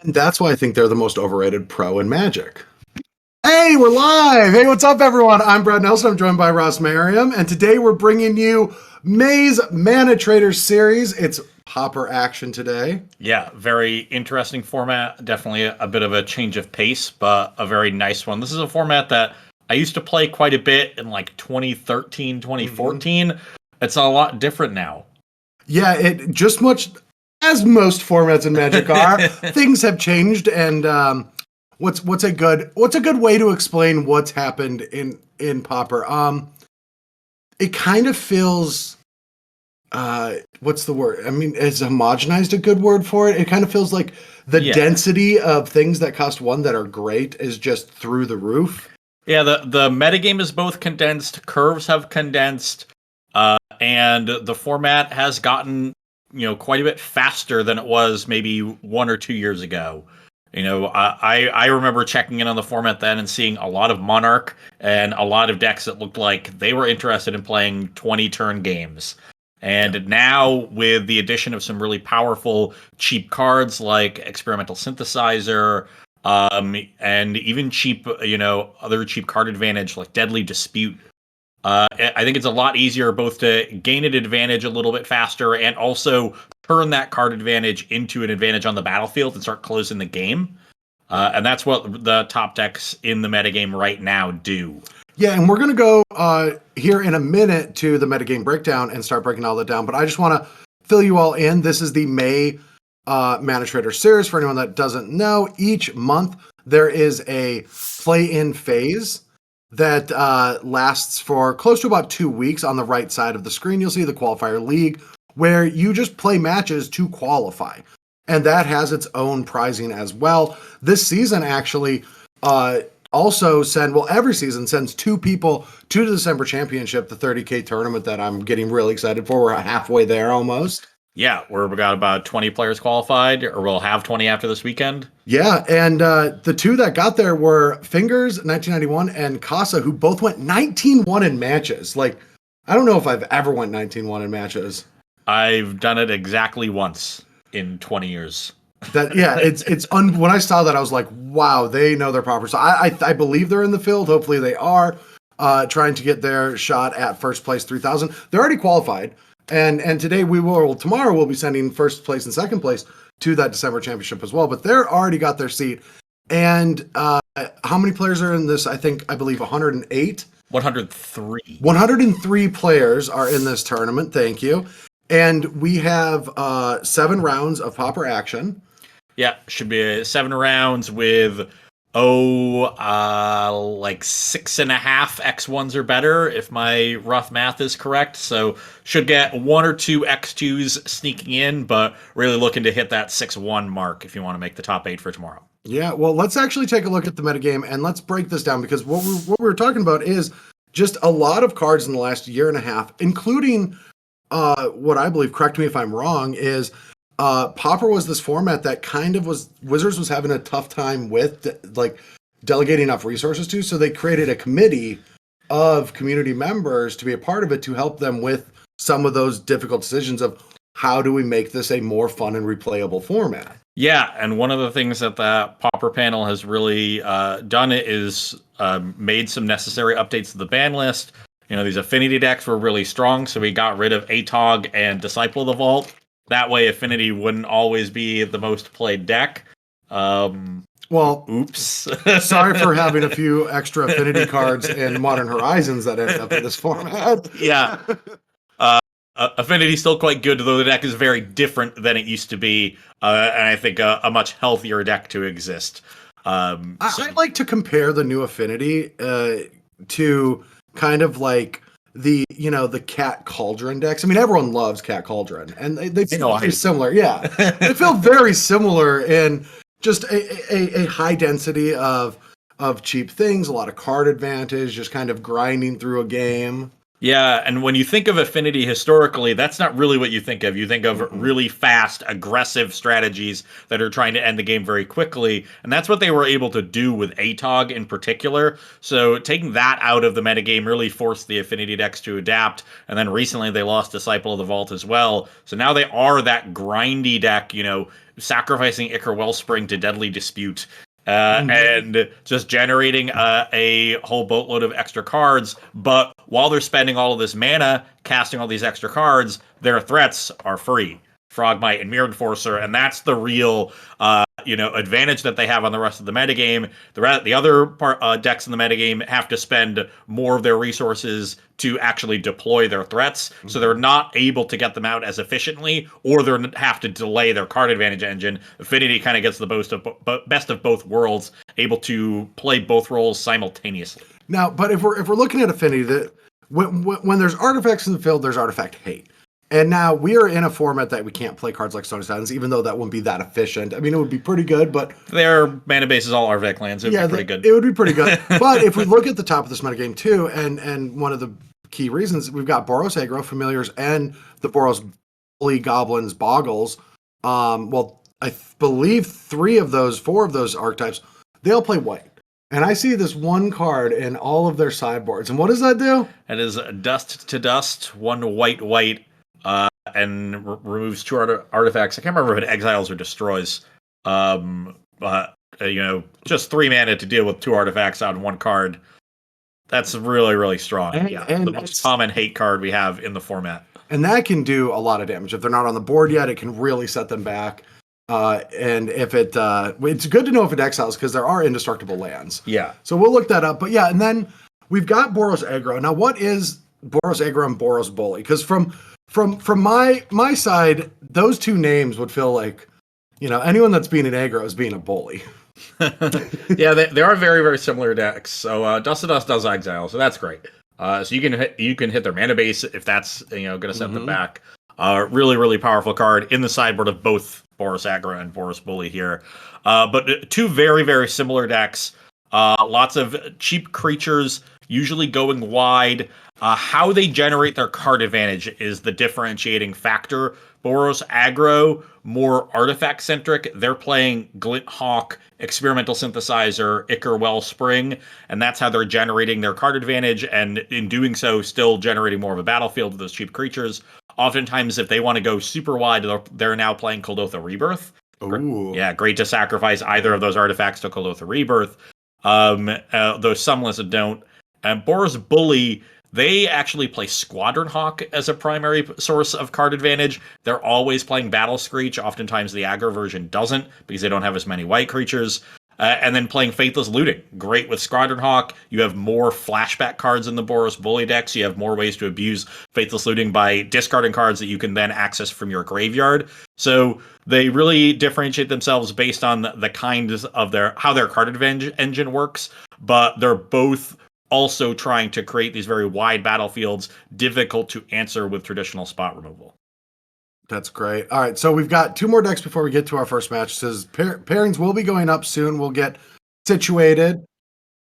And that's why I think they're the most overrated pro in Magic. Hey, we're live! Hey, what's up, everyone? I'm Brad Nelson. I'm joined by Ross Merriam, and today we're bringing you May's Mana Traders series. It's Pauper action today. Yeah, very interesting format. Definitely a bit of a change of pace, but a very nice one. This is a format that I used to play quite a bit in like 2013, 2014. It's a lot different now. Yeah, it just much as most formats in Magic are. Things have changed, and what's a good way to explain what's happened in Pauper? It kind of feels what's the word? I mean, is homogenized a good word for it? It kind of feels like the density of things that cost one that are great is just through the roof. Yeah, the metagame is both condensed, curves have condensed, and the format has gotten, quite a bit faster than it was maybe 1 or 2 years ago. I remember checking in on the format then and seeing a lot of Monarch and a lot of decks that looked like they were interested in playing 20-turn games. And now, with the addition of some really powerful, cheap cards like Experimental Synthesizer, and even cheap, other cheap card advantage like Deadly Dispute, I think it's a lot easier both to gain an advantage a little bit faster and also turn that card advantage into an advantage on the battlefield and start closing the game. And that's what the top decks in the metagame right now do. Yeah, and we're going to go here in a minute to the metagame breakdown and start breaking all that down. But I just want to fill you all in. This is the May Mana Trader series. For anyone that doesn't know, each month there is a play-in phase that lasts for close to about 2 weeks. On the right side of the screen, you'll see the Qualifier League, where you just play matches to qualify. And that has its own prizing as well. This season, actually, also every season sends 2 people to the December Championship, the 30K tournament that I'm getting really excited for. We're halfway there almost. Yeah, we've got about 20 players qualified, or we'll have 20 after this weekend. Yeah, and the 2 that got there were Fingers 1991 and Casa, who both went 19-1 in matches. Like, I don't know if I've ever went 19-1 in matches. I've done it exactly once in 20 years. When I saw that, I was like, wow, they know their proper. So I believe they're in the field. Hopefully they are trying to get their shot at first place 3,000. They're already qualified. And tomorrow we'll be sending first place and second place to that December championship as well. But they're already got their seat. And how many players are in this? I believe 108. 103. 103 players are in this tournament. Thank you. And we have 7 rounds of Pauper action. Yeah, should be 7 rounds with like 6.5 X1s or better, if my rough math is correct. So should get 1 or 2 X2s sneaking in, but really looking to hit that 6-1 mark if you want to make the top 8 for tomorrow. Yeah, well, let's actually take a look at the metagame and let's break this down, because what we were talking about is just a lot of cards in the last year and a half, including what I believe, correct me if I'm wrong, is Pauper was this format that Wizards was having a tough time with, like, delegating enough resources to, so they created a committee of community members to be a part of it to help them with some of those difficult decisions of how do we make this a more fun and replayable format. Yeah, and one of the things that the Pauper panel has really done is made some necessary updates to the ban list. These Affinity decks were really strong, so we got rid of Atog and Disciple of the Vault. That way, Affinity wouldn't always be the most played deck. Oops. Sorry for having a few extra Affinity cards in Modern Horizons that ended up in this format. Yeah. Affinity's still quite good, though the deck is very different than it used to be, and I think a much healthier deck to exist. I'd like to compare the new Affinity to kind of like the Cat Cauldron decks. I mean, everyone loves Cat Cauldron, and they feel very similar. Yeah, they feel very similar in just a high density of cheap things, a lot of card advantage, just kind of grinding through a game. Yeah, and when you think of Affinity historically, that's not really what you think of. You think of really fast, aggressive strategies that are trying to end the game very quickly, and that's what they were able to do with ATOG in particular. So taking that out of the metagame really forced the Affinity decks to adapt, and then recently they lost Disciple of the Vault as well. So now they are that grindy deck, sacrificing Ichor Wellspring to Deadly Dispute. And just generating a whole boatload of extra cards. But while they're spending all of this mana casting all these extra cards, their threats are free. Frogmite and Mirror Enforcer, and that's the real, advantage that they have on the rest of the metagame. The other decks in the metagame have to spend more of their resources to actually deploy their threats, so they're not able to get them out as efficiently, or they have to delay their card advantage engine. Affinity kind of gets the best of both worlds, able to play both roles simultaneously. Now, but if we're looking at Affinity, when there's artifacts in the field, there's artifact hate. And now we are in a format that we can't play cards like Stony Sands, even though that wouldn't be that efficient. I mean, it would be pretty good, but their mana base is all artifact lands. It would be pretty good. It would be pretty good. But if we look at the top of this metagame too, and one of the key reasons, we've got Boros Aggro, Familiars, and the Boros Bully Goblins, Boggles. I believe 4 of those archetypes, they all play white. And I see this one card in all of their sideboards. And what does that do? It is Dust to Dust, 1 white, and removes 2 artifacts. I can't remember if it exiles or destroys. Just 3 mana to deal with 2 artifacts on 1 card. That's really, really strong. And the most common hate card we have in the format. And that can do a lot of damage. If they're not on the board yet, it can really set them back. And if it's good to know if it exiles, because there are indestructible lands. Yeah. So we'll look that up. But yeah, and then we've got Boros Aggro. Now, what is Boros Aggro and Boros Bully? Because from my side, those 2 names would feel like, anyone that's being an aggro is being a bully. Yeah, they are very, very similar decks. So Dust to Dust does exile, so that's great. So you can hit their mana base if that's going to set them back. Really, really powerful card in the sideboard of both Boros Aggro and Boros Bully here. But 2 very, very similar decks. Lots of cheap creatures, usually going wide. How they generate their card advantage is the differentiating factor. Boros Aggro, more artifact-centric. They're playing Glint Hawk, Experimental Synthesizer, Ichor Wellspring, and that's how they're generating their card advantage, and in doing so, still generating more of a battlefield with those cheap creatures. Oftentimes, if they want to go super wide, they're now playing Kuldotha Rebirth. Ooh. Yeah, great to sacrifice either of those artifacts to Kuldotha Rebirth. Though some lists don't. And Boros Bully, they actually play Squadron Hawk as a primary source of card advantage. They're always playing Battle Screech. Oftentimes the aggro version doesn't, because they don't have as many white creatures. And then playing Faithless Looting. Great with Squadron Hawk. You have more flashback cards in the Boros Bully deck, so you have more ways to abuse Faithless Looting by discarding cards that you can then access from your graveyard. So they really differentiate themselves based on the kinds of how their card advantage engine works, but they're both also trying to create these very wide battlefields, difficult to answer with traditional spot removal. That's great. All right, so we've got 2 more decks before we get to our first match. It says pairings will be going up soon. We'll get situated.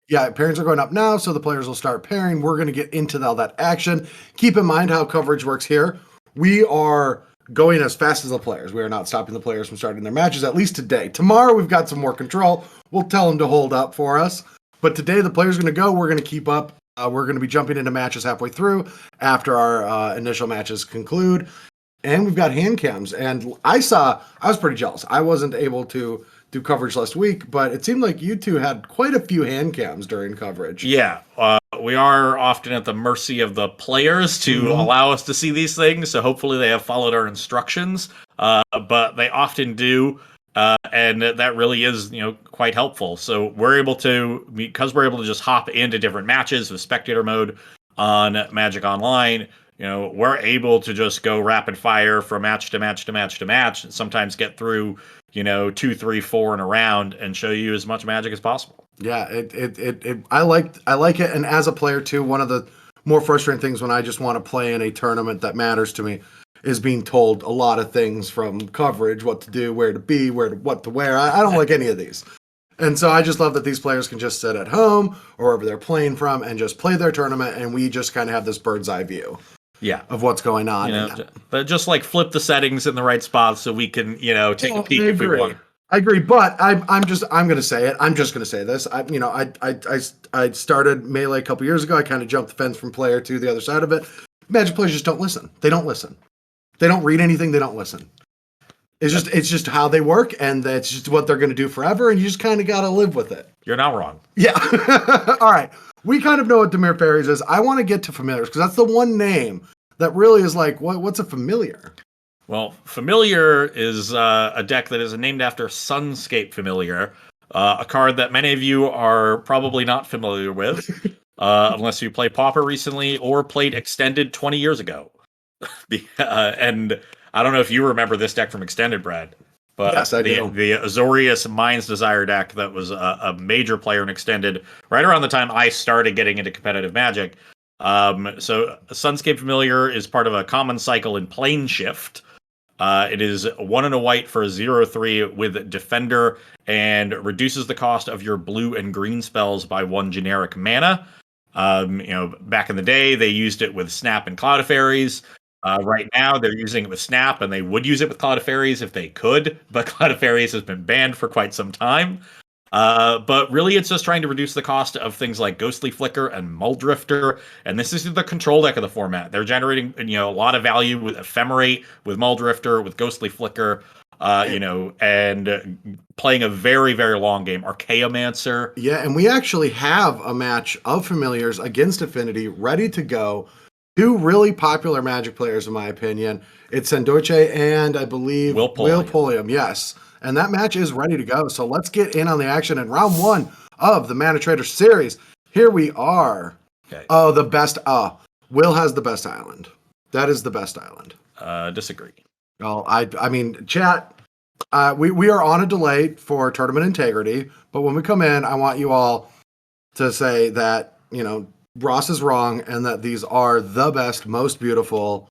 Yeah, pairings are going up now, so the players will start pairing. We're going to get into all that action. Keep in mind how coverage works here. We are going as fast as the players. We are not stopping the players from starting their matches, at least today. Tomorrow, we've got some more control. We'll tell them to hold up for us. But today, the players are going to go. We're going to keep up. We're going to be jumping into matches halfway through after our initial matches conclude. And we've got hand cams. And I was pretty jealous. I wasn't able to do coverage last week, but it seemed like you 2 had quite a few hand cams during coverage. Yeah, we are often at the mercy of the players to allow us to see these things. So hopefully they have followed our instructions. But they often do. And that really is, quite helpful. So because we're able to just hop into different matches with spectator mode on Magic Online, we're able to just go rapid fire from match to match to match to match, and sometimes get through, 2, 3, 4 in a round and show you as much Magic as possible. Yeah, I like it. And as a player too, one of the more frustrating things when I just want to play in a tournament that matters to me is being told a lot of things from coverage, what to do, where to be, what to wear. I don't like any of these. And so I just love that these players can just sit at home or wherever they're playing from and just play their tournament, and we just kind of have this bird's eye view. Yeah. Of what's going on. You know, but just like flip the settings in the right spots so we can, take a peek if we want. I agree, but I'm going to say it. I'm just going to say this. I started Melee a couple years ago. I kind of jumped the fence from player to the other side of it. Magic players just don't listen. They don't listen. They don't read anything. They don't listen. It's just how they work, and that's just what they're going to do forever. And you just kind of got to live with it. You're not wrong. Yeah. All right. We kind of know what Dimir Fairies is. I want to get to familiars because that's the one name that really is like, what's a familiar? Well, Familiar is a deck that is named after Sunscape Familiar, a card that many of you are probably not familiar with, unless you played Pauper recently or played Extended 20 years ago. And I don't know if you remember this deck from Extended, Brad. But yes, I do. The Azorius Mind's Desire deck that was a major player in Extended right around the time I started getting into competitive Magic. So Sunscape Familiar is part of a common cycle in Plane Shift. It is 1 and a white for a 0/3 with Defender and reduces the cost of your blue and green spells by 1 generic mana. Back in the day, they used it with Snap and Cloud of Fairies. Right now, they're using it with Snap, and they would use it with Cloud of Fairies if they could, but Cloud of Fairies has been banned for quite some time. But really, it's just trying to reduce the cost of things like Ghostly Flicker and Muldrifter, and this is the control deck of the format. They're generating, a lot of value with Ephemerate, with Muldrifter, with Ghostly Flicker, and playing a very, very long game. Archaeomancer. Yeah, and we actually have a match of familiars against Affinity ready to go. 2 really popular Magic players, in my opinion. It's Sandoce and I believe Will Pulliam. Yes. And that match is ready to go. So let's get in on the action in round 1 of the Mana Trader series. Here we are. Okay. Oh, the best. Will has the best island. That is the best island. Disagree. Well, I mean, chat, we are on a delay for tournament integrity, but when we come in, I want you all to say that, Ross is wrong and that these are the best, most beautiful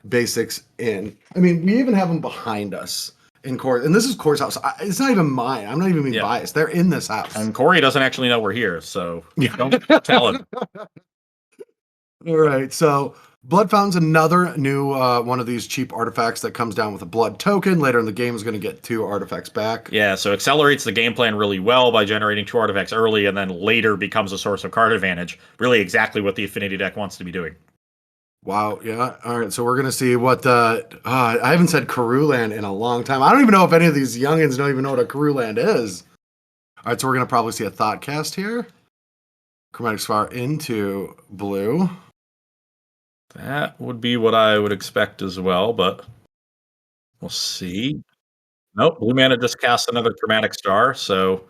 basics in. I mean, we even have them behind us in Corey, and this is Corey's house. It's not even mine. I'm not even being biased. They're in this house. And Corey doesn't actually know we're here, so don't tell him. All right, so Blood Fountain's another new one of these cheap artifacts that comes down with a blood token. Later in the game is going to get 2 artifacts back. Yeah, so accelerates the game plan really well by generating 2 artifacts early and then later becomes a source of card advantage. Really exactly what the Affinity deck wants to be doing. Wow, yeah. All right, so we're going to see what I haven't said Karuland in a long time. I don't even know if any of these youngins don't even know what a Karuland is. All right, so we're going to probably see a Thoughtcast here. Chromatic Spire into blue. That would be what I would expect as well, but we'll see. Nope, blue mana just cast another Chromatic Star, so...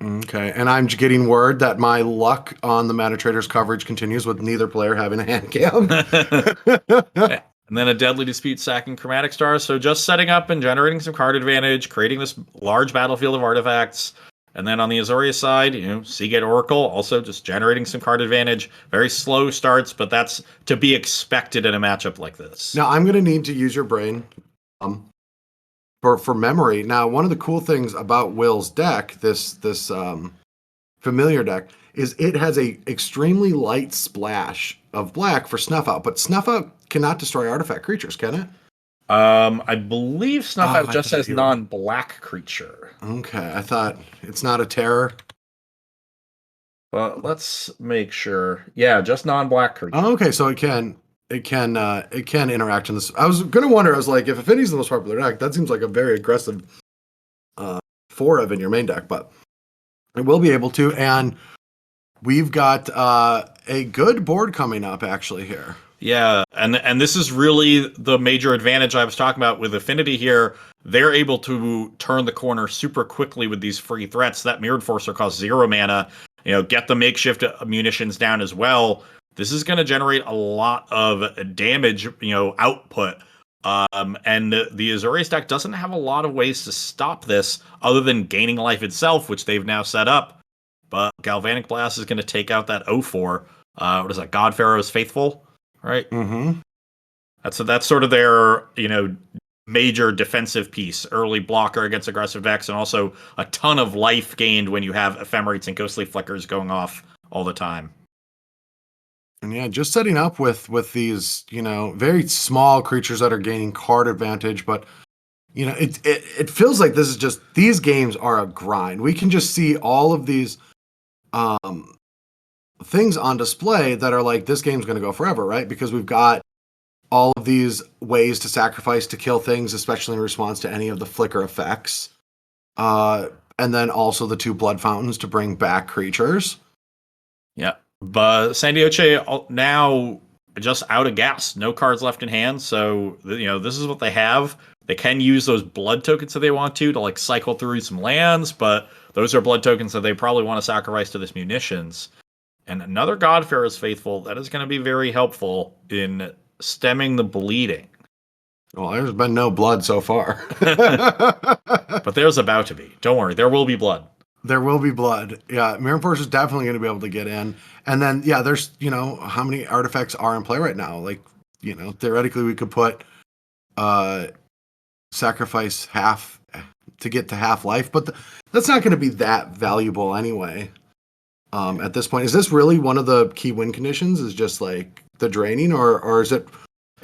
Okay, and I'm getting word that my luck on the Mana Traders coverage continues with neither player having a hand cam. And then a Deadly Dispute sacking Chromatic Star, so just setting up and generating some card advantage, creating this large battlefield of artifacts. And then on the Azoria side, Seagate Oracle, also just generating some card advantage. Very slow starts, but that's to be expected in a matchup like this. Now, I'm going to need to use your brain for memory. Now, one of the cool things about Will's deck, this familiar deck, is it has a extremely light splash of black for Snuff Out, but Snuff Out cannot destroy artifact creatures, can it? I believe Snuff Out just says non-black creature. Okay, I thought it's not a terror. But let's make sure. Yeah, just non-black creature. Oh, okay, so it can interact in this. I was gonna wonder. I was like, if Affinity's the most popular deck, that seems like a very aggressive 4 in your main deck, but it will be able to. And we've got a good board coming up actually here. Yeah, and this is really the major advantage I was talking about with Affinity here. They're able to turn the corner super quickly with these free threats. That Mirrored Forcer costs 0 mana. Get the makeshift munitions down as well. This is going to generate a lot of damage, output. And the Azorius deck doesn't have a lot of ways to stop this other than gaining life itself, which they've now set up. But Galvanic Blast is going to take out that 0/4. What is that? God Pharaoh's Faithful? Right. Mm-hmm. That's sort of their major defensive piece, early blocker against aggressive decks, and also a ton of life gained when you have Ephemerates and Ghostly Flickers going off all the time. And yeah, just setting up with these, very small creatures that are gaining card advantage, but it feels like this is just, these games are a grind. We can just see all of these things on display that are like, this game's going to go forever, right? Because we've got all of these ways to sacrifice to kill things, especially in response to any of the flicker effects. And then also the 2 blood fountains to bring back creatures. Yeah. But San Diego now just out of gas, no cards left in hand. So, this is what they have. They can use those blood tokens if they want to like cycle through some lands, but those are blood tokens that they probably want to sacrifice to this munitions. And another Godfarer's Faithful, that is going to be very helpful in stemming the bleeding. Well, there's been no blood so far. But there's about to be. Don't worry, there will be blood. There will be blood. Yeah, Mirror Force is definitely going to be able to get in. And then, yeah, there's, how many artifacts are in play right now? Like, theoretically we could put sacrifice half to get to half life, but that's not going to be that valuable anyway. At this point, is this really one of the key win conditions? Is just like the draining, or is it?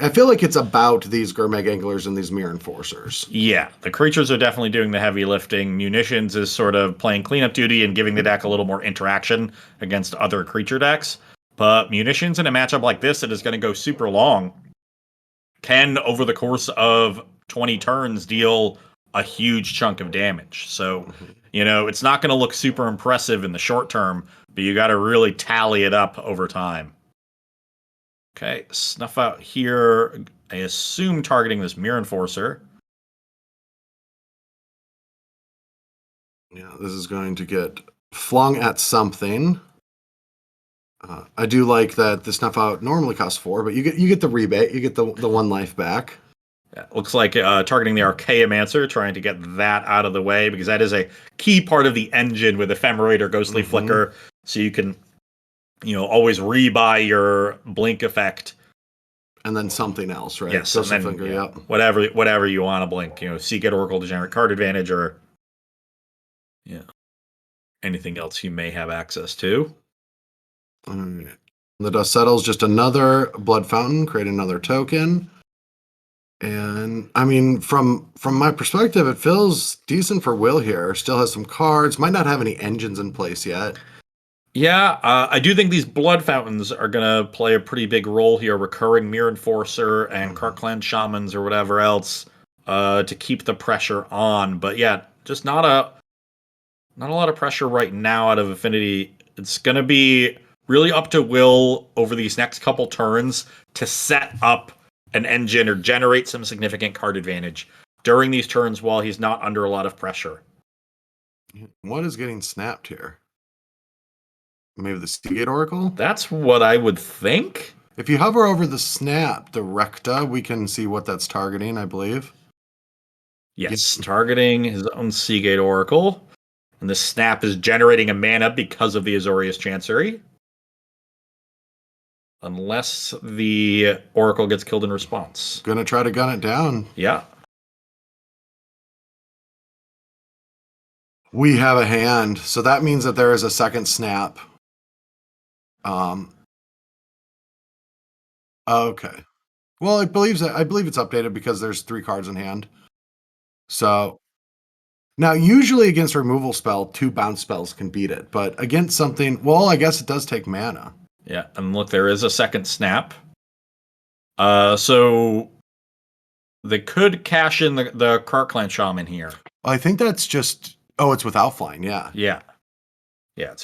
I feel like it's about these Gurmag Anglers and these Mirror Enforcers. Yeah, the creatures are definitely doing the heavy lifting. Munitions is sort of playing cleanup duty and giving the deck a little more interaction against other creature decks. But Munitions in a matchup like this that is going to go super long can, over the course of 20 turns, deal a huge chunk of damage. So, it's not going to look super impressive in the short term, but you got to really tally it up over time. Okay, Snuff Out here, I assume targeting this Mirror Enforcer. Yeah, this is going to get flung at something. I do like that the Snuff Out normally costs 4, but you get the rebate, you get the 1 life back. Yeah, looks like targeting the Archaeomancer, trying to get that out of the way, because that is a key part of the engine with Ephemerate or Ghostly Flicker, so you can always rebuy your blink effect. And then something else, right? Yes, and then, yep. Whatever you want to blink. Seagate Oracle to generate card advantage, or anything else you may have access to. The Dust Settles, just another Blood Fountain, create another token. And, I mean, from my perspective, it feels decent for Will here. Still has some cards, might not have any engines in place yet. Yeah, I do think these Blood Fountains are going to play a pretty big role here, recurring Mirror Enforcer and Karkland Shamans or whatever else to keep the pressure on. But yeah, just not a lot of pressure right now out of Affinity. It's going to be really up to Will over these next couple turns to set up an engine or generate some significant card advantage during these turns while he's not under a lot of pressure. What is getting snapped here? Maybe the Seagate Oracle? That's what I would think. If you hover over the snap, the recta, we can see what that's targeting, I believe. Yes, targeting his own Seagate Oracle. And the snap is generating a mana because of the Azorius Chancery. Unless the Oracle gets killed in response. Gonna try to gun it down. Yeah. We have a hand, so that means that there is a second snap. Okay. Well, I believe it's updated because there's 3 cards in hand. So now, usually against a removal spell, 2 bounce spells can beat it, but against something, well, I guess it does take mana. Yeah, and look, there is a second snap. So they could cash in the Karkland Shaman here. I think that's just, it's with Outflying, yeah. Yeah. Yeah,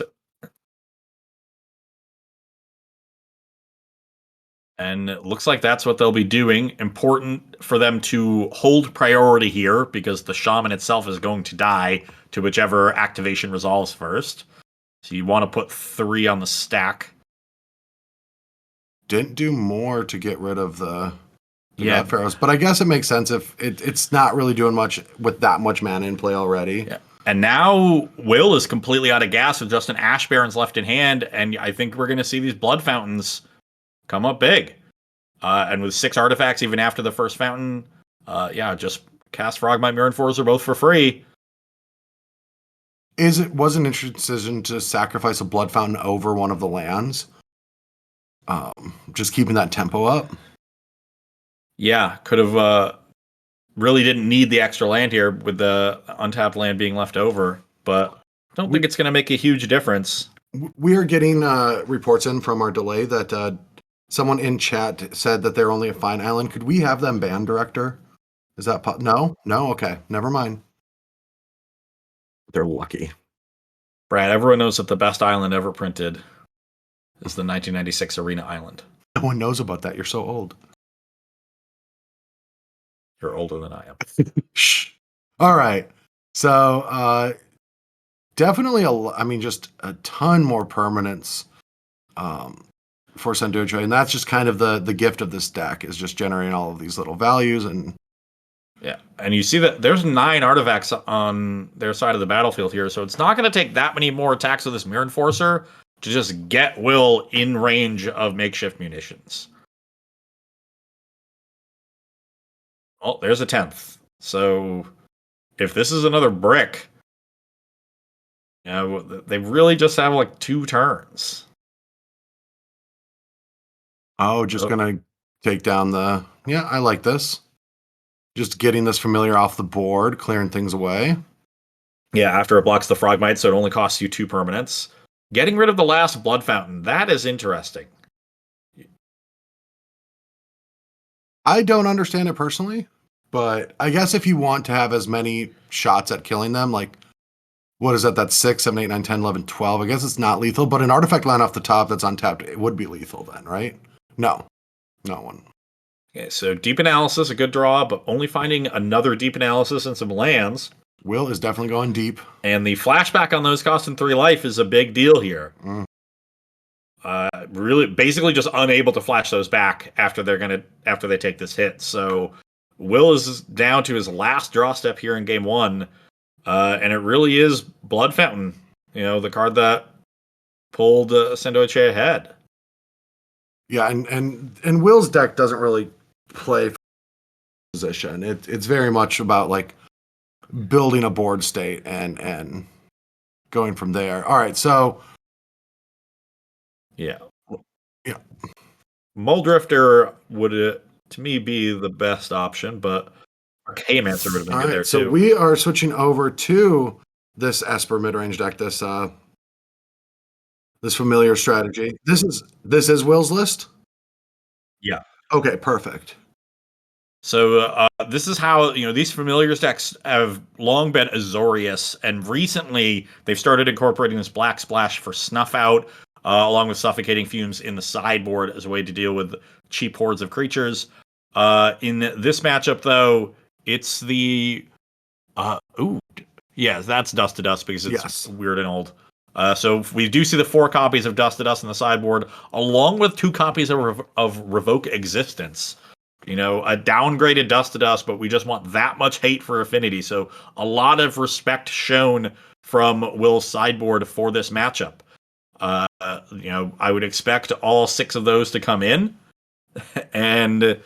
and it looks like that's what they'll be doing. Important for them to hold priority here because the Shaman itself is going to die to whichever activation resolves first. So you want to put 3 on the stack. Didn't do more to get rid of the God Pharaohs, but I guess it makes sense if it's not really doing much with that much mana in play already. Yeah. And now Will is completely out of gas with just an Ash Barrens left in hand, and I think we're going to see these Blood Fountains come up big. And with 6 artifacts, even after the first fountain, just cast Frogmite Mirror Enforcer both for free. Was an interesting decision to sacrifice a Blood Fountain over one of the lands? Just keeping that tempo up? Yeah, could have really didn't need the extra land here with the untapped land being left over, but I don't think it's going to make a huge difference. We are getting reports in from our delay that someone in chat said that they're only a fine island. Could we have them banned, Director? Is that no? Okay, never mind. They're lucky. Brad, everyone knows that the best island ever printed is the 1996 Arena Island. No one knows about that. You're so old. You're older than I am. Shh. All right. So definitely just a ton more permanence for Sandoche, and that's just kind of the gift of this deck, is just generating all of these little values. And yeah, and you see that there's 9 artifacts on their side of the battlefield here, so it's not going to take that many more attacks with this Mirror Enforcer to just get Will in range of makeshift munitions. Oh, there's a 10th. So if this is another brick, they really just have like 2 turns. Oh, just gonna take down the... Yeah, I like this. Just getting this familiar off the board, clearing things away. Yeah, after it blocks the Frogmite, so it only costs you 2 permanents. Getting rid of the last Blood Fountain, that is interesting. I don't understand it personally, but I guess if you want to have as many shots at killing them, like, what is that? That's 6, 7, 8, 9, 10, 11, 12. I guess it's not lethal, but an artifact line off the top that's untapped, it would be lethal then, right? No. No one. Okay, so Deep Analysis, a good draw, but only finding another Deep Analysis and some lands. Will is definitely going deep. And the flashback on those costing 3 life is a big deal here. Really, basically just unable to flash those back after they take this hit. So Will is down to his last draw step here in game 1. And it really is Blood Fountain, the card that pulled Sandoche ahead. Yeah, and Will's deck doesn't really play for position. It's very much about like building a board state and going from there. All right, so yeah. Muldrifter would to me be the best option, but Archaeomancer would have been good there too. So we are switching over to this Esper midrange deck. This familiar strategy. This is Will's list? Yeah. Okay, perfect. So this is how, these familiars decks have long been Azorius, and recently they've started incorporating this Black Splash for Snuff Out, along with Suffocating Fumes in the sideboard as a way to deal with cheap hordes of creatures. In this matchup, though, it's the... that's Dust to Dust because it's weird and old. So we do see the 4 copies of Dust to Dust on the sideboard, along with 2 copies of Revoke Existence. A downgraded Dust to Dust, but we just want that much hate for Affinity. So a lot of respect shown from Will's sideboard for this matchup. I would expect all 6 of those to come in, and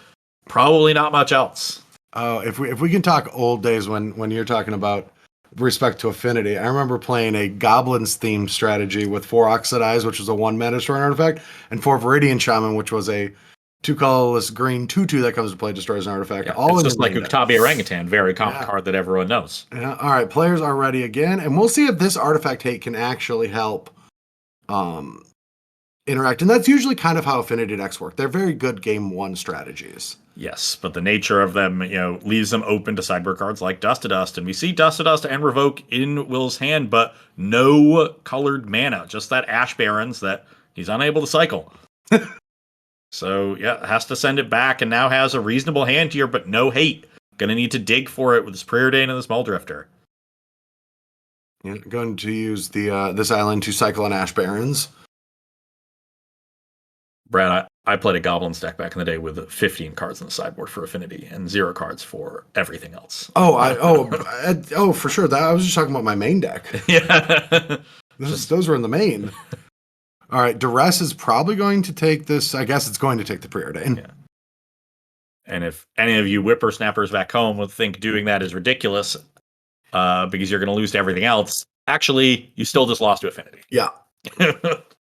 probably not much else. Oh, if we can talk old days when you're talking about respect to Affinity, I remember playing a Goblins themed strategy with 4 Oxidize, which was a 1-mana destroying artifact, and 4 Viridian Shaman, which was a 2 colorless green 2/2 that comes to play, destroys an artifact. Yeah, all it's just like Uktabi Orangutan, very common card that everyone knows. Yeah. All right, players are ready again, and we'll see if this artifact hate can actually help interact. And that's usually kind of how Affinity decks work. They're very good game 1 strategies. Yes, but the nature of them, leaves them open to sideboard cards like Dust to Dust, and we see Dust to Dust and Revoke in Will's hand, but no colored mana, just that Ash Barrens that he's unable to cycle. So, has to send it back, and now has a reasonable hand here, but no hate. Gonna need to dig for it with this Preordain and this Muldrifter. Yeah, going to use the this island to cycle an Ash Barrens. Brad, I played a Goblins deck back in the day with 15 cards on the sideboard for Affinity and 0 cards for everything else. For sure. I was just talking about my main deck. Yeah. Those were in the main. All right, Duress is probably going to take this. I guess it's going to take the Preordain. Yeah. And if any of you whippersnappers back home would think doing that is ridiculous, because you're going to lose to everything else, actually, you still just lost to Affinity. Yeah.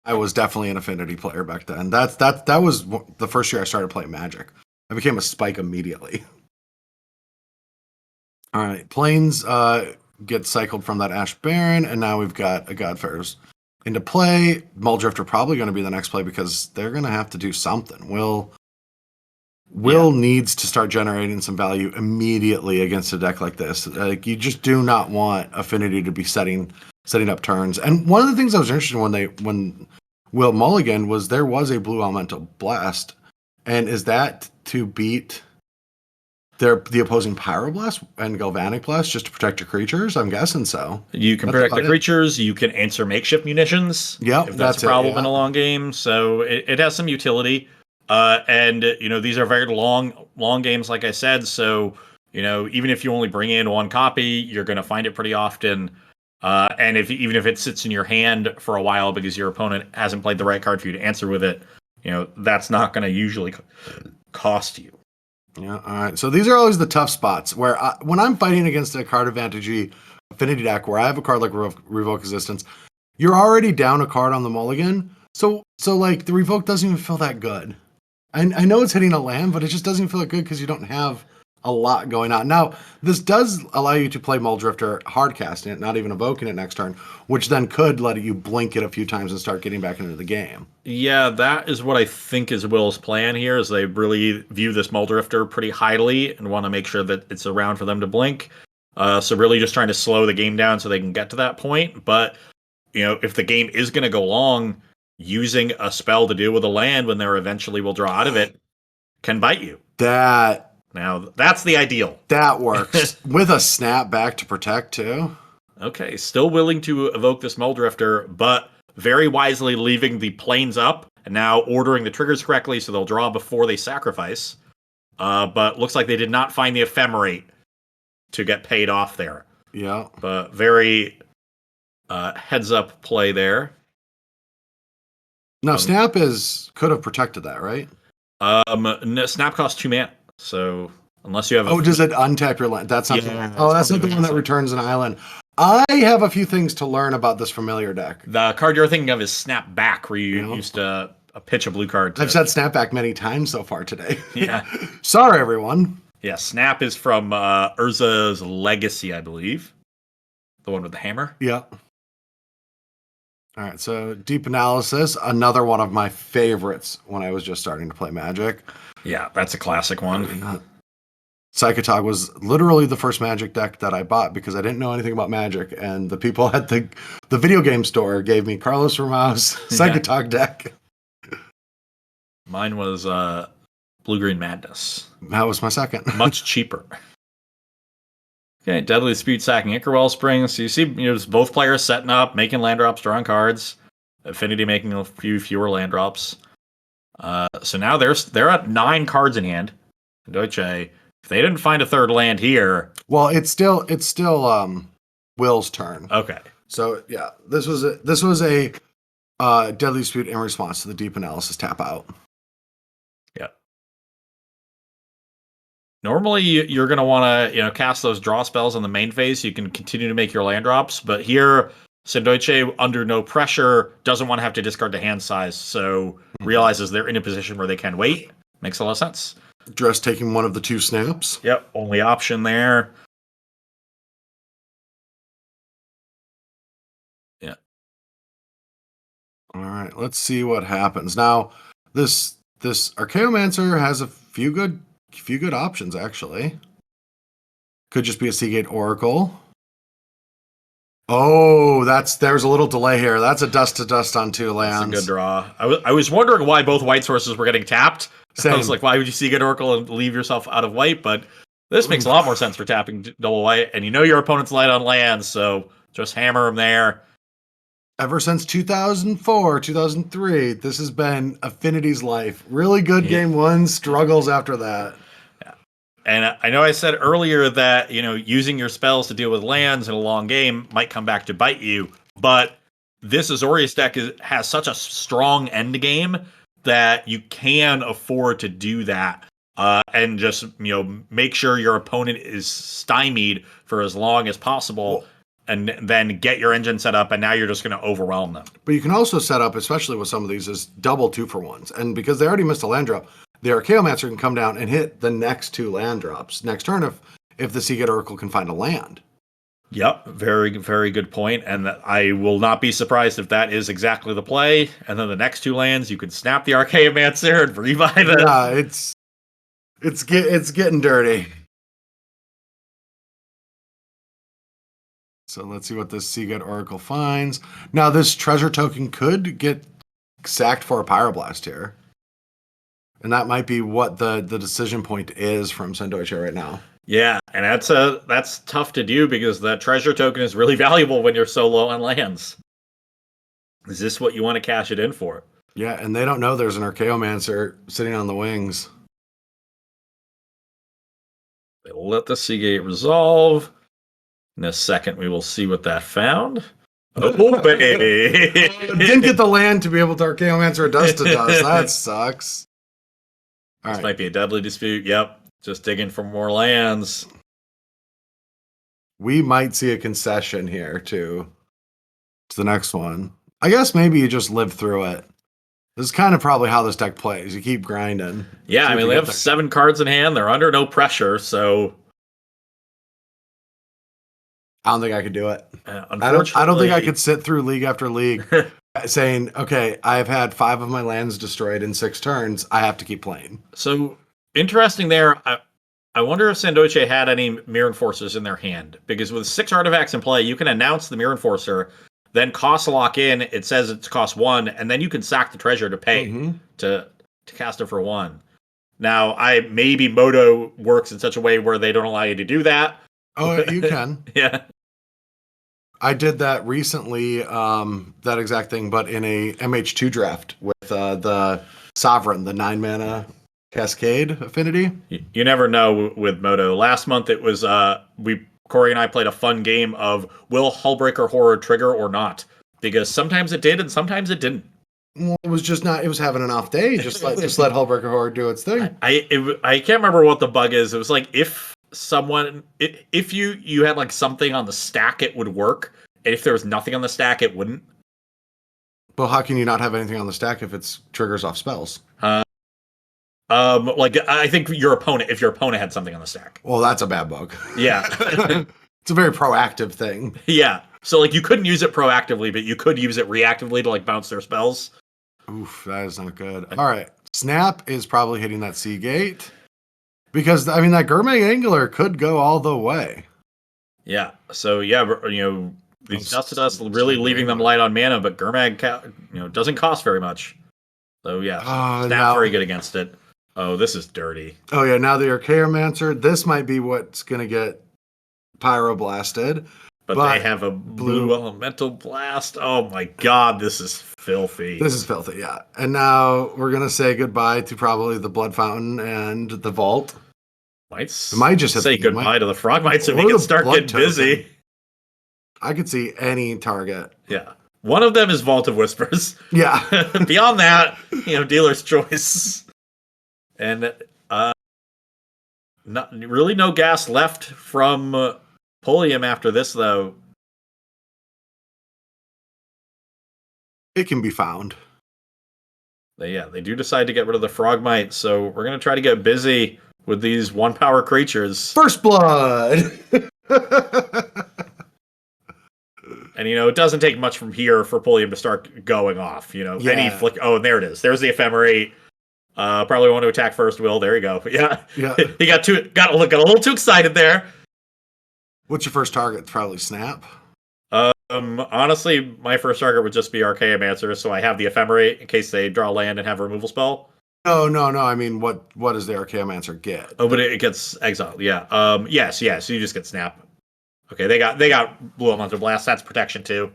I was definitely an Affinity player back then. That was the first year I started playing Magic. I became a Spike immediately. All right, Plains get cycled from that Ash Baron, and now we've got a Godfarers into play. Muldrifter probably going to be the next play because they're going to have to do something. Will needs to start generating some value immediately against a deck like this. Like, you just do not want Affinity to be setting up turns. And one of the things I was interested in when Will mulligan was there was a blue elemental blast, and is that to beat the opposing Pyroblast and Galvanic Blast just to protect your creatures? I'm guessing so. You can protect the creatures. You can answer makeshift munitions. Yep, if that's a problem in a long game. So it has some utility. And these are very long games, like I said. So even if you only bring in one copy, you're going to find it pretty often. And even if it sits in your hand for a while because your opponent hasn't played the right card for you to answer with it, that's not going to usually cost you. Yeah, all right. So these are always the tough spots where when I'm fighting against a card advantage Affinity deck where I have a card like Revoke Existence, you're already down a card on the mulligan. So like the Revoke doesn't even feel that good. I know it's hitting a land, but it just doesn't feel good because you don't have a lot going on. Now, this does allow you to play Muldrifter hard casting it, not even evoking it next turn, which then could let you blink it a few times and start getting back into the game. Yeah, that is what I think is Will's plan here, is they really view this Muldrifter pretty highly and want to make sure that it's around for them to blink. So really just trying to slow the game down so they can get to that point. But, if the game is going to go long, using a spell to deal with a land when they eventually will draw out of it can bite you. Now, that's the ideal. That works. With a snapback to protect, too. Okay, still willing to evoke this Muldrifter, but very wisely leaving the planes up and now ordering the triggers correctly so they'll draw before they sacrifice. But looks like they did not find the Ephemerate to get paid off there. Yeah. But very heads-up play there. No, Snap could have protected that, right? No, Snap costs 2 mana. So unless you have does it untap your land? That's something. Yeah, that's not the one that returns an island. I have a few things to learn about this familiar deck. The card you're thinking of is Snap Back, where you used to pitch a blue card. I've said Snap Back many times so far today. Yeah. Sorry, everyone. Yeah, Snap is from Urza's Legacy, I believe. The one with the hammer. Yeah. All right, so Deep Analysis, another one of my favorites when I was just starting to play Magic. Yeah, that's a classic one. Psychotog was literally the first Magic deck that I bought because I didn't know anything about Magic, and the people at the video game store gave me Carlos Ramau's Psychotog deck. Mine was Blue-Green Madness. That was my second. Much cheaper. Okay, Deadly Dispute sacking Ichor Wellspring. So you see, both players setting up, making land drops, drawing cards. Affinity making a few fewer land drops. So now they're at 9 cards in hand. Deutsche, if they didn't find a third land here, well, it's still Will's turn. Okay. So yeah, this was a Deadly Dispute in response to the Deep Analysis tap out. Yeah. Normally, you're going to want to cast those draw spells on the main phase so you can continue to make your land drops. But here, Sendoiche, under no pressure, doesn't want to have to discard the hand size, so realizes they're in a position where they can wait. Makes a lot of sense. Just taking one of the 2 snaps. Yep, only option there. Yeah. All right, let's see what happens. Now, this Archaeomancer has a few good options, actually. Could just be a Seagate Oracle. Oh, there's a little delay here. That's a dust to dust on 2 lands. That's a good draw. I was wondering why both white sources were getting tapped. Same. I was like, why would you Seagate Oracle and leave yourself out of white? But this makes a lot more sense for tapping double white. And your opponent's light on lands, so just hammer them there. Ever since 2004, 2003, this has been Affinity's life. Really good game 1, struggles after that. And I know I said earlier that, using your spells to deal with lands in a long game might come back to bite you, but this Azorius deck has such a strong end game that you can afford to do that and just make sure your opponent is stymied for as long as possible, and then get your engine set up, and now you're just going to overwhelm them. But you can also set up, especially with some of these, is double 2-for-1s. And because they already missed a land drop, the Archaeomancer can come down and hit the next 2 land drops next turn if the Seagate Oracle can find a land. Yep, very, very good point. And I will not be surprised if that is exactly the play. And then the next 2 lands, you can snap the Archaeomancer and revive it. Yeah, it's getting dirty. So let's see what this Seagate Oracle finds. Now, this treasure token could get sacked for a Pyroblast here. And that might be what the decision point is from Sandoiche right now. Yeah, and that's tough to do because the treasure token is really valuable when you're so low on lands. Is this what you want to cash it in for? Yeah, and they don't know there's an Archaeomancer sitting on the wings. They'll let the Seagate resolve. In a second, we will see what that found. Oh, baby! Didn't get the land to be able to Archaeomancer Dust to Dust. That sucks. This might be a deadly dispute. Yep. Just digging for more lands. We might see a concession here, to the next one. I guess maybe you just live through it. This is kind of probably how this deck plays. You keep grinding. Yeah, I mean, they have 7 cards in hand. They're under no pressure, so... I don't think I could do it. Unfortunately, I don't think I could sit through league after league saying, okay, I've had 5 of my lands destroyed in 6 turns. I have to keep playing. So, interesting there. I wonder if Sandoiche had any Mirror Enforcers in their hand. Because with 6 artifacts in play, you can announce the Mirror Enforcer, then cost a lock in. It says it's cost 1, and then you can sack the treasure to pay to cast it for 1. Now, maybe Moto works in such a way where they don't allow you to do that. Oh, you can. Yeah. I did that recently, that exact thing, but in a MH2 draft with the Sovereign, the 9-mana Cascade Affinity. You never know with Moto. Last month it was Corey and I played a fun game of will Hullbreaker Horror trigger or not, because sometimes it did and sometimes it didn't. Well, it was just not. It was having an off day. Just let Hullbreaker Horror do its thing. I can't remember what the bug is. It was like if you had like something on the stack, it would work. And if there was nothing on the stack, it wouldn't. Well, how can you not have anything on the stack if it triggers off spells? Like I think if your opponent had something on the stack. Well, that's a bad bug. Yeah. It's a very proactive thing. Yeah. So like you couldn't use it proactively, but you could use it reactively to like bounce their spells. Oof, that is not good. All right. Snap is probably hitting that Seagate. Because, I mean, that Gurmag Angler could go all the way. Yeah. So, yeah, these Dust to Dust really leaving them light on mana, but Gurmag, doesn't cost very much. So, yeah, Snap very good against it. Oh, this is dirty. Oh, yeah, now the Archaeomancer, this might be what's going to get Pyroblasted. But they have a blue Elemental Blast. Oh, my God, this is filthy. This is filthy, yeah. And now we're going to say goodbye to probably the Blood Fountain and the Vault. Might just say goodbye to the Frogmite so we can start getting busy. I could see any target. Yeah. One of them is Vault of Whispers. Yeah. Beyond that, dealer's choice. And no gas left from Polium after this, though. It can be found. They do decide to get rid of the Frogmite, so we're going to try to get busy with these 1-power creatures. First Blood! And, it doesn't take much from here for Polium to start going off. Any flick. Oh, and there it is. There's the Ephemerate. Probably want to attack first, Will. There you go. Yeah. He got a little too excited there. What's your first target? It's probably Snap. Honestly, my first target would just be Archaeomancer, so I have the Ephemerate in case they draw land and have a removal spell. No. I mean, what does the Archaeomancer get? Oh, but it gets exiled. Yeah. Yes. You just get Snap. Okay, they got Blue Elemental Blast. That's protection too.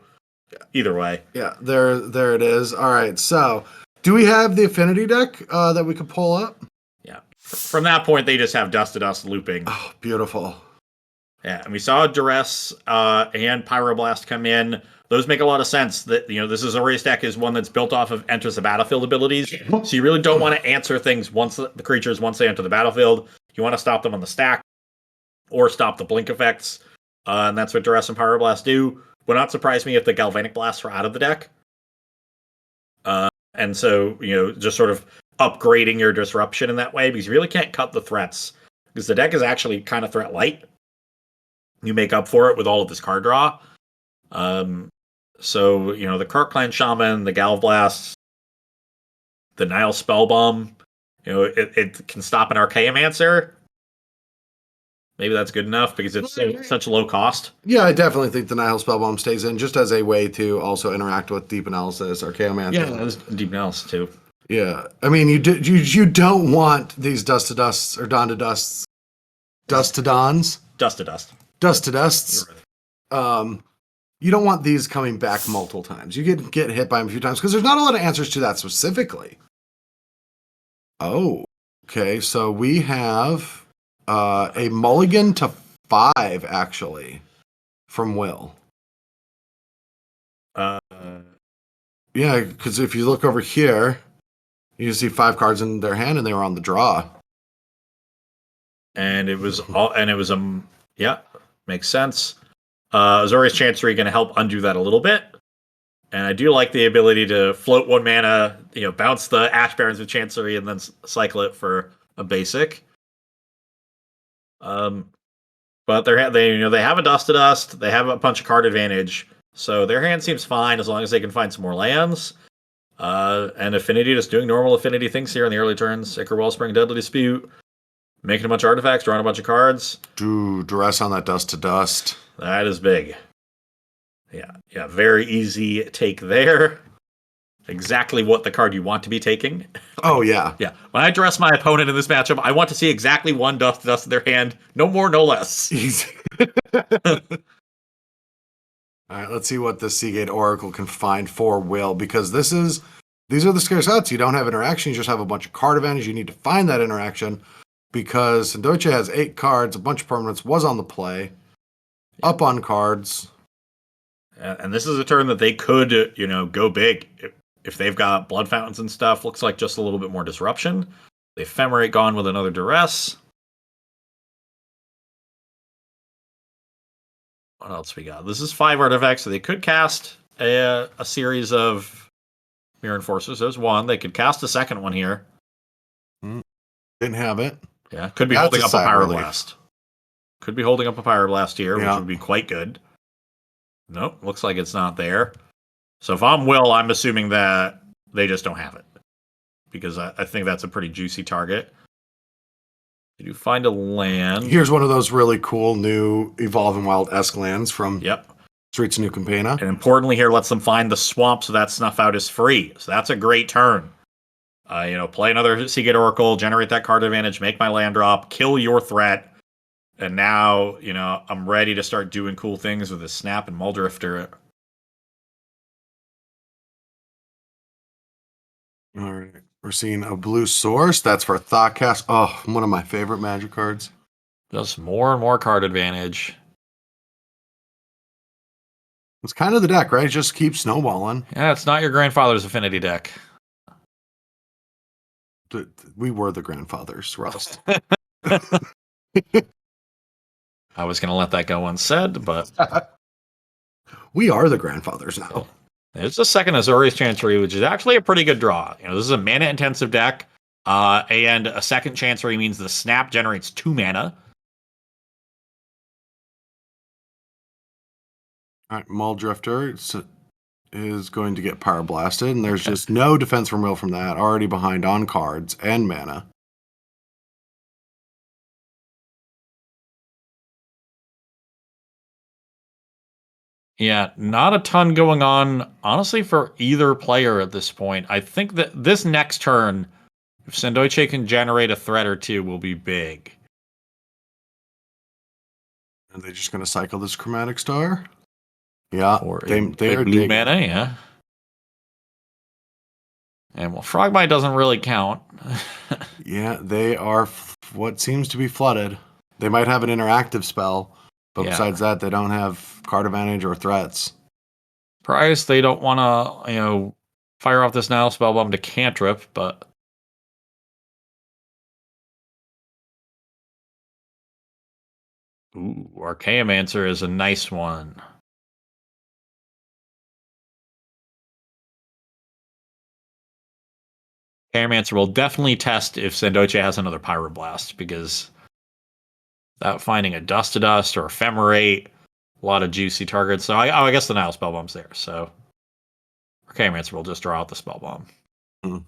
Either way. Yeah. There it is. All right. So, do we have the Affinity Deck that we could pull up? Yeah. From that point, they just have Dust to Dust looping. Oh, beautiful. Yeah, and we saw Duress and Pyroblast come in. Those make a lot of sense. That this is a race deck is one that's built off of enters the battlefield abilities. So you really don't want to answer things once the creatures once they enter the battlefield. You want to stop them on the stack or stop the blink effects, and that's what Duress and Pyroblast do. Would not surprise me if the Galvanic Blasts were out of the deck. And so just sort of upgrading your disruption in that way, because you really can't cut the threats, because the deck is actually kind of threat light. You make up for it with all of this card draw. So, the Kirk Clan Shaman, the Galvblast, the Nile Spellbomb, it can stop an Archaeomancer. Maybe that's good enough because it's such low cost. Yeah, I definitely think the Nihil Spellbomb stays in just as a way to also interact with Deep Analysis, Archaeomancer. Yeah, that's Deep Analysis too. Yeah, I mean, you don't want these Dust to Dusts or Dawn to Dusts, Dust to Dawns, Dust to Dust, Dust to Dusts. You don't want these coming back multiple times. You get hit by them a few times because there's not a lot of answers to that specifically. Oh, okay. So we have a mulligan to 5 actually from Will. Yeah, because if you look over here, you see 5 cards in their hand, and they were on the draw. And it was makes sense. Azorius Chancery going to help undo that a little bit. And I do like the ability to float 1 mana, bounce the Ash Barrens with Chancery and then cycle it for a basic. But they have a Dust to Dust, they have a bunch of card advantage, so their hand seems fine as long as they can find some more lands. And Affinity just doing normal Affinity things here in the early turns. Ichor Wellspring, Deadly Dispute, making a bunch of artifacts, drawing a bunch of cards. Dude, Duress on that Dust to Dust. That is big. Yeah, very easy take there. Exactly what the card you want to be taking. Oh, yeah. Yeah. When I dress my opponent in this matchup, I want to see exactly 1 Dust to Dust in their hand. No more, no less. All right, let's see what the Seagate Oracle can find for Will, because these are the scarce outs. You don't have interaction, you just have a bunch of card advantage. You need to find that interaction, because Sandoche has 8 cards, a bunch of permanents, was on the play, up on cards. And this is a turn that they could, go big. If they've got Blood Fountains and stuff, looks like just a little bit more disruption. The Ephemerate gone with another Duress. What else we got? This is 5 artifacts, so they could cast a series of Mirror Enforcers. There's 1. They could cast a second one here. Didn't have it. Yeah, could be holding up a Pyroblast. Could be holding up a Pyroblast here, which would be quite good. Nope, looks like it's not there. So if I'm Will, I'm assuming that they just don't have it, because I think that's a pretty juicy target. Did you find a land? Here's one of those really cool new Evolving Wild-esque lands from Streets of New Campana. And importantly here, lets them find the swamp so that Snuff Out is free. So that's a great turn. Play another Seagate Oracle, generate that card advantage, make my land drop, kill your threat. And now, I'm ready to start doing cool things with a Snap and Muldrifter. All right. We're seeing a blue source. That's for Thoughtcast. Oh, one of my favorite Magic cards. Just more and more card advantage. It's kind of the deck, right? It just keeps snowballing. Yeah, it's not your grandfather's Affinity deck. We were the grandfathers, Rust. I was going to let that go unsaid, but... We are the grandfathers now. There's a second Azorius Chancery, which is actually a pretty good draw. This is a mana-intensive deck, and a second Chancery means the Snap generates 2 mana. All right, Muldrifter is going to get Power Blasted, and there's just no defense from Will from that. Already behind on cards and mana. Yeah, not a ton going on, honestly, for either player at this point. I think that this next turn, if Sandoche can generate a threat or 2, will be big. Are they just going to cycle this Chromatic Star? Yeah, or they are blue mana, yeah. And Frogbite doesn't really count. Yeah, they are what seems to be flooded. They might have an interactive spell, But Yeah. besides that, they don't have card advantage or threats. Price, they don't want to, fire off this Nile Spellbomb to cantrip, but ooh, Archaeomancer is a nice one. Archaeomancer will definitely test if Sandoche has another Pyroblast, because without finding a Dust to Dust or Ephemerate, a lot of juicy targets. So I guess the Nile Spellbomb's there. So Archaeomancer will just draw out the Spellbomb. Mm.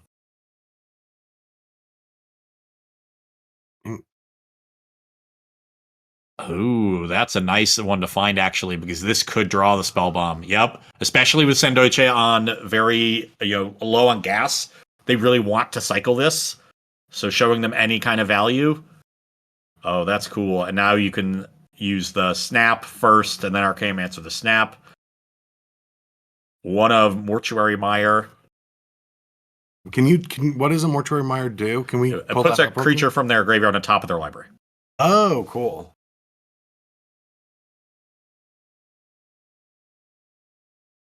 Ooh, that's a nice one to find, actually, because this could draw the Spellbomb. Yep. Especially with Sandoche on very, low on gas. They really want to cycle this. So showing them any kind of value. Oh, that's cool. And now you can use the Snap first, and then Archaeomancer the Snap. One of Mortuary Mire. What does a Mortuary Mire do? Can we It pull puts that a up real creature quick? from their graveyard on top of their library. Oh, cool.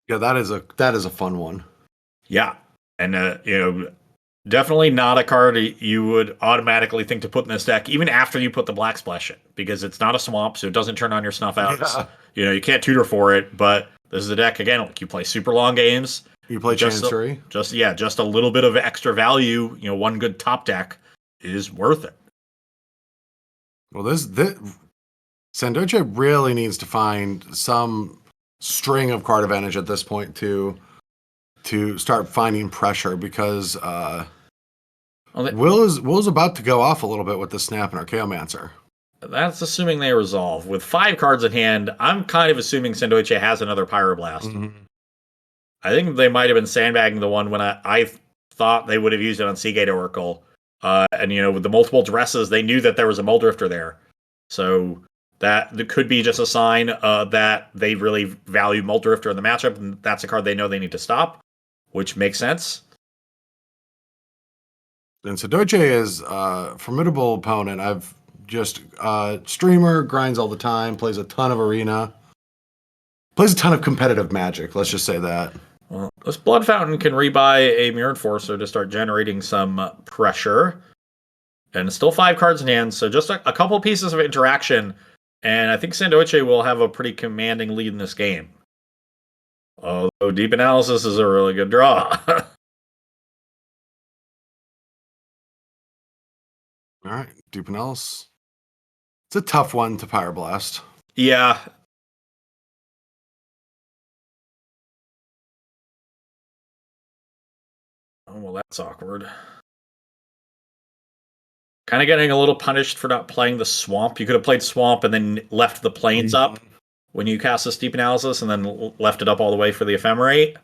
Yeah, that is a fun one. Yeah. And, definitely not a card you would automatically think to put in this deck, even after you put the Black Splash in, because it's not a swamp, so it doesn't turn on your Snuff Outs. Yeah. You can't tutor for it, but this is a deck, again, like you play super long games. You play Chancery. Just a little bit of extra value, one good top deck is worth it. Well, this Sandoche really needs to find some string of card advantage at this point to start finding pressure, because Will's about to go off a little bit with the Snap and Archaeomancer. That's assuming they resolve. With 5 cards in hand, I'm kind of assuming Sandoche has another Pyroblast. Mm-hmm. I think they might have been sandbagging the one when I thought they would have used it on Seagate Oracle. And, with the multiple dresses, they knew that there was a Muldrifter there. So that could be just a sign that they really value Muldrifter in the matchup, and that's a card they know they need to stop, which makes sense. And Sandoche is a formidable opponent. I've just streamer, grinds all the time, plays a ton of Arena, plays a ton of competitive Magic. Let's just say that. Well, this Blood Fountain can rebuy a Mirror Enforcer to start generating some pressure. And still 5 cards in hand, so just a couple pieces of interaction, and I think Sandoche will have a pretty commanding lead in this game. Although Deep Analysis is a really good draw. All right, Deep Analysis. It's a tough one to Pyroblast. Yeah. Oh, well, that's awkward. Kind of getting a little punished for not playing the Swamp. You could have played Swamp and then left the Plains up when you cast this Deep Analysis, and then left it up all the way for the Ephemerate.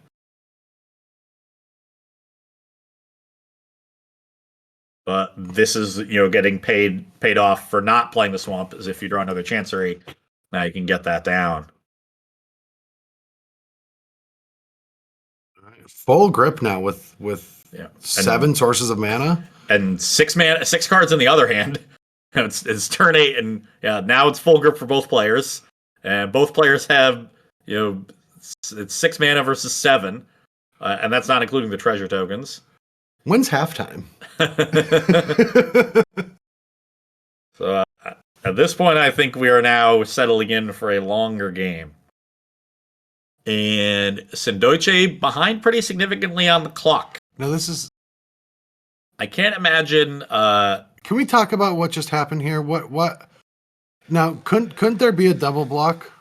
But this is, getting paid off for not playing the Swamp, as if you draw another Chancery. Now you can get that down. Full grip now with Yeah. 7 sources of mana. And 6 cards in the other hand. It's turn 8, and now it's full grip for both players. And both players have, it's 6 mana versus 7. And that's not including the treasure tokens. When's halftime? So at this point, I think we are now settling in for a longer game. And Sandoche behind pretty significantly on the clock. No, this is... I can't imagine... Can we talk about what just happened here? What? Now, couldn't there be a double block?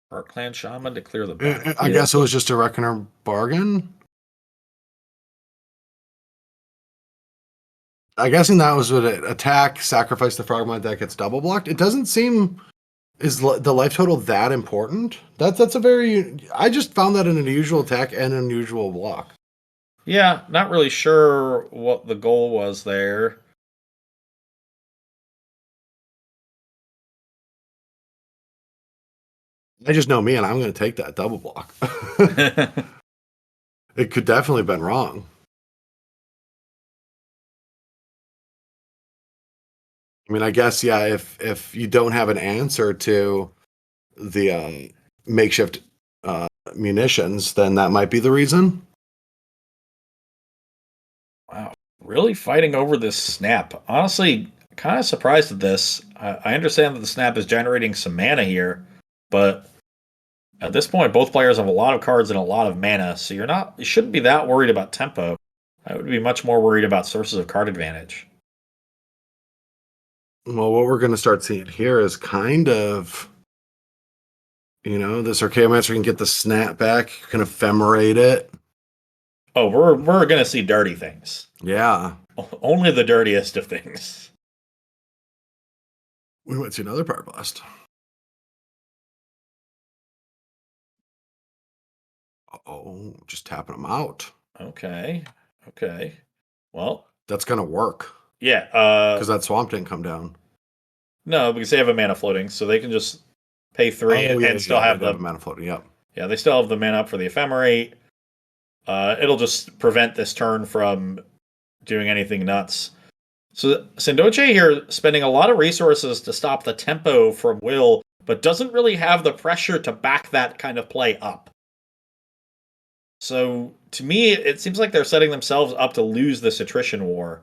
Park Clan Shaman to clear the back. I guess it was just a Reckoner bargain. I guessing that was what it attack, sacrifice the Frogmite deck gets double blocked. It doesn't seem the life total that important. That's a very... I just found that an unusual attack and an unusual block. Yeah, not really sure what the goal was there. I just know me, and I'm going to take that double block. It could definitely have been wrong. I mean, I guess, yeah, if you don't have an answer to the makeshift munitions, then that might be the reason. Wow. Really fighting over this snap. Honestly, kind of surprised at this. I understand that the snap is generating some mana here, but at this point, both players have a lot of cards and a lot of mana, so you shouldn't be that worried about tempo. I would be much more worried about sources of card advantage. Well, what we're going to start seeing here is kind of, this Archaeomancer can get the snap back, you can ephemerate it. Oh, we're gonna see dirty things. Yeah. Only the dirtiest of things. We might see another Power Blast. Oh, just tapping them out. Okay. Well, that's gonna work. Yeah. Because that swamp didn't come down. No, because they have a mana floating, so they can just pay 3 and still have the mana floating. Yep. Yeah, they still have the mana up for the ephemerate. It'll just prevent this turn from doing anything nuts. So Sendoche here spending a lot of resources to stop the tempo from Will, but doesn't really have the pressure to back that kind of play up. So to me, it seems like they're setting themselves up to lose this attrition war.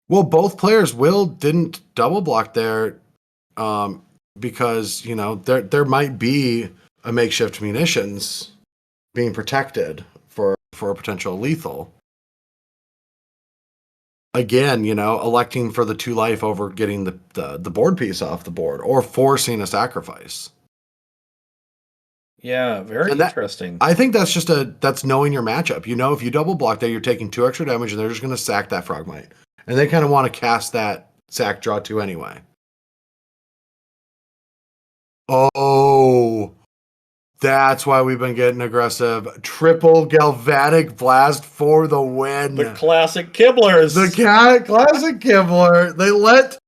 Well, both players, Will didn't double block there because, there might be a makeshift munitions being protected for a potential lethal. Again, electing for the 2 life over getting the board piece off the board or forcing a sacrifice. Yeah, very interesting. I think that's that's knowing your matchup. If you double block that, you're taking 2 extra damage and they're just going to sack that Frogmite. And they kind of want to cast that sack draw 2 anyway. Oh, that's why we've been getting aggressive. Triple Galvanic Blast for the win. The classic Kibblers. The classic Kibbler. They let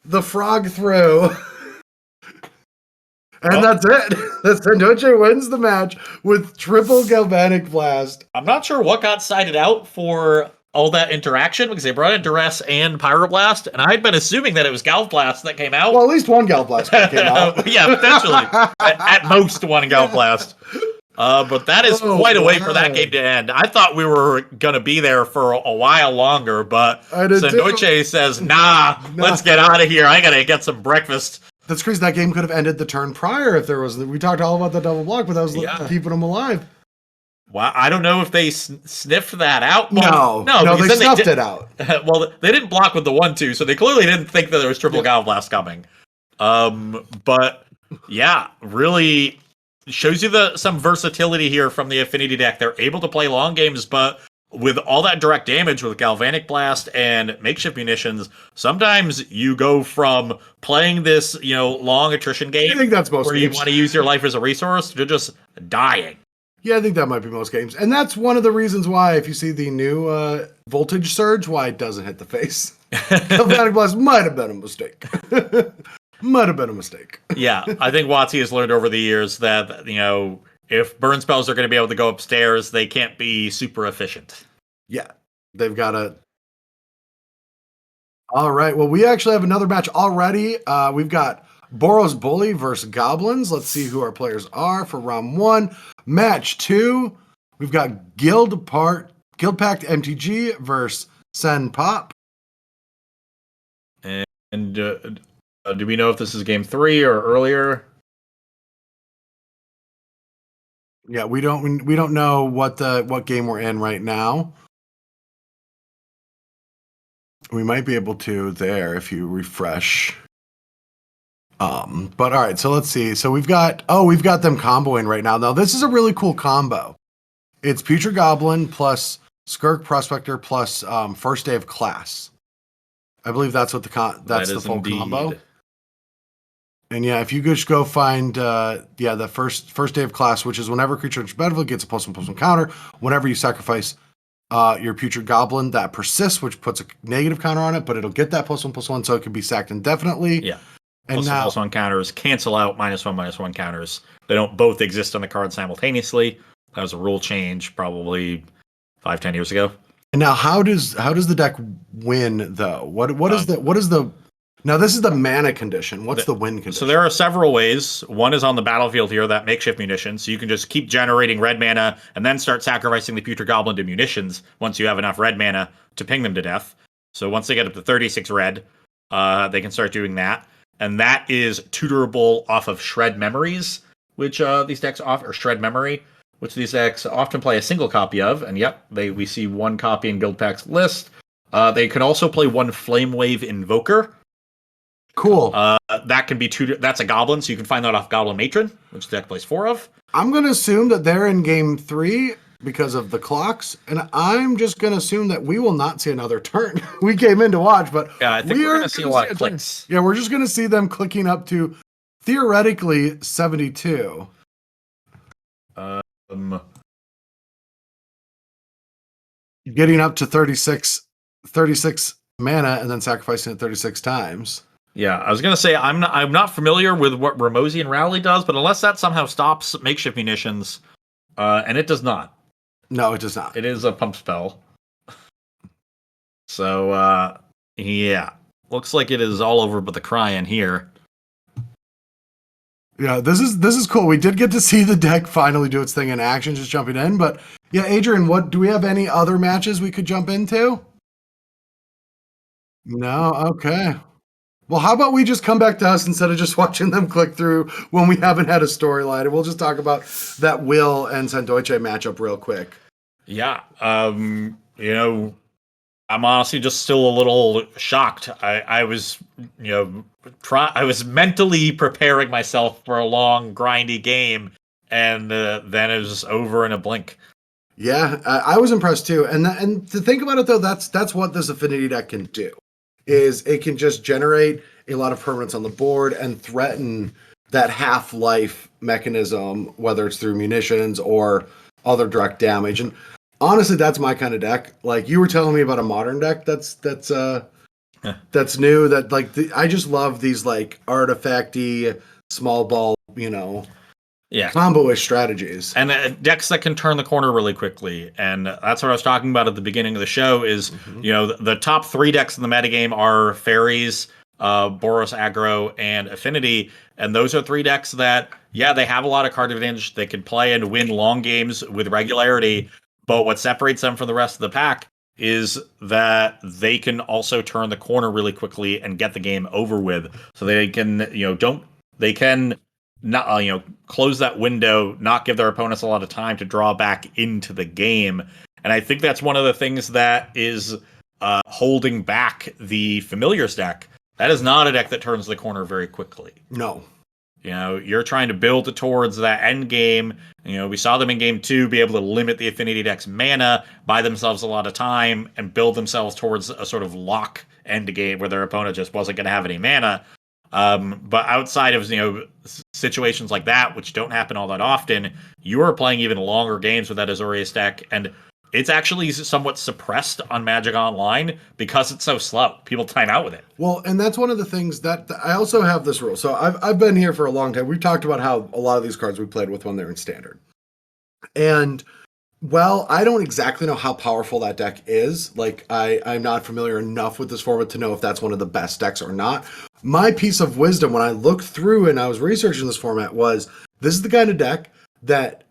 the frog through. And that's it. The Sendoche wins the match with triple Galvanic Blast. I'm not sure what got sided out for all that interaction because they brought in Duress and Pyroblast, and I'd been assuming that it was Galvblast that came out. Well, at least one Galvblast came out. Yeah, potentially. at most one Galvblast. But that is quite a way for that game to end. I thought we were going to be there for a while longer, but Sendoche says, nah, let's get out of here. I got to get some breakfast. That's crazy. That game could have ended the turn prior if there was. We talked all about the double block, but that was keeping them alive. Well, I don't know if they sniffed that out. Well, no, they snuffed it out. Well, they didn't block with the 1/2, so they clearly didn't think that there was triple Galvblast coming. But yeah, really shows you some versatility here from the Affinity deck. They're able to play long games, but with all that direct damage with Galvanic Blast and makeshift munitions, sometimes you go from playing this, long attrition game. I think that's most where games. You want to use your life as a resource to just dying. Yeah, I think that might be most games. And that's one of the reasons why, if you see the new Voltage Surge, why it doesn't hit the face. Galvanic Blast might have been a mistake. Yeah, I think WotC has learned over the years that, if burn spells are going to be able to go upstairs, they can't be super efficient. Yeah, they've got to... All right, well, we actually have another match already. We've got Boros Bully versus Goblins. Let's see who our players are for round 1. Match 2, we've got Guild Pact MTG versus Sen Pop. And do we know if this is game 3 or earlier? Yeah, we don't know what game we're in right now. We might be able to there if you refresh. But all right, so let's see. So we've got them comboing right now. Now this is a really cool combo. It's Putrid Goblin plus Skirk Prospector plus First Day of Class. I believe that's what that's the full combo. And yeah, if you just go find the first Day of Class, which is whenever a creature enters battlefield gets a +1/+1 counter. Whenever you sacrifice your Putrid Goblin, that persists, which puts a negative counter on it, but it'll get that +1/+1, so it can be sacked indefinitely. Yeah. And +1/+1 counters cancel out -1/-1 counters. They don't both exist on the card simultaneously. That was a rule change probably 5-10 years ago. And now how does the deck win though? What is the Now, this is the mana condition. What's the win condition? So there are several ways. One is on the battlefield here, that makeshift munition. So you can just keep generating red mana and then start sacrificing the Putrid Goblin to munitions once you have enough red mana to ping them to death. So once they get up to 36 red, they can start doing that. And that is tutorable off of Shred Memories, which these decks offer, or Shred Memory, which these decks often play a single copy of. And yep, we see one copy in Guild Pack's list. They can also play one Flame Wave Invoker. Cool. That can be that's a goblin, so you can find that off Goblin Matron, which the deck plays 4 of. I'm going to assume that they're in game 3 because of the clocks, and I'm just going to assume that we will not see another turn. We came in to watch, but yeah, I think we're going to see a lot of clicks. Yeah, we're just going to see them clicking up to theoretically 72. Getting up to 36 mana and then sacrificing it 36 times. Yeah, I was gonna say I'm not familiar with what Ramosian Rally does, but unless that somehow stops makeshift munitions, and it does not. No, it does not. It is a pump spell. So yeah, looks like it is all over but the Cryon here. Yeah, this is cool. We did get to see the deck finally do its thing in action, just jumping in. But yeah, Adrian, what do we have any other matches we could jump into? No, okay. Well, how about we just come back to us instead of just watching them click through when we haven't had a storyline, and we'll just talk about that Will and Sandoiche matchup real quick. Yeah, I'm honestly just still a little shocked. I was, I was mentally preparing myself for a long, grindy game, and then it was over in a blink. Yeah, I was impressed too. And to think about it though, that's what this Affinity deck can do. Is it can just generate a lot of permanents on the board and threaten that half-life mechanism, whether it's through munitions or other direct damage. And honestly, that's my kind of deck. Like you were telling me about a modern deck that's new. That like I just love these like artifacty small ball, combo-ish strategies. And decks that can turn the corner really quickly. And that's what I was talking about at the beginning of the show is, the top 3 decks in the metagame are Fairies, Boros Aggro, and Affinity. And those are 3 decks that, they have a lot of card advantage. They can play and win long games with regularity. But what separates them from the rest of the pack is that they can also turn the corner really quickly and get the game over with. So they can, they can not close that window, not give their opponents a lot of time to draw back into the game. And I think that's one of the things that is holding back the Familiars deck. That is not a deck that turns the corner very quickly. No. You're trying to build towards that end game. We saw them in game 2 be able to limit the Affinity deck's mana, buy themselves a lot of time, and build themselves towards a sort of lock end game where their opponent just wasn't going to have any mana. But outside of situations like that, which don't happen all that often, you are playing even longer games with that Azorius deck, and it's actually somewhat suppressed on Magic Online because it's so slow. People time out with it. Well, and that's one of the things that I also have this rule. So I've been here for a long time. We've talked about how a lot of these cards we played with when they're in Standard. And well, I don't exactly know how powerful that deck is. Like, I'm not familiar enough with this format to know if that's one of the best decks or not. My piece of wisdom when I looked through and I was researching this format was, this is the kind of deck that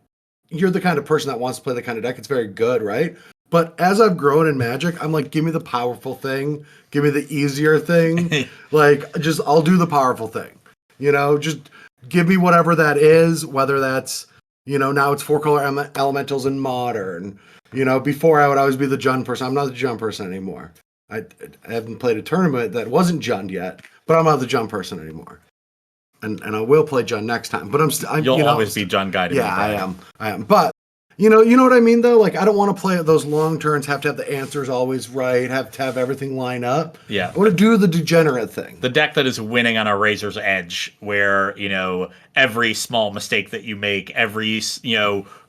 you're the kind of person that wants to play the kind of deck. It's very good, right? But as I've grown in Magic, I'm like, give me the powerful thing. Give me the easier thing. I'll do the powerful thing. Just give me whatever that is, whether that's, now it's 4-color elementals in Modern. Before I would always be the Jund person. I'm not the Jund person anymore. I haven't played a tournament that wasn't Jund yet, but I'm not the Jund person anymore. And I will play Jund next time, but You'll always be Jund guided. Yeah, I am. But you know what I mean though? Like, I don't want to play those long turns, have to have the answers always right, have to have everything line up. Yeah. I want to do the degenerate thing. The deck that is winning on a razor's edge, where, every small mistake that you make, every,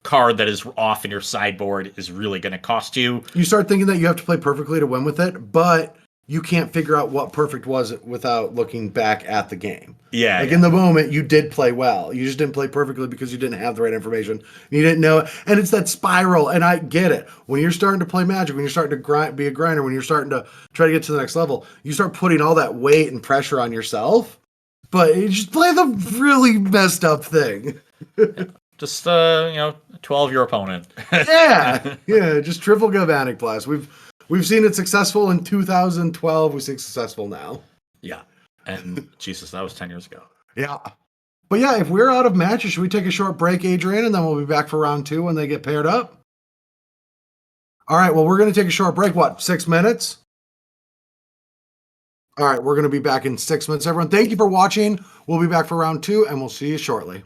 card that is off in your sideboard is really going to cost you. You start thinking that you have to play perfectly to win with it, but you can't figure out what perfect was without looking back at the game. Yeah. In the moment, you did play well. You just didn't play perfectly because you didn't have the right information. You didn't know it. And it's that spiral. And I get it. When you're starting to play Magic, when you're starting to be a grinder, when you're starting to try to get to the next level, you start putting all that weight and pressure on yourself. But you just play the really messed up thing. Just 12 your opponent. Yeah, just triple Galvanic Blast. We've seen it successful in 2012. We see it successful now. Yeah, and Jesus, that was 10 years ago. Yeah, but yeah, if we're out of matches, should we take a short break, Adrian, and then we'll be back for round 2 when they get paired up? All right. Well, we're going to take a short break. What, 6 minutes? All right, we're going to be back in 6 minutes, everyone. Thank you for watching. We'll be back for round 2, and we'll see you shortly.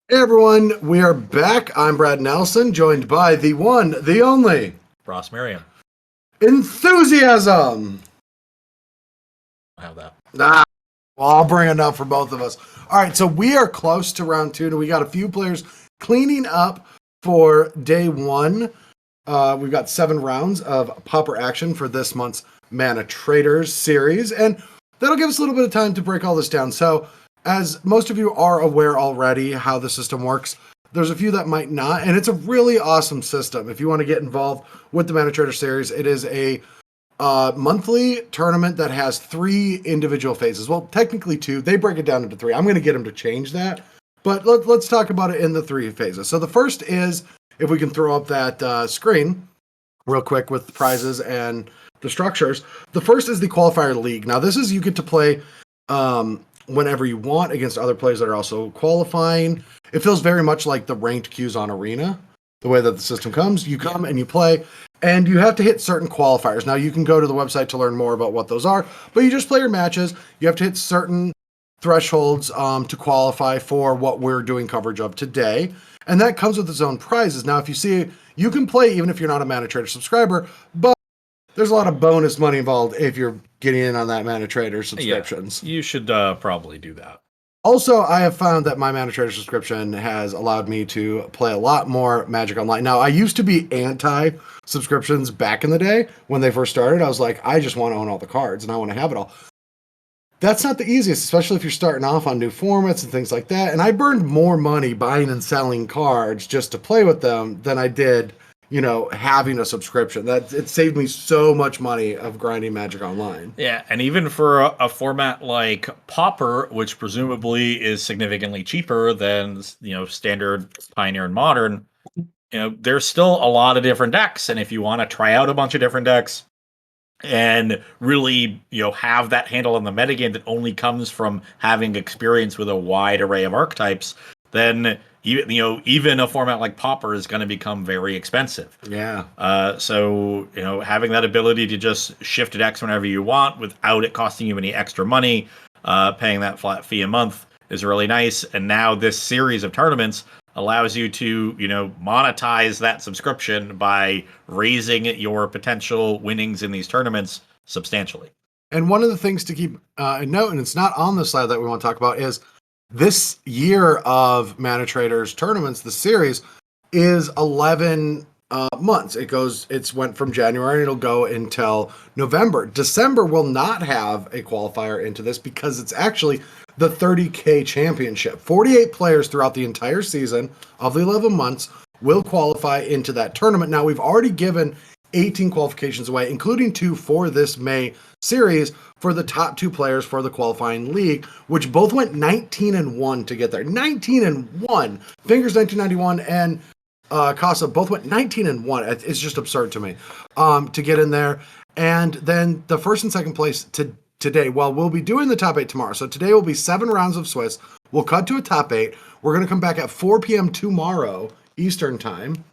Hey everyone, we are back. I'm Brad Nelson, joined by the one, the only Ross Merriam. Enthusiasm. I have that. Well, I'll bring it up for both of us. All right, so we are close to round 2, and we got a few players cleaning up for day 1. We've got 7 rounds of Pauper action for this month's Mana Traders series, and that'll give us a little bit of time to break all this down. So, as most of you are aware already how the system works, there's a few that might not, and it's a really awesome system. If you want to get involved with the Mana Trader series, it is a monthly tournament that has 3 individual phases. Well, technically 2. They break it down into 3. I'm going to get them to change that, but let's talk about it in the 3 phases. So the first is, if we can throw up that screen real quick with the prizes and the structures. The first is the Qualifier League. Now, this is you get to play whenever you want against other players that are also qualifying. It feels very much like the ranked queues on Arena, the way that the system comes. You come and you play, and you have to hit certain qualifiers. Now, you can go to the website to learn more about what those are, but you just play your matches. You have to hit certain thresholds to qualify for what we're doing coverage of today, and that comes with its own prizes. Now, if you see, you can play even if you're not a Mana Trader subscriber, but there's a lot of bonus money involved if you're getting in on that Mana Trader subscriptions. Yeah, you should probably do that. Also, I have found that my Mana Trader subscription has allowed me to play a lot more Magic Online. Now, I used to be anti-subscriptions back in the day when they first started. I was like, I just want to own all the cards and I want to have it all. That's not the easiest, especially if you're starting off on new formats and things like that. And I burned more money buying and selling cards just to play with them than I did, having a subscription. That it saved me so much money of grinding Magic Online. Yeah, and even for a format like Pauper, which presumably is significantly cheaper than standard Pioneer and Modern, there's still a lot of different decks. And if you want to try out a bunch of different decks and really have that handle on the metagame that only comes from having experience with a wide array of archetypes, then even a format like Pauper is going to become very expensive. Yeah. So having that ability to just shift to decks whenever you want without it costing you any extra money, paying that flat fee a month is really nice. And now this series of tournaments allows you to monetize that subscription by raising your potential winnings in these tournaments substantially. And one of the things to keep a note, and it's not on the slide that we want to talk about, is this year of Mana Traders tournaments, the series, is 11 months. It's went from January, and it'll go until November. December will not have a qualifier into this because it's actually the 30K championship. 48 players throughout the entire season of the 11 months will qualify into that tournament. Now, we've already given 18 qualifications away, including 2 for this May series for the top 2 players for the qualifying league, which both went 19-1 to get there. 19-1. Fingers 1991 and Casa both went 19-1. It's just absurd to me to get in there. And then the first and second place today, well, we'll be doing the top 8 tomorrow. So today will be 7 rounds of Swiss. We'll cut to a top 8. We're going to come back at 4 p.m. tomorrow Eastern time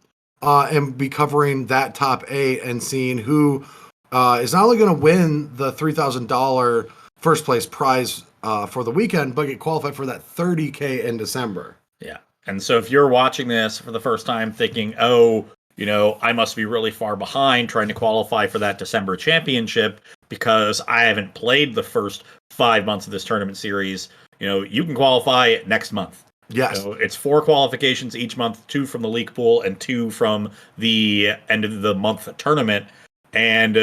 and be covering that top 8 and seeing who is not only going to win the $3,000 first place prize for the weekend, but get qualified for that $30K in December. Yeah. And so if you're watching this for the first time thinking, I must be really far behind trying to qualify for that December championship because I haven't played the first 5 months of this tournament series, you can qualify next month. Yes. It's 4 qualifications each month, 2 from the league pool and 2 from the end of the month tournament. And,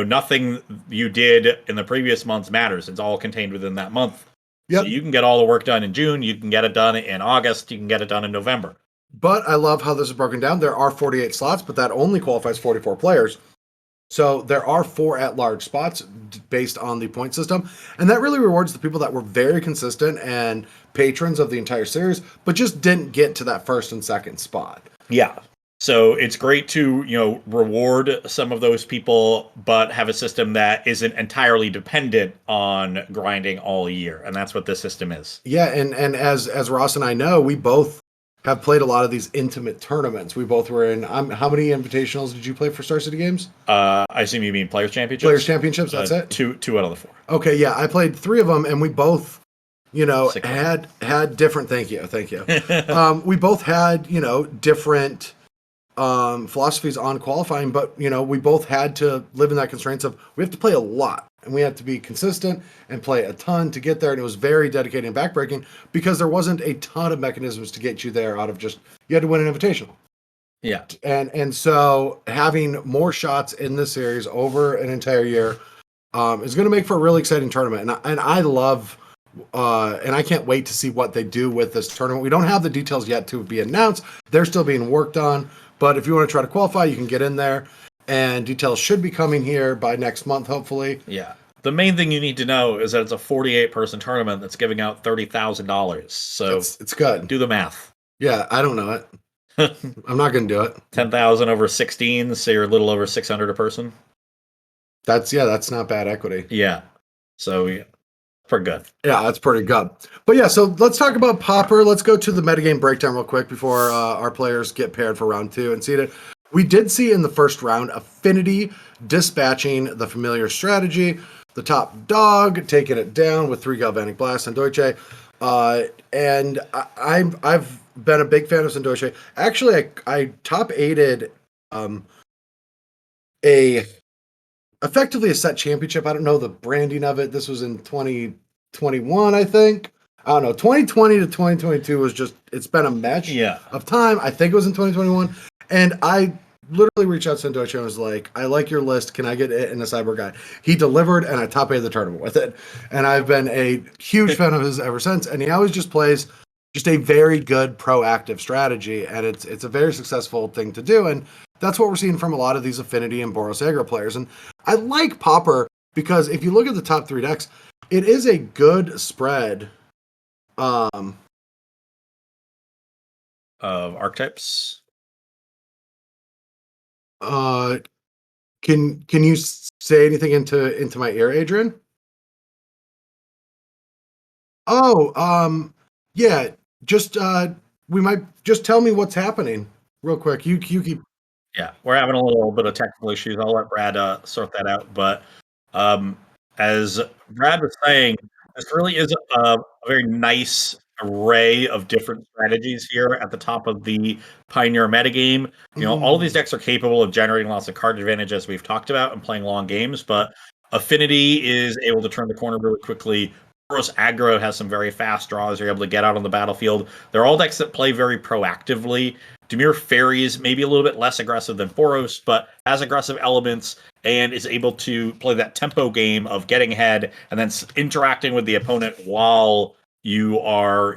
nothing you did in the previous months matters. It's all contained within that month. Yep. So you can get all the work done in June. You can get it done in August. You can get it done in November. But I love how this is broken down. There are 48 slots, but that only qualifies 44 players. So there are 4 at-large spots based on the point system. And that really rewards the people that were very consistent and patrons of the entire series, but just didn't get to that first and second spot. Yeah. So it's great to, reward some of those people, but have a system that isn't entirely dependent on grinding all year. And that's what this system is. Yeah, and as Ross and I know, we both have played a lot of these intimate tournaments. We both were in, how many invitationals did you play for Star City Games? I assume you mean Players Championships? Players Championships, that's it? Two out of the 4. Okay, yeah, I played 3 of them, and we both had different. Thank you. We both had different philosophies on qualifying, but we both had to live in that constraints of we have to play a lot and we have to be consistent and play a ton to get there. And it was very dedicated and backbreaking because there wasn't a ton of mechanisms to get you there out of just you had to win an invitational. Yeah. And so having more shots in this series over an entire year is going to make for a really exciting tournament. And I love and I can't wait to see what they do with this tournament. We don't have the details yet to be announced. They're still being worked on. But if you want to try to qualify, you can get in there. And details should be coming here by next month, hopefully. Yeah. The main thing you need to know is that it's a 48-person tournament that's giving out $30,000. So it's good. Do the math. Yeah, I don't know it. I'm not going to do it. 10,000 over 16, so you're a little over 600 a person. That's not bad equity. Yeah. So yeah, pretty good. Yeah, that's pretty good. But yeah, so let's talk about Pauper. Let's go to the metagame breakdown real quick before our players get paired for round 2 and see it. We did see in the first round Affinity dispatching the familiar strategy, the top dog taking it down with 3 Galvanic Blasts and Deutsche. And I've been a big fan of Sandoche. Actually, I top 8'd effectively a set championship. I don't know the branding of it. This was in 2021, I think. I don't know. 2020 to 2022 was it's been a match of time. I think it was in 2021. And I literally reached out to Sandoche and was like, I like your list. Can I get it in a cyber guide? He delivered, and I top 8'd the tournament with it. And I've been a huge fan of his ever since. And he always just plays just a very good proactive strategy. And it's a very successful thing to do. And that's what we're seeing from a lot of these Affinity and Boros Aggro players. And I like Pauper because if you look at the top 3 decks, it is a good spread of archetypes. Can you say anything into my ear, Adrian? Yeah. Just we might just tell me what's happening real quick. You keep. Yeah, we're having a little bit of technical issues. I'll let Brad sort that out. But as Brad was saying, this really is a very nice array of different strategies here at the top of the Pioneer metagame. All of these decks are capable of generating lots of card advantage, as we've talked about, and playing long games. But Affinity is able to turn the corner really quickly. Boros Aggro has some very fast draws. You're able to get out on the battlefield. They're all decks that play very proactively. Dimir Fairies maybe a little bit less aggressive than Boros, but has aggressive elements and is able to play that tempo game of getting ahead and then interacting with the opponent while you are,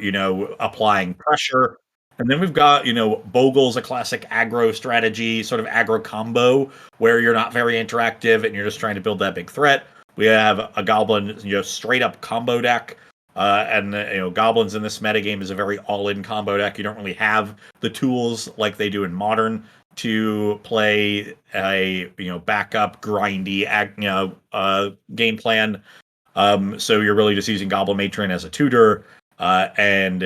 applying pressure. And then we've got, Boggles, a classic aggro strategy, sort of aggro combo, where you're not very interactive and you're just trying to build that big threat. We have a Goblin, straight up combo deck. And Goblins in this metagame is a very all-in combo deck. You don't really have the tools like they do in Modern to play a backup grindy game plan. So you're really just using Goblin Matron as a tutor and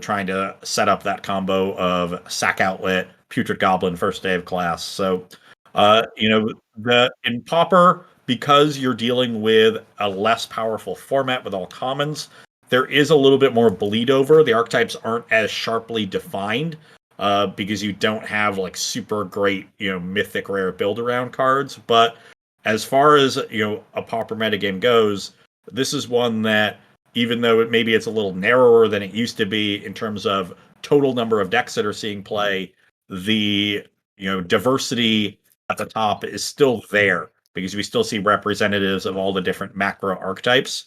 trying to set up that combo of Sack Outlet, Putrid Goblin, first day of class. So in Pauper, because you're dealing with a less powerful format with all commons, there is a little bit more bleed over. The archetypes aren't as sharply defined because you don't have super great, mythic rare build around cards. But as far as, a Pauper metagame goes, this is one that, even though maybe it's a little narrower than it used to be in terms of total number of decks that are seeing play, the, diversity at the top is still there because we still see representatives of all the different macro archetypes.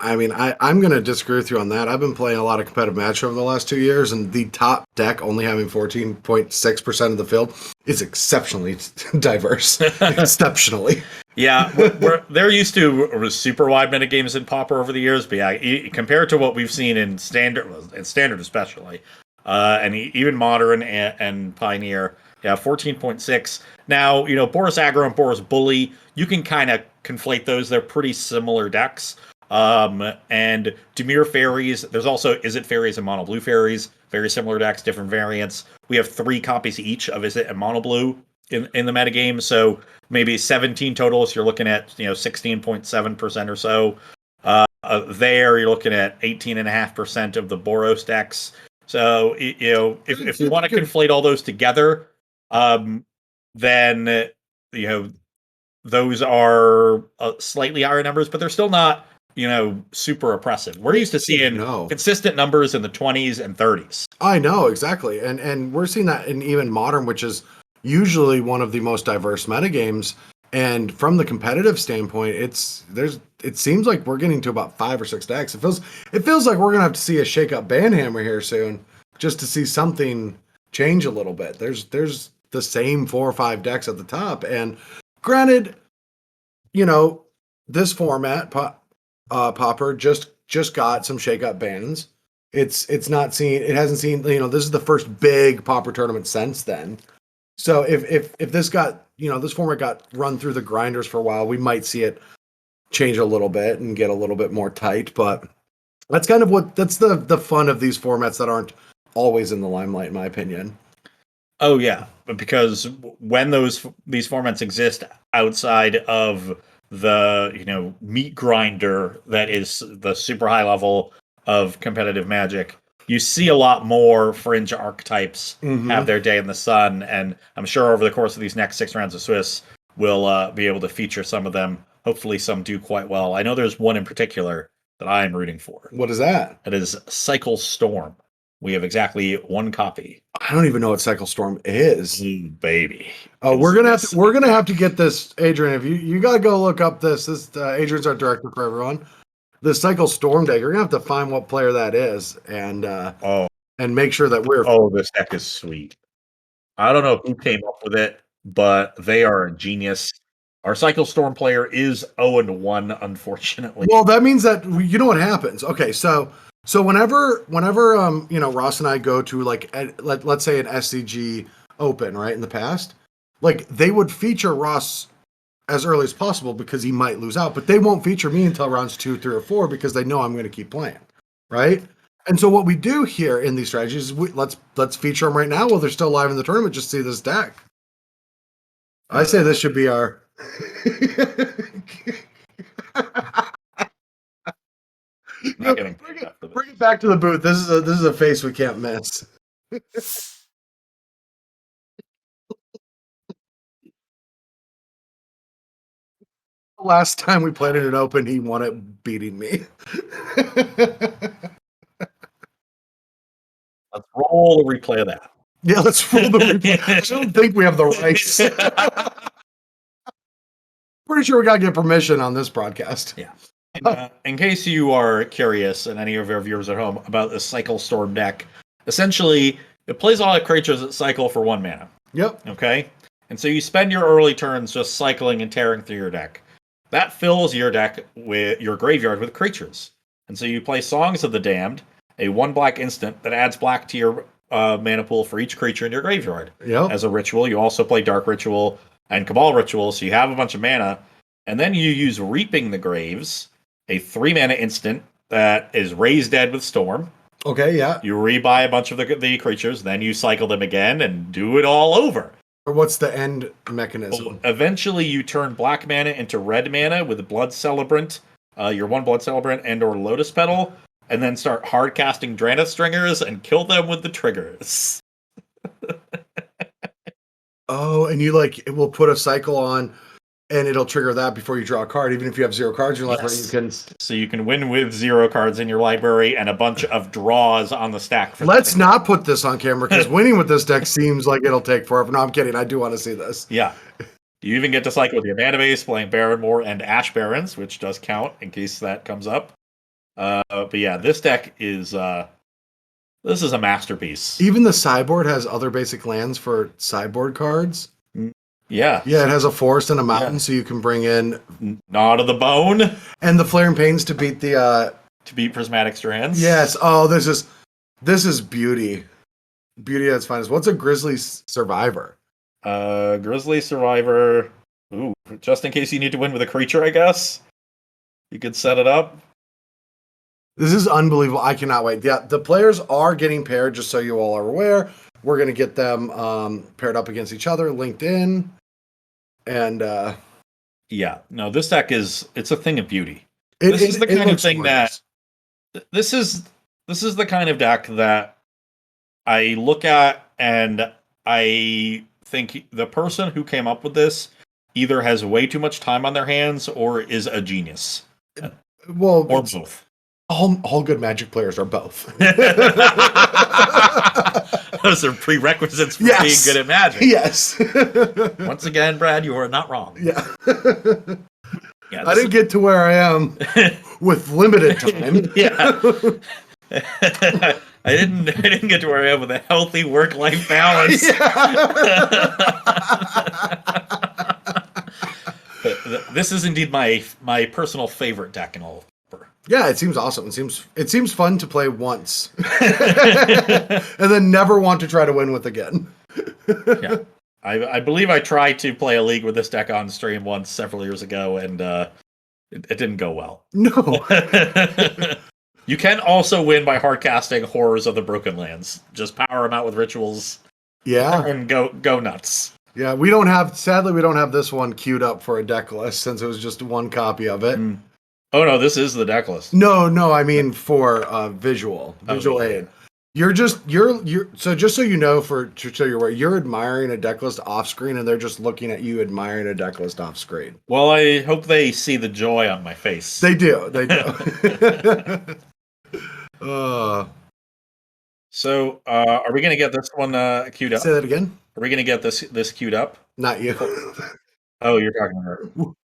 I mean, I'm going to disagree with you on that. I've been playing a lot of competitive Match over the last 2 years, and the top deck only having 14.6% of the field is exceptionally diverse. Exceptionally. Yeah, they're used to super wide metagames in Pauper over the years, but yeah, compared to what we've seen in Standard especially, and even Modern and Pioneer, 14.6. Now, Boros Aggro and Boros Bully, you can kind of conflate those. They're pretty similar decks. And Dimir Fairies, there's also Izzet Fairies and Mono Blue Fairies, very similar decks, different variants. We have 3 copies each of Izzet and Mono Blue in the metagame, so maybe 17 total, so you're looking at 16.7% or so. there you're looking at 18.5% of the Boros decks. So if you want to conflate all those together, then those are slightly higher numbers, but they're still not super oppressive. We're used to seeing consistent numbers in the 20s and 30s. I know, exactly, and we're seeing that in even Modern, which is usually one of the most diverse metagames. And from the competitive standpoint, it seems like we're getting to about 5 or 6 decks. It feels like we're gonna have to see a shake up Banhammer here soon, just to see something change a little bit. There's the same 4 or 5 decks at the top, and granted, this format, Pauper just got some shake up bans. It hasn't seen, this is the first big Pauper tournament since then. So if this got, this format got run through the grinders for a while, we might see it change a little bit and get a little bit more tight. But that's kind of that's the fun of these formats that aren't always in the limelight, in my opinion. Oh yeah, because when these formats exist outside of the meat grinder that is the super high level of competitive Magic, you see a lot more fringe archetypes have their day in the sun, and I'm sure over the course of these next 6 rounds of Swiss, we'll be able to feature some of them. Hopefully some do quite well. I know there's one in particular that I am rooting for. What is that? It is Cycle Storm. We have exactly 1 copy. I don't even know what Cycle Storm is. Baby. Oh, we're gonna have to get this, Adrian. If you gotta go look up this Adrian's our director for everyone. The Cycle Storm deck, you're gonna have to find what player that is and make sure that we're this deck is sweet. I don't know who came up with it, but they are a genius. Our Cycle Storm player is 0-1, unfortunately. Well, that means that you know what happens. Okay, so whenever Ross and I go to let's say an SCG Open, right, in the past, like they would feature Ross as early as possible because he might lose out, but they won't feature me until rounds 2, 3, or 4 because they know I'm going to keep playing, right? And so what we do here in these strategies is let's feature them right now while they're still live in the tournament. Just see this deck. I say this should be our. Bring it back to the booth. This is a face we can't miss. Last time we played in an Open, he won it beating me. Let's roll the replay of that. Yeah, let's roll the replay. I don't think we have the rights. Pretty sure we got to get permission on this broadcast. Yeah. In case you are curious, and any of our viewers at home, about the Cycle Storm deck, essentially, it plays all the creatures that cycle for 1 mana. Yep. Okay? And so you spend your early turns just cycling and tearing through your deck. That fills your deck with your graveyard with creatures. And so you play Songs of the Damned, a 1 black instant that adds black to your mana pool for each creature in your graveyard. Yep. As a ritual, you also play Dark Ritual and Cabal Ritual, so you have a bunch of mana. And then you use Reaping the Graves, a 3 mana instant that is Raise Dead with Storm. Okay, yeah. You rebuy a bunch of the creatures, then you cycle them again and do it all over. Or what's the end mechanism? Well, eventually, you turn black mana into red mana with Blood Celebrant, your 1 Blood Celebrant and/or Lotus Petal, and then start hard casting Drannith Stringers and kill them with the triggers. Oh, and it will put a cycle on, and it'll trigger that before you draw a card, even if you have 0 cards in your library. So you can win with 0 cards in your library and a bunch of draws on the stack. Let's not put this on camera because winning with this deck seems like it'll take forever. No, I'm kidding. I do want to see this. Yeah. You even get to cycle with your mana base, playing Barrenmoor and Ash Barrens, which does count in case that comes up. But yeah, this deck is this is a masterpiece. Even the sideboard has other basic lands for sideboard cards. Yeah. Yeah, it has a forest and a mountain, so you can bring in Gnaw to the Bone. And the Flaring Pains to beat the Prismatic Strands. Yes. Oh, this is beauty. Beauty at its finest. What's a Grizzly Survivor? Grizzly Survivor. Ooh, just in case you need to win with a creature, I guess. You could set it up. This is unbelievable. I cannot wait. Yeah, the players are getting paired, just so you all are aware. We're going to get them paired up against each other, linked in. And yeah, no, this deck it's a thing of beauty. This is the kind of looks thing gorgeous. this is the kind of deck that I look at and I think the person who came up with this either has way too much time on their hands or is a genius. Well, Or both. all good Magic players are both. Those are prerequisites for Yes. being good at Magic. Yes. Once again, Brad, you are not wrong. Yeah. Yeah, I didn't get to where I am with limited time. Yeah. I didn't get to where I am with a healthy work-life balance. But this is indeed my personal favorite deck in all of Pauper. Yeah, it seems awesome. It seems fun to play once, and then never want to try to win with again. Yeah, I believe I tried to play a league with this deck on stream once several years ago, and it didn't go well. No. You can also win by hardcasting Horrors of the Broken Lands. Just power them out with rituals. Yeah. And go nuts. Yeah, sadly we don't have this one queued up for a deck list since it was just one copy of it. Oh no, this is the deck list. No, I mean for visual aid. You're so just so you know, so you're aware, you're admiring a deck list off screen and they're just looking at you admiring a deck list off screen. Well, I hope they see the joy on my face. They do. So, are we going to get this one queued up? Say that again? Are we going to get this queued up? Not you. Oh, you're talking about.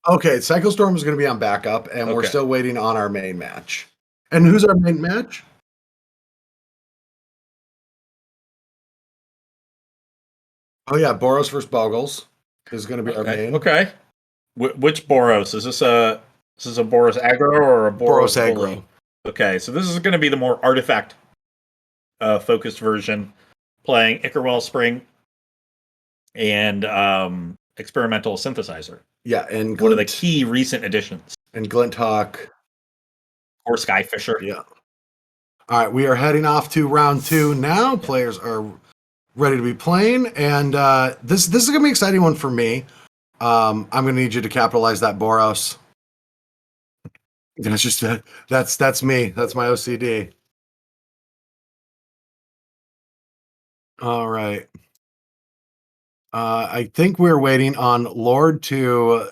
Okay, Cycle Storm is going to be on backup, and we're still waiting on our main match. And who's our main match? Oh yeah, Boros versus Boggles is going to be our main. Okay. Which Boros? Is this a Boros Aggro or a Boros Aggro? Bully? Okay, so this is going to be the more artifact focused version, playing Ichor Wellspring and Experimental Synthesizer. Yeah, and one of the key recent additions. And Glint Hawk. Or Skyfisher. Yeah. All right, we are heading off to round 2 now. Players are ready to be playing, and this is going to be an exciting one for me. I'm going to need you to capitalize that Boros. That's just that's me. That's my OCD. All right. I think we're waiting on Lord to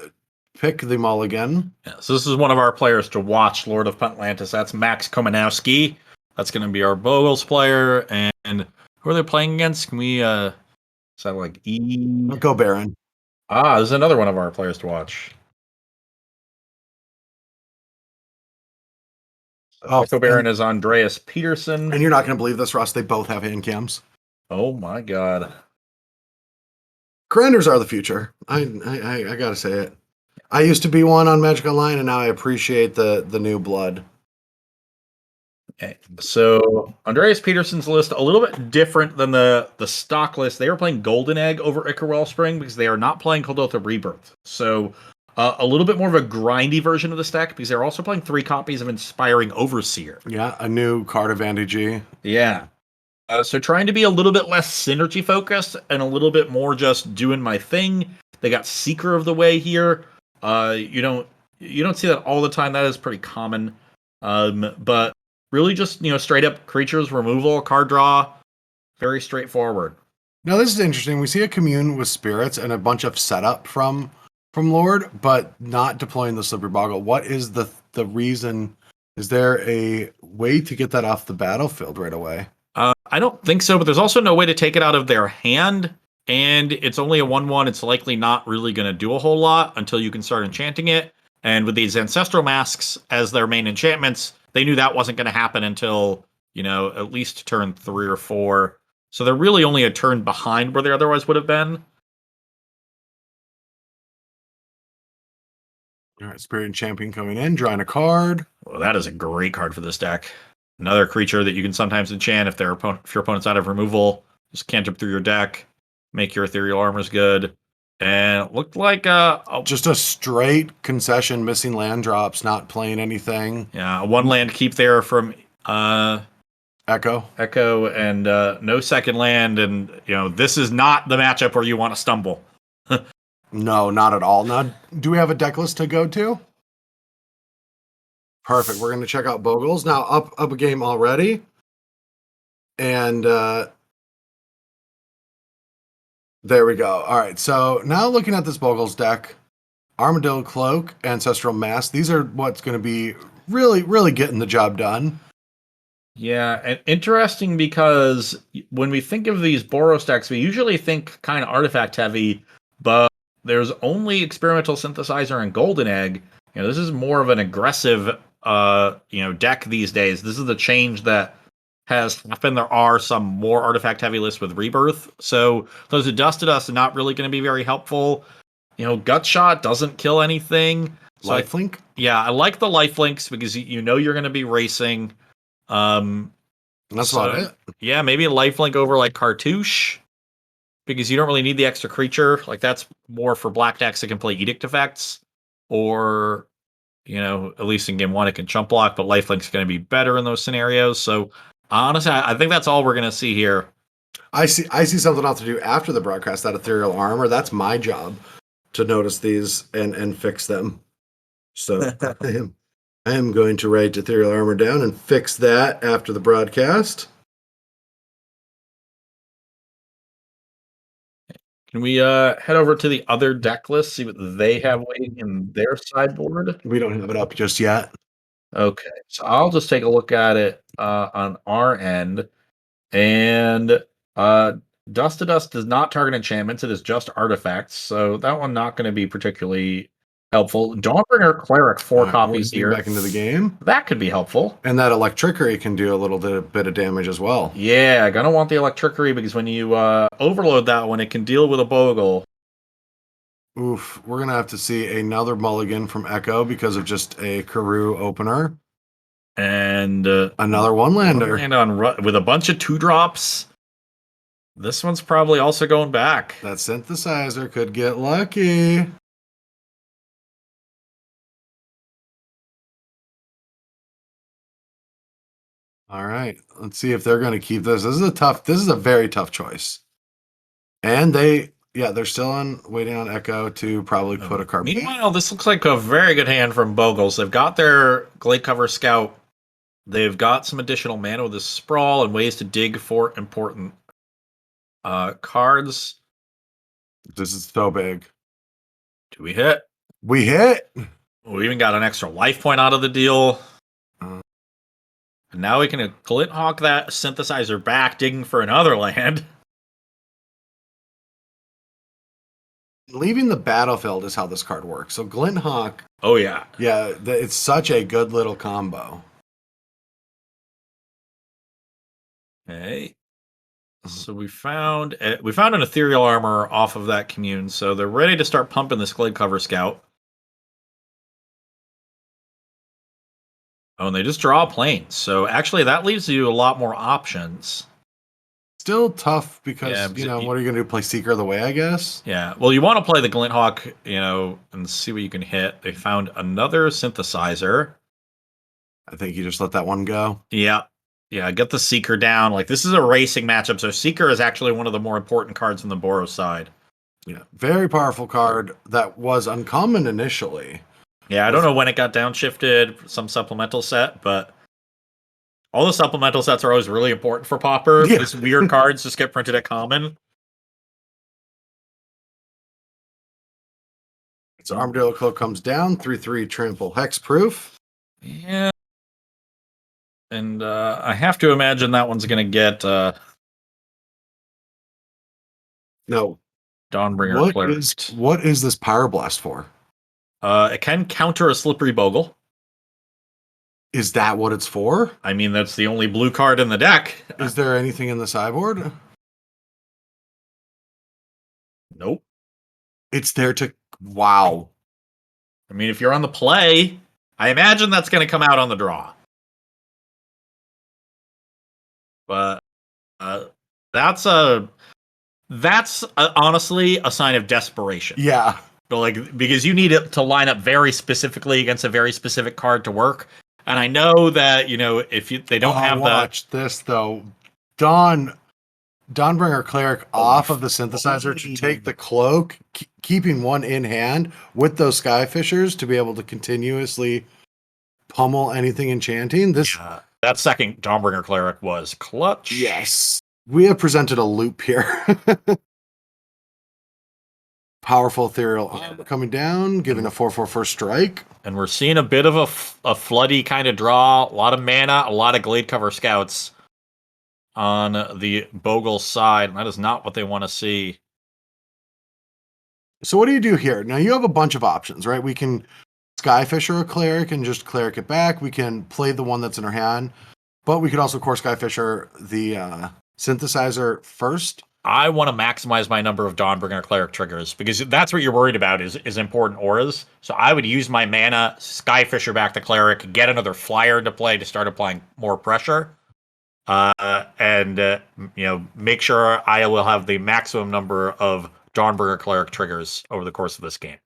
pick the mulligan. Yeah, so this is one of our players to watch, Lord of Atlantis. That's Max Komanowski. That's going to be our Boggles player. And who are they playing against? Can we, is that like E? Go Baron. This is another one of our players to watch. Go Baron is Andreas Peterson. And you're not going to believe this, Russ. They both have hand cams. Oh my God. Commanders are the future. I gotta say it. I used to be one on Magic Online, and now I appreciate the new blood. Okay. So Andreas Peterson's list a little bit different than the stock list. They are playing Golden Egg over Ichor Wellspring because they are not playing Kuldotha Rebirth. So a little bit more of a grindy version of the stack because they're also playing 3 copies of Inspiring Overseer. Yeah, a new card advantage. Yeah. So trying to be a little bit less synergy focused and a little bit more just doing my thing. They got Seeker of the Way here. You don't see that all the time. That is pretty common. But really just, straight up creatures removal, card draw, very straightforward. Now this is interesting. We see a commune with spirits and a bunch of setup from Lord, but not deploying the Slippery Boggle. What is the reason? Is there a way to get that off the battlefield right away? I don't think so, but there's also no way to take it out of their hand, and it's only a 1/1. It's likely not really going to do a whole lot until you can start enchanting it. And with these Ancestral Masks as their main enchantments, they knew that wasn't going to happen until, at least turn 3 or 4. So they're really only a turn behind where they otherwise would have been. All right, Spirit Champion coming in, drawing a card. Well, that is a great card for this deck. Another creature that you can sometimes enchant if your opponent's out of removal. Just cantrip through your deck, make your ethereal armors good. And it looked like just a straight concession, missing land drops, not playing anything. Yeah, a 1-land keep there from Echo, and no second land. And this is not the matchup where you want to stumble. No, not at all. Now, do we have a deck list to go to? Perfect. We're going to check out Boggles. Now, up a game already. And there we go. All right. So now looking at this Boggles deck, Armadillo Cloak, Ancestral Mask. These are what's going to be really, really getting the job done. Yeah, and interesting because when we think of these Boros decks, we usually think kind of artifact heavy, but there's only Experimental Synthesizer and Golden Egg. You know, this is more of an aggressive deck these days. This is the change that has happened. There are some more artifact heavy lists with Rebirth. So those who dusted us are not really going to be very helpful. You know, Gut Shot doesn't kill anything. So Lifelink? I like the lifelinks because you know you're going to be racing. That's about it. Yeah, maybe a lifelink over like Cartouche because you don't really need the extra creature. Like that's more for black decks that can play Edict effects, or at least in game one it can chump block, but lifelink's going to be better in those scenarios. So honestly, I think that's all we're going to see here. I see something else to do after the broadcast. That ethereal armor. That's my job to notice these and fix them. So I am going to write ethereal armor down and fix that after the broadcast. Can we head over to the other deck list, see what they have waiting in their sideboard? We don't have it up just yet. Okay, so I'll just take a look at it on our end. And Dust to Dust does not target enchantments, it is just artifacts, so that one not going to be particularly helpful. Dawnbringer Cleric, 4 copies here. Back into the game. That could be helpful. And that Electrickery can do a little bit of damage as well. Yeah, gonna want the Electrickery because when you overload that one, it can deal with a Bogle. Oof, we're gonna have to see another mulligan from Echo because of just a Karoo opener. And another one-lander. And with a bunch of 2-drops. This one's probably also going back. That Synthesizer could get lucky. All right, let's see if they're going to keep this. This is a very tough choice. And they're still waiting on Echo to probably put a card. Meanwhile, this looks like a very good hand from Boggles. They've got their Gladecover Scout. They've got some additional mana with this Sprawl and ways to dig for important cards. This is so big. Do we hit? We hit. We even got an extra life point out of the deal. And now we can Glint Hawk that Synthesizer back, digging for another land. Leaving the battlefield is how this card works. So Glint Hawk. Oh, yeah. Yeah, it's such a good little combo. Okay. So we found an Ethereal Armor off of that commune, so they're ready to start pumping this Gladecover Scout. Oh, and they just draw a plane. So actually, that leaves you a lot more options. Still tough because, what are you going to do? Play Seeker of the Way, I guess? Yeah. Well, you want to play the Glint Hawk, and see what you can hit. They found another Synthesizer. I think you just let that one go. Yeah. Yeah, get the Seeker down. Like, this is a racing matchup, so Seeker is actually one of the more important cards on the Boros side. Yeah, very powerful card that was uncommon initially. Yeah, I don't know when it got downshifted, some supplemental set, but all the supplemental sets are always really important for Pauper. Yeah. These weird cards just get printed at common. So Armadillo Cloak comes down, 3/3 trample hexproof. Yeah. And I have to imagine that one's going to get No. Dawnbringer Cleric. What is this Power Blast for? It can counter a Slippery Bogle. Is that what it's for? I mean, that's the only blue card in the deck. Is there anything in the sideboard? Nope. It's there to... Wow. I mean, if you're on the play, I imagine that's going to come out on the draw. But that's honestly a sign of desperation. Yeah. But because you need it to line up very specifically against a very specific card to work. And I know that, if they don't have watch this though. Dawn Dawnbringer Cleric off of the synthesizer to take the cloak, keeping one in hand with those Skyfishers to be able to continuously pummel anything enchanting. That second Dawnbringer Cleric was clutch. Yes. We have presented a loop here. Powerful Ethereal Armor coming down, giving a 4/4 first strike. And we're seeing a bit of a floody kind of draw. A lot of mana, a lot of Glade Cover Scouts on the Boggles side. That is not what they want to see. So what do you do here? Now you have a bunch of options, right? We can Skyfisher a Cleric and just Cleric it back. We can play the one that's in our hand. But we could also core Skyfisher the synthesizer first. I want to maximize my number of Dawnbringer Cleric triggers because that's what you're worried about is important auras. So I would use my mana, Skyfisher back the Cleric, get another flyer into play to start applying more pressure, and make sure I will have the maximum number of Dawnbringer Cleric triggers over the course of this game.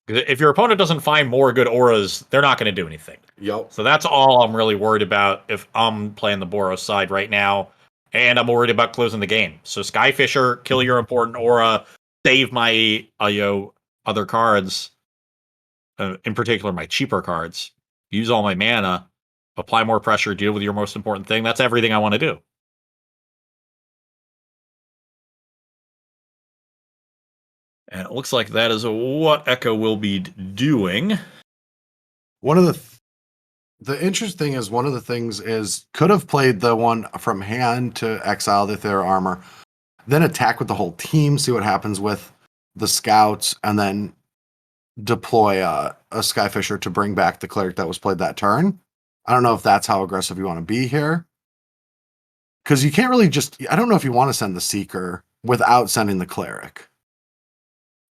If your opponent doesn't find more good auras, they're not going to do anything. Yep. So that's all I'm really worried about if I'm playing the Boros side right now. And I'm worried about closing the game. So Skyfisher, kill your important aura, save my other cards, in particular my cheaper cards. Use all my mana, apply more pressure, deal with your most important thing. That's everything I want to do. And it looks like that is what Echo will be doing. One of the interesting is one of the things is could have played the one from hand to exile the Ethereal Armor, then attack with the whole team, see what happens with the scouts, and then deploy a Skyfisher to bring back the Cleric that was played that turn. I don't know if that's how aggressive you want to be here. Because you can't really I don't know if you want to send the Seeker without sending the Cleric.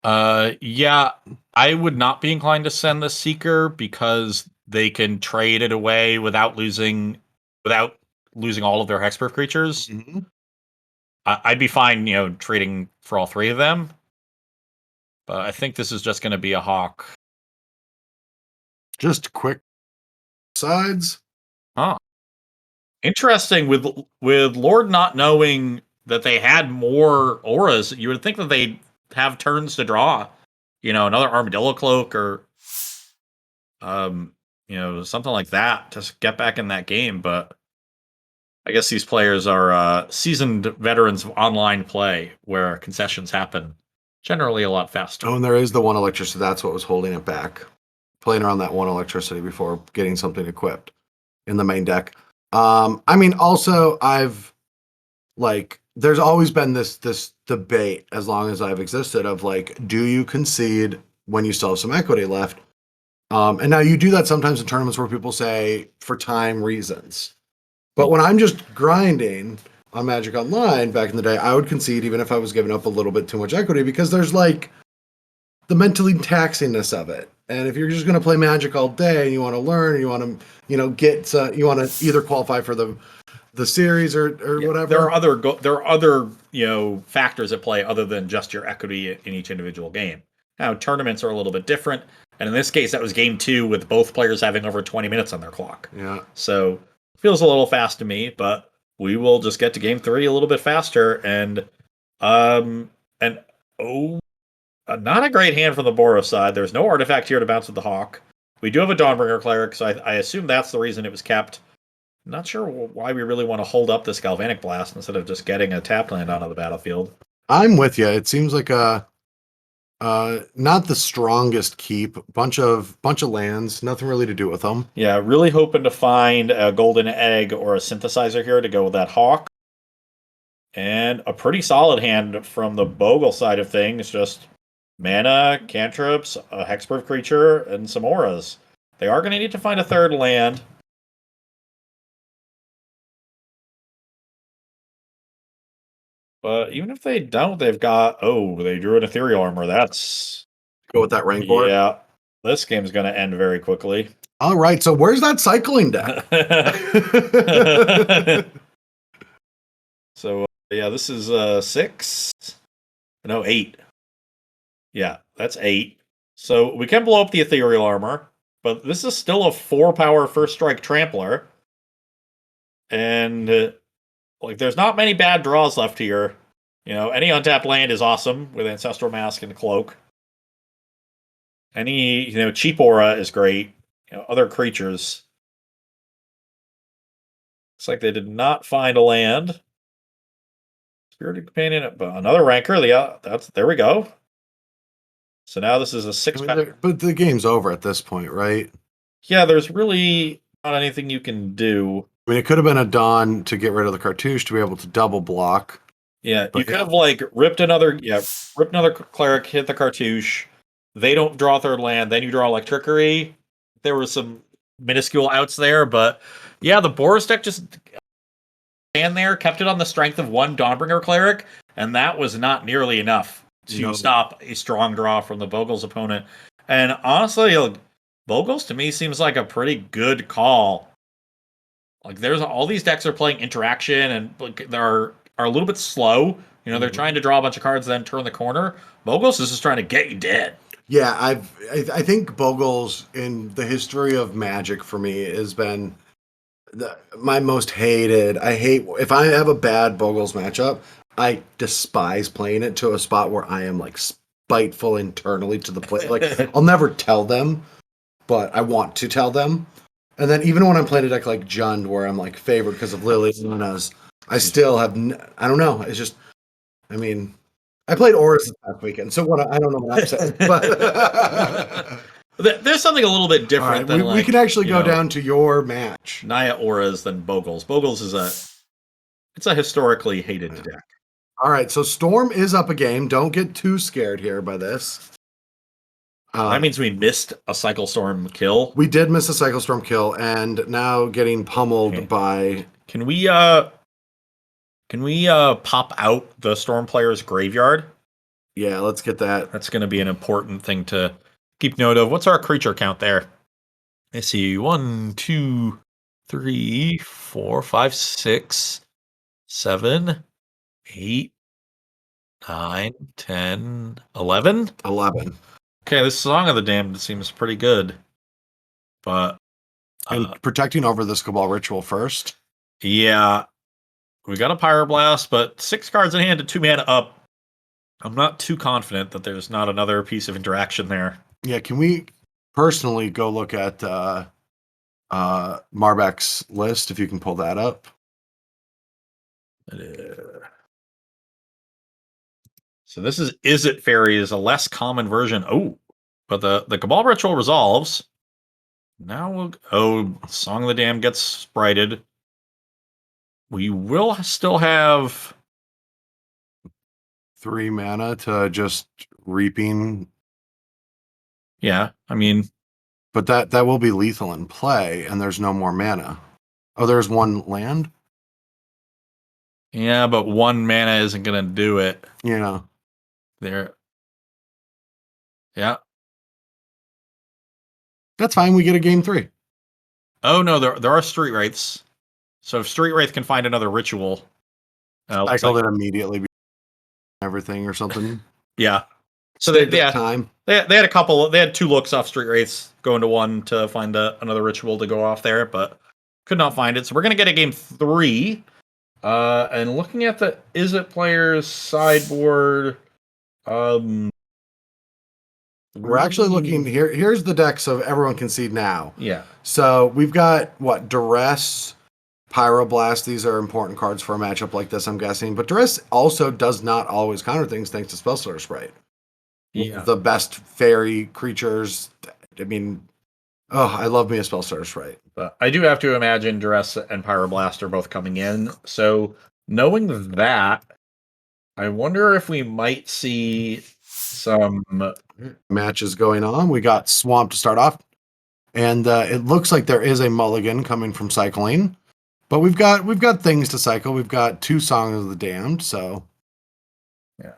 Yeah, I would not be inclined to send the Seeker because they can trade it away without losing all of their hexproof creatures. Mm-hmm. I'd be fine, trading for all three of them. But I think this is just going to be a hawk. Just quick sides. Huh. Interesting. With Lord not knowing that they had more auras, you would think that they'd have turns to draw. Another Armadillo Cloak or something like that to get back in that game. But I guess these players are seasoned veterans of online play where concessions happen generally a lot faster. Oh, and there is the one electricity. That's what was holding it back. Playing around that one electricity before getting something equipped in the main deck. Also there's always been this debate as long as I've existed of do you concede when you still have some equity left? And now you do that sometimes in tournaments where people say for time reasons. But when I'm just grinding on Magic Online back in the day, I would concede even if I was giving up a little bit too much equity because there's the mentally taxingness of it. And if you're just going to play Magic all day and you want to learn, and you want to, you want to either qualify for the series or whatever. There are other factors at play other than just your equity in each individual game. Now tournaments are a little bit different, and in this case, that was game 2 with both players having over 20 minutes on their clock. Yeah. So feels a little fast to me, but we will just get to game 3 a little bit faster. And not a great hand from the Boros side. There's no artifact here to bounce with the Hawk. We do have a Dawnbringer Cleric, so I assume that's the reason it was kept. Not sure why we really want to hold up this Galvanic Blast instead of just getting a tap land onto the battlefield. I'm with you. It seems like not the strongest keep. Bunch of lands, nothing really to do with them. Yeah, really hoping to find a golden egg or a synthesizer here to go with that Hawk. And a pretty solid hand from the Bogle side of things. Just mana, cantrips, a hexproof creature, and some auras. They are going to need to find a third land. But even if they don't, they've got... Oh, they drew an Ethereal Armor. That's... Go with that Rainboard. Yeah. This game's going to end very quickly. All right, so where's that cycling deck? So, yeah, this is 6. No, 8. Yeah, that's 8. So we can blow up the Ethereal Armor, but this is still a 4-power first strike Trampler. And like there's not many bad draws left here. Any untapped land is awesome with Ancestral Mask and Cloak. Any, cheap aura is great. Other creatures. Looks like they did not find a land. Spirited Companion, but another Ranker. Yeah, there we go. So now this is a 6. But the game's over at this point, right? Yeah, there's really not anything you can do. I mean, it could have been a Dawn to get rid of the cartouche to be able to double block. Yeah, you could have ripped another cleric, hit the cartouche. They don't draw third land, then you draw Electrickery. There were some minuscule outs there, but yeah, the Boros deck just stand there, kept it on the strength of one Dawnbringer cleric, and that was not nearly enough to stop a strong draw from the Boggles opponent. And honestly, Boggles to me seems like a pretty good call. Like there's all these decks are playing interaction and they're a little bit slow. They're trying to draw a bunch of cards, then turn the corner. Boggles is just trying to get you dead. Yeah, I think Boggles in the history of Magic for me has been my most hated. I hate if I have a bad Boggles matchup. I despise playing it to a spot where I am spiteful internally to the play. I'll never tell them, but I want to tell them. And then even when I'm playing a deck like Jund, where I'm favored because of Liliana's, I still have. I don't know. It's just. I mean, I played Auras this past weekend, so I don't know what I'm saying. But there's something a little bit different. Right, we can actually go down to your match. Naya Auras than Boggles. Boggles is a historically hated deck. All right, so Storm is up a game. Don't get too scared here by this. That means we missed a Cycle Storm kill. We did miss a Cycle Storm kill, and now getting pummeled by. Can we pop out the Storm player's graveyard? Yeah, let's get that. That's going to be an important thing to keep note of. What's our creature count there? I see 1, 2, 3, 4, 5, 6, 7, 8, 9, 10, 11? 11. Okay, this Song of the Damned seems pretty good. But and protecting over this Cabal Ritual first. Yeah. We got a Pyroblast, but 6 cards in hand to 2 mana up. I'm not too confident that there's not another piece of interaction there. Yeah, can we personally go look at Marbek's list, if you can pull that up? So this is It Fairy is a less common version. Oh, but the Cabal Ritual resolves. Now Song of the Damned gets sprited. We will still have 3 mana to just reaping. Yeah, I mean, but that will be lethal in play, and there's no more mana. Oh, there's 1 land? Yeah, but 1 mana isn't going to do it. Yeah. There. Yeah. That's fine. We get a game 3. Oh, no, there are Street Wraiths. So if Street Wraith can find another ritual. I called it immediately everything or something. Yeah. So they had a couple. They had 2 looks off Street Wraiths, going to 1 to find another ritual to go off there, but could not find it. So we're going to get a game 3. And looking at the It player's sideboard, we're actually looking here. Here's the deck so everyone can see now. Yeah. So we've got Duress, Pyroblast. These are important cards for a matchup like this, I'm guessing. But Duress also does not always counter things thanks to Spellslinger Sprite. Yeah. The best fairy creatures. I mean, I love me a Spellslinger Sprite. But I do have to imagine Duress and Pyroblast are both coming in. So knowing that, I wonder if we might see some matches going on. We got Swamp to start off, and it looks like there is a mulligan coming from cycling, but we've got things to cycle. We've got 2 Songs of the Damned, so yeah.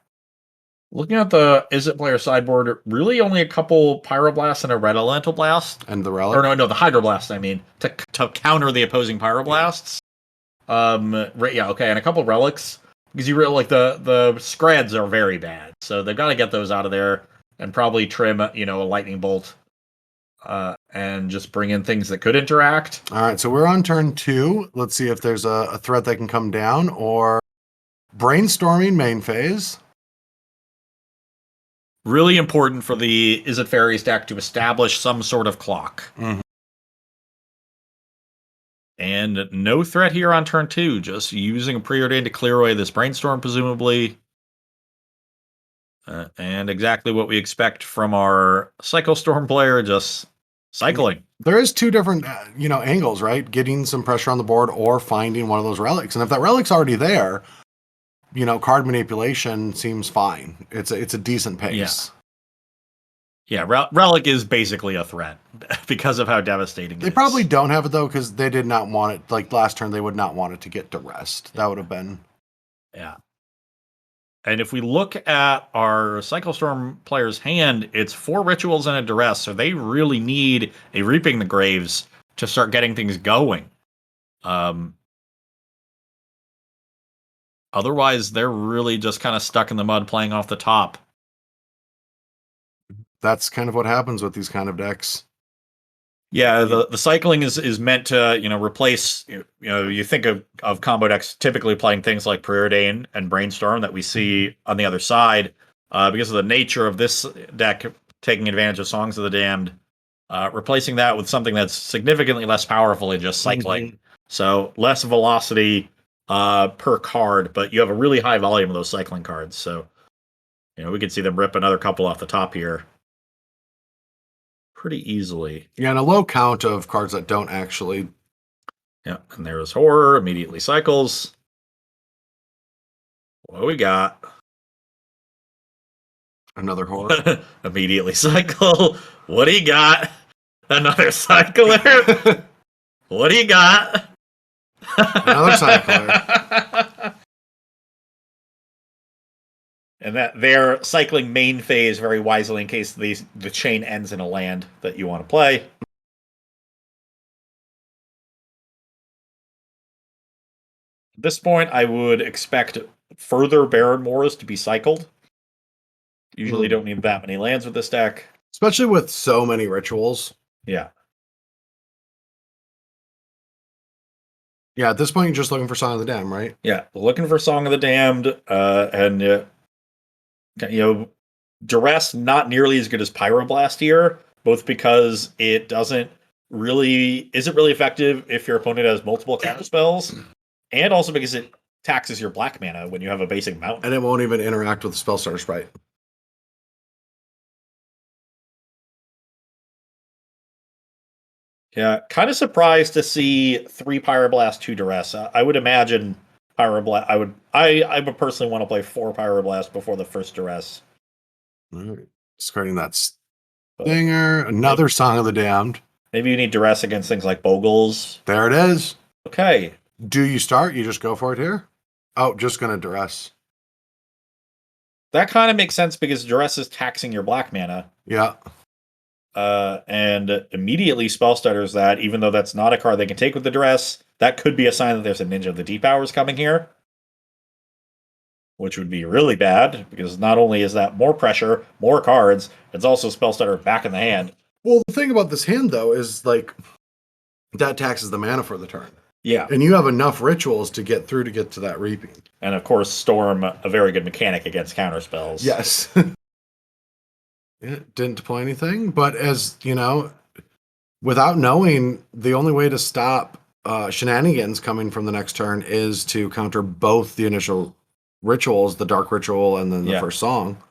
Looking at the It player sideboard, really only a couple Pyroblasts and a Red Elemental Blast, and the Relic. Or no, the Hydroblast. I mean, to counter the opposing Pyroblasts. Yeah, okay, and a couple Relics. Because you really the Screds are very bad, so they've got to get those out of there and probably trim, a Lightning Bolt and just bring in things that could interact. All right, so we're on turn 2. Let's see if there's a threat that can come down, or brainstorming main phase. Really important for the Is It Fairies deck to establish some sort of clock. Mhm. And no threat here on turn 2, just using a preordained to clear away this brainstorm, presumably. And exactly what we expect from our Cycle Storm player, just cycling. There is 2 different, angles, right? Getting some pressure on the board or finding one of those relics. And if that relic's already there, card manipulation seems fine. It's a decent pace. Yeah, Relic is basically a threat because of how devastating it is. They probably don't have it, though, because they did not want it. Like, last turn, they would not want it to get to rest. That would have been... Yeah. And if we look at our Cycle Storm player's hand, it's 4 rituals and a duress, so they really need a Reaping the Graves to start getting things going. Otherwise, they're really just kind of stuck in the mud playing off the top. That's kind of what happens with these kind of decks. Yeah, the cycling is meant to, replace, you think of combo decks typically playing things like Preordain and Brainstorm that we see on the other side, because of the nature of this deck taking advantage of Songs of the Damned, replacing that with something that's significantly less powerful than just cycling. Mm-hmm. So less velocity per card, but you have a really high volume of those cycling cards. So, we could see them rip another couple off the top here pretty easily. Yeah, and a low count of cards that don't actually. Yeah, and there's Horror, immediately cycles. What do we got? Another Horror. Immediately cycle. What do you got? Another Cycler. What do you got? Another Cycler. And that they're cycling main phase very wisely in case the chain ends in a land that you want to play. At this point, I would expect further Baron Moors to be cycled. Usually don't need that many lands with this deck. Especially with so many rituals. Yeah. Yeah, at this point, you're just looking for Song of the Damned, right? Yeah, looking for Song of the Damned, and Duress not nearly as good as Pyroblast here, both because it isn't really effective if your opponent has multiple counter spells, and also because it taxes your black mana when you have a basic mountain. And it won't even interact with the spell starter sprite. Yeah, kind of surprised to see 3 Pyroblast, 2 Duress. I would imagine Pyroblast. I would personally want to play 4 Pyroblast before the first Duress. All right. Discarding that Stinger. Another Song of the Damned. Maybe you need Duress against things like Boggles. There it is. Okay. Do you start? You just go for it here? Oh, just going to Duress. That kind of makes sense because Duress is taxing your black mana. Yeah. And immediately spell stutters that, even though that's not a card they can take with the Duress, that could be a sign that there's a Ninja of the Deep Hours coming here. Which would be really bad, because not only is that more pressure, more cards, it's also spell stutter back in the hand. Well, the thing about this hand, though, is that taxes the mana for the turn. Yeah. And you have enough rituals to get through to get to that Reaping. And of course, Storm, a very good mechanic against counter spells. Yes. It didn't deploy anything, but as without knowing, the only way to stop shenanigans coming from the next turn is to counter both the initial rituals, the Dark Ritual and then the first song,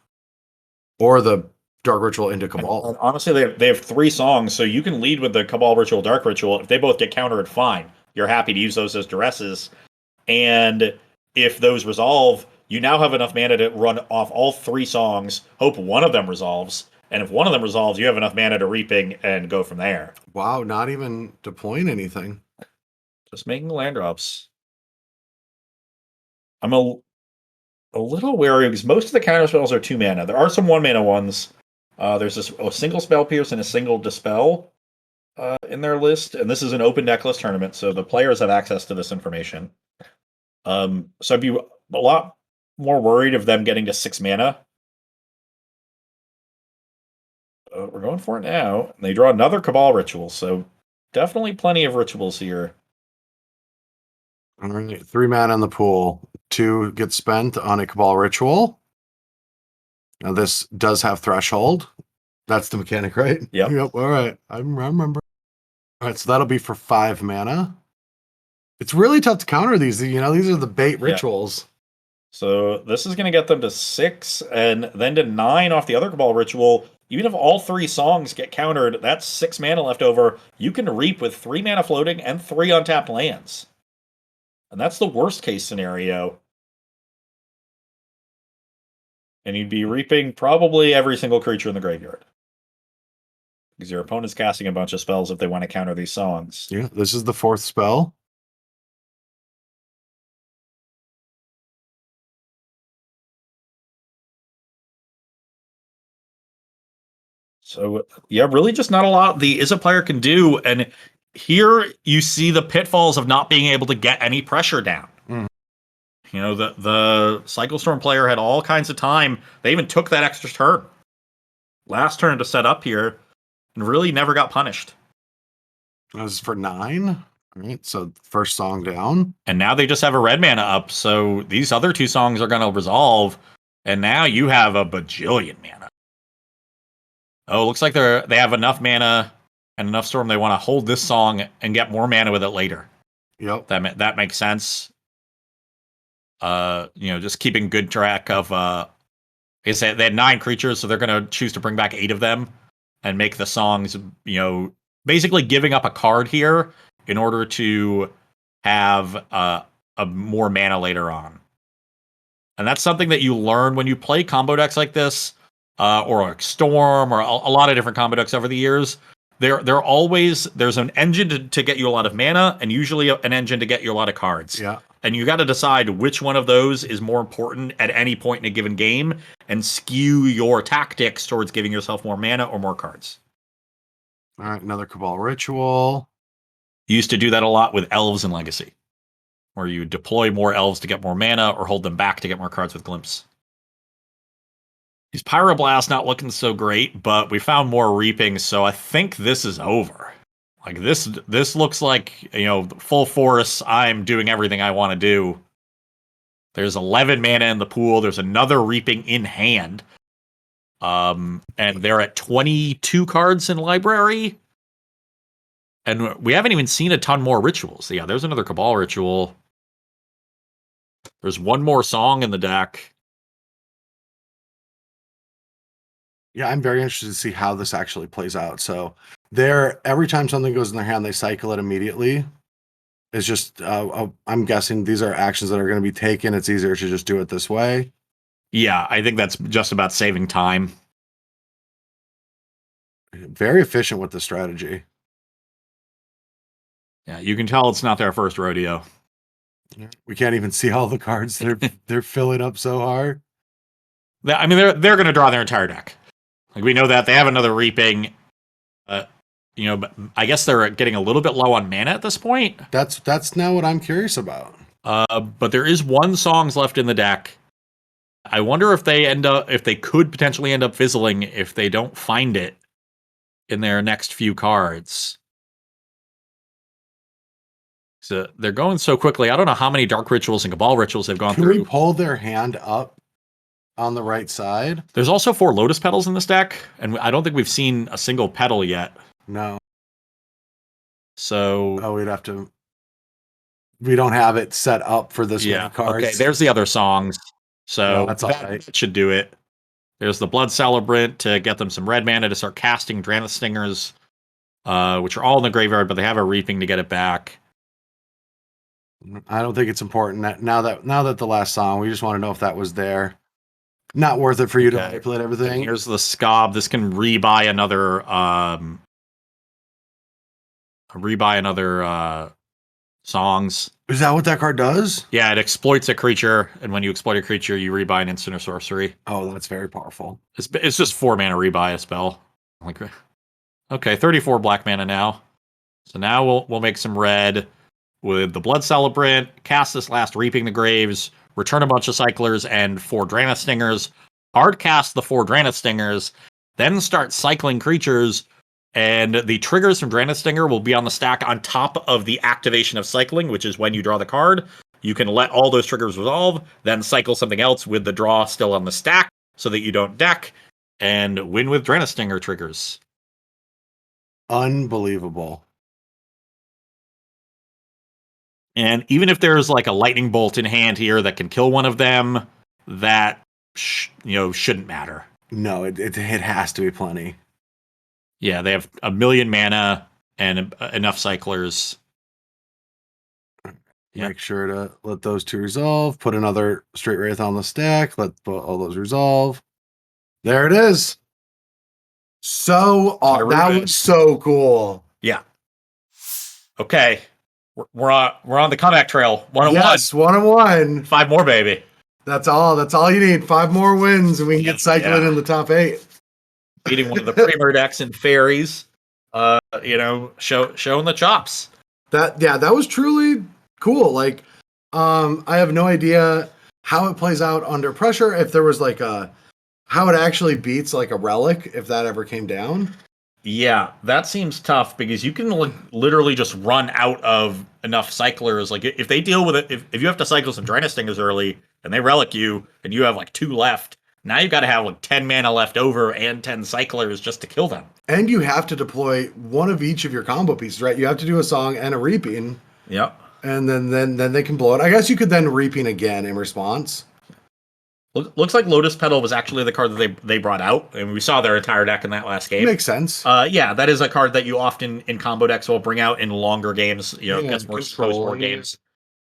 or the Dark Ritual into Cabal. And honestly, they have 3 songs, so you can lead with the Cabal Ritual, Dark Ritual. If they both get countered, fine. You're happy to use those as Duresses. And if those resolve, you now have enough mana to run off all 3 songs, hope one of them resolves, and if one of them resolves, you have enough mana to Reaping and go from there. Wow, not even deploying anything. Just making land drops. I'm a little wary because most of the counter spells are 2 mana. There are some 1 mana ones. There's a single Spell Pierce and a single Dispel in their list, and this is an open decklist tournament, so the players have access to this information. So I'd be a lot more worried of them getting to 6 mana. we're going for it now. And they draw another Cabal Ritual, so definitely plenty of rituals here. All right, 3 mana in the pool. 2 get spent on a Cabal Ritual. Now this does have Threshold. That's the mechanic, right? Yep. All right, I remember. All right, so that'll be for 5 mana. It's really tough to counter these. These are the bait rituals. So this is going to get them to 6 and then to 9 off the other Cabal Ritual. Even if all 3 songs get countered, that's 6 mana left over. You can reap with 3 mana floating and 3 untapped lands. And that's the worst case scenario. And you'd be reaping probably every single creature in the graveyard. Because your opponent's casting a bunch of spells if they want to counter these songs. Yeah, this is the 4th spell. So, yeah, really just not a lot the Is a player can do. And here you see the pitfalls of not being able to get any pressure down. Mm. The Cycle Storm player had all kinds of time. They even took that extra turn. Last turn to set up here and really never got punished. That was for 9. All right, so first song down. And now they just have a red mana up, so these other 2 songs are going to resolve. And now you have a bajillion mana. Oh, looks like they have enough mana and enough storm. They want to hold this song and get more mana with it later. Yep. That makes sense. Just keeping good track of. They said they had 9 creatures, so they're going to choose to bring back 8 of them and make the songs. Basically giving up a card here in order to have a more mana later on. And that's something that you learn when you play combo decks like this. Or like Storm, or a lot of different combo decks over the years. There's an engine to get you a lot of mana, and usually an engine to get you a lot of cards. Yeah. And you got to decide which one of those is more important at any point in a given game, and skew your tactics towards giving yourself more mana or more cards. All right, another Cabal Ritual. You used to do that a lot with Elves in Legacy, where you deploy more Elves to get more mana, or hold them back to get more cards with Glimpse. These Pyroblast not looking so great, but we found more reaping, so I think this is over. Like this looks like, full force. I'm doing everything I want to do. There's 11 mana in the pool. There's another reaping in hand. And they're at 22 cards in library. And we haven't even seen a ton more rituals. Yeah, there's another Cabal Ritual. There's one more song in the deck. Yeah, I'm very interested to see how this actually plays out. So every time something goes in their hand, they cycle it immediately. It's just, I'm guessing these are actions that are going to be taken. It's easier to just do it this way. Yeah, I think that's just about saving time. Very efficient with the strategy. Yeah, you can tell it's not their first rodeo. We can't even see all the cards. They're filling up so hard. I mean, they're going to draw their entire deck. Like, we know that they have another reaping. But I guess they're getting a little bit low on mana at this point. That's now what I'm curious about. But there is 1 songs left in the deck. I wonder if they could potentially end up fizzling if they don't find it in their next few cards. So they're going so quickly. I don't know how many Dark Rituals and Cabal Rituals they've gone Can through. we pull their hand up on the right side? There's also 4 Lotus Petals in this deck, and I don't think we've seen a single petal yet. No. So we'd have to. We don't have it set up for this many cards. Okay, there's the other songs. So that's all right. That should do it. There's the Blood Celebrant to get them some red mana to start casting Drannith Stingers, which are all in the graveyard, but they have a reaping to get it back. I don't think it's important now that the last song, we just want to know if that was there. Not worth it for you to manipulate everything. And here's the Scob. This can rebuy another songs. Is that what that card does? Yeah, it exploits a creature, and when you exploit a creature, you rebuy an instant or sorcery. Oh, that's very powerful. It's just 4 mana rebuy a spell. Okay, 34 black mana now. So now we'll make some red with the Blood Celebrant, cast this last Reaping the Graves, return a bunch of Cyclers and 4 Drannith Stingers, hard cast the 4 Drannith Stingers, then start cycling creatures, and the triggers from Draenei Stinger will be on the stack on top of the activation of cycling, which is when you draw the card. You can let all those triggers resolve, then cycle something else with the draw still on the stack so that you don't deck, and win with Draenei Stinger triggers. Unbelievable. And even if there's like a lightning bolt in hand here that can kill one of them, that shouldn't matter. No, it has to be plenty. Yeah, they have 1 million mana and enough cyclers. Yeah. Make sure to let those two resolve. Put another Straight Wraith on the stack. Let all those resolve. There it is. So that was so cool. Yeah. Okay. We're on the comeback trail. 1-1. Yes, 1-1. 5 more, baby. That's all you need. 5 more wins, and we can get cycling in the top 8. Beating one of the premier decks in fairies. Showing the chops. That was truly cool. Like, I have no idea how it plays out under pressure. If there was like how it actually beats like a relic, if that ever came down. Yeah, that seems tough because you can literally just run out of enough cyclers. Like if they deal with it, if you have to cycle some Draenei Stingers early and they relic you and you have like 2 left, now you've got to have like 10 mana left over and 10 cyclers just to kill them. And you have to deploy one of each of your combo pieces, right? You have to do a song and a reaping. Yep. And then they can blow it. I guess you could then reaping again in response. Looks like Lotus Petal was actually the card that they brought out, and we saw their entire deck in that last game. Makes sense. Yeah, that is a card that you often in combo decks will bring out in longer games. Gets more exposed more games.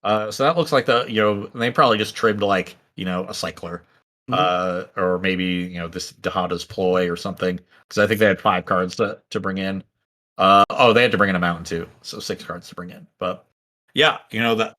So that looks like they probably just trimmed like a cycler, or maybe this Dahada's Ploy or something, because I think they had 5 cards to bring in. They had to bring in a mountain too, so 6 cards to bring in. But yeah, the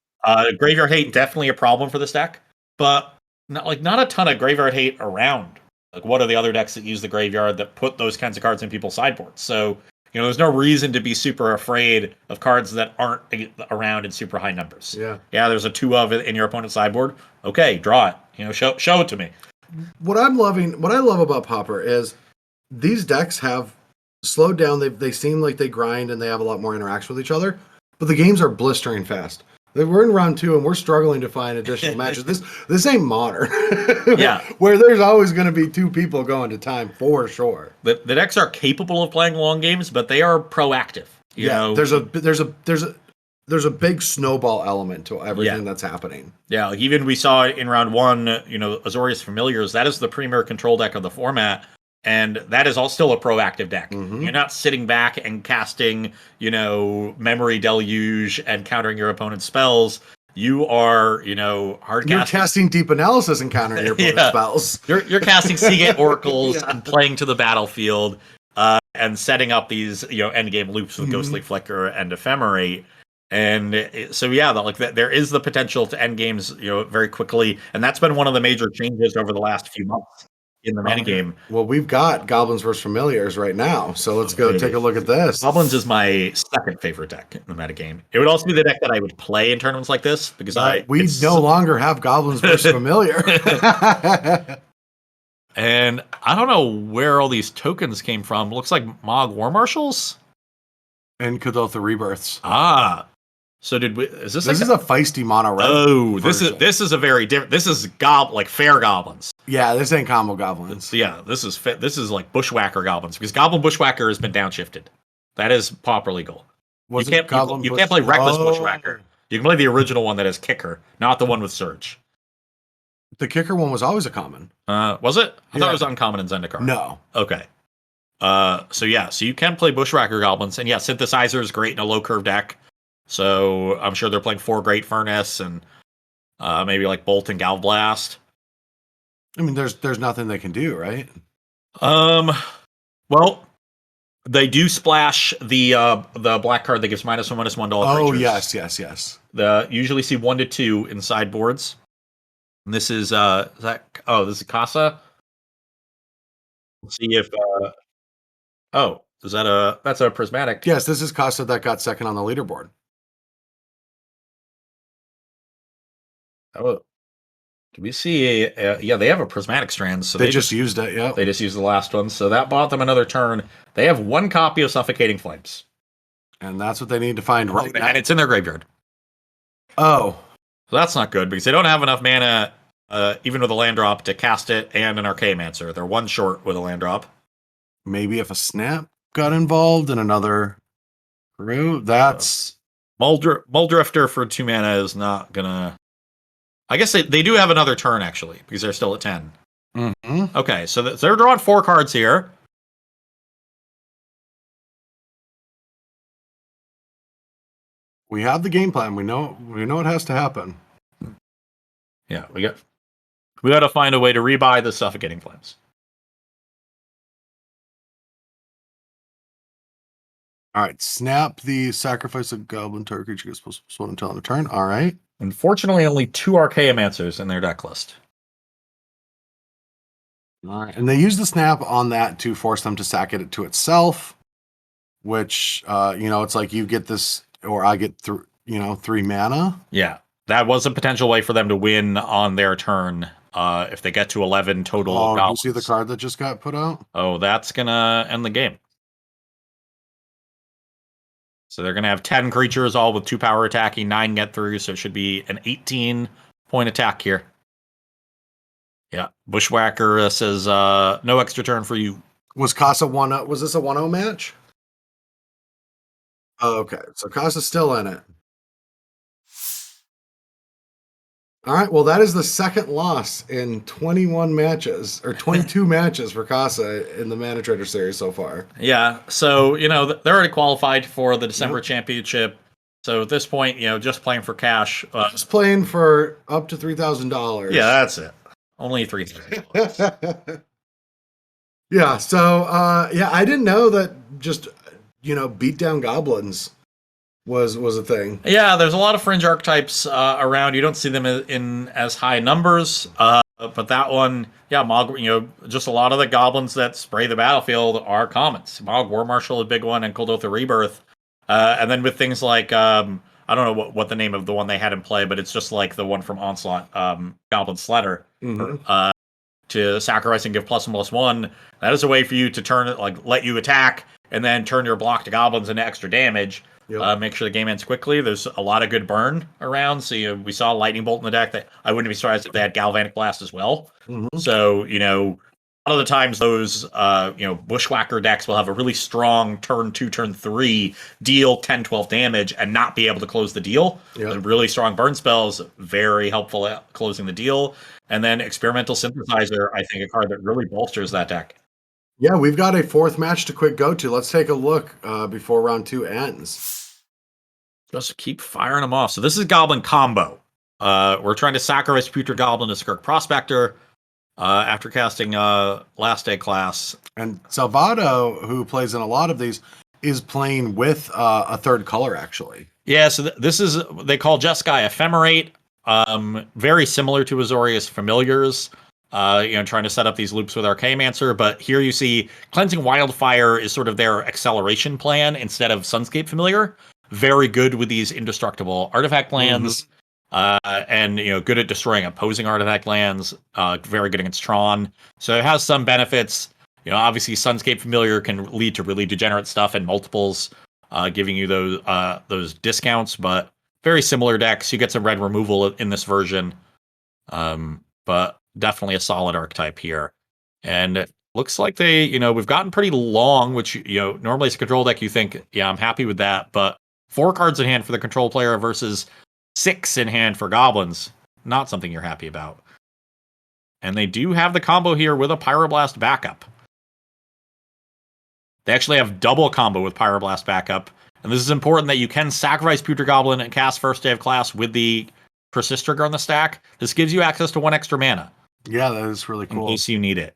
Graveyard Hate definitely a problem for this deck, but not a ton of Graveyard Hate around. Like, what are the other decks that use the graveyard that put those kinds of cards in people's sideboards? So, there's no reason to be super afraid of cards that aren't around in super high numbers. Yeah. Yeah, there's a 2 of it in your opponent's sideboard. Okay, draw it. Show it to me. What I love about Pauper is these decks have slowed down. They seem like they grind and they have a lot more interaction with each other, but the games are blistering fast. We're in round 2 and we're struggling to find additional matches. This ain't modern. Yeah. Where there's always going to be 2 people going to time for sure. The decks are capable of playing long games, but they are proactive. You know? There's a big snowball element to everything that's happening. Yeah, like even we saw it in round 1, Azorius Familiars, that is the premier control deck of the format. And that is all still a proactive deck. Mm-hmm. You're not sitting back and casting, Memory Deluge and countering your opponent's spells. You are, hard casting. You're casting Deep Analysis and countering your opponent's spells. You're casting Seagate Oracles and playing to the battlefield and setting up these, endgame loops with Ghostly Flicker and Ephemerate. And there is the potential to end games, very quickly. And that's been one of the major changes over the last few months in the metagame. Well, we've got Goblins vs. Familiars right now, so let's go take a look at this. Goblins is my second favorite deck in the metagame. It would also be the deck that I would play in tournaments like this, because we no longer have Goblins vs. Familiar. And I don't know where all these tokens came from. Looks like Mog War Marshals? And Kadotha Rebirths. So is this is a feisty mono red. Oh, version. this is a very different. This is like fair goblins. Yeah, this ain't combo goblins. Yeah, this is like bushwhacker goblins, because Goblin Bushwhacker has been downshifted. That is pauper legal. You can't play Reckless Bushwhacker. You can play the original one that has Kicker, not the one with Surge. The Kicker one was always a common. Was it? I thought it was uncommon in Zendikar. No. Okay. So you can play Bushwhacker goblins, and Synthesizer is great in a low curve deck. So I'm sure they're playing 4 Great Furnace and maybe like Bolt and Galblast. I mean, there's nothing they can do, right? Well, they do splash the black card that gives -1/-1 to all creatures. Yes. Usually see 1 to 2 in sideboards. And this is this is Casa. Let's see if that's a prismatic. Yes, this is Casa that got second on the leaderboard. Oh, Do we see yeah, they have a prismatic strand, so They just used it, yeah. They just used the last one, so that bought them another turn. They have one copy of Suffocating Flames. And that's what they need to find right now. And it's in their graveyard. Oh. So that's not good, because they don't have enough mana, even with a land drop, to cast it and an Archaeomancer. They're one short with a land drop. Maybe if a snap got involved in another route, that's... Muldrifter for 2 mana is not gonna... I guess they do have another turn, actually, because they're still at 10. Mm-hmm. Okay, so they're drawing 4 cards here. We have the game plan. We know it has to happen. Yeah, we got to find a way to rebuy the Suffocating Flames. All right, snap the sacrifice of goblin target creature gets +1 until end of turn. All right. Unfortunately, only 2 Archaeomancers in their deck list. All right, and they use the snap on that to force them to sack it to itself, which it's like you get this, or I get 3 mana. Yeah, that was a potential way for them to win on their turn. If they get to 11 total. Oh, goblins. you see the card that just got put out? Oh, that's gonna end the game. So they're gonna have 10 creatures, all with 2 power attacking, 9 get through. So it should be an 18-point attack here. Yeah, Bushwhacker says no extra turn for you. Was Casa one? Was this a 1-0 match? Oh, okay, so Casa's still in it. All right, well, that is the second loss in 21 matches, or 22 matches for Casa in the Mana Trader series so far. Yeah, so, they're already qualified for the December Championship. So at this point, just playing for cash. Just playing for up to $3,000. Yeah, that's it. Only $3,000. Yeah, so, I didn't know that just, beat down goblins was a thing. Yeah, there's a lot of fringe archetypes around. You don't see them in as high numbers, but that one, Mog, just a lot of the goblins that spray the battlefield are commons. Mog War Marshal, a big one, and Kuldotha Rebirth. And then with things like, I don't know what the name of the one they had in play, but it's just like the one from Onslaught, Goblin Sledder. Mm-hmm. To sacrifice and give +1/+1. That is a way for you to turn, let you attack, and then turn your block to goblins into extra damage. Yep. Make sure the game ends quickly. There's a lot of good burn around. So we saw Lightning Bolt in the deck. That I wouldn't be surprised if they had Galvanic Blast as well. Mm-hmm. So a lot of the times those Bushwhacker decks will have a really strong turn 2, turn 3, deal 10-12 damage and not be able to close the deal. Yep. The really strong burn spells, very helpful at closing the deal. And then Experimental Synthesizer, I think, a card that really bolsters that deck. Yeah, we've got a 4th match to quick go to. Let's take a look before round 2 ends. Just keep firing them off. So this is Goblin Combo. We're trying to sacrifice Putrid Goblin to Skirk Prospector after casting Last Day Class. And Salvado, who plays in a lot of these, is playing with a 3rd color, actually. Yeah, so this is, they call Jeskai Ephemerate. Very similar to Azorius Familiars. Trying to set up these loops with Archaeomancer, but here you see Cleansing Wildfire is sort of their acceleration plan instead of Sunscape Familiar. Very good with these indestructible artifact lands, and good at destroying opposing artifact lands. Very good against Tron, so it has some benefits. Obviously Sunscape Familiar can lead to really degenerate stuff in multiples, giving you those discounts, but very similar decks. You get some red removal in this version, but definitely a solid archetype here. And it looks like we've gotten pretty long, which, normally as a control deck, you think, yeah, I'm happy with that. But 4 cards in hand for the control player versus 6 in hand for goblins, not something you're happy about. And they do have the combo here with a Pyroblast backup. They actually have double combo with Pyroblast backup. And this is important that you can sacrifice Putrid Goblin and cast First Day of Class with the Persist trigger on the stack. This gives you access to 1 extra mana. Yeah, that is really cool. In case you need it.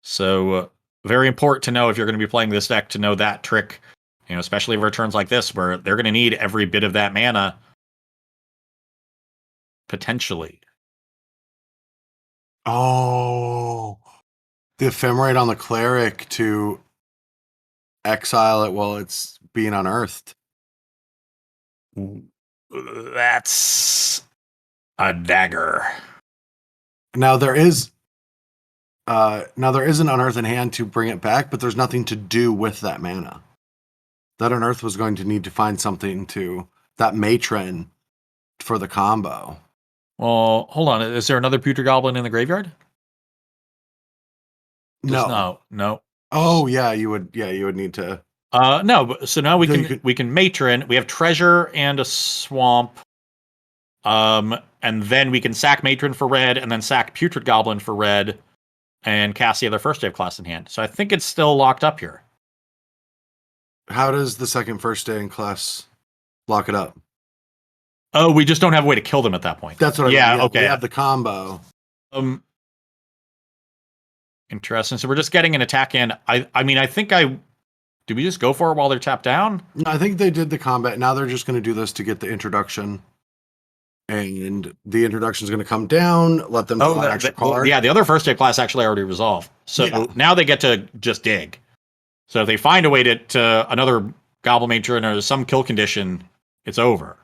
So, very important to know if you're going to be playing this deck to know that trick, especially for turns like this where they're going to need every bit of that mana. Potentially. Oh, the Ephemerate on the Cleric to exile it while it's being unearthed. That's a dagger. Now there is an Unearth in hand to bring it back, but there's nothing to do with that mana. That Unearth was going to need to find something to that matron for the combo. Well, hold on. Is there another Pewter Goblin in the graveyard? No. Oh yeah, you would need to. No. So now we No, we can matron. We have treasure and a swamp. And then we can sack matron for red, and then sack Putrid Goblin for red, and cast the other first day of class in hand. So I think it's still locked up here. How does the second first day in class lock it up? Oh, we just don't have a way to kill them at that point. That's what I mean. Yeah, okay. We have the combo. Interesting. So we're just getting an attack in. I mean, I think do we just go for it while they're tapped down? No, I think they did the combat. Now they're just going to do this to get the introduction. And the introduction is going to come down, let them draw an extra card. Yeah, the other first day class actually already resolved. So now they get to just dig. So if they find a way to another Goblin Matron or some kill condition, it's over.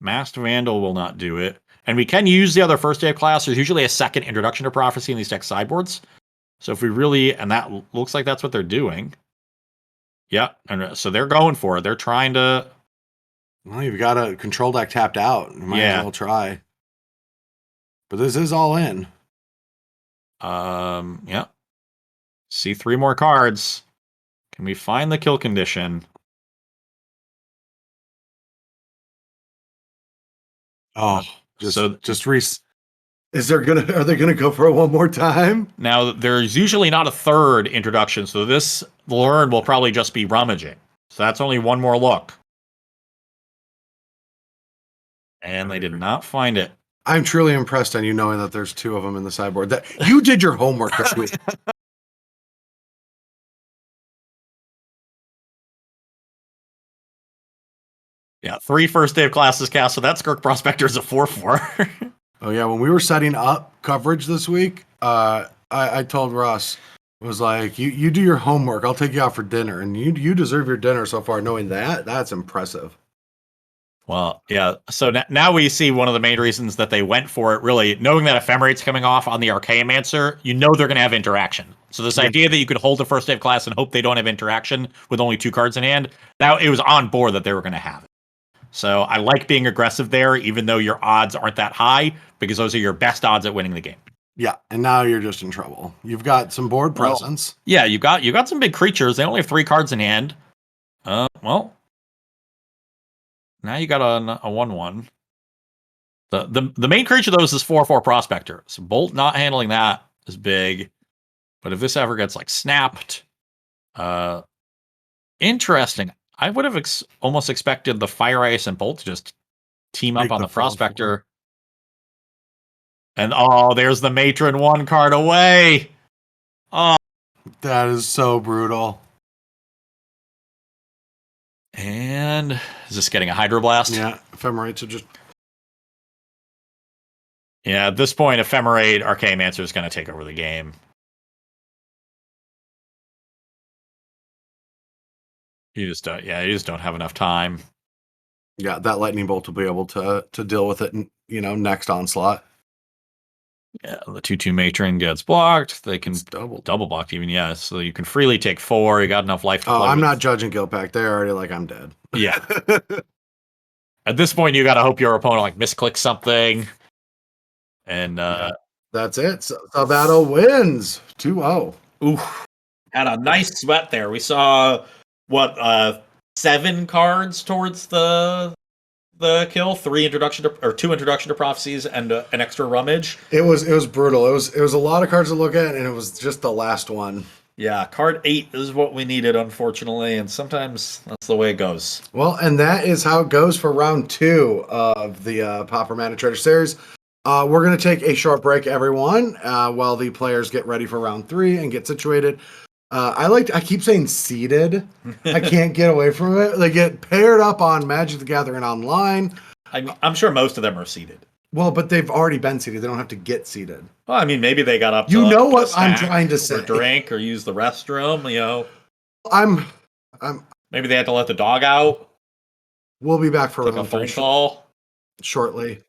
Masked Vandal will not do it. And we can use the other first day of class. There's usually a second introduction to Prophecy in these deck sideboards. So if we really, and that looks like that's what they're doing. Yeah, and so they're going for it. They're trying to. Well, you've got a control deck tapped out. You might as well try. But this is all in. Yeah. See 3 more cards. Can we find the kill condition? Oh, are they gonna go for it one more time? Now there's usually not a third introduction, so this learn will probably just be rummaging. So that's only one more look. And they did not find it. I'm truly impressed on you knowing that there's 2 of them in the sideboard. That you did your homework this week. Yeah, 3 first day of classes cast, so that Skirk Prospector is a 4/4. Oh yeah, when we were setting up coverage this week, I told Russ, I was like, you do your homework, I'll take you out for dinner, and you deserve your dinner so far. Knowing that's impressive. Well, yeah. So now we see one of the main reasons that they went for it. Really, knowing that Ephemerate's coming off on the Archaeomancer, you know they're going to have interaction. So this idea that you could hold the first day of class and hope they don't have interaction with only 2 cards in hand, that it was on board that they were going to have it. So I like being aggressive there, even though your odds aren't that high, because those are your best odds at winning the game. Yeah, and now you're just in trouble. You've got some board presence. Yeah, you got some big creatures. They only have 3 cards in hand. Well, now you got a 1/1. The main creature though is this 4/4 Prospector. So Bolt not handling that is big. But if this ever gets like snapped, interesting. I would have almost expected the Fire Ice and Bolt to just team up on the Prospector. And there's the Matron 1 card away. Oh, that is so brutal. And is this getting a Hydroblast? Yeah, Ephemerates are just. Yeah, at this point, Ephemerate Archaeomancer is going to take over the game. You just don't have enough time. Yeah, that Lightning Bolt will be able to deal with it, next onslaught. Yeah, the 2/2 Matron gets blocked. They can double blocked even, yeah. So you can freely take 4. You got enough life to play I'm with. not judging Gilpack. They're already like, I'm dead. Yeah. At this point, you got to hope your opponent like misclicks something. And that's it. So Battle wins 2-0. Oof. Had a nice sweat there. We saw 7 cards towards the kill, 2 introduction to prophecies and an extra rummage. It was brutal. It was a lot of cards to look at, and it was just the last one. Yeah, card 8 is what we needed, unfortunately, and sometimes that's the way it goes. Well, and that is how it goes for round 2 of the Pauper Mana Trader series. We're going to take a short break, everyone, while the players get ready for round 3 and get situated. I keep saying seated. I can't get away from it. They get paired up on Magic the Gathering Online. I'm sure most of them are seated. Well, but they've already been seated. They don't have to get seated. Well, I mean, maybe they got up. You know what I'm trying to say? Or drink or use the restroom. I'm. Maybe they had to let the dog out. We'll be back for a phone call shortly.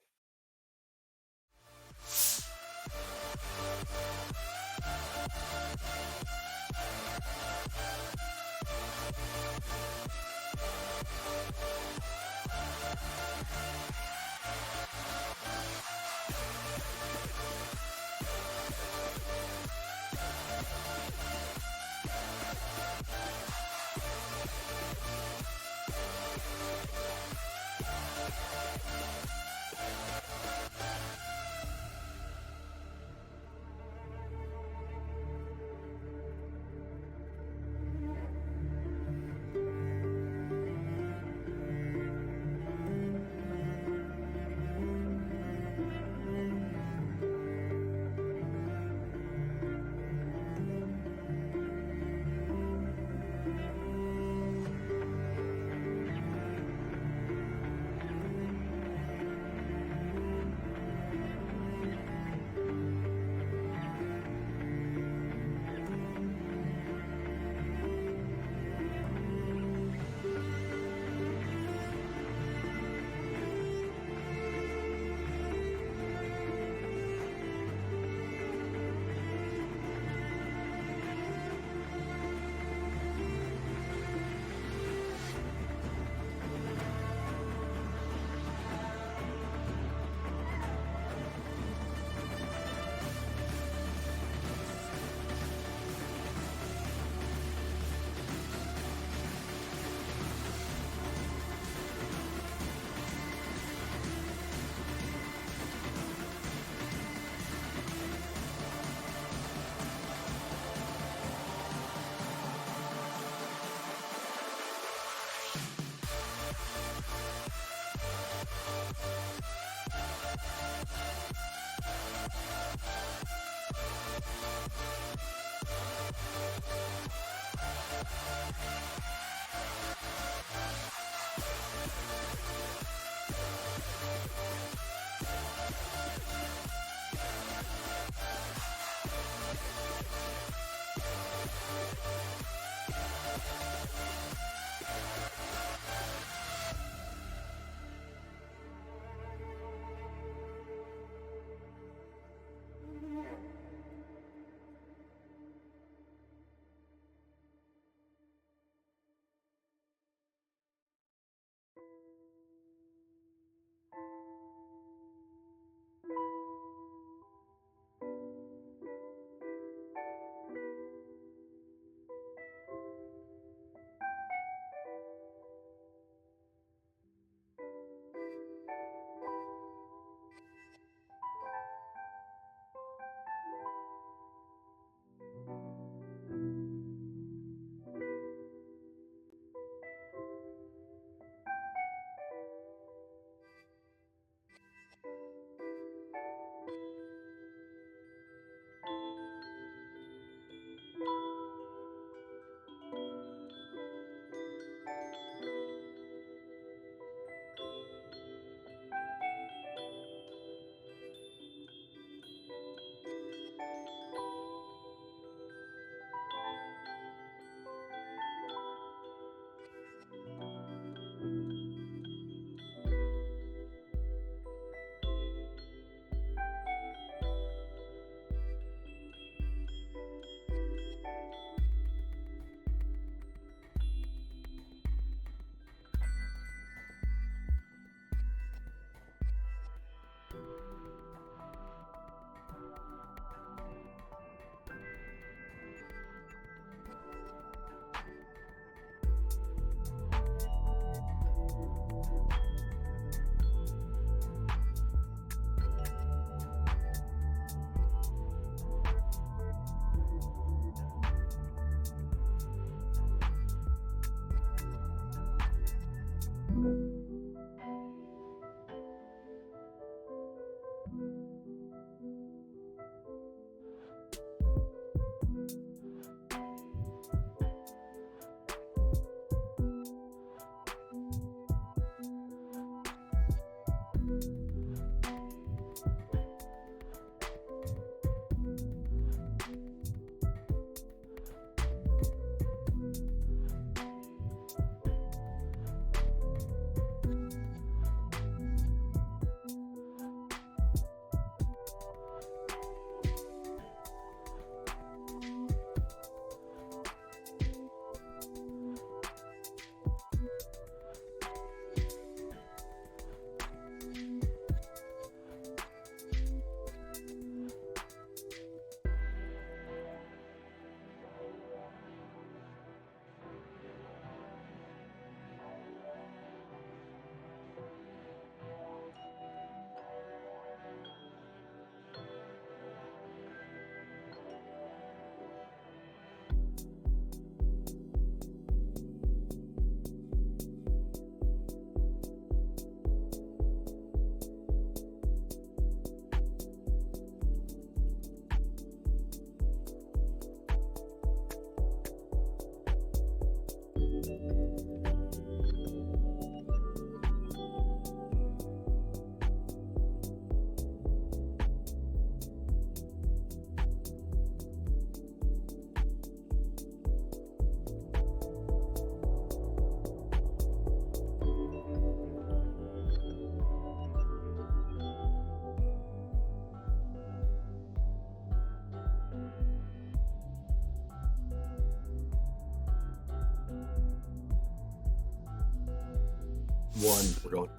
We're going.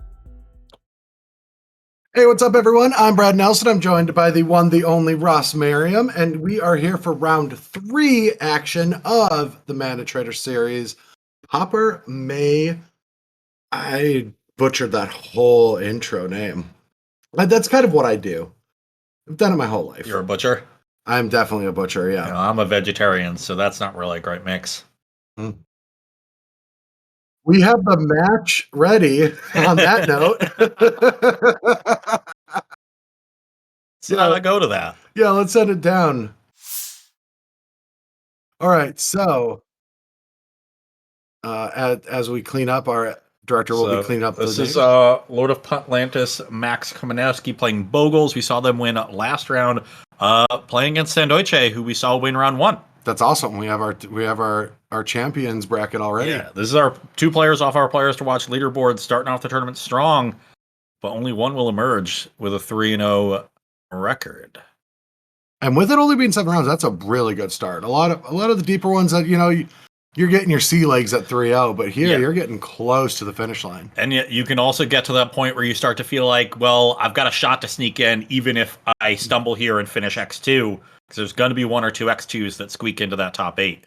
Hey, what's up, everyone? I'm Brad Nelson. I'm joined by the one, the only Ross Merriam, and we are here for round 3 action of the Mana Trader series. Pauper May. I butchered that whole intro name. But that's kind of what I do. I've done it my whole life. You're a butcher? I'm definitely a butcher, yeah. You know, I'm a vegetarian, so that's not really a great mix. We have the match ready on that note. So how do I go to that? Yeah, let's send it down. All right, so as we clean up, our director will be cleaning up this the is names. Lord of Puntlantis, Max Komanowski playing Boggles. We saw them win last round, playing against Sandoiche, who we saw win round 1. That's awesome. We have our champions bracket already. Yeah, this is our 2 players off our players to watch leaderboard, starting off the tournament strong, but only one will emerge with a 3-0 record. And with it only being 7 rounds, that's a really good start. A lot of the deeper ones that you're getting your sea legs at 3-0, but here you're getting close to the finish line. And yet you can also get to that point where you start to feel like, well, I've got a shot to sneak in, even if I stumble here and finish X2, because there's going to be 1 or 2 X2s that squeak into that top 8.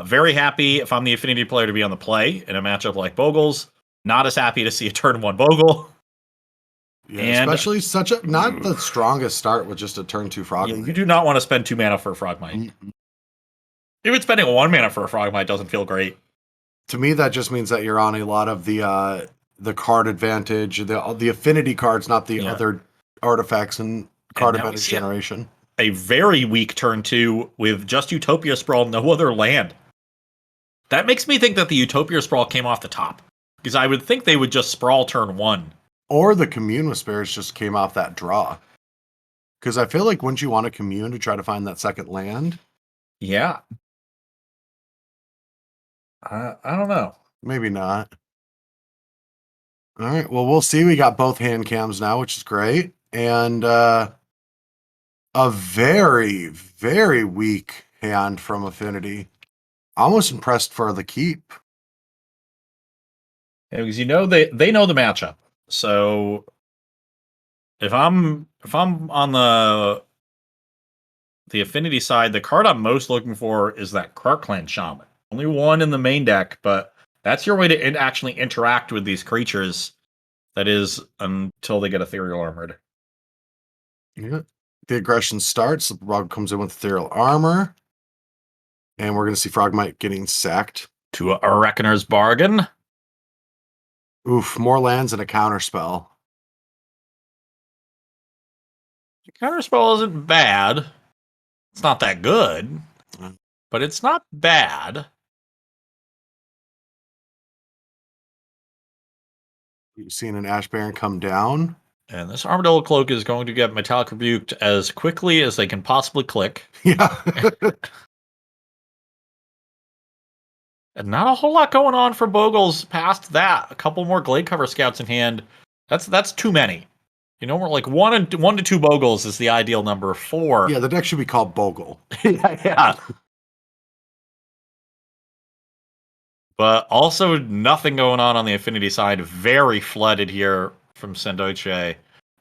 Very happy if I'm the Affinity player to be on the play in a matchup like Boggles. Not as happy to see a turn 1 Bogle. Yeah, And especially not the strongest start with just a turn 2 Frogmite. You do not want to spend 2 mana for a Frogmite. Even spending 1 mana for a Frogmite doesn't feel great. To me, that just means that you're on a lot of the card advantage, the affinity cards, not the other artifacts and card advantage generation. A very weak turn 2 with just Utopia Sprawl, no other land. That makes me think that the Utopia Sprawl came off the top, because I would think they would just sprawl turn 1. Or the Commune with Spirits just came off that draw. Because I feel like wouldn't you want to commune to try to find that second land? Yeah. I don't know. Maybe not. All right. Well, we'll see. We got both hand cams now, which is great. And a very, very weak hand from Affinity. Almost impressed for the keep. Yeah, because they know the matchup. So if I'm on the Affinity side, the card I'm most looking for is that Krarkland Shaman. Only 1 in the main deck, but that's your way to actually interact with these creatures. That is, until they get Ethereal Armored. Yeah. The aggression starts. The Frog comes in with Ethereal Armor. And we're going to see Frogmite getting sacked. To a Reckoner's Bargain. Oof, more lands and a counterspell. The counterspell isn't bad. It's not that good, but it's not bad. You've seen an Ash Baron come down. And this Armadillo Cloak is going to get Metallic Rebuked as quickly as they can possibly click. Yeah. And not a whole lot going on for Boggles past that. A couple more Glade Cover Scouts in hand. That's too many. You know, we're like 1 to 2 Boggles is the ideal number. 4. Yeah, the deck should be called Bogle. yeah. But also nothing going on the Affinity side. Very flooded here from Sandoiche.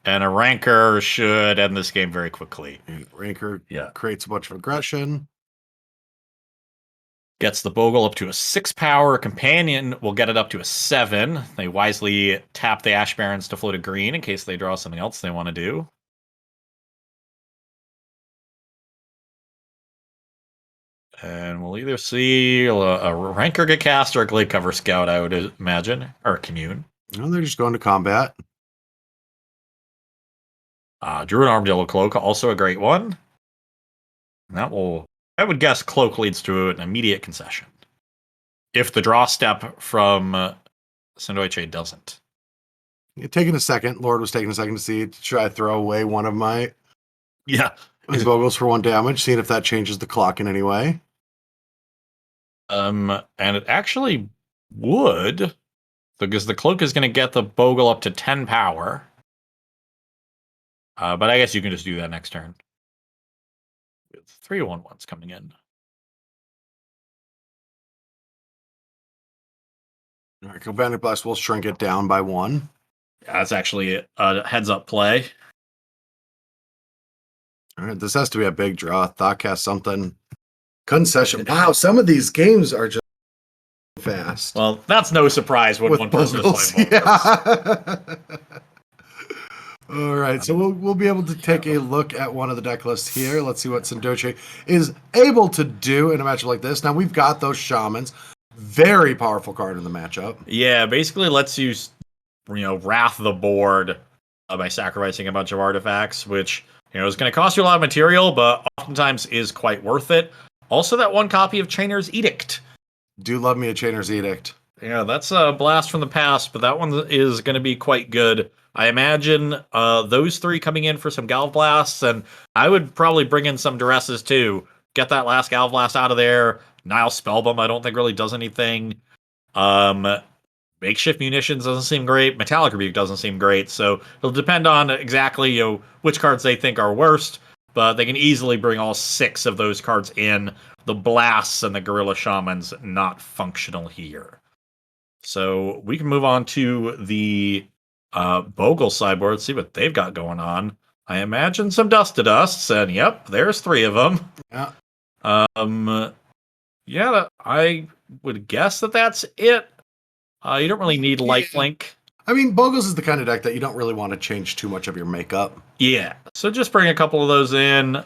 And a Rancor should end this game very quickly. Rancor creates a bunch of aggression. Gets the Bogle up to a 6 power. Companion will get it up to a 7. They wisely tap the Ash Barons to float a green in case they draw something else they want to do. And we'll either see a Rancor get cast or a Glade Cover Scout, I would imagine. Or a Commune. No, they're just going to combat. Druid Armadillo Cloak, also a great one. And I would guess Cloak leads to an immediate concession. If the draw step from Sandoiche doesn't. Taking a second. Lord was taking a second to try to throw away one of my Boggles for 1 damage, seeing if that changes the clock in any way. And it actually would, because the Cloak is going to get the Bogle up to 10 power. But I guess you can just do that next turn. With 3/1/1s coming in. All right, Galvanic Blast will shrink it down by 1. That's actually a heads-up play. All right, this has to be a big draw. Thoughtcast something. Concession. Wow, some of these games are just fast. Well, that's no surprise when With one person Boggles, is playing Boggles. yeah. All right, so we'll be able to take a look at one of the deck lists here. Let's see what Sandoche is able to do in a matchup like this. Now, we've got those Shamans. Very powerful card in the matchup. Yeah, basically lets you, wrath the board by sacrificing a bunch of artifacts, which, is going to cost you a lot of material, but oftentimes is quite worth it. Also, that one copy of Chainer's Edict. Do love me a Chainer's Edict. Yeah, that's a blast from the past, but that one is going to be quite good. I imagine those 3 coming in for some Galv Blasts, and I would probably bring in some Duresses too. Get that last Galv Blast out of there. Nile Spellbomb I don't think really does anything. Makeshift Munitions doesn't seem great. Metallic Rebuke doesn't seem great, so it'll depend on exactly which cards they think are worst, but they can easily bring all 6 of those cards in. The Blasts and the Gorilla Shamans not functional here. So we can move on to the Bogle sideboard, see what they've got going on. I imagine some Dust-to-Dusts, and yep, there's 3 of them. Yeah. Yeah, I would guess that's it. You don't really need Lifelink. I mean, Boggles is the kind of deck that you don't really want to change too much of your makeup. Yeah, so just bring a couple of those in.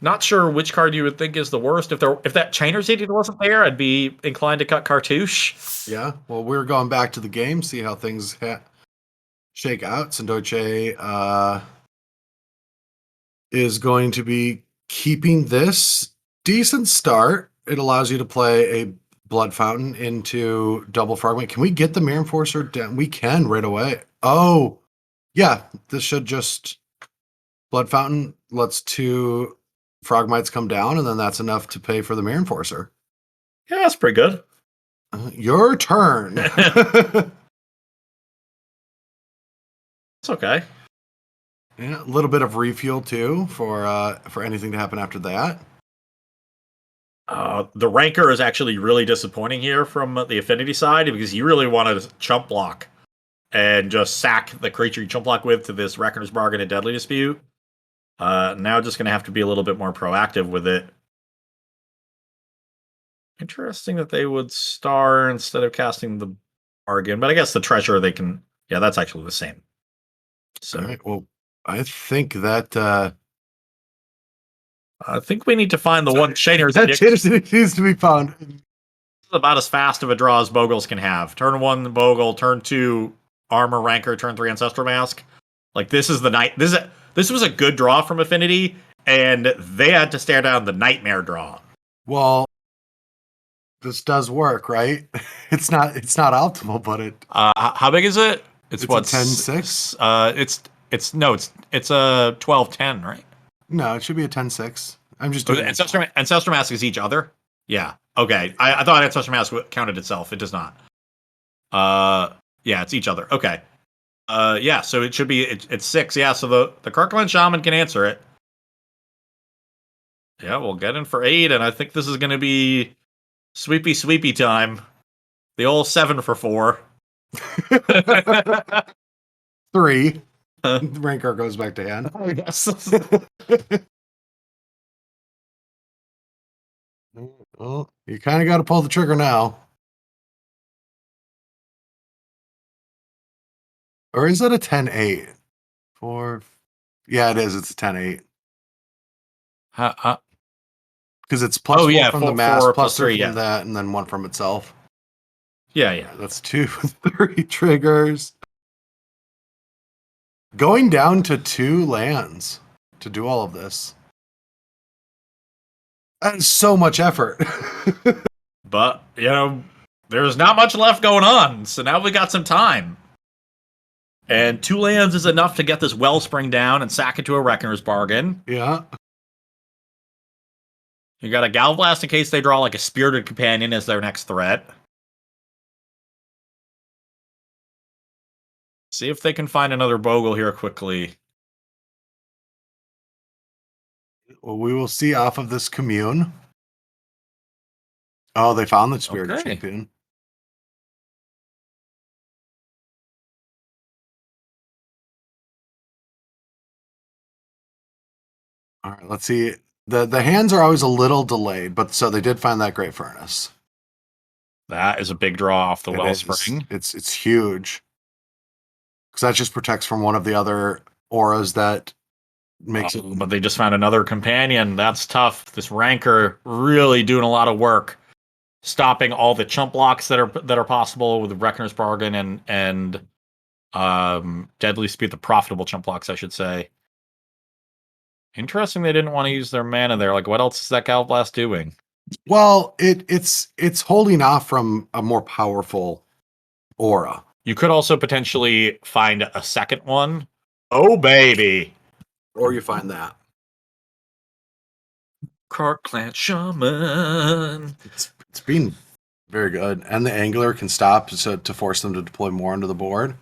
Not sure which card you would think is the worst. If that Chainer's Edict wasn't there, I'd be inclined to cut Cartouche. Yeah, well, we're going back to the game, see how things shake out. Sandoche is going to be keeping this decent start. It allows you to play a Blood Fountain into double Frogmite. Can we get the Mirror Enforcer down? We can right away. Oh, yeah, this should just Blood Fountain lets 2 Frogmites come down, and then that's enough to pay for the Mirror Enforcer. Yeah, that's pretty good. Your turn. It's okay. Yeah, a little bit of refuel too for anything to happen after that. The Rancor is actually really disappointing here from the Affinity side because you really want to chump block and just sack the creature you chump block with to this Reckoner's Bargain and Deadly Dispute. Now just going to have to be a little bit more proactive with it. Interesting that they would star instead of casting the Bargain, but I guess the Treasure they can... Yeah, that's actually the same. So, all right, well, I think that... I think we need to find the one Chainer's that Edict. Chainer's Edict needs to be found. This is about as fast of a draw as Boggles can have. Turn 1, Bogle. Turn 2, Armor Rancor. Turn 3, Ancestral Mask. Like, this is the night... This was a good draw from Affinity, and they had to stare down the nightmare draw. Well, this does work, right? It's not optimal, but it... How big is it? It's what, 10-6? It's a 12-10, right? No, it should be a 10-6. I'm just doing Ancestral Mask is each other? Yeah. Okay. I thought Ancestral Mask counted itself. It does not. Yeah, it's each other. Okay. Yeah, so it should be it's 6. Yeah, so the Kirkland Shaman can answer it. Yeah, we'll get in for 8, and I think this is going to be sweepy time. The old 7 for 4. 3. Rancor goes back to hand. Oh, yes. Well, you kind of got to pull the trigger now. Or is it a 10-8? 4. Yeah, it is. It's a 10-8. Because it's plus 4 from the mask, plus 3 from that, and then 1 from itself. Yeah. That's 2, 3 triggers. Going down to 2 lands to do all of this. That is so much effort. But, there's not much left going on, so now we got some time. And 2 lands is enough to get this Wellspring down and sack it to a Reckoner's Bargain. Yeah. You got a Galvblast in case they draw like a Spirited Companion as their next threat. See if they can find another Bogle here quickly. Well, we will see off of this commune. Oh, they found the Spirited Champion. All right, let's see. The hands are always a little delayed, but so they did find that Great Furnace. That is a big draw off the It Wellspring. is. It's huge. Because that just protects from one of the other auras that makes it. But they just found another companion. That's tough. This Rancor really doing a lot of work, stopping all the chump blocks that are possible with the Reckoner's Bargain and Deadly Speed, the profitable chump blocks, I should say. Interesting, they didn't want to use their mana there. Like, what else is that Galblast doing? Well, it's holding off from a more powerful aura. You could also potentially find a second one. Oh, baby. Or you find that. Kirkland Shaman. It's been very good. And the Angler can stop to force them to deploy more onto the board.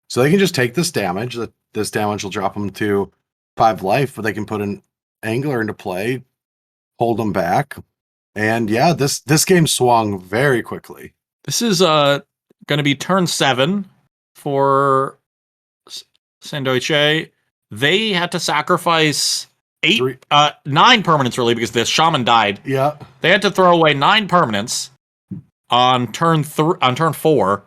So they can just take this damage. This damage will drop them to 5 life, but they can put an Angler into play, hold them back. And yeah, this game swung very quickly. This is going to be turn 7 for Sandoiche. They had to sacrifice 9 permanents, really, because the shaman died. Yeah. They had to throw away 9 permanents on turn 4.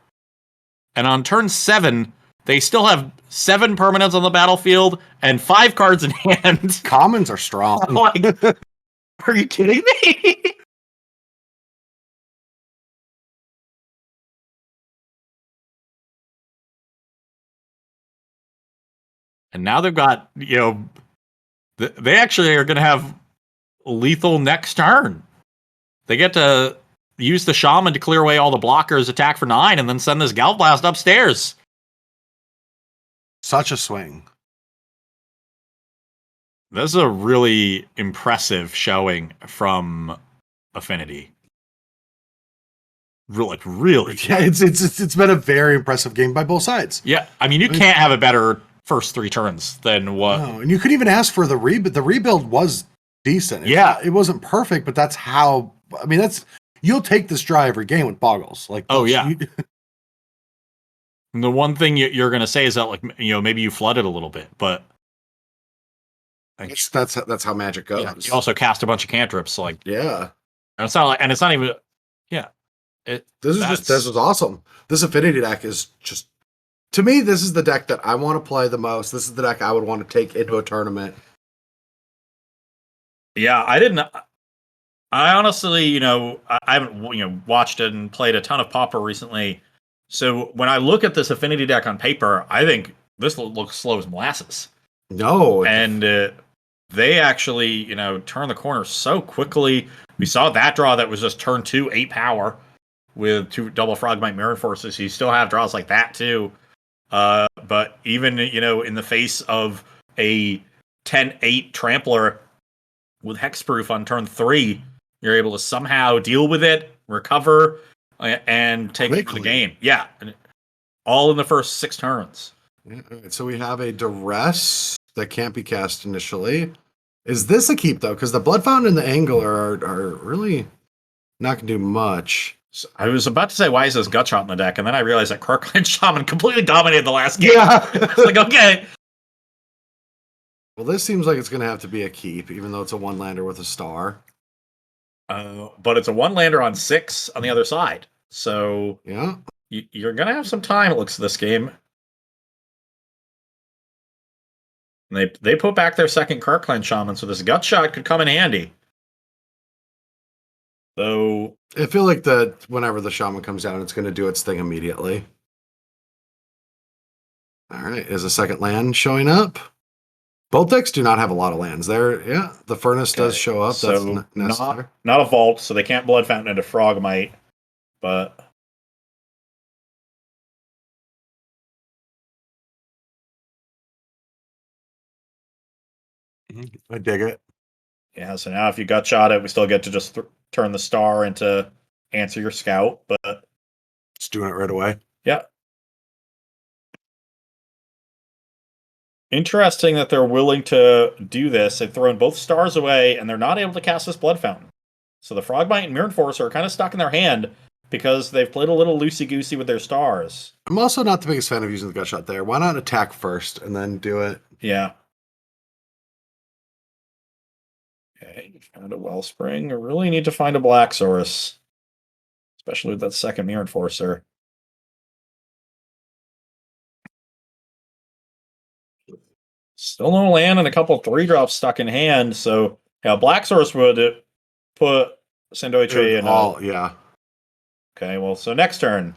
And on turn 7, they still have 7 permanents on the battlefield and 5 cards in hand. Commons are strong. Like, are you kidding me? And now they've got, they actually are going to have lethal next turn. They get to use the shaman to clear away all the blockers, attack for 9, and then send this Galblast upstairs. Such a swing. This is a really impressive showing from Affinity. Really. Yeah, it's been a very impressive game by both sides. Yeah, I mean, you can't have a better first 3 turns than what. No, and you could even ask for the rebuild. The rebuild was decent. It wasn't perfect, but that's how. I mean, you'll take this draw every game with Boggles. Like, oh yeah. And the one thing you're going to say is that, like, maybe you flooded a little bit, but that's how Magic goes. Yeah, you also cast a bunch of cantrips, like yeah. And it's not even. Yeah. This is awesome. This Affinity deck is just, to me, this is the deck that I want to play the most. This is the deck I would want to take into a tournament. Yeah, I honestly, I haven't, watched it and played a ton of Pauper recently. So when I look at this Affinity deck on paper, I think this looks slow as molasses. No. And they actually, turn the corner so quickly. We saw that draw that was just turn 2, 8 power with 2 double Frogmite Mirror Forces. You still have draws like that too. But even, in the face of a 10-8 Trampler with Hexproof on turn 3, you're able to somehow deal with it, recover, and take over the game. Yeah. All in the first 6 turns. Yeah, all right, so we have a Duress that can't be cast initially. Is this a keep, though? Because the Blood Fountain and the Angler are really not going to do much. So I was about to say, why is this Gutshot in the deck? And then I realized that Kirkland Shaman completely dominated the last game. Yeah. It's like, okay. Well, this seems like it's going to have to be a keep, even though it's a 1-lander with a star. But it's a 1-lander on 6 on the other side. So yeah, you're going to have some time, it looks, this game. And they put back their second Kirkland Shaman, so this Gutshot could come in handy. So I feel like that whenever the Shaman comes down, it's going to do its thing immediately. All right, is a second land showing up? Both decks do not have a lot of lands. The Furnace does show up. So that's necessary. Not a Vault, so they can't Blood Fountain into Frogmite, but I dig it. yeah, so now if you Gutshot it, we still get to just turn the star into Answer Your Scout, but Just doing it right away. yeah. Interesting that they're willing to do this. They've thrown both stars away, and they're not able to cast this Blood Fountain. So the Frogmite and Mirror Force are kind of stuck in their hand because they've played a little loosey-goosey with their stars. I'm also not the biggest fan of using the Gutshot there. Why not attack first and then do it? Yeah. Okay, you found a Wellspring. I really need to find a Black Source, especially with that second Mirror Enforcer. Still no land and a couple 3-drops stuck in hand, so yeah, Black Source would put Sendoiche in a... Yeah. Okay, well, so next turn.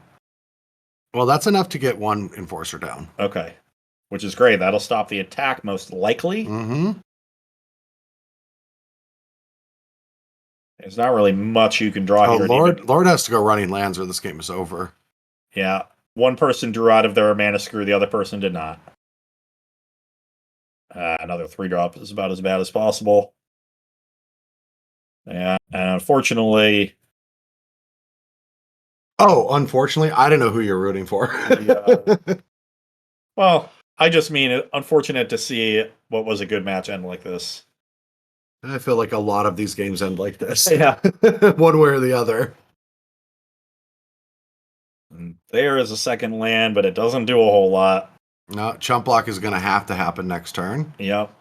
Well, that's enough to get one Enforcer down. Okay, which is great. That'll stop the attack most likely. Mm-hmm. There's not really much you can draw Oh, here. Lord has to go running lands or this game is over. Yeah, one person drew out of their mana screw, the other person did not. Another 3-drop is about as bad as possible. Yeah, and unfortunately... Oh, unfortunately, I don't know who you're rooting for. Well, I just mean unfortunate to see what was a good match end like this. I feel like a lot of these games end like this. Yeah. One way or the other. And there is a second land, but it doesn't do a whole lot. No, chump block is going to happen next turn. Yep.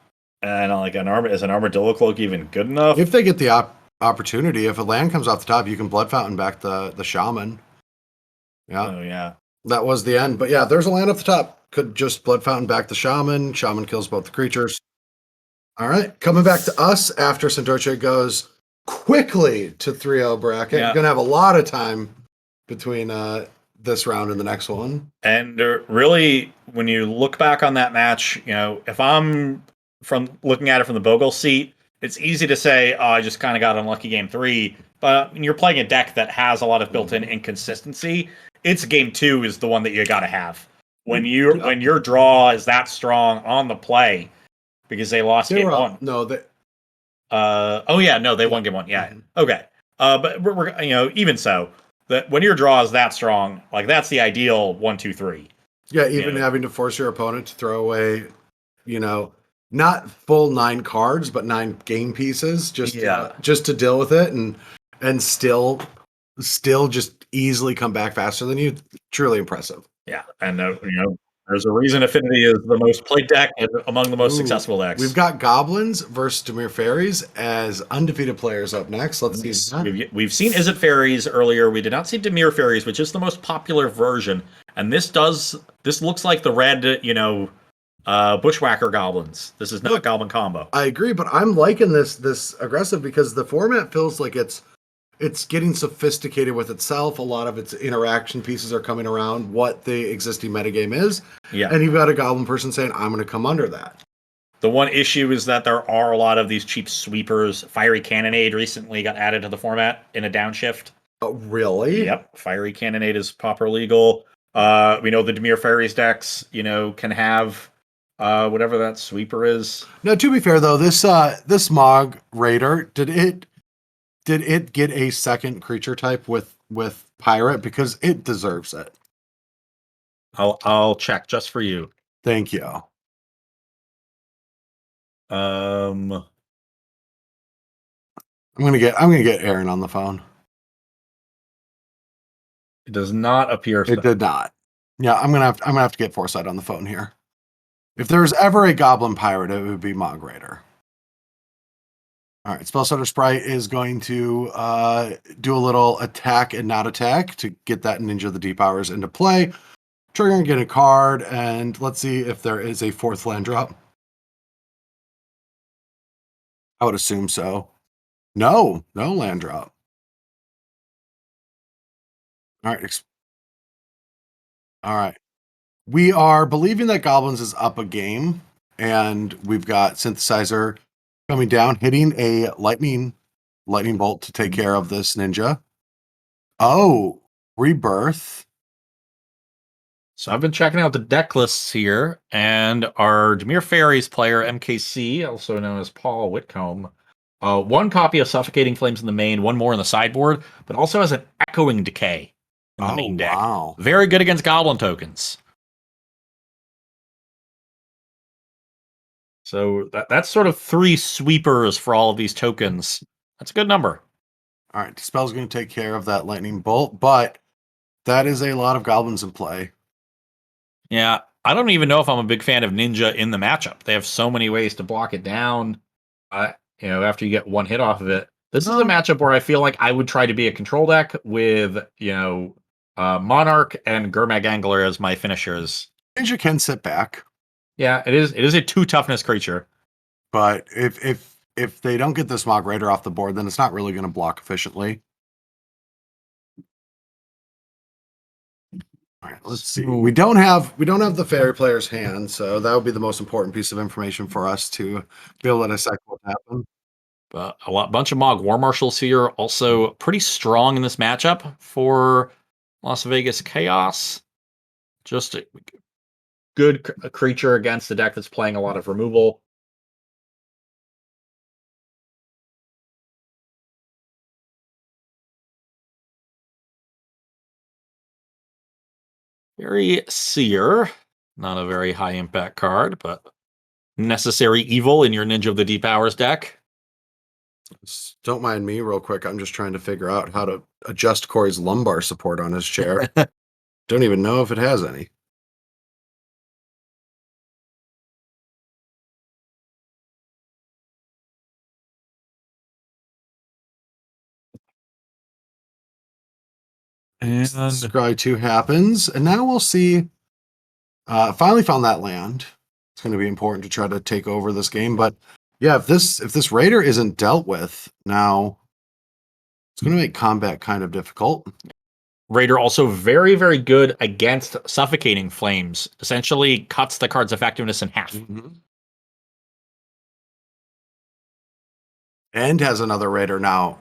And like is an Armadillo Cloak even good enough? If they get the opportunity, if a land comes off the top, you can Blood Fountain back the Shaman. Yeah. Oh, yeah. That was the end. But yeah, there's a land off the top. Could just Blood Fountain back the Shaman. Shaman kills both the creatures. All right. Coming back to us after Sendoiche goes quickly to 3-0 bracket. Yeah. You're going to have a lot of time between this round and the next one. And really, when you look back on that match, you know, if I'm from looking at it from the Boggles seat, it's easy to say, oh, I just kind of got unlucky game 3. But when you're playing a deck that has a lot of built-in inconsistency, it's game 2 is the one that you got to have. When your draw is that strong on the play, because they lost game 1. No, they. They won game 1. Yeah, okay. But we're even so, that when your draw is that strong, like that's the ideal 1, 2, 3. Yeah, even having to force your opponent to throw away, not full 9 cards, but 9 game pieces, just to deal with it, and still just easily come back faster than you. Truly impressive. Yeah, and there's a reason Affinity is the most played deck and among the most successful decks. We've got Goblins versus Dimir Fairies as undefeated players up next. Let's see. We've seen Izzet Fairies earlier. We did not see Dimir Fairies, which is the most popular version. And this looks like the red, Bushwhacker Goblins. This is not Goblin combo. I agree, but I'm liking this aggressive because the format feels like it's getting sophisticated with itself. A lot of its interaction pieces are coming around what the existing metagame is. Yeah. And you've got a Goblin person saying, I'm going to come under that. The one issue is that there are a lot of these cheap sweepers. Fiery Cannonade recently got added to the format in a downshift. Oh, really? Yep. Fiery Cannonade is Pauper legal. We know the Dimir Fairies decks, can have whatever that sweeper is. Now, to be fair, though, this Mog Raider, did it get a second creature type with Pirate? Because it deserves it. I'll check just for you. Thank you. I'm gonna get Aaron on the phone. It does not appear. It did not. Yeah, I'm gonna have to get Foresight on the phone here. If there's ever a Goblin Pirate, it would be Mog Raider. All right, Spellstutter Sprite is going to do a little attack and not attack to get that Ninja of the Deep Hours into play. Trigger and get a card, and let's see if there is a 4th land drop. I would assume so. No land drop. All right. We are believing that Goblins is up a game, and we've got Synthesizer coming down, hitting a lightning bolt to take care of this Ninja. Oh, Rebirth. So I've been checking out the deck lists here, and our Dimir Fairies player, MKC, also known as Paul Whitcomb, 1 copy of Suffocating Flames in the main, 1 more in the sideboard, but also has an Echoing Decay in the main deck. Wow. Very good against Goblin tokens. So that's sort of 3 sweepers for all of these tokens. That's a good number. All right, Dispel's going to take care of that lightning bolt, but that is a lot of Goblins in play. Yeah, I don't even know if I'm a big fan of Ninja in the matchup. They have so many ways to block it down. after you get one hit off of it. This is a matchup where I feel like I would try to be a control deck with, Monarch and Gurmag Angler as my finishers. Ninja can sit back. Yeah, it is a 2 toughness creature. But if they don't get this Mog Raider off the board, then it's not really going to block efficiently. All right, let's see. We don't have the fairy player's hand, so that would be the most important piece of information for us to be able to dissect what happened. But bunch of Mog War Marshals here, also pretty strong in this matchup for Las Vegas Chaos. Just a good creature against a deck that's playing a lot of removal. Very Seer, not a very high impact card, but necessary evil in your Ninja of the Deep Hours deck. Don't mind me real quick. I'm just trying to figure out how to adjust Corey's lumbar support on his chair. Don't even know if it has any. And Scry 2 happens, and now we'll see. Finally found that land. It's going to be important to try to take over this game, but yeah, if this Raider isn't dealt with now, it's going to make combat kind of difficult. Raider also very, very good against Suffocating Flames. Essentially cuts the card's effectiveness in half. And has another Raider now.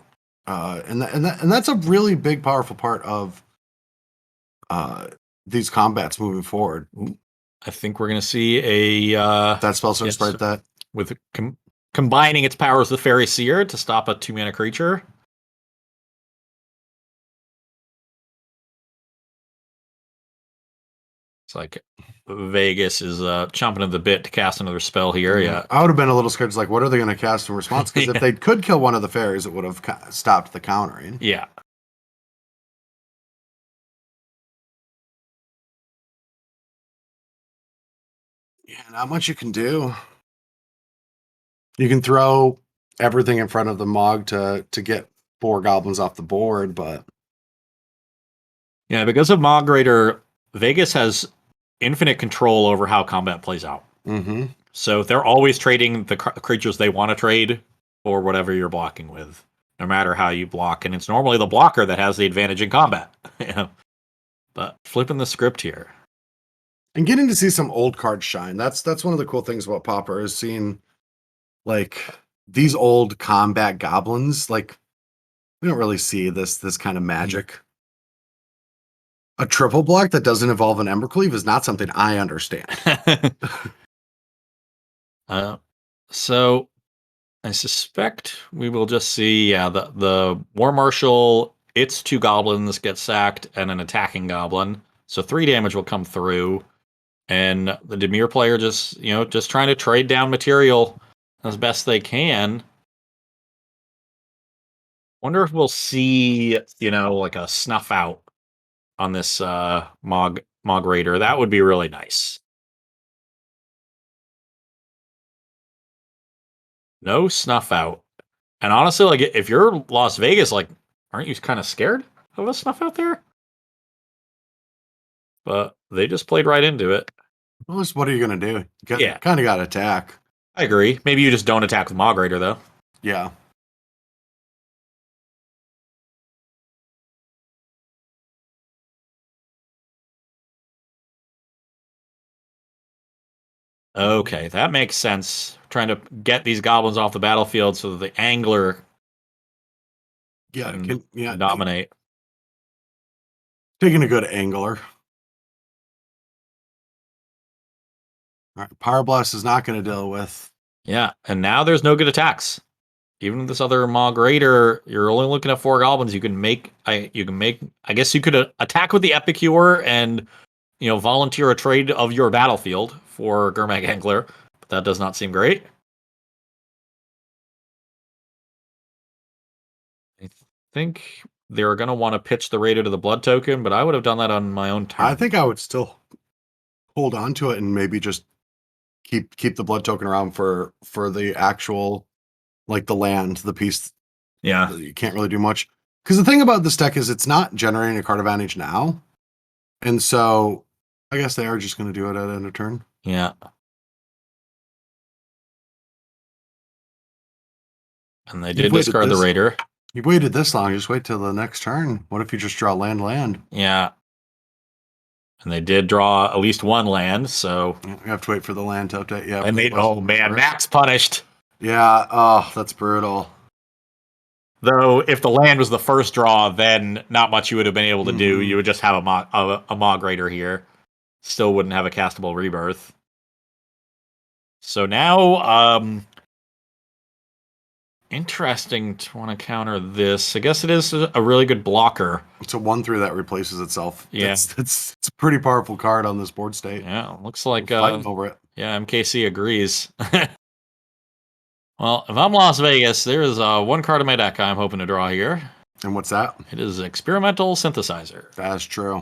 And that's a really big, powerful part of these combats moving forward. I think we're going to see a that spell swing spread that with combining its powers with Fairy Seer to stop a 2-mana creature. It's like Vegas is chomping at the bit to cast another spell here. Yeah, I would have been a little scared. Like, what are they going to cast in response? Because if they could kill one of the fairies, it would have stopped the countering. Yeah. Yeah, not much you can do. You can throw everything in front of the Mog to get 4 goblins off the board, but yeah, because of Mog Raider, Vegas has infinite control over how combat plays out. So they're always trading the creatures they want to trade for whatever you're blocking with, no matter how you block. And it's normally the blocker that has the advantage in combat. But flipping the script here. And getting to see some old cards shine. That's one of the cool things about Pauper is seeing like these old combat goblins. Like we don't really see this kind of magic. A triple block that doesn't involve an Embercleave is not something I understand. So I suspect we will just see, the War Marshal, its 2 goblins get sacked and an attacking goblin. So 3 damage will come through. And the Dimir player just trying to trade down material as best they can. Wonder if we'll see, like a snuff out on this Mog Raider. That would be really nice. No snuff out. And honestly, like if you're Las Vegas, like, aren't you kind of scared of a snuff out there? But they just played right into it. Well, what are you going to do? You kind of got to attack. I agree. Maybe you just don't attack with Mog Raider, though. Yeah. Okay, that makes sense. Trying to get these goblins off the battlefield so that the angler can dominate. Taking a good angler. All right, Power Blast is not going to deal with. Yeah, and now there's no good attacks. Even with this other Mog Raider, you're only looking at 4 goblins. You can make. I guess you could attack with the Epicure and volunteer a trade of your battlefield for Gurmag Angler, but that does not seem great. I think they're going to want to pitch the Raider to the Blood Token, but I would have done that on my own turn. I think I would still hold on to it and maybe just keep the Blood Token around for the actual like the land, the piece. Yeah. You can't really do much. Because the thing about this deck is it's not generating a card advantage now. And so I guess they are just going to do it at end of turn. Yeah. And they did discard the Raider. You've waited this long. Just wait till the next turn. What if you just draw land? Yeah. And they did draw at least one land, so You have to wait for the land to update. Yeah. and they Matt's punished. Yeah. Oh, that's brutal. Though if the land was the first draw, then not much you would have been able to do. You would just have a Mog Raider here. Still wouldn't have a castable Rebirth. So now, interesting to want to counter this. I guess it is a really good blocker. It's a 1/3 that replaces itself. Yeah. It's a pretty powerful card on this board state. Yeah, looks like fighting over it. Yeah, MKC agrees. Well, if I'm Las Vegas, there is one card in my deck I'm hoping to draw here. And what's that? It is Experimental Synthesizer. That's true.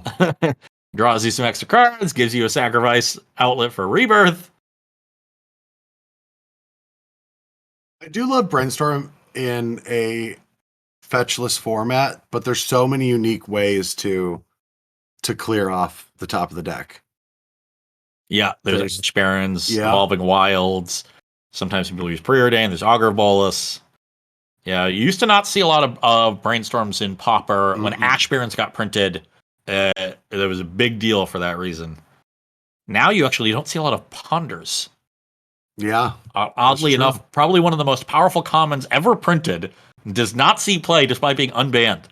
Draws you some extra cards, gives you a sacrifice outlet for Rebirth. I do love Brainstorm in a fetchless format, but there's so many unique ways to clear off the top of the deck. Yeah, there's Ash Barrens, Yeah. Evolving Wilds. Sometimes people use Preordain. There's Augur Bolus. Yeah, you used to not see a lot of Brainstorms in Pauper. When Ash Barrens got printed, there was a big deal for that reason. Now you actually don't see a lot of Ponders. Yeah. Oddly enough, probably one of the most powerful commons ever printed does not see play despite being unbanned.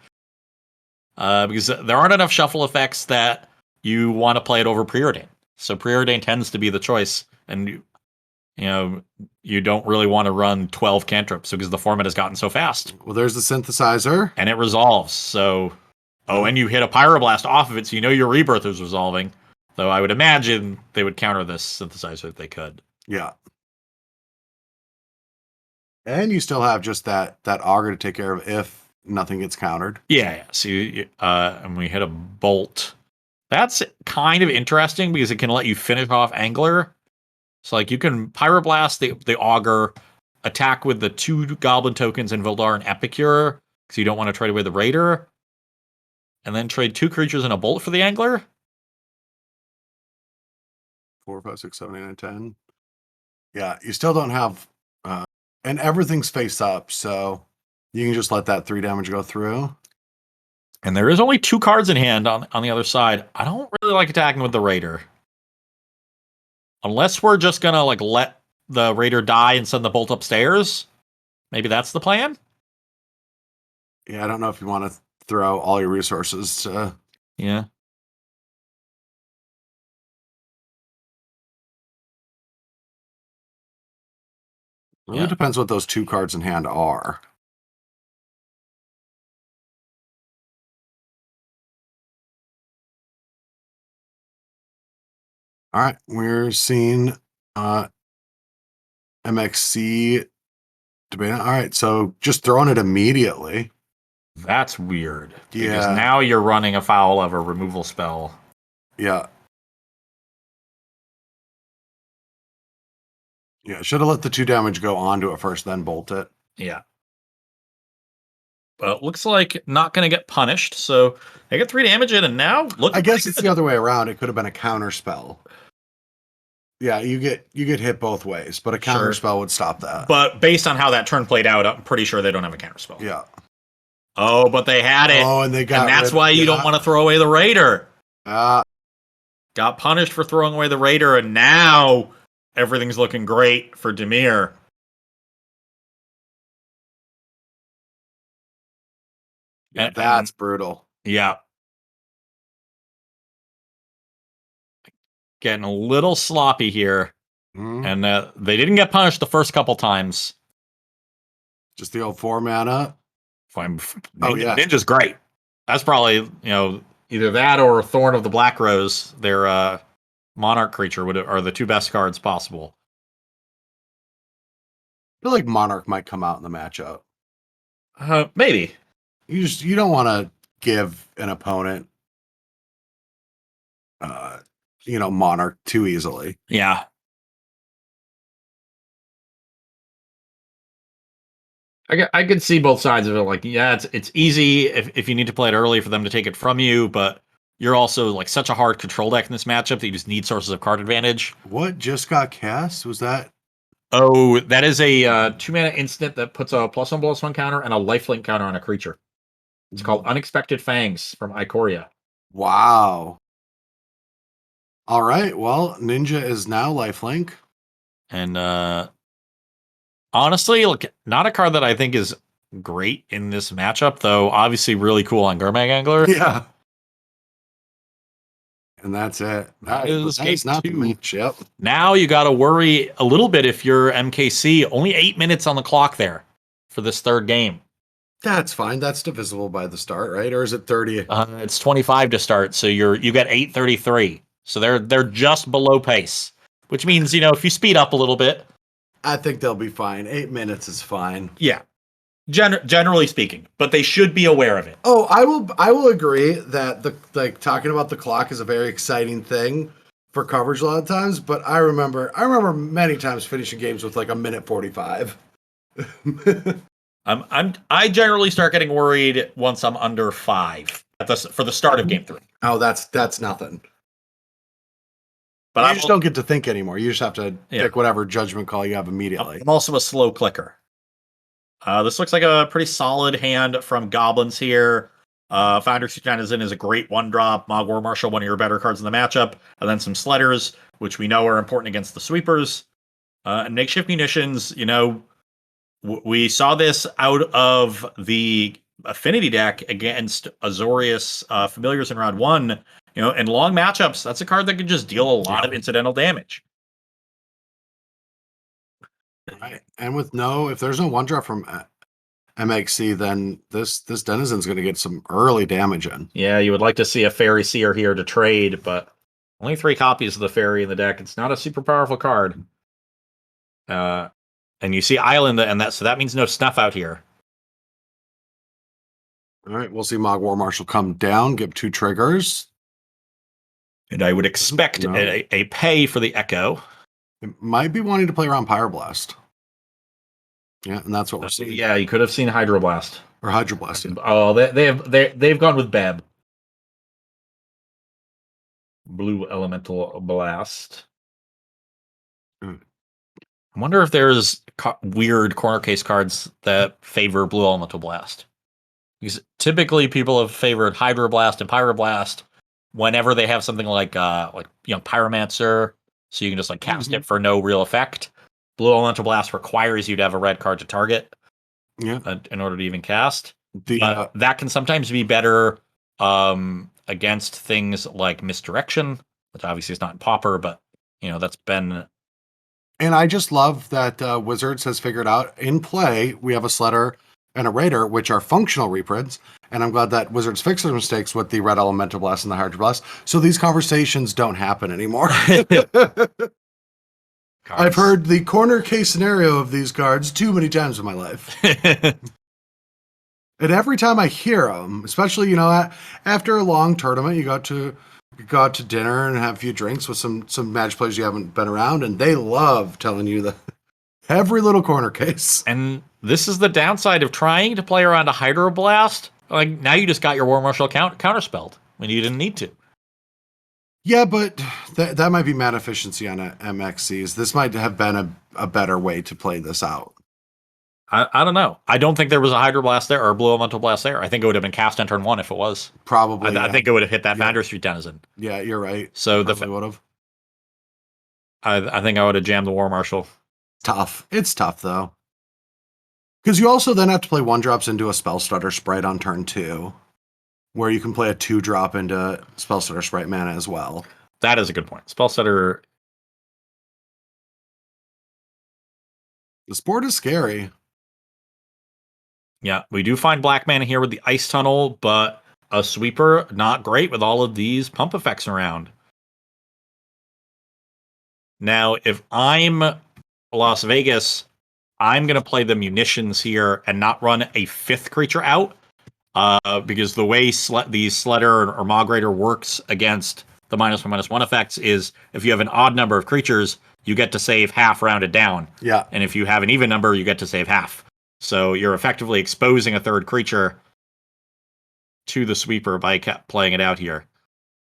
Because there aren't enough shuffle effects that you want to play it over Preordain. So Preordain tends to be the choice, and you don't really want to run 12 cantrips because the format has gotten so fast. Well, there's the synthesizer. And it resolves. So, and you hit a Pyroblast off of it, so you know your Rebirth is resolving. Though I would imagine they would counter this synthesizer if they could. Yeah. And you still have just that Augur to take care of if nothing gets countered. Yeah. So and we hit a Bolt. That's kind of interesting because it can let you finish off Angler. So like you can Pyroblast the Augur, attack with the 2 Goblin tokens in Vildar and Epicure, because you don't want to trade away the Raider, and then trade 2 creatures and a Bolt for the Angler. 4, 5, 6, 7, 8, 9, 10. Yeah, you still don't have, and everything's face up, so you can just let that 3 damage go through. And there is only 2 cards in hand on the other side. I don't really like attacking with the Raider. Unless we're just gonna like let the Raider die and send the Bolt upstairs. Maybe that's the plan? Yeah, I don't know if you want to throw all your resources to... Yeah. Really depends what those 2 cards in hand are. All right, we're seeing MXC debate. All right, so just throwing it immediately. That's weird. Yeah. Because now you're running afoul of a removal spell. Yeah. Yeah, should have let the 2 damage go onto it first, then bolt it. Yeah. But it looks like not going to get punished, so they get 3 damage in, and now look. I guess it's the other way around. It could have been a counter spell. Yeah, you get hit both ways, but a counter spell would stop that. But based on how that turn played out, I'm pretty sure they don't have a counter spell. Yeah. Oh, but they had it. Oh, and they got. And that's why you don't want to throw away the Raider. Got punished for throwing away the Raider, and now everything's looking great for Dimir. Yeah, that's brutal. Yeah. Getting a little sloppy here. And they didn't get punished the first couple times. Just the old 4 mana. Ninja's great. That's probably, either that or Thorn of the Black Rose, their Monarch creature, are the 2 best cards possible. I feel like Monarch might come out in the matchup. Maybe. You don't want to give an opponent Monarch too easily. Yeah. I could see both sides of it. Like, yeah, it's easy if you need to play it early for them to take it from you, but you're also like such a hard control deck in this matchup that you just need sources of card advantage. What just got cast? Was that? Oh, that is a 2-mana instant that puts a +1/+1 counter and a lifelink counter on a creature. It's called Unexpected Fangs from Ikoria. Wow. All right. Well, Ninja is now lifelink. And honestly, look, not a card that I think is great in this matchup, though obviously really cool on Gurmag Angler. Yeah. And that's it. That is not the 2. match. Yep. Now you got to worry a little bit if you're MKC. Only 8 minutes on the clock there for this third game. That's fine. That's divisible by the start, right? Or is it 30? It's 25 to start, so you get 8:33. So they're just below pace, which means if you speed up a little bit, I think they'll be fine. 8 minutes is fine. yeah. Generally speaking, but they should be aware of it. Oh, I will agree that talking about the clock is a very exciting thing for coverage a lot of times, but I remember many times finishing games with like a minute 45. I generally start getting worried once I'm under 5 for the start of game 3. Oh, that's nothing. But you just don't get to think anymore. You just have to pick whatever judgment call you have immediately. I'm also a slow clicker. This looks like a pretty solid hand from Goblins here. Founders Denizen is a great 1-drop. Mogwar Marshal, one of your better cards in the matchup. And then some Sledders, which we know are important against the sweepers. And Makeshift Munitions, we saw this out of the Affinity Deck against Azorius Familiars in round 1. In long matchups, that's a card that can just deal a lot of incidental damage. Right. And if there's no 1-drop from MXC, then this Denizen's going to get some early damage in. Yeah, you would like to see a Fairy Seer here to trade, but only 3 copies of the Fairy in the deck. It's not a super powerful card. And you see Island, so that means no Snuff out here. All right, we'll see Mogwar Marshal come down, give 2 triggers. And I would expect a pay for the Echo. It might be wanting to play around Pyroblast. Yeah, and that's what we're seeing. Yeah, you could have seen Hydroblast. Or Hydroblast. Yeah. Oh, they've gone with Beb. Blue Elemental Blast. I wonder if there's weird corner case cards that favor Blue Elemental Blast. Because typically people have favored Hydroblast and Pyroblast whenever they have something like Pyromancer, so you can just cast it for no real effect. Blue Elemental Blast requires you to have a red card to target in order to even cast. That can sometimes be better against things like Misdirection, which obviously is not in Pauper, but that's been... And I just love that Wizards has figured out in play, we have a Sledder and a Raider, which are functional reprints. And I'm glad that Wizards fixed their mistakes with the Red Elemental Blast and the Hydro Blast. So these conversations don't happen anymore. I've heard the corner case scenario of these cards too many times in my life. And every time I hear them, especially, after a long tournament, you go out to dinner and have a few drinks with some Magic players you haven't been around, and they love telling you that every little corner case. And this is the downside of trying to play around a Hydroblast. Now you just got your War Marshal counterspelled when you didn't need to. Yeah, but that might be mana efficiency on MXCs. This might have been a better way to play this out. I don't know. I don't think there was a Hydroblast there or a Blue Elemental Blast there. I think it would have been cast on turn 1 if it was. Probably. I think it would have hit that Founder Street Denizen. Yeah, you're right. So would have. I think I would have jammed the War Marshal. Tough. It's tough though. Because you also then have to play 1-drops into a Spellstutter Sprite on turn 2, where you can play a 2-drop into Spellstutter Sprite mana as well. That is a good point. Spellstutter. This board is scary. Yeah, we do find black mana here with the Ice Tunnel, but a sweeper, not great with all of these pump effects around. Now, if I'm Las Vegas, I'm going to play the munitions here and not run a 5th creature out, because the way the Sledder or Mog Raider works against the -1/-1 effects is if you have an odd number of creatures, you get to save half rounded down. Yeah. And if you have an even number, you get to save half. So you're effectively exposing a third creature to the sweeper by playing it out here.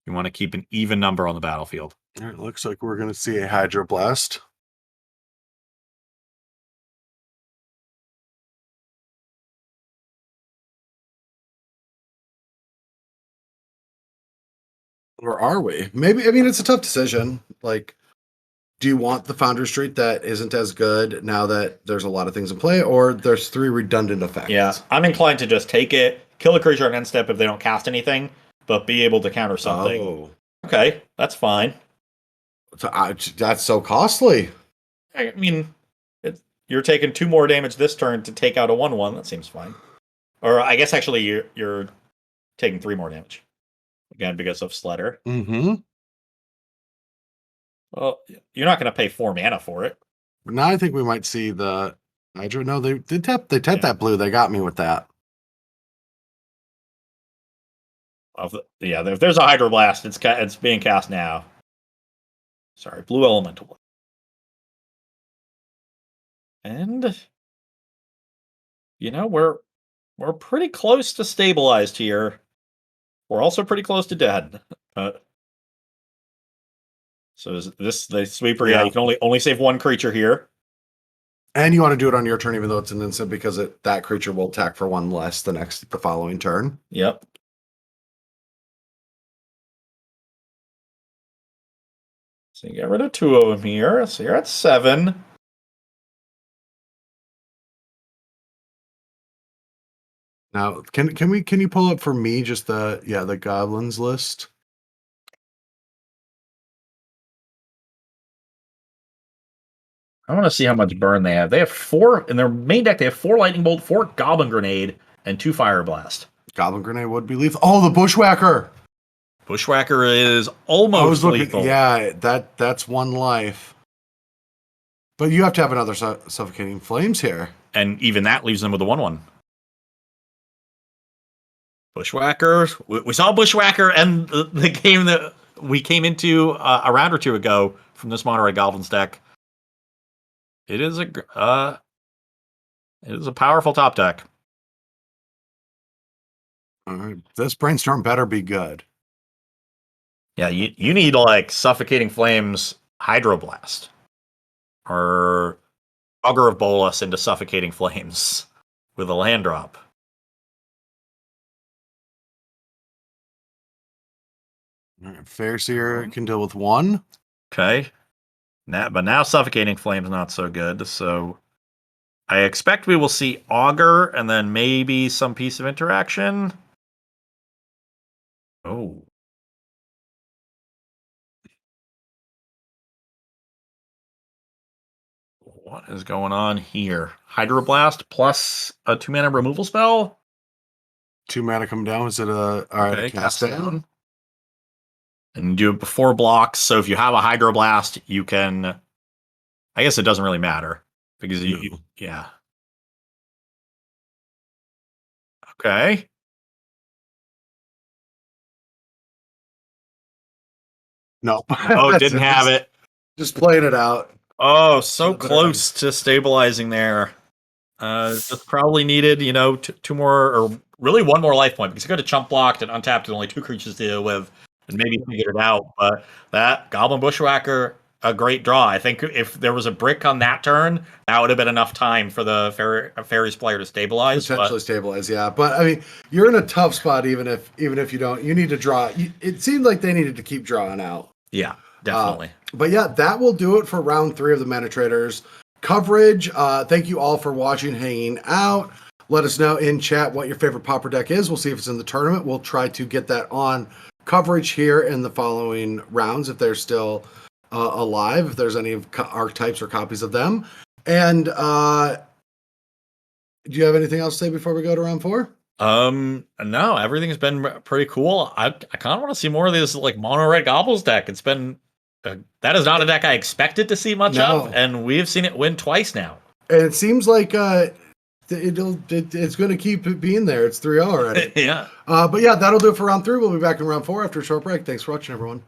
You want to keep an even number on the battlefield. All right, looks like we're going to see a Hydroblast. Or are we? Maybe, I mean, it's a tough decision. Like, do you want the Foundry Street that isn't as good now that there's a lot of things in play, or there's 3 redundant effects? Yeah, I'm inclined to just take it, kill a creature on end step if they don't cast anything, but be able to counter something. Oh. Okay, that's fine. So, that's so costly. I mean, you're taking 2 more damage this turn to take out a 1/1. That seems fine. Or I guess actually you're taking 3 more damage. Again, because of Sledder. Mm-hmm. Well, you're not going to pay 4 mana for it. But now I think we might see the Hydro. No, they tapped that blue. They got me with that. If there's a Hydroblast, it's being cast now. Sorry, blue elemental. And we're pretty close to stabilized here. We're also pretty close to dead. So is this the sweeper? Yeah, you can only save 1 creature here. And you want to do it on your turn, even though it's an instant, because that creature will attack for 1 less the following turn. Yep. So you get rid of 2 of them here. So you're at 7. Now, can you pull up for me just the goblins list? I want to see how much burn they have. They have 4 in their main deck. They have 4 lightning bolt, 4 goblin grenade, and 2 fire blast. Goblin grenade would be lethal. Oh, the bushwhacker. Bushwhacker is almost lethal. Yeah, that's 1 life. But you have to have another suffocating flames here, and even that leaves them with a 1/1. Bushwhacker. We saw Bushwhacker and the game that we came into a round or 2 ago from this Monterey Goblins deck. It is a powerful top deck. All right, this brainstorm better be good. Yeah, you need like Suffocating Flames Hydroblast or Augur of Bolas into Suffocating Flames with a land drop. All right, Fairseer can deal with 1. Okay. But now Suffocating Flames not so good. So I expect we will see Augur and then maybe some piece of interaction. Oh. What is going on here? Hydroblast plus a 2 mana removal spell? 2 mana come down. Is it all right, cast down? And do it before blocks. So if you have a Hydroblast, you can. I guess it doesn't really matter because yeah. Okay. No. Oh, didn't have it. Just playing it out. Oh, so close to stabilizing there. Just probably needed, 2 more, or really 1 more life point because it could have chump blocked and untapped with only 2 creatures to deal with and maybe figured it out. But that Goblin Bushwhacker, a great draw. I think if there was a brick on that turn, that would have been enough time for the Fairies player to stabilize. Potentially stabilize, yeah. But I mean, you're in a tough spot even if you don't. You need to draw. It seemed like they needed to keep drawing out. Yeah, definitely. But yeah, that will do it for round 3 of the Mana Traders coverage. Thank you all for watching, hanging out. Let us know in chat what your favorite Pauper deck is. We'll see if it's in the tournament. We'll try to get that on coverage here in the following rounds if they're still alive, if there's any archetypes or copies of them. And do you have anything else to say before we go to round 4? No, everything's been pretty cool. I kind of want to see more of this like mono red Goblins deck. It's been that is not a deck I expected to see much of, and we've seen it win twice now. And it seems like it's going to keep being there. It's 3-0 already. Yeah. But yeah, that'll do it for round 3. We'll be back in round 4 after a short break. Thanks for watching, everyone.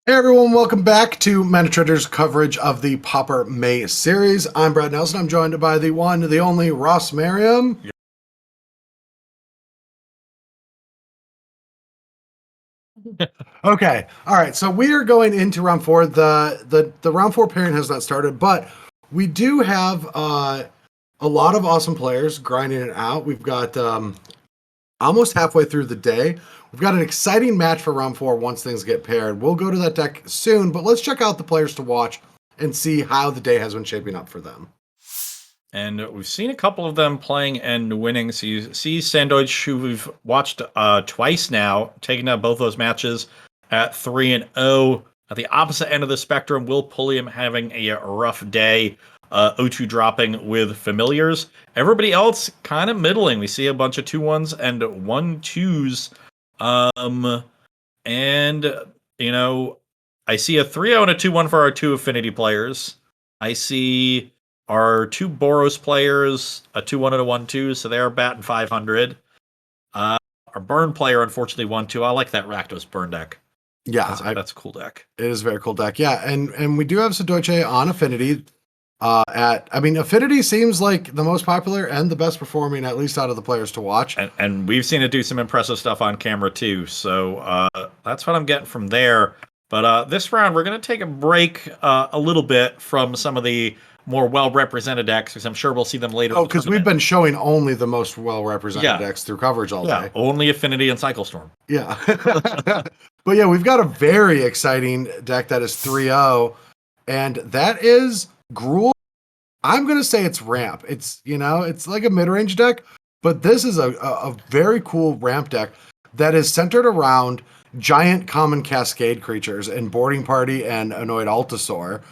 Hey everyone, welcome back to MetaTrader's coverage of the Pauper May series. I'm Brad Nelson. I'm joined by the one, the only Ross Merriam. Okay, all right. So we are going into round four. The round four pairing has not started, but we do have a lot of awesome players grinding it out. We've got almost halfway through the day. We've got an exciting match for round four once things get paired. We'll go to that deck soon, but let's check out the players to watch and see how the day has been shaping up for them. And we've seen a couple of them playing and winning. So you see Sandoich, who we've watched twice now, taking out both those matches at 3-0. At the opposite end of the spectrum, Will Pulliam having a rough day. O2 dropping with familiars. Everybody else kind of middling. We see a bunch of 2-1s and 1-2s. And, you know, I see a 3-0 and a 2-1 for our two Affinity players. I see our two Boros players, a 2-1 and a 1-2, so they're batting 500. Our Burn player, unfortunately, 1-2. I like that Rakdos Burn deck. Yeah, that's a cool deck. It is a very cool deck. Yeah, and we do have Sandoich on Affinity. Affinity seems like the most popular and the best performing, at least out of the players to watch. And we've seen it do some impressive stuff on camera too. So that's what I'm getting from there. But this round, we're going to take a break a little bit from some of the more well-represented decks, because I'm sure we'll see them later. Oh, because we've been showing only the most well-represented decks through coverage all day. Only Affinity and Cycle Storm. Yeah. But yeah, we've got a very exciting deck that is 3-0, and that is Gruul. I'm going to say it's ramp. It's, it's like a mid-range deck, but this is a very cool ramp deck that is centered around giant common cascade creatures in Boarding Party and Annoyed Altasaur.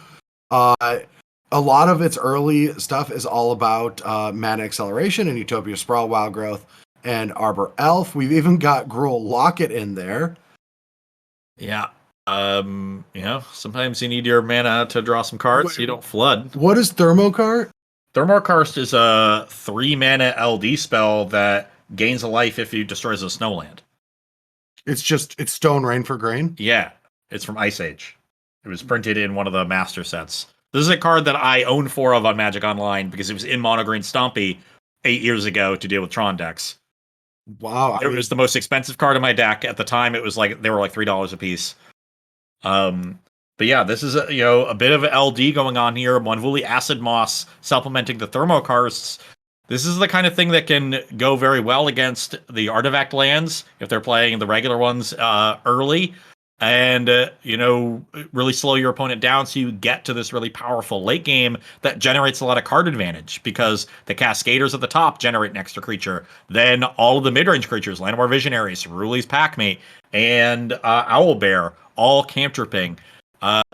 A lot of its early stuff is all about Mana Acceleration and Utopia Sprawl, Wild Growth, and Arbor Elf. We've even got Gruul Locket in there. Yeah. Sometimes you need your mana to draw some cards so you don't flood. What is Thermokarst? Thermokarst is a 3-mana LD spell that gains a life if you destroys a snowland. It's Stone Rain for Grain? Yeah. It's from Ice Age. It was printed in one of the master sets. This is a card that I own 4 of on Magic Online because it was in Mono Green Stompy 8 years ago to deal with Tron decks. Wow. It was the most expensive card in my deck. At the time, it was they were like $3 a piece. But yeah, this is a bit of LD going on here. Monvuli Acid Moss supplementing the Thermokarsts. This is the kind of thing that can go very well against the artifact lands if they're playing the regular ones early. And, really slow your opponent down so you get to this really powerful late game that generates a lot of card advantage because the Cascaders at the top generate an extra creature. Then all of the mid-range creatures, Llanowar Visionaries, Cerulean Packmate, and Owlbear, all cantripping.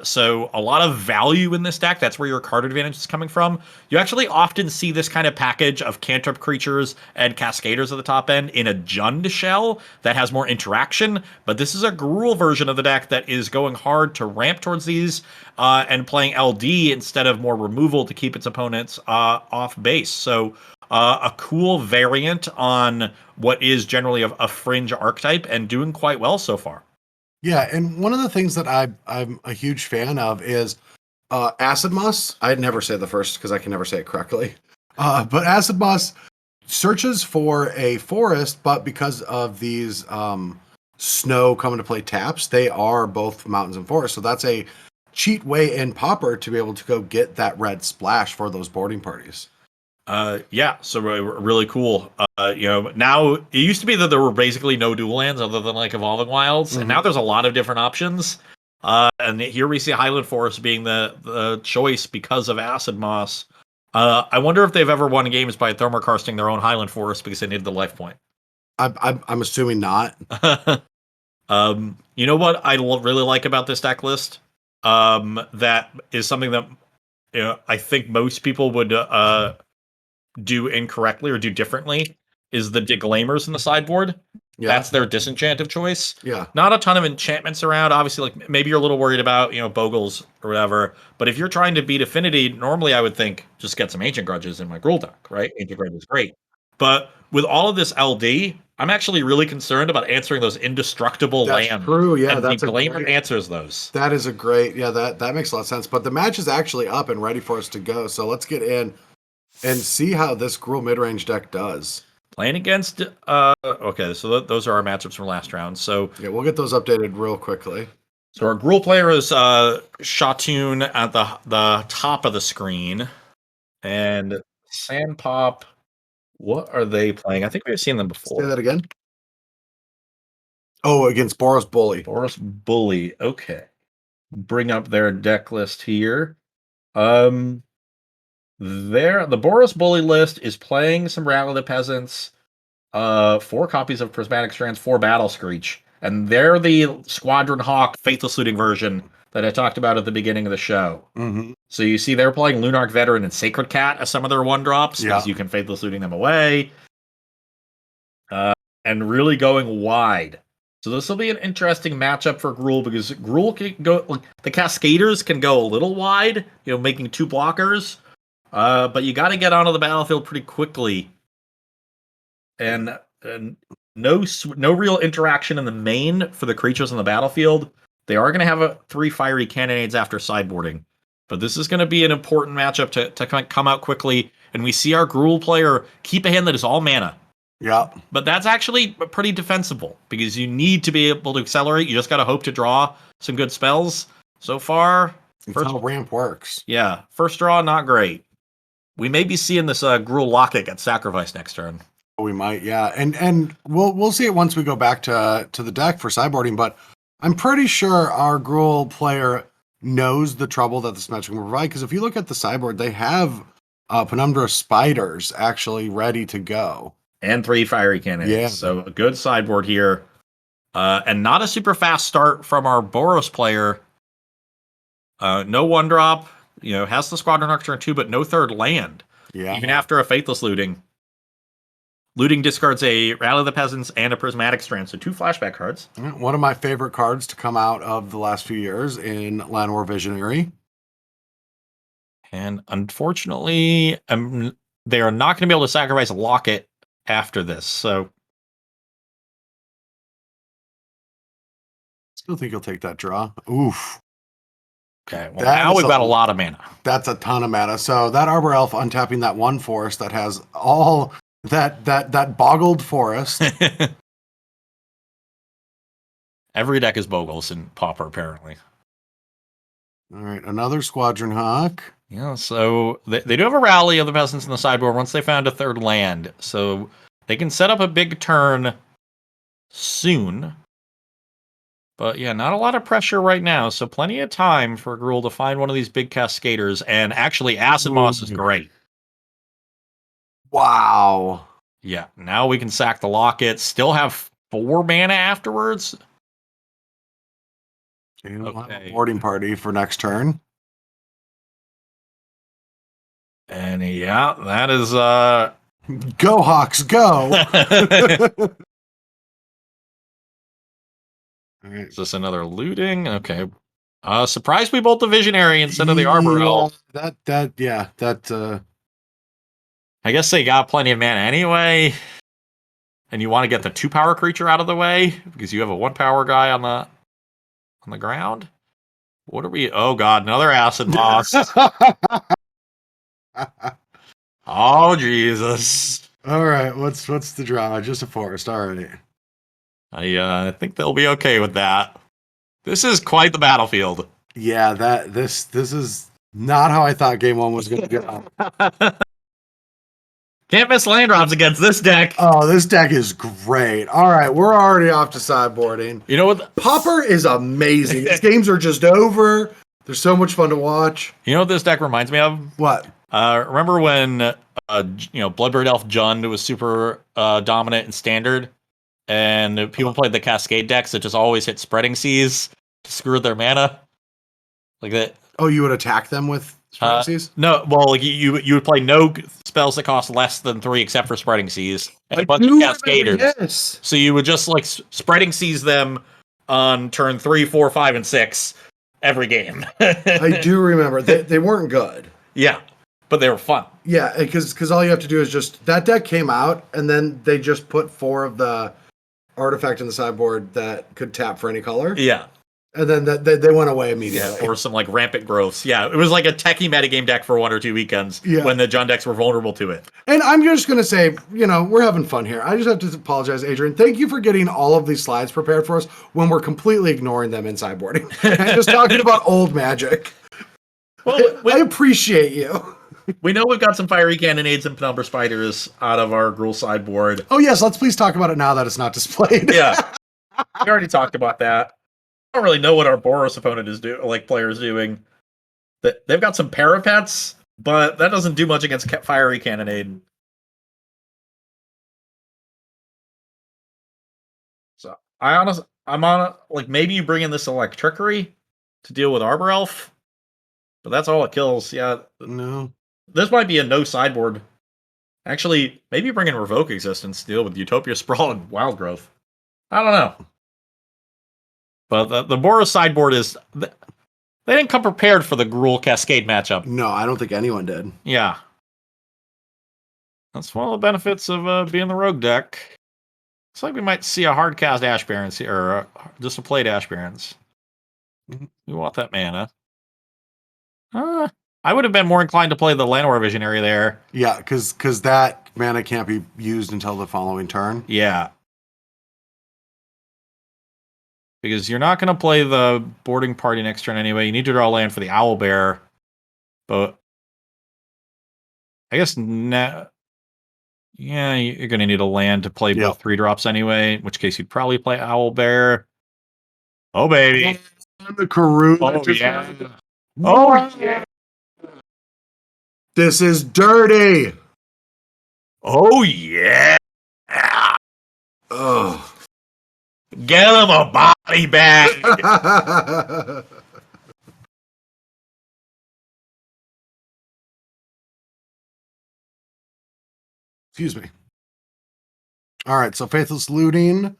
So a lot of value in this deck. That's where your card advantage is coming from. You actually often see this kind of package of cantrip creatures and cascaders at the top end in a Jund shell that has more interaction. But this is a Gruul version of the deck that is going hard to ramp towards these and playing LD instead of more removal to keep its opponents off base. So a cool variant on what is generally a fringe archetype and doing quite well so far. Yeah, and one of the things that I'm a huge fan of is Acid Moss. I'd never say the first because I can never say it correctly. But Acid Moss searches for a forest, but because of these snow coming to play taps, they are both mountains and forests. So that's a cheat way in Pauper to be able to go get that red splash for those boarding parties. So really cool. Now it used to be that there were basically no dual lands other than Evolving Wilds, and now there's a lot of different options. And here we see Highland Forest being the choice because of Acid Moss. I wonder if they've ever won games by Thermokarsting their own Highland Forest because they needed the life point. I'm assuming not. You know what I really like about this deck list? That is something that I think most people would do incorrectly or do differently is the Declaimers in the sideboard. Yeah. That's their disenchanted choice. Yeah. Not a ton of enchantments around. Obviously, maybe you're a little worried about, Boggles or whatever. But if you're trying to beat Affinity, normally I would think just get some Ancient Grudges in my Gruul deck, right? Ancient Grudge is great. But with all of this LD, I'm actually really concerned about answering those indestructible That's lands. true. Yeah, and that's the a Glamour great, answers those. that is a great. Yeah, that makes a lot of sense. But the match is actually up and ready for us to go. So let's get in and see how this Gruul midrange deck does. Playing against. Okay, so those are our matchups from last round. So Yeah, we'll get those updated real quickly. So our Gruul player is Shatun at the top of the screen, and Sandpop. What are they playing? I think we've seen them Say before. that again. Oh, against Boros Bully. Boros Bully. Okay, bring up their deck list here. The Boros Bully list is playing some Rally the Peasants, 4 copies of Prismatic Strands, 4 Battle Screech, and they're the Squadron Hawk Faithless Looting version that I talked about at the beginning of the show. Mm-hmm. So you see they're playing Lunarch Veteran and Sacred Cat as some of their 1-drops, because you can Faithless Looting them away. And really going wide. So this will be an interesting matchup for Gruul, because Gruul can go, the Cascaders can go a little wide, making 2 blockers. But you got to get onto the battlefield pretty quickly. And no real interaction in the main for the creatures on the battlefield. They are going to have 3 fiery cannonades after sideboarding. But this is going to be an important matchup to come out quickly. And we see our Gruul player keep a hand that is all mana. Yeah. But that's actually pretty defensible, because you need to be able to accelerate. You just got to hope to draw some good spells. So far, That's how ramp works. Yeah, first draw, not great. We may be seeing this Gruul Locket get sacrificed next turn. We might, yeah. And we'll see it once we go back to the deck for sideboarding, but I'm pretty sure our Gruul player knows the trouble that this match can provide, because if you look at the sideboard, they have Penumbra Spiders actually ready to go. And 3 fiery cannons. Yeah. So a good sideboard here. And not a super fast start from our Boros player. No 1-drop. Has the Squadron Arc turn 2, but no 3rd land. Yeah. Even after a Faithless Looting. Looting discards a Rally the Peasants and a Prismatic Strand, so 2 flashback cards. One of my favorite cards to come out of the last few years in Land War Visionary. And unfortunately, they are not going to be able to sacrifice Locket after this, so... Still think he'll take that draw. Oof. Okay, well, now we've got a lot of mana. That's a ton of mana. So that Arbor Elf untapping that 1 forest that has all that boggled forest. Every deck is Boggles and Pauper, apparently. All right, another Squadron Hawk. Yeah, so they do have a Rally of the Peasants in the sideboard once they found a 3rd land. So they can set up a big turn soon. But yeah, not a lot of pressure right now. So plenty of time for Gruul to find one of these big Cascaders. And actually, Acid Moss is great. Wow. Yeah, now we can sack the Locket. Still have 4 mana afterwards. Okay, we'll have a boarding party for next turn. And yeah, that is Go Hawks, go! All right. Is this another looting? Okay. Surprised we bolt the Visionary instead of the Arbor Elf. I guess they got plenty of mana anyway. And you want to get the 2-power creature out of the way because you have a 1-power guy on the ground. What are we? Oh god, another Acid Moss. Oh Jesus. All right, what's the draw? Just a forest. All right. I think they'll be okay with that. This is quite the battlefield. Yeah, this is not how I thought game 1 was going to go. Can't miss land drops against this deck. Oh, this deck is great. All right, we're already off to sideboarding. You know what? Pauper is amazing. These games are just over. They're so much fun to watch. You know what this deck reminds me of? What? Remember when Bloodbird Elf Jund was super dominant in Standard, and people played the Cascade decks that just always hit Spreading Seas to screw their mana, like that. Oh, you would attack them with Spreading Seas? No, well, like you would play no spells that cost less than 3 except for Spreading Seas and a bunch of Cascaders. Yes. So you would just like Spreading Seas them on turn 3, 4, 5, and 6 every game. I do remember. They weren't good. Yeah. but they were fun. Yeah, because all you have to do is just that deck came out, and then they just put 4 of the artifact in the sideboard that could tap for any color. Yeah. And then they went away immediately. Yeah, or some like rampant growths. Yeah, it was like a techie metagame deck for 1 or 2 weekends when the John decks were vulnerable to it. And I'm just going to say, we're having fun here. I just have to apologize, Adrian. Thank you for getting all of these slides prepared for us when we're completely ignoring them in sideboarding and just talking about old Magic. Well, I appreciate you. We know we've got some fiery cannonades and penumbra spiders out of our Gruul sideboard. Oh, yes. Let's please talk about it now that it's not displayed. Yeah. We already talked about that. I don't really know what our Boros opponent is player is doing. They've got some parapets, but that doesn't do much against fiery cannonade. So I'm on maybe you bring in this Electrickery to deal with Arbor Elf, but that's all it kills. Yeah, no. This might be a no sideboard. Actually, maybe bring in Revoke Existence to deal with Utopia Sprawl and Wild Growth. I don't know. But the Boros sideboard is... They didn't come prepared for the Gruul Cascade matchup. No, I don't think anyone did. Yeah. That's one of the benefits of being the rogue deck. Looks like we might see a hard cast Ash Barrens here, or just a played Ash Barrens. We want that mana. I would have been more inclined to play the Llanowar Visionary there. Yeah, because that mana can't be used until the following turn. Yeah. Because you're not going to play the boarding party next turn anyway. You need to draw land for the Owlbear. But I guess you're going to need a land to play both 3-drops anyway, in which case you'd probably play Owlbear. Oh, baby. The Karoo. Oh, yeah. Oh, yeah. This is dirty. Oh, yeah. Oh. Get him a body bag. Excuse me. All right, so Faithless Looting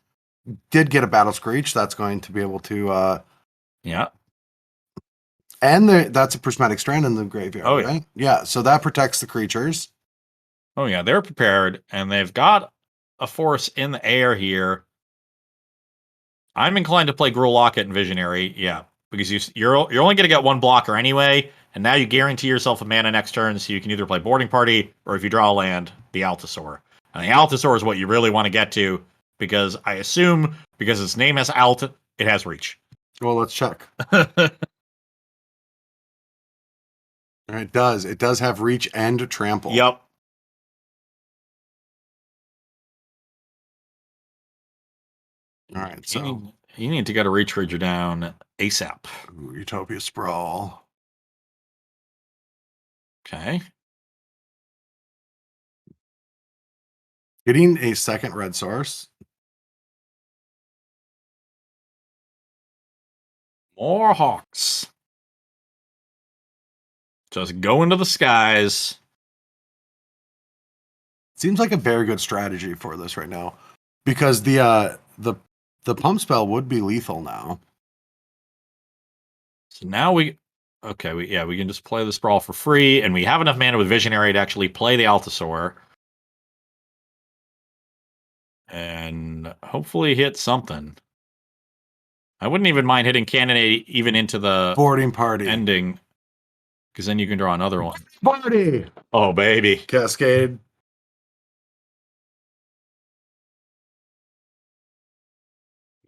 did get a Battle Screech. That's going to be able to... yeah. And that's a Prismatic Strand in the graveyard, oh, right? Yeah, so that protects the creatures. Oh, yeah, they're prepared, and they've got a force in the air here. I'm inclined to play Gruul Locket and Visionary, yeah, because you're only going to get 1 blocker anyway, and now you guarantee yourself a mana next turn, so you can either play Boarding Party, or if you draw a land, the Altasaur. And the Altasaur is what you really want to get to, because I assume, because its name has Alt, it has reach. Well, let's check. It does. It does have reach and trample. Yep. All right, so you need to get a reach trigger down ASAP. Ooh, Utopia Sprawl. Okay. Getting a second red source. More Hawks. Just go into the skies. Seems like a very good strategy for this right now, because the pump spell would be lethal now. So now we can just play the Sprawl for free, and we have enough mana with Visionary to actually play the Altasaur. And hopefully hit something. I wouldn't even mind hitting Cannonade even into the Boarding Party ending, because then you can draw another one. Party. Oh, baby. Cascade.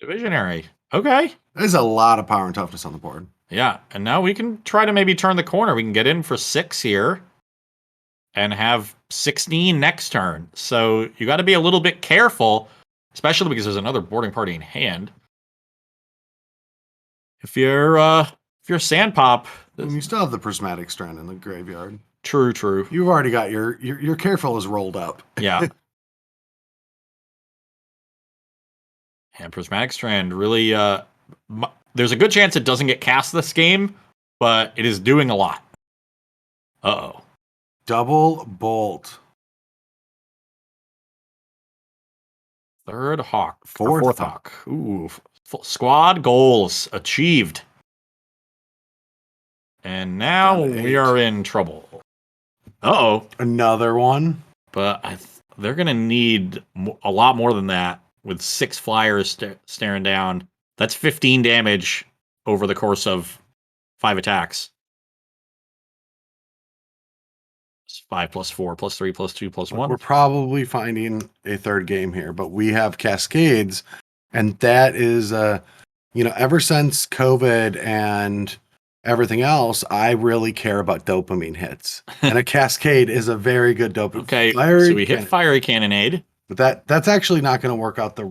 Visionary. Okay. There's a lot of power and toughness on the board. Yeah, and now we can try to maybe turn the corner. We can get in for 6 here and have 16 next turn. So you got to be a little bit careful, especially because there's another boarding party in hand. If you're Sandpop, And you still have the Prismatic Strand in the graveyard. True. You've already got your careful is rolled up. Yeah. And Prismatic Strand really, there's a good chance it doesn't get cast this game, but it is doing a lot. Uh-oh. Double Bolt. Third Hawk. Fourth Hawk. Ooh. Squad goals achieved. And now we are in trouble. Uh-oh. Another one. But they're going to need a lot more than that with 6 flyers staring down. That's 15 damage over the course of 5 attacks. 5 plus 4 plus 3 plus 2 plus 1. We're probably finding a third game here, but we have Cascades, and that is, ever since COVID and everything else, I really care about dopamine hits, and a Cascade is a very good dopamine. Okay, so we hit Fiery Cannonade, but that's actually not going to work out the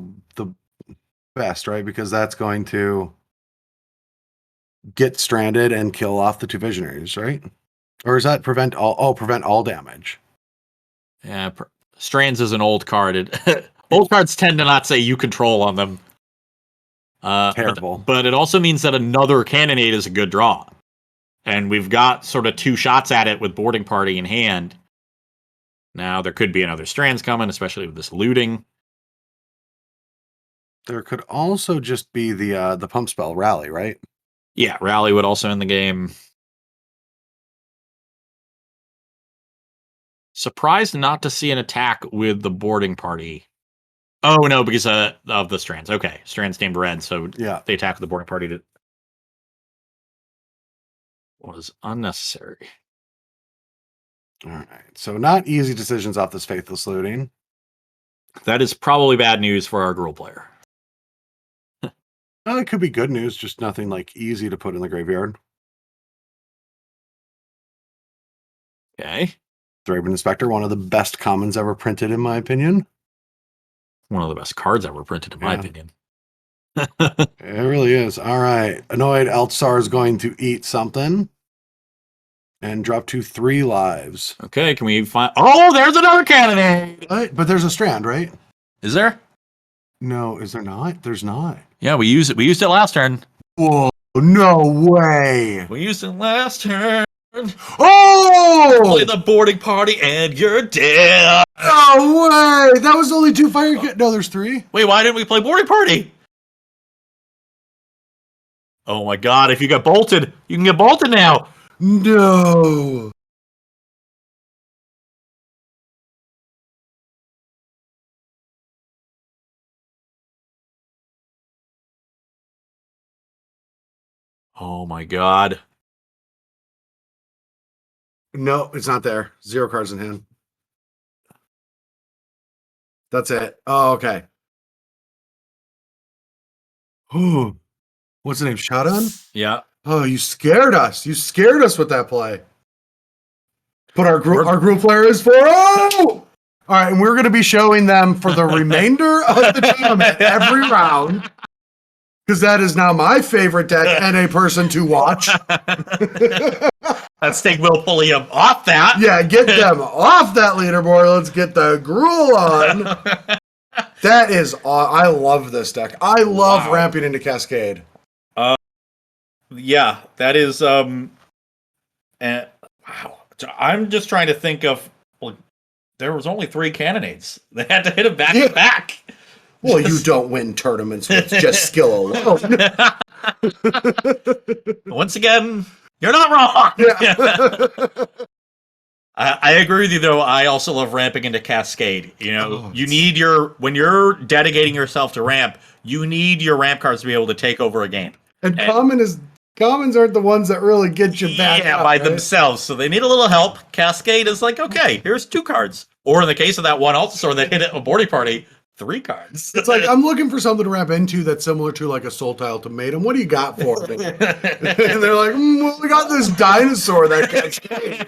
best, right? Because that's going to get stranded and kill off the 2 visionaries, right? Or is that prevent all damage? Yeah, Strands is an old card. Old cards tend to not say you control on them. Terrible. But it also means that another Cannonade is a good draw. And we've got sort of 2 shots at it with Boarding Party in hand. Now, there could be another Strands coming, especially with this looting. There could also just be the pump spell Rally, right? Yeah, Rally would also end the game. Surprised not to see an attack with the Boarding Party. Oh, no, because of the Strands. Okay, Strands named Red, so yeah, the attack with the Boarding Party was unnecessary. All right, so not easy decisions off this Faithless Looting. That is probably bad news for our Gruul player. It could be good news, just nothing like easy to put in the graveyard. Okay. Thraben Inspector, one of the best commons ever printed, in my opinion. One of the best cards ever printed, in my opinion. It really is. All right. Annoyed Eltsar is going to eat something and drop to 3 lives. Okay, can we find... Oh, there's another Cannonade! But there's a Strand, right? Is there? No, is there not? There's not. Yeah, we used it. We used it last turn. Whoa, no way. We used it last turn. Oh! Play the Boarding Party and you're dead. No way! That was only 2 fire... No, there's 3. Wait, why didn't we play Boarding Party? Oh my god, if you get bolted, you can get bolted now. No. Oh my god. No, it's not there. 0 cards in hand. That's it. Oh, okay. Ooh. What's the name? Shadon? Yeah. Oh, you scared us. You scared us with that play. But our group player is 4-0! All right, and we're going to be showing them for the remainder of the tournament every round. Because that is now my favorite deck and a person to watch. Let's take Will Pulliam off that. Yeah, get them off that leaderboard. Let's get the Gruul on. That is, I love this deck. I love ramping into Cascade. Yeah, that is, wow. I'm just trying to think of, well, there was only 3 Cannonades. They had to hit them back to back. Well, you don't win tournaments with just skill alone. Once again, you're not wrong. Yeah. I agree with you, though. I also love ramping into Cascade. You know, you need when you're dedicating yourself to ramp, you need your ramp cards to be able to take over a game. And commons aren't the ones that really get you back up, by right? themselves. So they need a little help. Cascade is like, okay, here's 2 cards. Or in the case of that one Altasaur that hit a Boarding Party, 3 cards. It's like, I'm looking for something to ramp into that's similar to like a Soul Tile Tomatum. What do you got for me? And they're like, well, we got this dinosaur that Cascade.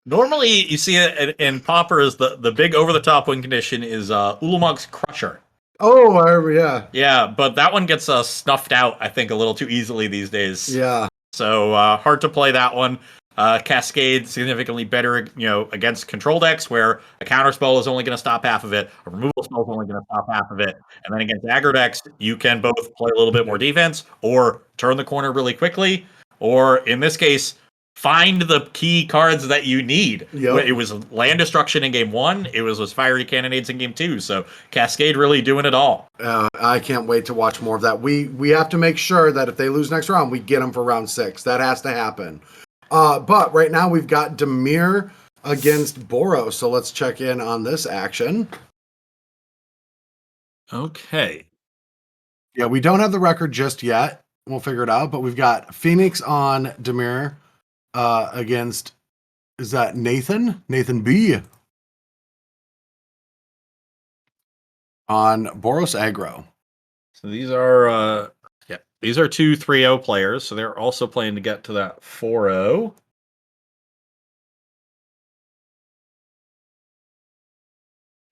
Normally, you see it in Pauper is the big over-the-top win condition is Ulamog's Crusher. Oh, yeah. Yeah, but that one gets snuffed out, I think, a little too easily these days. Yeah. So hard to play that one. Cascade significantly better, against control decks where a counter spell is only going to stop half of it, a removal spell is only going to stop half of it, and then against aggro decks, you can both play a little bit more defense or turn the corner really quickly, or in this case, find the key cards that you need. Yep. It was land destruction in game 1. It was fiery cannonades in game 2. So Cascade really doing it all. I can't wait to watch more of that. We have to make sure that if they lose next round, we get them for round 6. That has to happen. But right now we've got Dimir against Boros. So let's check in on this action. Okay. Yeah, we don't have the record just yet. We'll figure it out. But we've got Phoenix on Dimir against, is that Nathan? Nathan B. On Boros Aggro. So these are these are 2 3-0 players, so they're also playing to get to that 4-0.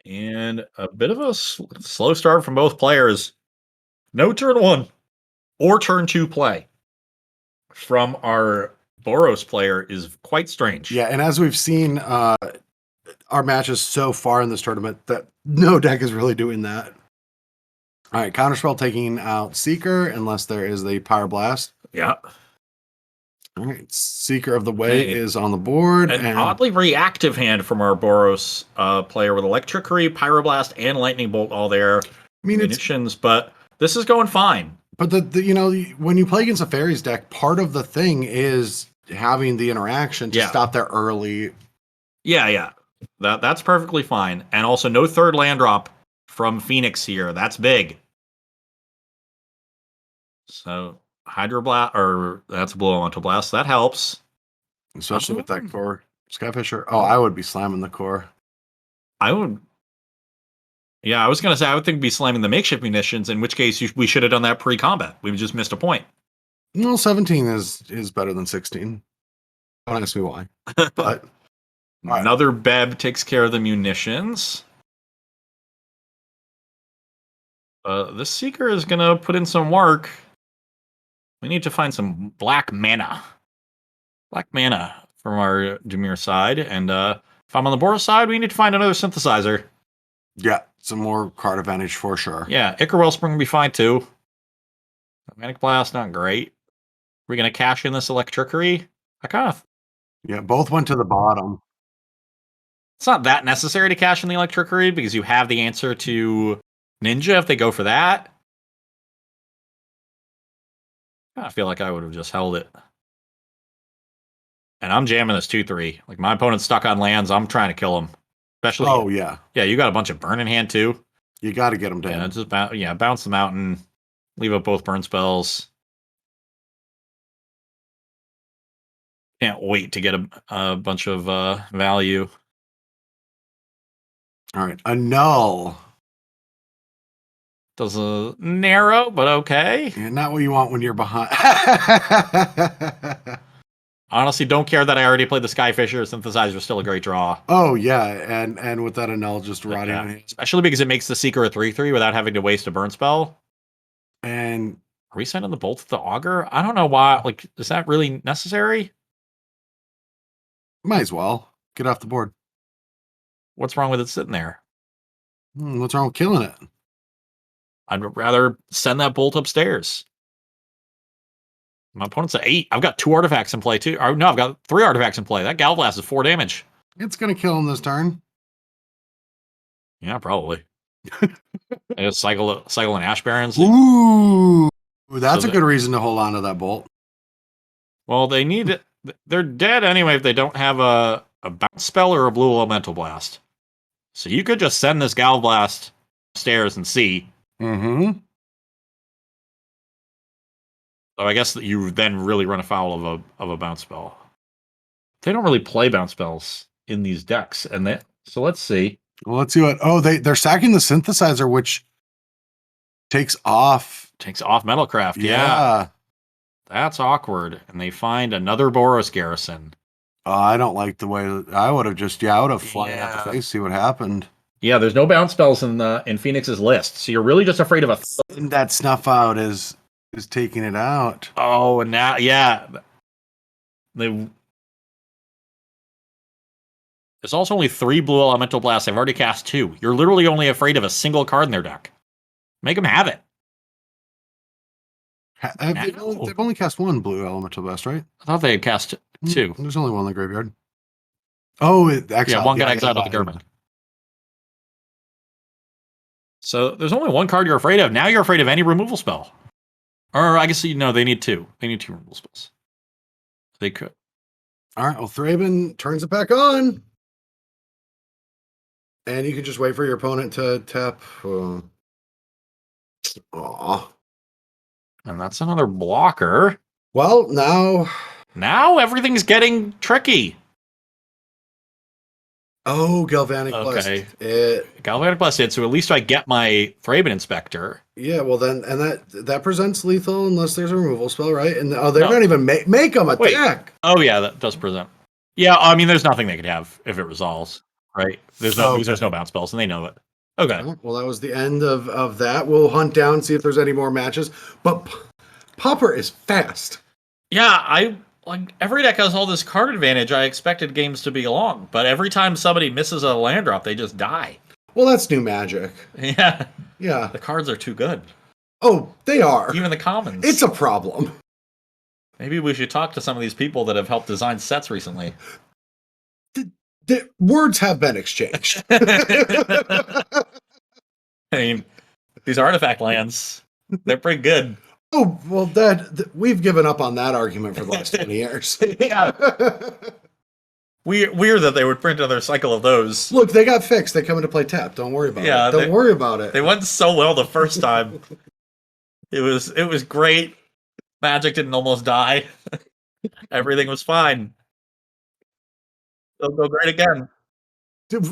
And a bit of a slow start from both players. No turn 1 or turn 2 play from our Boros player is quite strange. Yeah, and as we've seen our matches so far in this tournament, that no deck is really doing that. All right, Counterspell taking out Seeker, unless there is the Pyroblast. Yeah. All right, Seeker of the Way is on the board. An oddly reactive hand from our Boros player with Electricity, Pyroblast, and Lightning Bolt all there. I mean, munitions, but this is going fine. But the you know, when you play against a Fairies deck, part of the thing is having the interaction to stop there early. Yeah. That's perfectly fine. And also no third land drop from Phoenix here. That's big. So Hydroblast, or that's a Blue Elemental Blast. That helps. Especially with that core. Skyfisher. Oh, I would be slamming the core. I would. Yeah, I was going to say, I would think be slamming the makeshift munitions, in which case we should have done that pre-combat. We just missed a point. Well, 17 is better than 16. Don't ask me why. But another Beb takes care of the munitions. This Seeker is going to put in some work. We need to find some black mana. Black mana from our Dimir side. And if I'm on the Boros side, we need to find another synthesizer. Yeah, some more card advantage for sure. Yeah, Ichor Wellspring will be fine too. Manic Blast, not great. We're going to cash in this Electricity. I kind of... Yeah, both went to the bottom. It's not that necessary to cash in the Electricity because you have the answer to Ninja if they go for that. I feel like I would have just held it. And I'm jamming this 2-3. Like, my opponent's stuck on lands. I'm trying to kill him. Especially... Oh, yeah. Yeah, you got a bunch of burn in hand, too. You got to get them down. Yeah, just bounce the mountain. Leave up both burn spells. Can't wait to get a bunch of value. All right, a null. Does a narrow, but okay. Yeah, not what you want when you're behind. Honestly, don't care that I already played the Skyfisher. Synthesizer is still a great draw. Oh, yeah, and with that null just rotting. Yeah. Especially because it makes the Seeker a 3-3 without having to waste a burn spell. And are we sending the Bolt to the Augur? I don't know why. Like, is that really necessary? might as well. Get off the board. What's wrong with it sitting there? What's wrong with killing it? I'd rather send that Bolt upstairs. My opponent's at 8. I've got 2 artifacts in play, too. Or, no, I've got 3 artifacts in play. That Galblast is 4 damage. It's going to kill him this turn. Yeah, probably. I just cycle an Ash Barrens. Ooh, that's a good reason to hold on to that bolt. Well, they need it. They're dead anyway if they don't have a bounce spell or a blue elemental blast. So you could just send this Galblast upstairs and see. Mm-hmm. So I guess that you then really run afoul of a bounce spell. They don't really play bounce spells in these decks, and so let's see. Well, let's see what. Oh, they're sacking the synthesizer, which takes off Metalcraft. Yeah, that's awkward. And they find another Boros garrison. I don't like the way I would have flying at the face, see what happened. Yeah, there's no bounce spells in Phoenix's list, so you're really just afraid of that snuff out is taking it out. Oh, and now there's also only 3 blue elemental blasts. I've already cast 2. You're literally only afraid of a single card in their deck. Make them have it. They've only cast one blue elemental best, right? I thought they had cast 2. There's only one in the graveyard. Oh, exiled. Yeah, one got exiled of the graveyard. So there's only one card you're afraid of. Now you're afraid of any removal spell. Or I guess, they need 2. They need 2 removal spells. They could. All right, well, Thraben turns it back on. And you can just wait for your opponent to tap. Aw. And that's another blocker. Well, Now everything's getting tricky. Oh, Galvanic Okay. Blast. Galvanic Blast hit, so at least I get my Thraben Inspector. Yeah, well then, and that presents lethal unless there's a removal spell, right? And they're not even make them attack. Oh yeah, that does present. Yeah, I mean, there's nothing they could have if it resolves, right? There's no bounce spells, and they know it. Okay. Well, that was the end of that. We'll hunt down, see if there's any more matches. But Pauper is fast. Yeah, every deck has all this card advantage. I expected games to be long, but every time somebody misses a land drop, they just die. Well, that's new Magic. Yeah. Yeah. The cards are too good. Oh, they are. Even the commons. It's a problem. Maybe we should talk to some of these people that have helped design sets recently. The words have been exchanged. I mean, these artifact lands, they're pretty good. Oh, well, we've given up on that argument for the last 20 years. Yeah. Weird that they would print another cycle of those. Look, they got fixed. They come into play tap. Don't worry about it. Don't worry about it. They went so well the first time. It was great. Magic didn't almost die. Everything was fine. They'll go great again.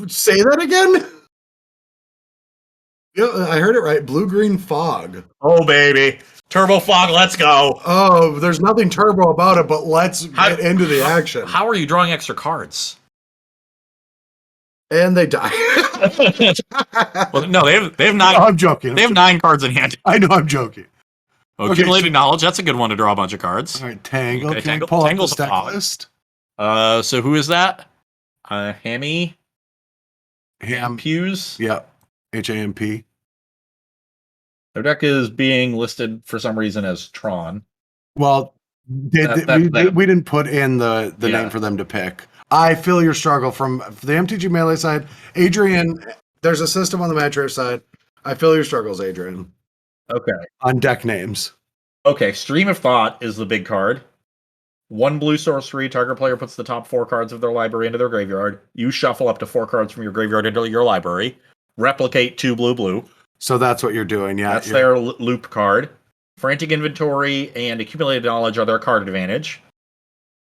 Say that again? Yeah, I heard it right. Blue-green fog. Oh, baby. Turbo fog, let's go. Oh, there's nothing turbo about it, but let's get into the action. How are you drawing extra cards? And they die. Well, no, they have 9. No, I'm joking. They have 9 cards in hand. I know I'm joking. Accumulated knowledge, that's a good one to draw a bunch of cards. All right, Tangle. Okay, Can you pull up the Tangle's stack a list? So who is that? Hammy? Ham. Pews? Yeah. HAMP. Their deck is being listed for some reason as Tron. Well, we didn't put in the name for them to pick. I feel your struggle from the MTG Melee side. Adrian, there's a system on the Metro side. I feel your struggles, Adrian. Okay. On deck names. Okay, Stream of Thought is the big card. 1 blue sorcery, target player puts the top 4 cards of their library into their graveyard. You shuffle up to 4 cards from your graveyard into your library. Replicate 2 blue. So that's what you're doing, yeah. That's their loop card. Frantic Inventory and Accumulated Knowledge are their card advantage.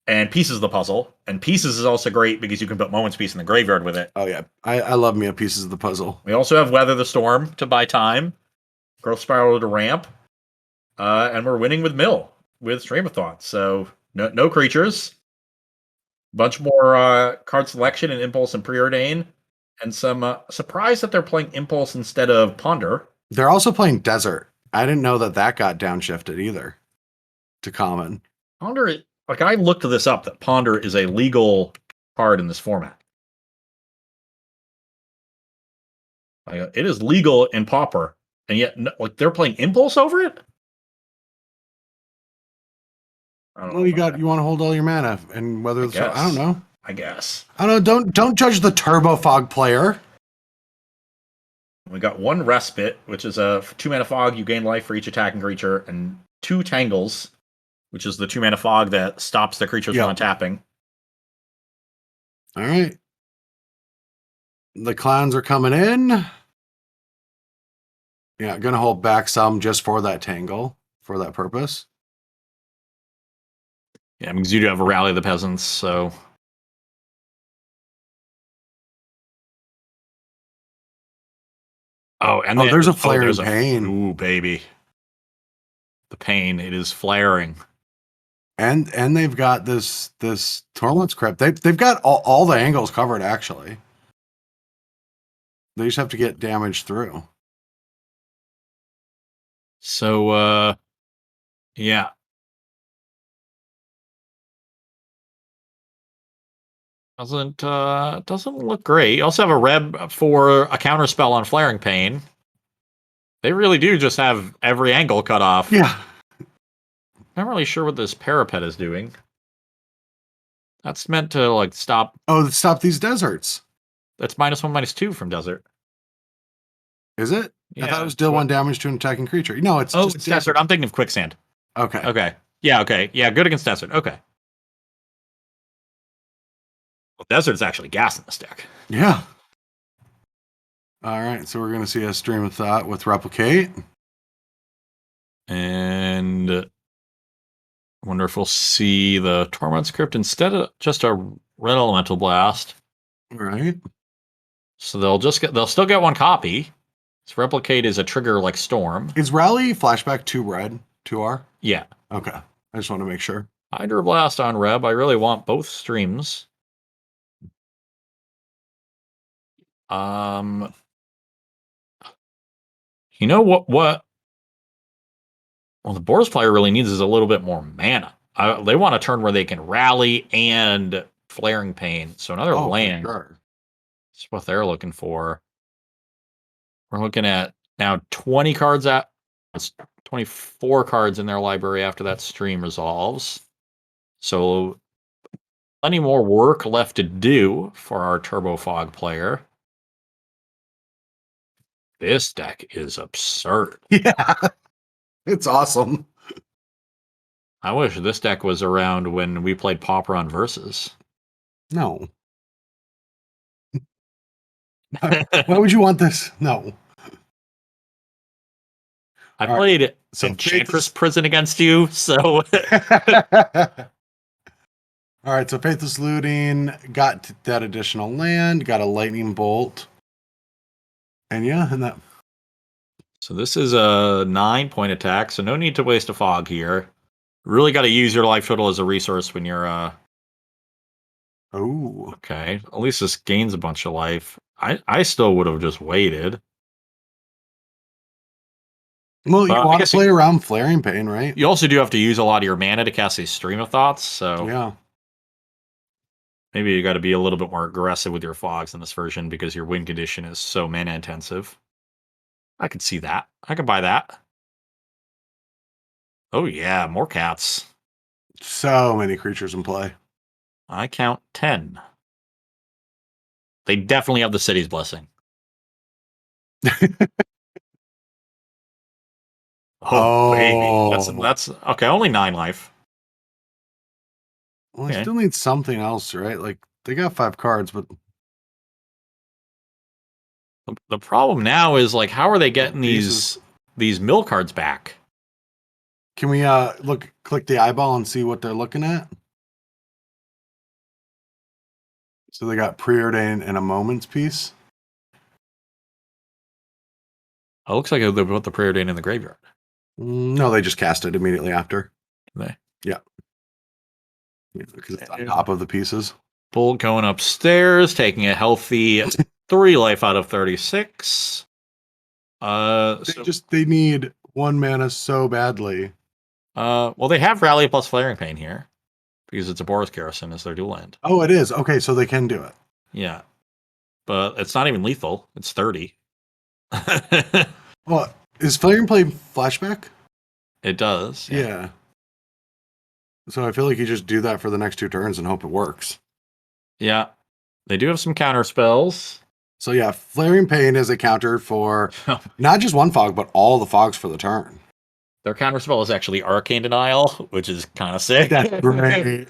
And Pieces of the Puzzle. And Pieces is also great because you can put Moment's Peace in the graveyard with it. Oh, yeah. I love me a Pieces of the Puzzle. We also have Weather the Storm to buy time. Growth Spiral to ramp. And we're winning with Mill with Stream of Thought. So no creatures. Bunch more card selection and Impulse and Preordain. And some surprise that they're playing Impulse instead of Ponder. They're also playing Desert. I didn't know that got downshifted either to common. Ponder, I looked this up, that Ponder is a legal card in this format. It is legal in Pauper, and yet they're playing Impulse over it? Well, you want to hold all your mana and whether I don't know. I guess. I don't know. Don't judge the Turbo Fog player. We got 1 Respite, which is a 2 mana fog. You gain life for each attacking creature, and 2 Tangles, which is the 2 mana fog that stops the creatures from untapping. All right. The clowns are coming in. Yeah, gonna hold back some just for that Tangle, for that purpose. Yeah, because you do have a Rally of the Peasants, so. Oh, and there's a Flare and Pain. Ooh, baby. The pain, it is flaring. And they've got this Torment's Crypt. They've got all the angles covered, actually. They just have to get damage through. So, yeah. Doesn't look great. You also have a Reb for a counterspell on Flaring Pain. They really do just have every angle cut off. Yeah. not really sure what this parapet is doing. That's meant to like stop. Oh, stop these deserts. That's -1, -2 from desert. Is it? I thought it was deal 1 damage to an attacking creature. No, it's just it's desert. I'm thinking of quicksand. Okay. Okay. Yeah. Okay. Yeah. Good against desert. Okay. Well, desert's actually gas in this deck. Yeah. All right. So we're going to see a stream of thought with replicate. And I wonder if we'll see the Torment script instead of just a red elemental blast. All right. So they'll still get 1 copy. So replicate is a trigger like storm. Is rally flashback 2 red, 2R? Yeah. Okay. I just want to make sure. Hydroblast on Reb. I really want both streams. You know what? Well, the Boros player really needs is a little bit more mana. They want a turn where they can rally and Flaring Pain. So another land. Sure. That's what they're looking for. We're looking at now 20 cards at 24 cards in their library after that stream resolves. So plenty more work left to do for our Turbo Fog player. This deck is absurd. Yeah. It's awesome. I wish this deck was around when we played Pauper on Versus. No. Why would you want this? No. I played Enchantress Prison against you, so... All right, so Faithless Looting, got that additional land, got a Lightning Bolt. And yeah, and that... So this is a 9-point attack, so no need to waste a fog here. Really got to use your life total as a resource when you're... Oh. Okay, at least this gains a bunch of life. I still would have just waited. Well, you want to play around Flaring Pain, right? You also do have to use a lot of your mana to cast these Stream of Thoughts, so... Yeah. Maybe you got to be a little bit more aggressive with your fogs in this version because your win condition is so mana intensive. I could see that. I could buy that. Oh yeah, more cats. So many creatures in play. I count 10. They definitely have the city's blessing. Baby. That's okay, only 9 life. Well, I still need something else, right? Like, they got 5 cards, but... The problem now is, like, how are they getting these mill cards back? Can we click the eyeball and see what they're looking at? So they got Preordain and a Moment's Piece. It looks like they put the Preordain in the graveyard. No, they just cast it immediately after. They? Yeah. Because it's on top of the pieces. Bolt going upstairs, taking a healthy 3 life out of 36. They need 1 mana so badly. Well, they have Rally plus Flaring Pain here because it's a Boros Garrison as their dual land. Oh, it is. Okay, so they can do it. Yeah, but it's not even lethal. It's 30. Well, is Flaring Pain flashback? It does. Yeah. So I feel like you just do that for the next 2 turns and hope it works. Yeah, they do have some counter spells. So yeah, Flaring Pain is a counter for not just 1 fog, but all the fogs for the turn. Their counter spell is actually Arcane Denial, which is kind of sick. That's great.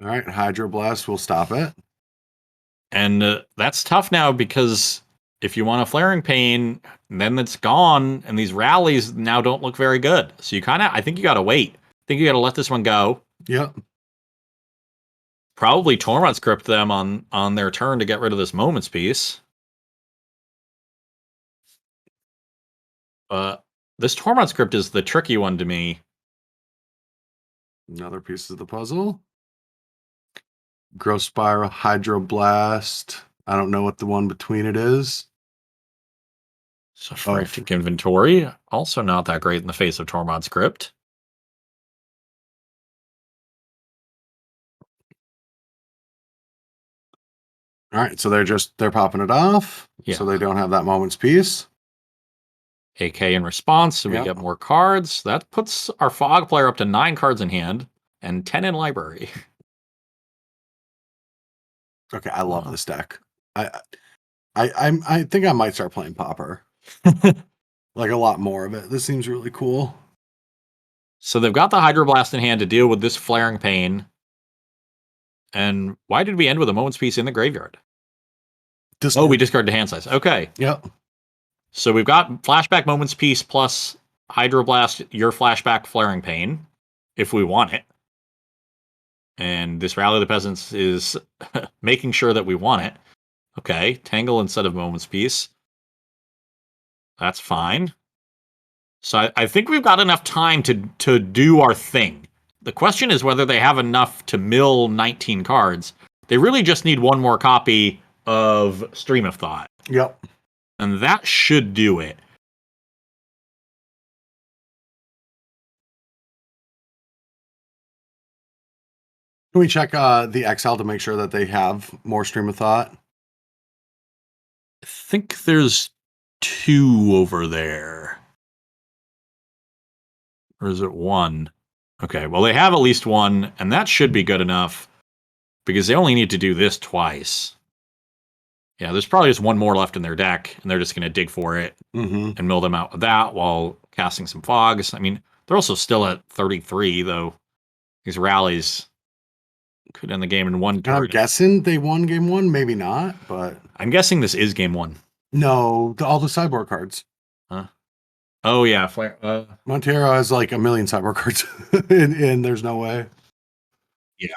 All right, Hydroblast will stop it. And that's tough now because if you want a Flaring Pain, then it's gone, and these rallies now don't look very good. So I think you got to wait. I think you got to let this one go. Yep. Probably Torment script them on their turn to get rid of this Moment's Piece. This Torment script is the tricky one to me. Another piece of the puzzle. Growth Spiral, Hydroblast. I don't know what the one between it is. So Frantic Inventory, also not that great in the face of Tormod script. All right, so they're popping it off. Yeah. So they don't have that Moment's Piece. AK in response, so we Yep. get more cards. That puts our Fog player up to 9 cards in hand and 10 in library. Okay, I love Wow. this deck. I think I might start playing Pauper. Like a lot more of it. This seems really cool. So they've got the Hydroblast in hand to deal with this Flaring Pain. And why did we end with a Moment's Peace in the graveyard? We discarded hand size. Okay. Yep. So we've got Flashback Moment's Peace plus Hydroblast, your Flashback Flaring Pain, if we want it. And this Rally of the Peasants is making sure that we want it. Okay, Tangle instead of Moment's Peace. That's fine. So I think we've got enough time to do our thing. The question is whether they have enough to mill 19 cards. They really just need one more copy of Stream of Thought. Yep. And that should do it. Can we check the XL to make sure that they have more Stream of Thought? I think there's 2 over there. Or is it 1? Okay, well, they have at least 1, and that should be good enough because they only need to do this twice. Yeah, there's probably just 1 more left in their deck, and they're just going to dig for it and mill them out with that while casting some fogs. I mean, they're also still at 33, though. These rallies could end the game in 1 turn. I'm guessing they won game 1, maybe not, but I'm guessing this is game 1. no, all the sideboard cards. Oh, yeah. Montero has like a million sideboard cards, and there's no way. Yeah,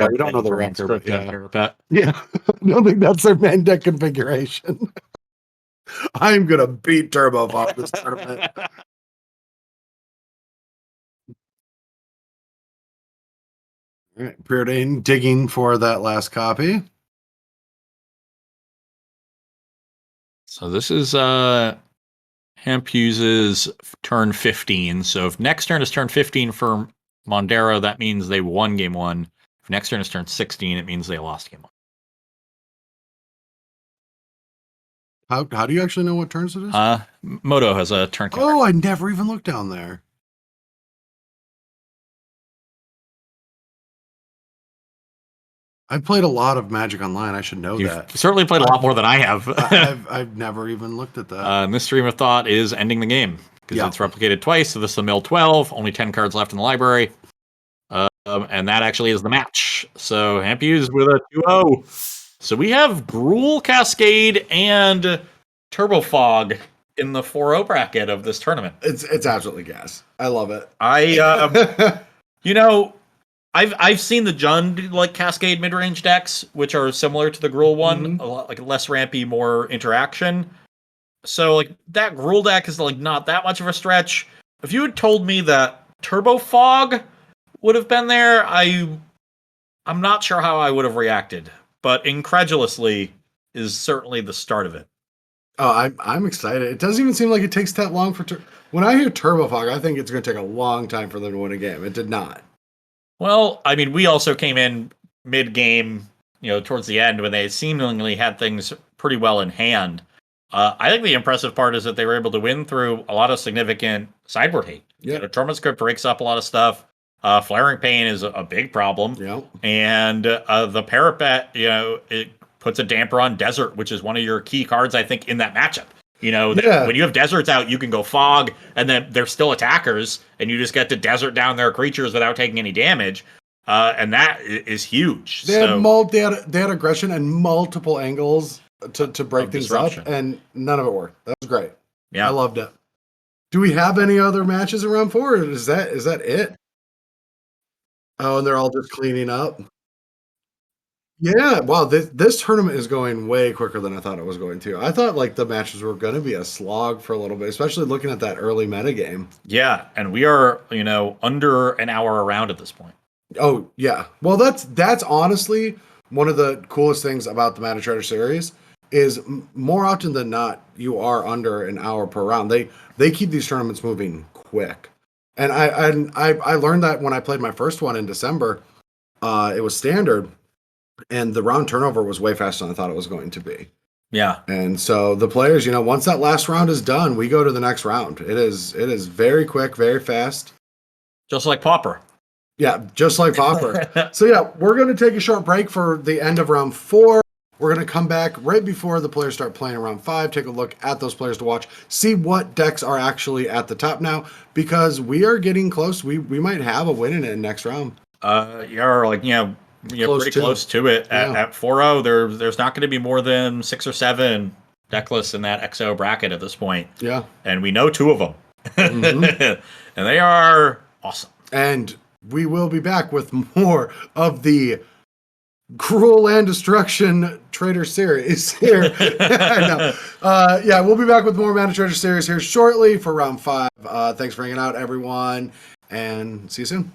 we don't know the record, but yeah. I don't think that's their main deck configuration. I'm gonna beat Turbo off this tournament. All right, Preordained digging for that last copy. So this is Hemp uses turn 15. So if next turn is turn 15 for Mondero, that means they won game 1. If next turn is turn 16, it means they lost game 1. How do you actually know what turns it is? Moto has a turn counter. Oh, I never even looked down there. I've played a lot of Magic Online. I should know You've that. certainly played a lot more than I have. I've never even looked at that. And this Stream of Thought is ending the game because it's replicated twice. So this is a mill 12, only 10 cards left in the library. And that actually is the match. So Hampuse with a 2-0. So we have Gruul, Cascade, and Turbo Fog in the 4-0 bracket of this tournament. It's absolutely gas. I love it. I've seen the Jund like Cascade mid-range decks, which are similar to the Gruul one, a lot, like less rampy, more interaction. So like that Gruul deck is like not that much of a stretch. If you had told me that Turbo Fog would have been there, I'm not sure how I would have reacted. But incredulously is certainly the start of it. Oh, I'm excited. It doesn't even seem like it takes that long for when I hear Turbo Fog, I think it's going to take a long time for them to win a game. It did not. Well, I mean, we also came in mid-game, towards the end when they seemingly had things pretty well in hand. I think the impressive part is that they were able to win through a lot of significant sideboard hate. Yeah. Torment Script breaks up a lot of stuff. Flaring Pain is a big problem. Yeah. And the Parapet, it puts a damper on Desert, which is one of your key cards, I think, in that matchup. When you have Deserts out, you can go Fog, and then they're still attackers, and you just get to Desert down their creatures without taking any damage. And that is huge. They had aggression and multiple angles to break things up, and none of it worked. That was great. Yeah, I loved it. Do we have any other matches in round 4? Or is that it? Oh, and they're all just cleaning up. Yeah, wow. This tournament is going way quicker than I thought it was going to. I thought like the matches were going to be a slog for a little bit, especially looking at that early metagame. Yeah, and we are under an hour around at this point. Oh yeah, well that's honestly one of the coolest things about the Mana Trader series is more often than not you are under an hour per round. They keep these tournaments moving quick, and I learned that when I played my first one in December. It was standard. And the round turnover was way faster than I thought it was going to be. Yeah. And so the players, once that last round is done, we go to the next round. It is very quick, very fast. Just like Pauper. Yeah, just like Pauper. So yeah, we're going to take a short break for the end of round 4. We're going to come back right before the players start playing in round 5, take a look at those players to watch, see what decks are actually at the top now, because we are getting close. We might have a win in it in next round. You're like, pretty close to it. At 4-0, there's not going to be more than 6 or 7 deck lists in that XO bracket at this point. Yeah. And we know 2 of them. Mm-hmm. And they are awesome. And we will be back with more of the Cruel Land Destruction Trader series here. Yeah, we'll be back with more Mana Trader series here shortly for round 5. Thanks for hanging out, everyone, and see you soon.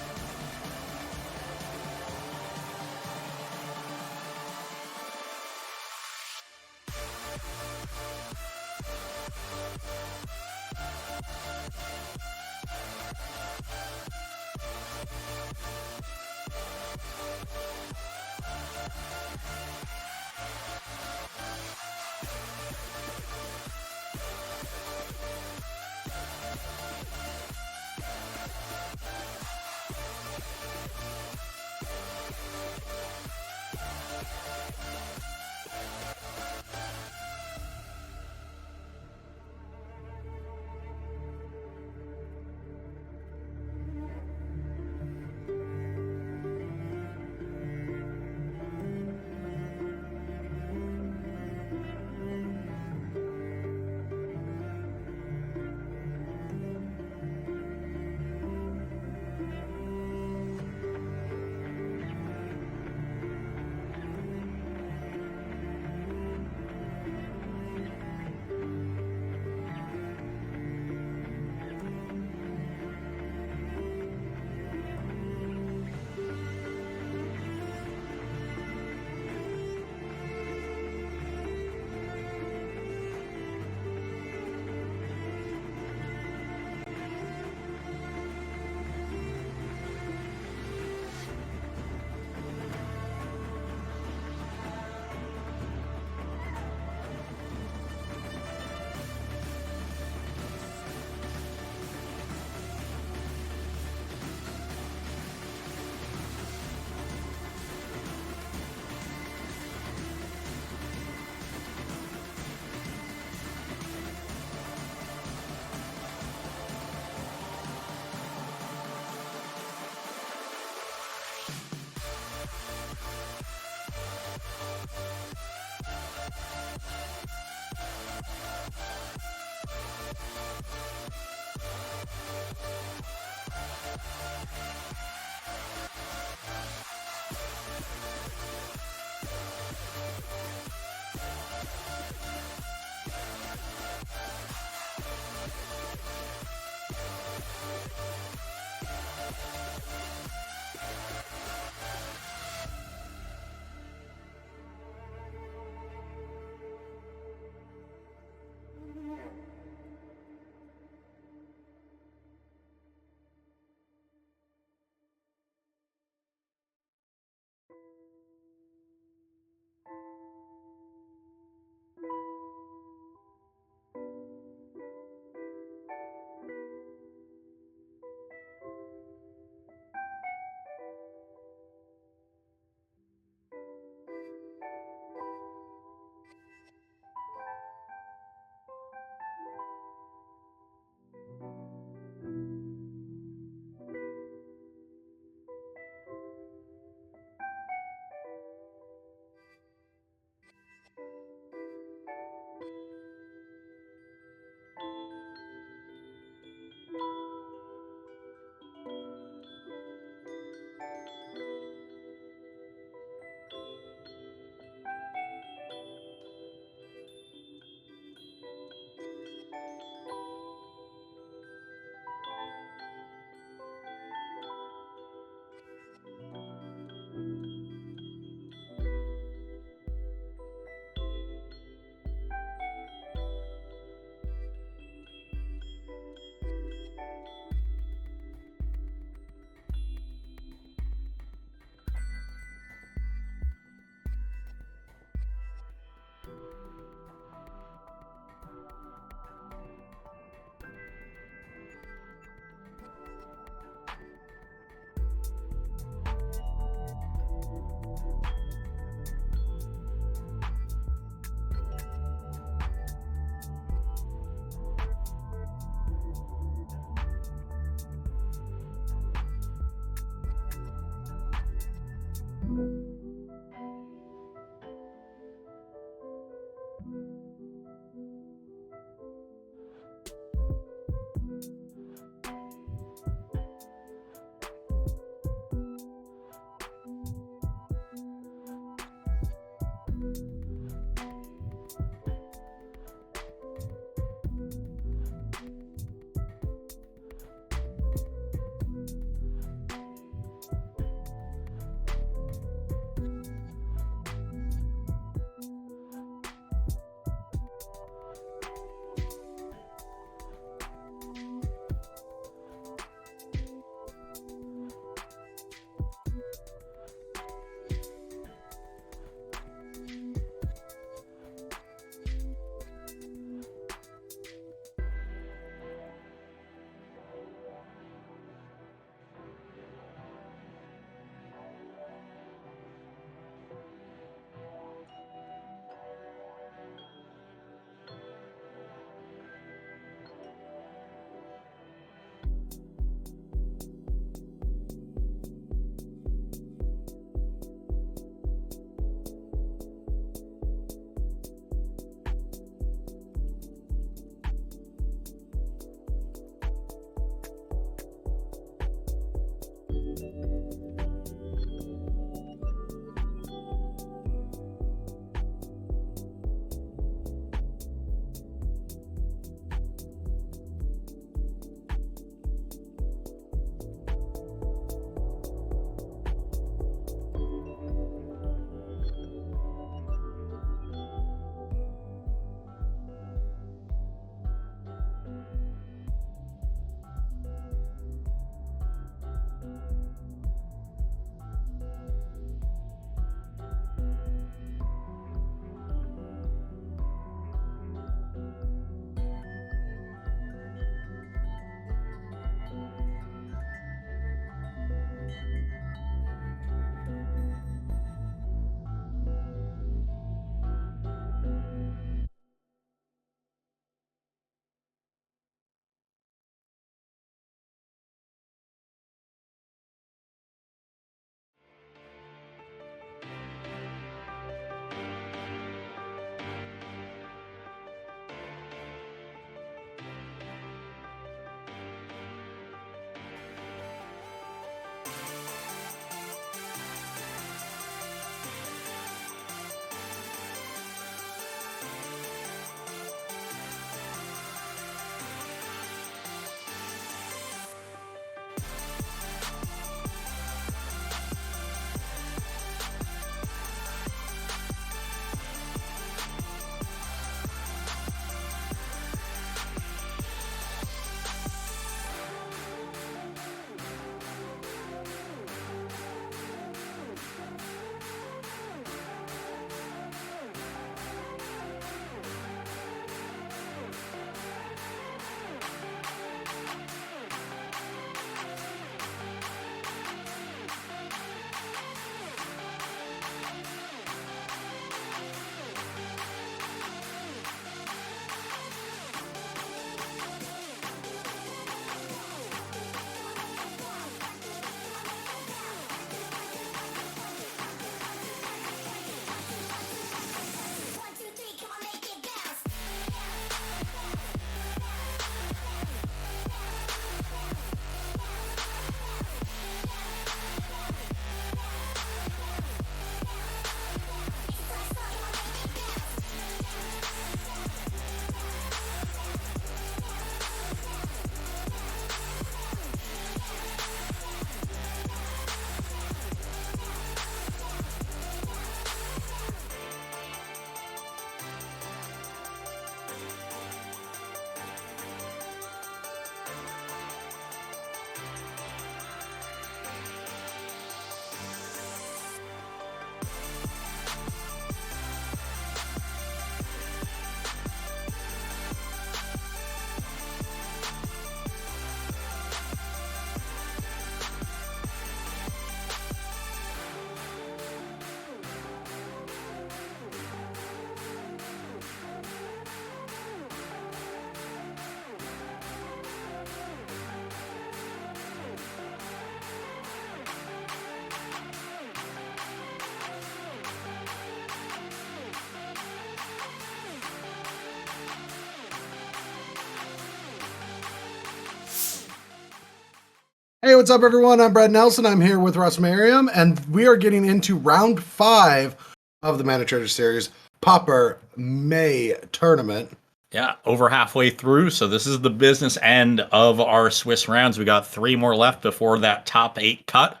Hey, what's up, everyone? I'm Brad Nelson. I'm here with Russ Merriam, and we are getting into round 5 of the Mana Trader Series Pauper May tournament. Yeah, over halfway through. So this is the business end of our Swiss rounds. We got 3 more left before that top 8 cut,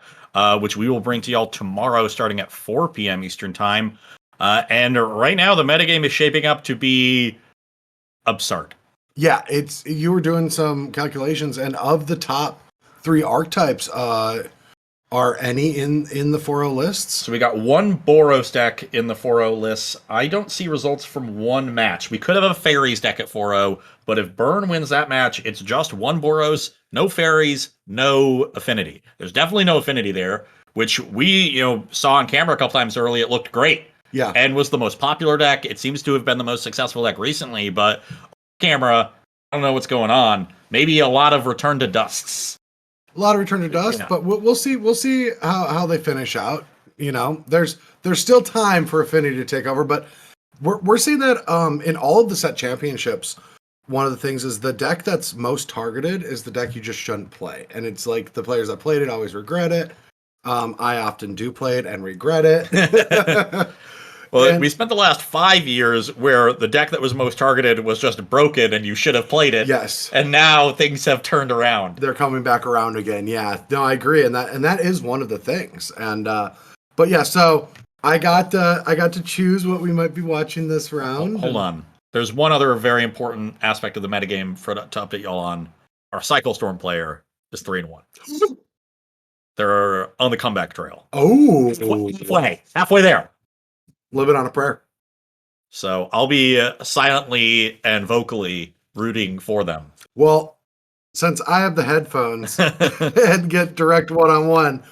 which we will bring to y'all tomorrow starting at 4 p.m. Eastern Time. And right now, the metagame is shaping up to be absurd. Yeah, you were doing some calculations, and of the top 3 archetypes, are any in the 4-0 lists? So we got 1 Boros deck in the 4-0 lists. I don't see results from 1 match. We could have a Fairies deck at 4-0, but if Burn wins that match, it's just 1 Boros, no Fairies, no Affinity. There's definitely no Affinity there, which we saw on camera a couple times early. It looked great. Yeah. And was the most popular deck. It seems to have been the most successful deck recently, but camera, I don't know what's going on. Maybe a lot of return to dusts. A lot of return to dust, Yeah. but we'll see. We'll see how they finish out. There's still time for Affinity to take over, but we're seeing that in all of the set championships. One of the things is the deck that's most targeted is the deck you just shouldn't play, and it's like the players that played it always regret it. I often do play it and regret it. Well, we spent the last 5 years where the deck that was most targeted was just broken and you should have played it. Yes. And now things have turned around. They're coming back around again. Yeah. No, I agree. And that is one of the things. And but yeah, so I got to choose what we might be watching this round. Hold on. There's one other very important aspect of the metagame to update y'all on. Our Cycle Storm player is 3-1. They're on the comeback trail. Oh. Halfway there. Living on a prayer. So I'll be silently and vocally rooting for them. Well, since I have the headphones and get direct one-on-one,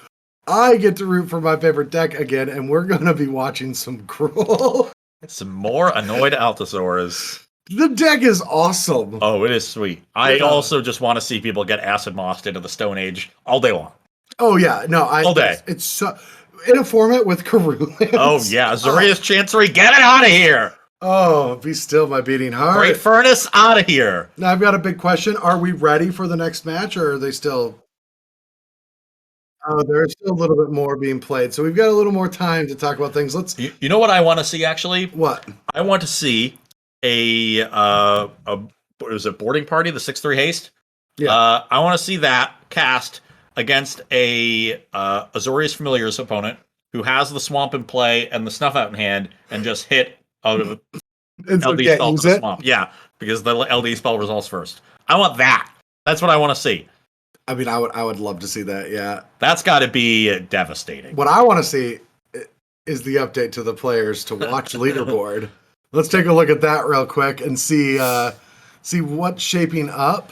I get to root for my favorite deck again, and we're going to be watching some Cruel. Some more annoyed Altasaurs. The deck is awesome. Oh, it is sweet. I also just want to see people get acid mossed into the Stone Age all day long. Oh, yeah. No, all day. It's so... In a format with Karulans. Oh, yeah. Azorius Chancery, get it out of here. Oh, be still my beating heart. Great Furnace, out of here. Now, I've got a big question. Are we ready for the next match, or are they still... Oh, there's still a little bit more being played. So we've got a little more time to talk about things. Let's... You know what I want to see, actually? What? I want to see what was it, Boarding Party, the 6-3 haste? Yeah. I want to see that cast against a Azorius Familiar's opponent who has the Swamp in play and the Snuff out in hand and just hit out of LD spell to the Swamp. Yeah, because the LD spell resolves first. I want that. That's what I want to see. I mean, I would love to see that, yeah. That's got to be devastating. What I want to see is the update to the players to watch leaderboard. Let's take a look at that real quick and see what's shaping up.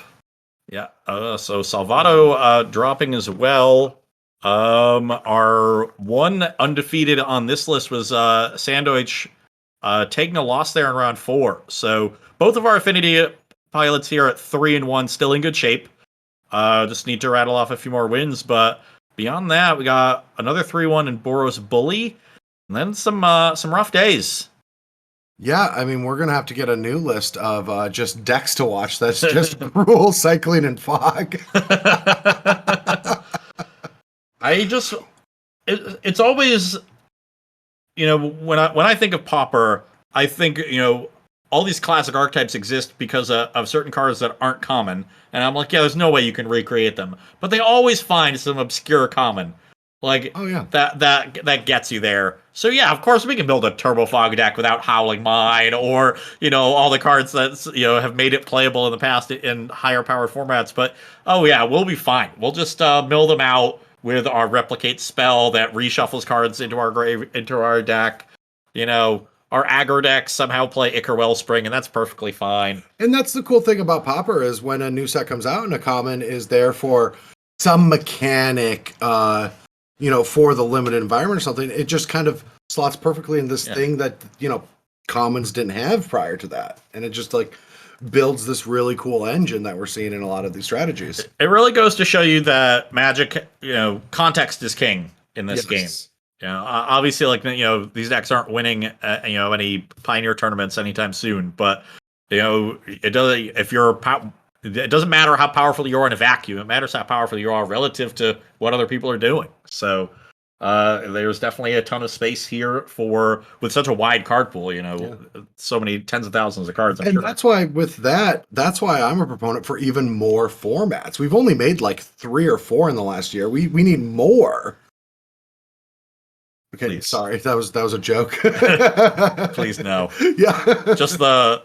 Yeah, so Salvato dropping as well. Our one undefeated on this list was Sandoich taking a loss there in round 4. So both of our Affinity pilots here at 3-1, still in good shape. Just need to rattle off a few more wins, but beyond that, we got another 3-1 in Boros Bully, and then some rough days. Yeah, I mean, we're going to have to get a new list of just decks to watch. That's just Cruel, Cycling, and Fog. It's always, when I think of Pauper, I think, all these classic archetypes exist because of certain cards that aren't common. And I'm like, yeah, there's no way you can recreate them. But they always find some obscure common. Like, oh, yeah. that gets you there. So yeah, of course we can build a Turbo Fog deck without Howling Mine or, all the cards that, have made it playable in the past in higher powered formats. But, oh yeah, we'll be fine. We'll just mill them out with our Replicate spell that reshuffles cards into our deck. Our aggro decks somehow play Ichor Wellspring, and that's perfectly fine. And that's the cool thing about Pauper is when a new set comes out and a common is there for some mechanic, for the limited environment or something, it just kind of slots perfectly in this thing that, commons didn't have prior to that. And it just builds this really cool engine that we're seeing in a lot of these strategies. It really goes to show you that Magic, context is king in this game. Obviously, these decks aren't winning, any Pioneer tournaments anytime soon. But it does. If you're It doesn't matter how powerful you are in a vacuum. It matters how powerful you are relative to what other people are doing. So there's definitely a ton of space here with such a wide card pool, so many tens of thousands of cards. And that's why that's why I'm a proponent for even more formats. We've only made like 3 or 4 in the last year. We need more. Okay, Please. Sorry, that was a joke. Please no. Yeah. Just the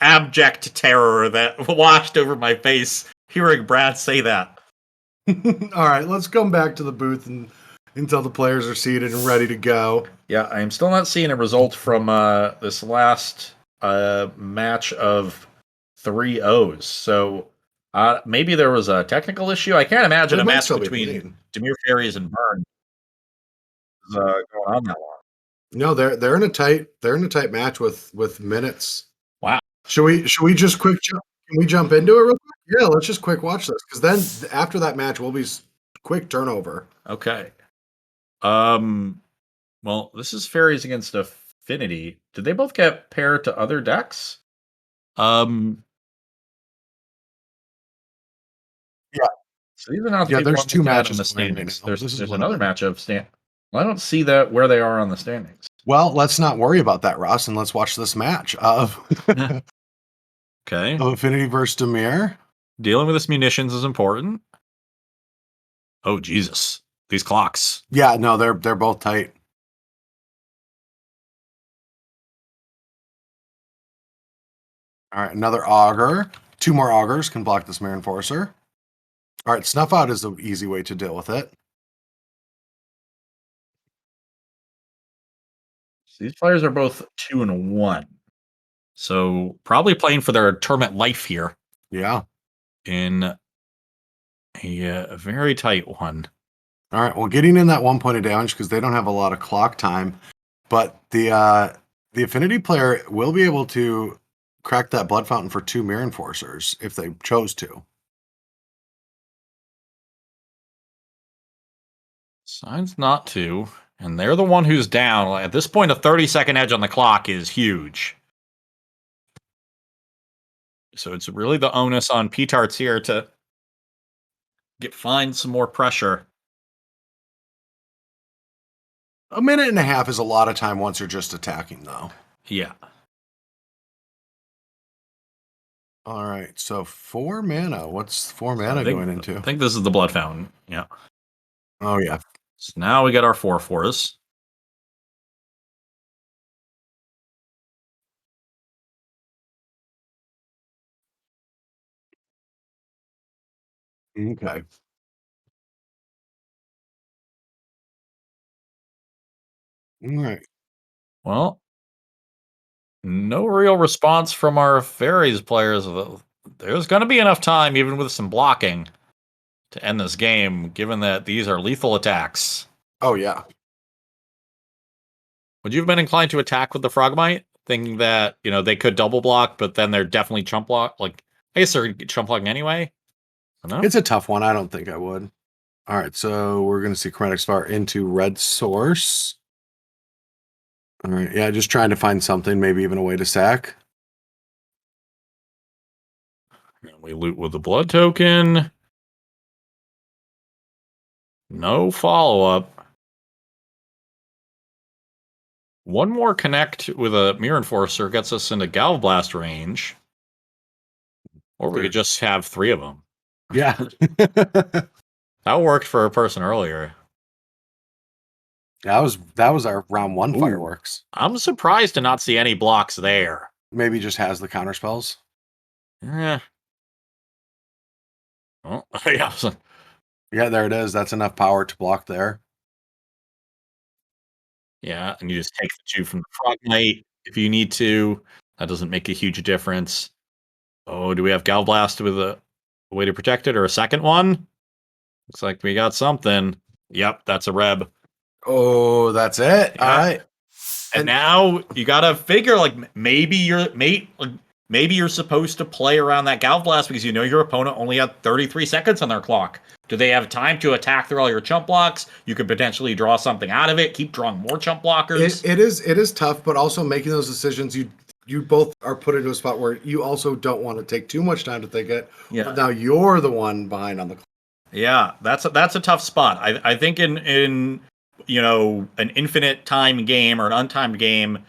abject terror that washed over my face hearing Brad say that. All right, let's come back to the booth until the players are seated and ready to go. Yeah, I'm still not seeing a result from this last match of 3-0s. So maybe there was a technical issue. I can't imagine a match between Demir Fairies and Burn going on that long. No, they're in a tight match with minutes. Wow. Should we just quick jump? Can we jump into it real quick? Yeah, let's just quick watch this because then after that match we'll be quick turnover. Okay. Well, this is Fairies against Affinity. Did they both get paired to other decks? Yeah. So these are not the There's 2 matches in the right standings. now. There's another match of Well, I don't see that where they are on the standings. Well, let's not worry about that, Ross, and let's watch this match of Okay. Affinity versus Demir. Dealing with this munitions is important. Oh, Jesus. These clocks. Yeah, no, they're both tight. All right, another auger. 2 more augers can block this Mirror Enforcer. All right, Snuff Out is the easy way to deal with it. So these players are both 2 and 1. So probably playing for their tournament life here Yeah. in a very tight one. All right, well, getting in that 1 point of damage because they don't have a lot of clock time, but the Affinity player will be able to crack that Blood Fountain for 2 Mirror Enforcers if they chose to. Signs not to. And they're the one who's down. At this point, a 30-second edge on the clock is huge. So it's really the onus on P-Tarts here to find some more pressure. A minute and a half is a lot of time once you're just attacking, though. Yeah. All right, so 4 mana. What's 4 mana going into? I think this is the Blood Fountain. Yeah. Oh, yeah. So now we get our 4/4s. Okay. All right. Well, no real response from our Fairies players. There's going to be enough time, even with some blocking, to end this game, given that these are lethal attacks. Oh, yeah. Would you have been inclined to attack with the Frogmite, thinking that, they could double block, but then they're definitely chump block? Like, I guess they're chump blocking anyway. I don't know. It's a tough one. I don't think I would. All right, so we're going to see Chromatic Spire into Red Source. All right, yeah, just trying to find something, maybe even a way to sack. And we loot with the Blood Token. No follow-up. One more connect with a Mirror Enforcer gets us into Galvblast range. Or we could just have 3 of them. Yeah. That worked for a person earlier. That was our round 1 fireworks. I'm surprised to not see any blocks there. Maybe just has the counter spells. Yeah. Oh, yeah. Yeah, there it is. That's enough power to block there. Yeah, and you just take the 2 from the Frogmite if you need to. That doesn't make a huge difference. Oh, do we have Galvblast with a way to protect it or a second one? Looks like we got something. Yep, that's a Reb. Oh, that's it. Yeah. All right. And now you gotta figure maybe you're supposed to play around that Galvblast because your opponent only had 33 seconds on their clock. Do they have time to attack through all your chump blocks? You could potentially draw something out of it. Keep drawing more chump blockers. It is tough, but also making those decisions. you both are put into a spot where you also don't want to take too much time to think it. Yeah. But now you're the one behind on the clock. Yeah, that's a tough spot. I think in an infinite time game or an untimed game,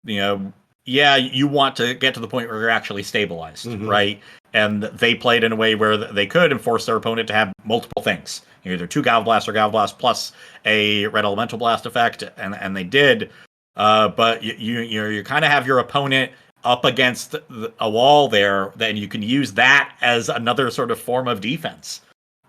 you want to get to the point where you're actually stabilized, right? And they played in a way where they could and force their opponent to have multiple things, either 2 Gav Blast or Gav Blast plus a Red Elemental Blast effect, and they did. But you kind of have your opponent up against a wall there, then you can use that as another sort of form of defense.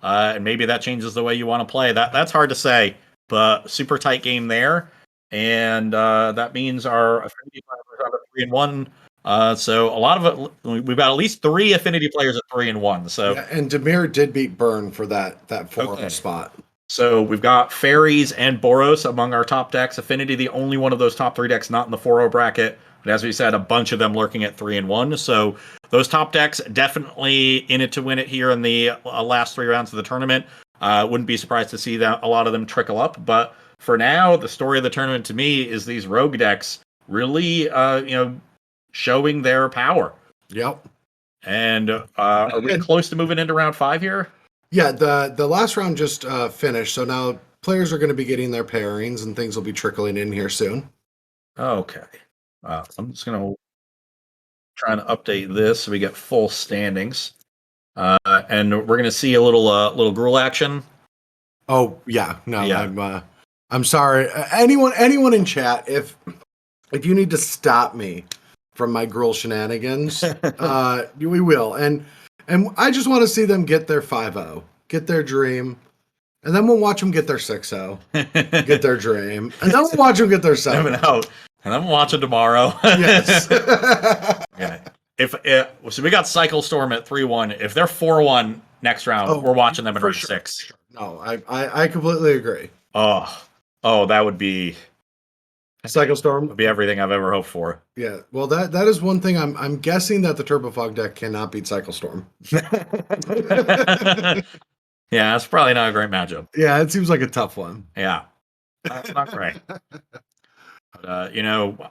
And maybe that changes the way you want to play. That's hard to say, but super tight game there. And that means our affinity players are 3-1. So a lot of it, we've got at least 3 affinity players at 3-1. So and Demir did beat Burn for that 4 spot. So we've got Fairies and Boros among our top decks. Affinity, the only one of those top 3 decks not in the 4-0 bracket. But as we said, a bunch of them lurking at 3-1. So those top decks definitely in it to win it here in the last 3 rounds of the tournament. Wouldn't be surprised to see that a lot of them trickle up. But for now, the story of the tournament to me is these rogue decks really, showing their power. Yep. And are we close to moving into round 5 here? Yeah, the last round just finished, so now players are going to be getting their pairings and things will be trickling in here soon. Okay. I'm just going to try and update this so we get full standings. And we're going to see a little Gruul action. Oh, yeah. No, Yeah. I'm sorry. Anyone in chat, if you need to stop me from my Gruul shenanigans, we will. And I just want to see them get their 5-0, get their dream, and then we'll watch them get their 6-0, get their dream, and then we'll watch them get their 7-0. And I'm watching tomorrow. Yes. Yeah. So we got Cycle Storm at 3-1. If they're 4-1 next round, we're watching them at round 6. No, I completely agree. Oh, that would be Cycle Storm would be everything I've ever hoped for. Yeah, well, that is one thing. I'm guessing that the Turbo Fog deck cannot beat Cycle Storm. Yeah, it's probably not a great matchup. Yeah, it seems like a tough one. Yeah, that's not great. But,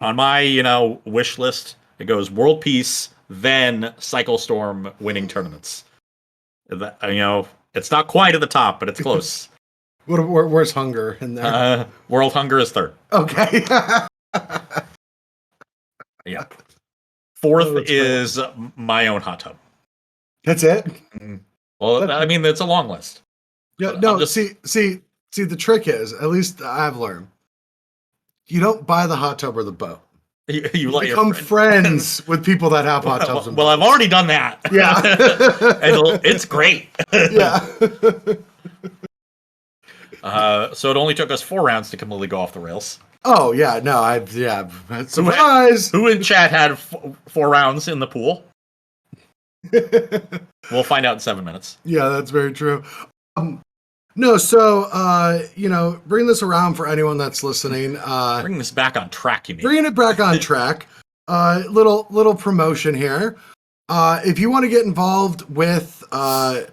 on my wish list, it goes World Peace, then Cycle Storm winning tournaments. It's not quite at the top, but it's close. Where's Hunger in there? World Hunger is 3rd. Okay. Yeah. 4th is my own hot tub. That's it? Well, I mean, it's a long list. Yeah, no, see, the trick is, at least I've learned, you don't buy the hot tub or the boat. You let become friends with people that have hot tubs. Well, I've already done that. Yeah. And it's great. Yeah. So it only took us 4 rounds to completely go off the rails. Oh, yeah. No, surprise. Who in chat had 4 rounds in the pool? We'll find out in 7 minutes. Yeah, that's very true. No, so, bring this around for anyone that's listening. Bring this back on track, you mean? Bringing it back on track. Little promotion here. If you want to get involved with the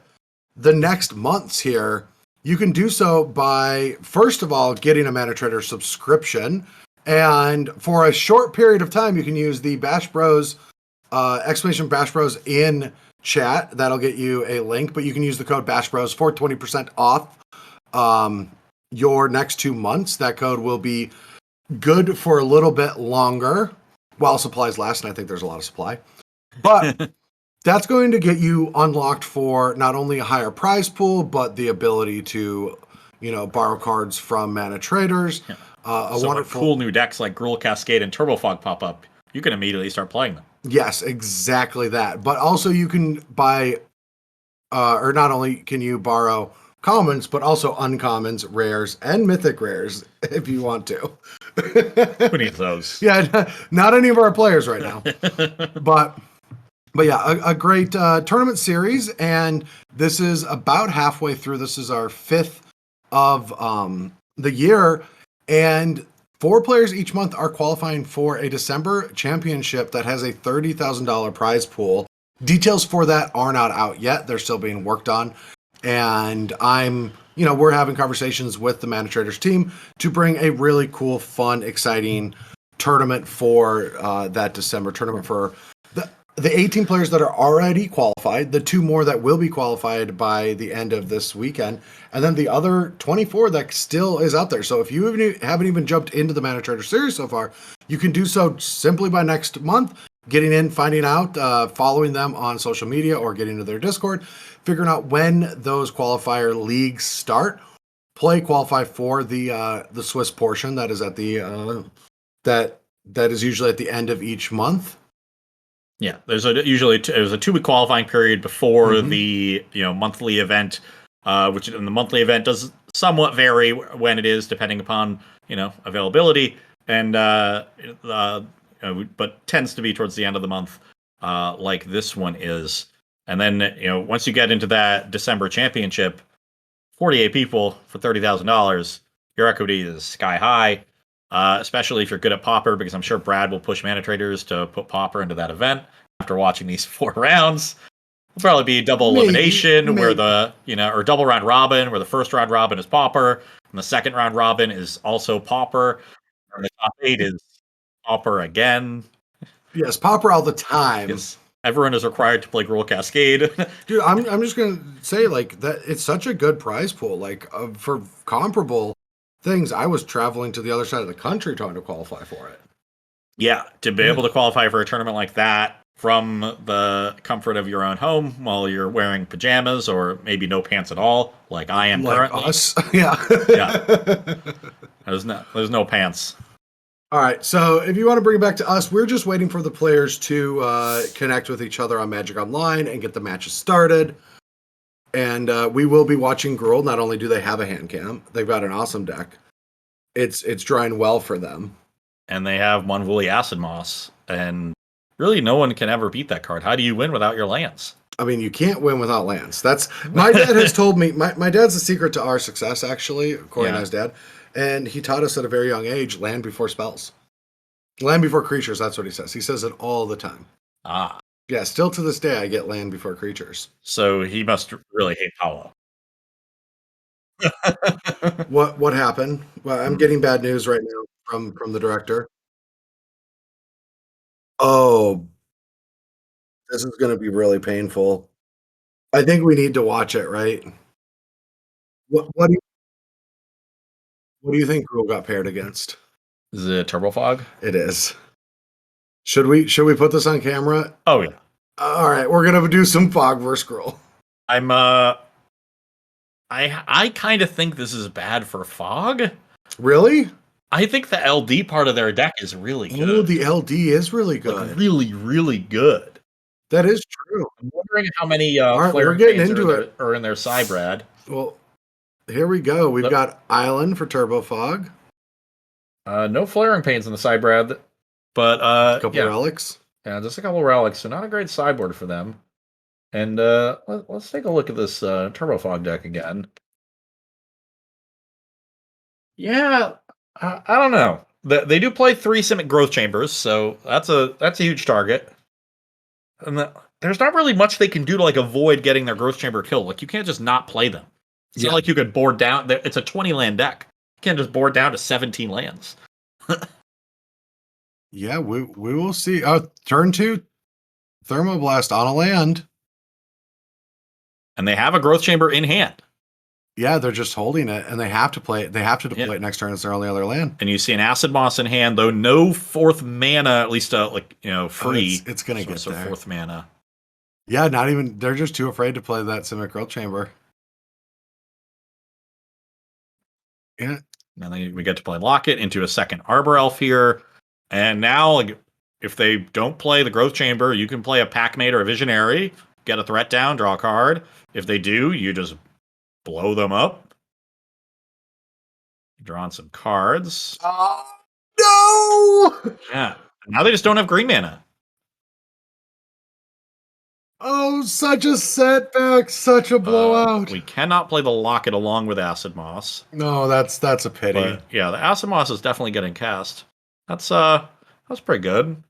next months here, you can do so by, first of all, getting a ManaTrader subscription. And for a short period of time, you can use the Bash Bros, exclamation Bash Bros in chat. That'll get you a link, but you can use the code Bash Bros for 20% off your next 2 months. That code will be good for a little bit longer while supplies last, and I think there's a lot of supply. But that's going to get you unlocked for not only a higher prize pool, but the ability to, borrow cards from ManaTraders. Yeah. So wonderful, cool new decks like Gruul Cascade and Turbo Fog pop up. You can immediately start playing them. Yes, exactly that. But also you can buy, or not only can you borrow commons, but also uncommons, rares, and mythic rares if you want to. Who needs those? Yeah, not any of our players right now. But yeah, a great tournament series, and this is about halfway through. This is our 5th of the year, and 4 players each month are qualifying for a December championship that has a $30,000 prize pool. Details for that are not out yet. They're still being worked on. And we're having conversations with the ManaTraders team to bring a really cool, fun, exciting tournament for that December tournament for the 18 players that are already qualified, the 2 more that will be qualified by the end of this weekend, and then the other 24 that still is out there. So if you haven't even jumped into the Mana Trader series so far, you can do so simply by next month, getting in, finding out, following them on social media or getting to their Discord, figuring out when those qualifier leagues start. Qualify for the Swiss portion that is at the that is usually at the end of each month. Yeah, there's usually there's a 2-week qualifying period before the monthly event, which in the monthly event does somewhat vary when it is depending upon availability, and but tends to be towards the end of the month, like this one is. And then once you get into that December championship, 48 people for $30,000, your equity is sky high. Especially if you're good at Pauper, because I'm sure Brad will push Mana Traders to put Pauper into that event after watching these 4 rounds. It'll probably be double elimination, where the or double round robin, where the first round robin is Pauper, and the second round robin is also Pauper, and the top 8 is Pauper again. Yes, Pauper all the time. Yes. Everyone is required to play Gruul Cascade. Dude, I'm just gonna say like that. It's such a good prize pool. Like for comparable things, I was traveling to the other side of the country trying to qualify for it. Yeah, to be able to qualify for a tournament like that from the comfort of your own home while you're wearing pajamas or maybe no pants at all, like I am like currently. Us. Yeah. There's no pants. All right, so if you want to bring it back to us, we're just waiting for the players to connect with each other on Magic Online and get the matches started. And we will be watching Gruul. Not only do they have a hand cam, they've got an awesome deck. It's drawing well for them. And they have Monvuli Acid Moss. And really no one can ever beat that card. How do you win without your lands? I mean, you can't win without lands. That's my dad has told me. My dad's the secret to our success, actually, according to his dad. And he taught us at a very young age, land before spells. Land before creatures, that's what he says. He says it all the time. Ah. Yeah, still to this day, I get land before creatures. So he must really hate Paulo. What happened? Well, I'm getting bad news right now from the director. Oh, this is going to be really painful. I think we need to watch it, right? What do you think Gruul got paired against? Is it Turbo Fog? It is. Should we put this on camera? Oh yeah. All right, we're gonna do some Fog versus Gruul. I'm I kind of think this is bad for Fog. Really? I think the LD part of their deck is really good. Oh, the LD is really good. Like, really, really good. That is true. I'm wondering how many right, we're getting into are in their Cybrad. Well, here we go. We've got Island for Turbo Fog. No Flaring Pains in the Cybrad, but a couple relics. Yeah, just a couple relics. So not a great sideboard for them. And let's take a look at this Turbo Fog deck again. Yeah, I don't know. They do play 3 Simic Growth Chambers, so that's a huge target. And there's not really much they can do to like avoid getting their Growth Chamber killed. Like you can't just not play them. It's not like you could board down. It's a 20 land deck. You can't just board down to 17 lands. Yeah, we will see. Turn 2, Thermoblast on a land. And they have a Growth Chamber in hand. Yeah, they're just holding it, and they have to play it. They have to deploy it next turn. It's their only other land. And you see an Acid Moss in hand, though no 4th mana, at least free. It's gonna get there. 4th mana. Yeah, not even. They're just too afraid to play that Simic Growth Chamber. Yeah. And then we get to play Locket into a second Arbor Elf here. And now, like, if they don't play the Growth Chamber, you can play a Packmate or a Visionary, get a threat down, draw a card. If they do, you just blow them up. Drawing some cards. No! Yeah. Now they just don't have green mana. Oh, such a setback, such a blowout. We cannot play the Locket along with Acid Moss. No, that's a pity. But, yeah, the Acid Moss is definitely getting cast. That's pretty good.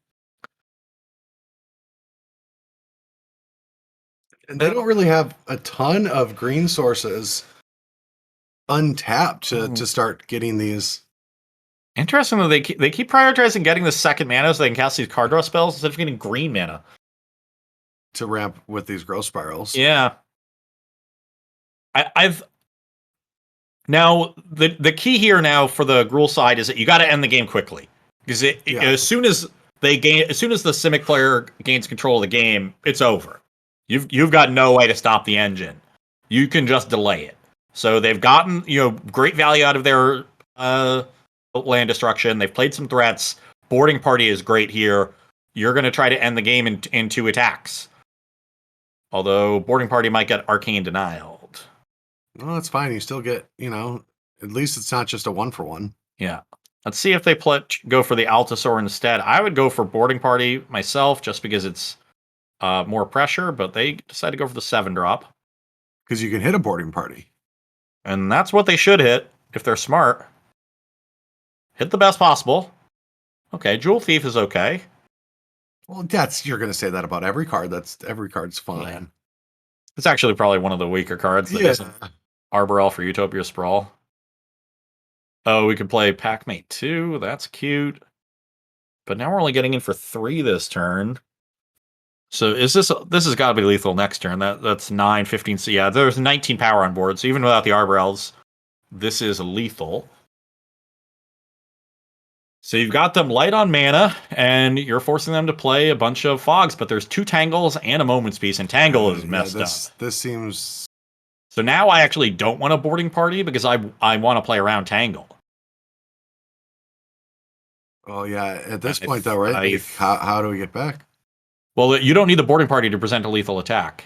And they don't really have a ton of green sources untapped to start getting these. Interesting that they keep prioritizing getting the second mana so they can cast these card draw spells instead of getting green mana to ramp with these growth spirals. Yeah, I've now the key here now for the Gruul side is that you got to end the game quickly because as soon as the Simic player gains control of the game, it's over. You've got no way to stop the engine. You can just delay it. So they've gotten great value out of their land destruction. They've played some threats. Boarding Party is great here. You're going to try to end the game in 2 attacks. Although Boarding Party might get Arcane Denialed. Well, that's fine. You still get, at least it's not just a 1-for-1. Yeah. Let's see if they go for the Altasaur instead. I would go for Boarding Party myself just because it's more pressure, but they decided to go for the 7-drop. Because you can hit a Boarding Party. And that's what they should hit if they're smart. Hit the best possible. Okay, Jewel Thief is okay. Well, you're going to say that about every card. Every card's fine. Yeah. It's actually probably one of the weaker cards that isn't Arbor Elf for Utopia Sprawl. Oh, we could play Packmate 2. That's cute. But now we're only getting in for 3 this turn. So this has got to be lethal next turn. That's 9, 15. So yeah, there's 19 power on board. So even without the Arbor Elves, this is lethal. So you've got them light on mana, and you're forcing them to play a bunch of fogs, but there's 2 Tangles and a Moment's Peace, and Tangle is messed up. This seems... So now I actually don't want a Boarding Party because I want to play around Tangle. Oh yeah, at this point though, right? How do we get back? Well, you don't need the Boarding Party to present a lethal attack.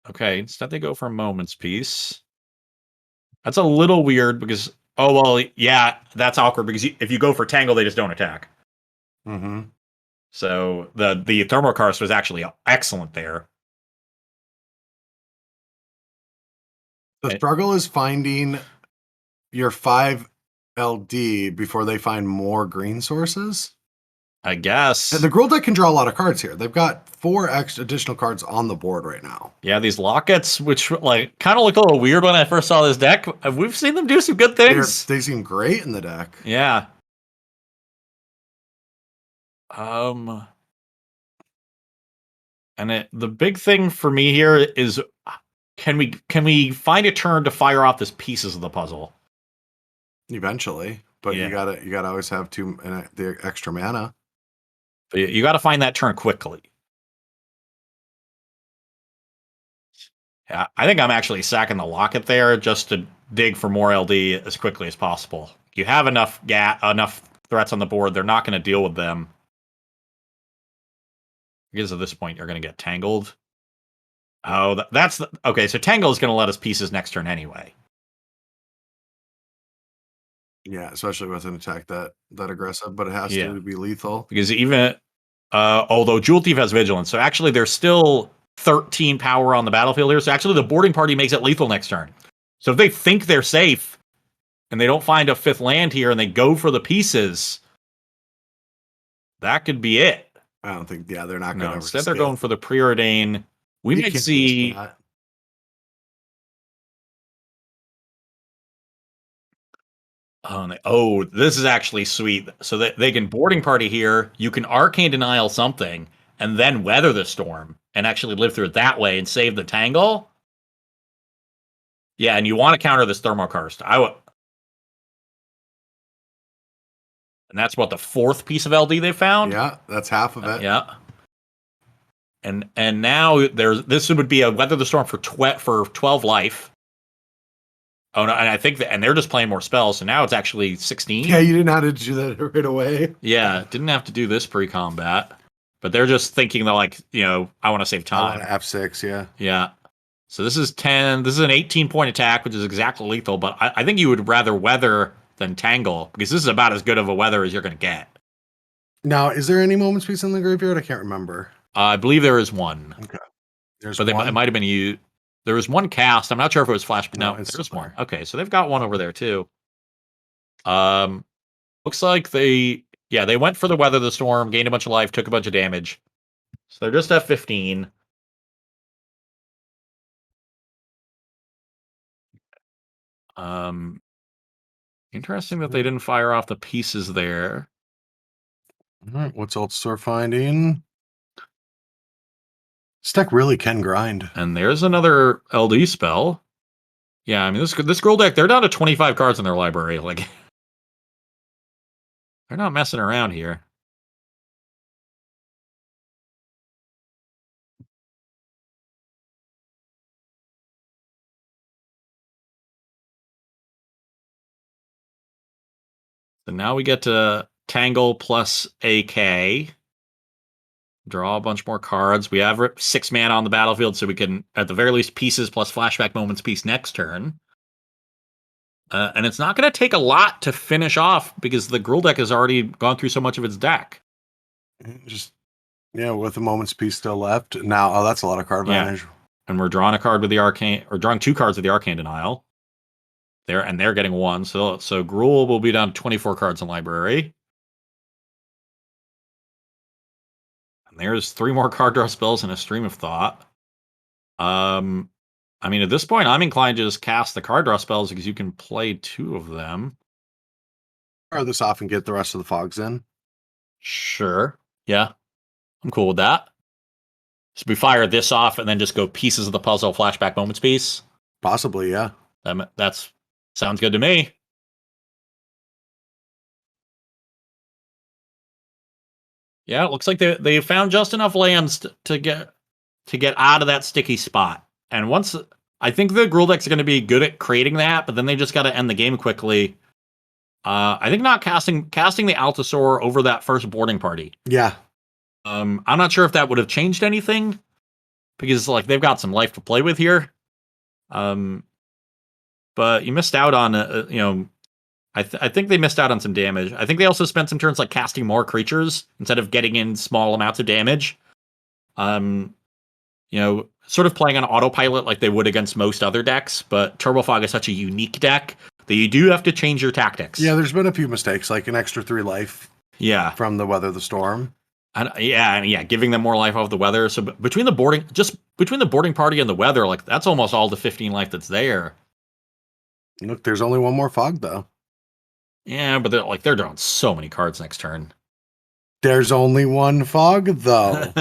Okay, instead they go for a Moment's Peace. That's a little weird because... Oh, well, yeah, that's awkward because if you go for Tangle, they just don't attack. Mm-hmm. So the Thermokarst was actually excellent there. The struggle is finding your 5 LD before they find more green sources. I guess. And the Gruul deck can draw a lot of cards here. They've got 4 additional cards on the board right now. Yeah, these lockets, which kind of look a little weird when I first saw this deck. We've seen them do some good things. They seem great in the deck. Yeah. And the big thing for me here is, can we find a turn to fire off this pieces of the puzzle? Eventually, but you gotta always have the extra mana. But you got to find that turn quickly. Yeah, I think I'm actually sacking the locket there just to dig for more LD as quickly as possible. You have enough threats on the board; they're not going to deal with them. Because at this point, you're going to get tangled. Oh, okay. So Tangle is going to let us pieces next turn anyway. Yeah, especially with an attack that aggressive, but it has to be lethal. Because even although Jewel Thief has Vigilance, so actually there's still 13 power on the battlefield here. So actually the Boarding Party makes it lethal next turn. So if they think they're safe and they don't find a 5th land here and they go for the pieces, that could be it. I don't think, they're not going to. Instead, they're going for the Preordain. We might see. Oh, this is actually sweet. So that they can Boarding Party here. You can Arcane Denial something and then weather the storm and actually live through it that way and save the Tangle. Yeah, and you want to counter this Thermokarst. And that's what the 4th piece of LD they found. Yeah, that's half of it. Yeah. And now this would be a weather the storm for 12 life. Oh no, and I think and they're just playing more spells, so now it's actually 16. Yeah, you didn't have to do that right away. Yeah, didn't have to do this pre-combat. But they're just thinking that I want to save time. F6, yeah. Yeah. So this is 10. This is an 18-point attack, which is exactly lethal, but I think you would rather weather than tangle, because this is about as good of a weather as you're going to get. Now, is there any Moment's Peace in the graveyard? I can't remember. I believe there is one. Okay. But it might have been you. There was one cast. I'm not sure if it was Flash, but no, there's one. Okay, so they've got one over there too. Looks like they went for the Weather the Storm, gained a bunch of life, took a bunch of damage. So they're just at 15. Interesting that they didn't fire off the pieces there. All right, what's Ultisaur finding? This deck really can grind. And there's another LD spell. Yeah, I mean, this girl deck, they're down to 25 cards in their library. Like, they're not messing around here. So now we get to Tangle plus AK. Draw a bunch more cards. We have 6 mana on the battlefield, so we can, at the very least, pieces plus flashback moments piece next turn. And it's not going to take a lot to finish off because the Gruul deck has already gone through so much of its deck. Just, yeah, with a moment's piece still left. Now, that's a lot of card advantage. And we're drawing a card with the Arcane, or drawing 2 cards with the Arcane Denial. They're getting 1. So Gruul will be down to 24 cards in library. And there's 3 more card draw spells and a Stream of Thought. I mean, at this point, I'm inclined to just cast the card draw spells because you can play 2 of them. Or this off and get the rest of the fogs in. Sure. Yeah. I'm cool with that. So we fire this off and then just go pieces of the puzzle, flashback moments piece. Possibly, yeah. That's sounds good to me. Yeah, it looks like they found just enough lands to get out of that sticky spot. And once I think the Gruul decks are going to be good at creating that, but then they just got to end the game quickly. I think not casting the Altasaur over that first boarding party. Yeah. I'm not sure if that would have changed anything because like they've got some life to play with here. But you missed out on I think they missed out on some damage. I think they also spent some turns like casting more creatures instead of getting in small amounts of damage. Sort of playing on autopilot like they would against most other decks, but Turbo Fog is such a unique deck that you do have to change your tactics. Yeah, there's been a few mistakes, like an extra 3 life. Yeah. From the Weather the Storm. And giving them more life off the weather. So between the boarding party and the weather, like that's almost all the 15 life that's there. Look, there's only 1 more fog though. Yeah, but they're drawing so many cards next turn. There's only 1 fog though.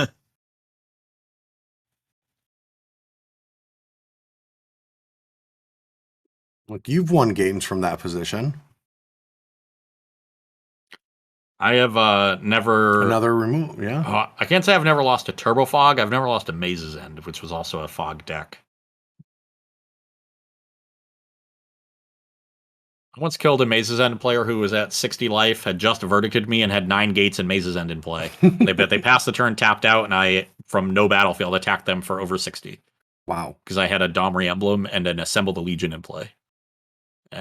Look, you've won games from that position. I have never another remove. Yeah, I can't say I've never lost to Turbo Fog. I've never lost to Maze's End, which was also a fog deck. I once killed a Maze's End player who was at 60 life, had just verdicted me, and had 9 gates and Maze's End in play. They passed the turn, tapped out, and I, from no battlefield, attacked them for over 60. Wow. Because I had a Domri Emblem and an Assemble the Legion in play.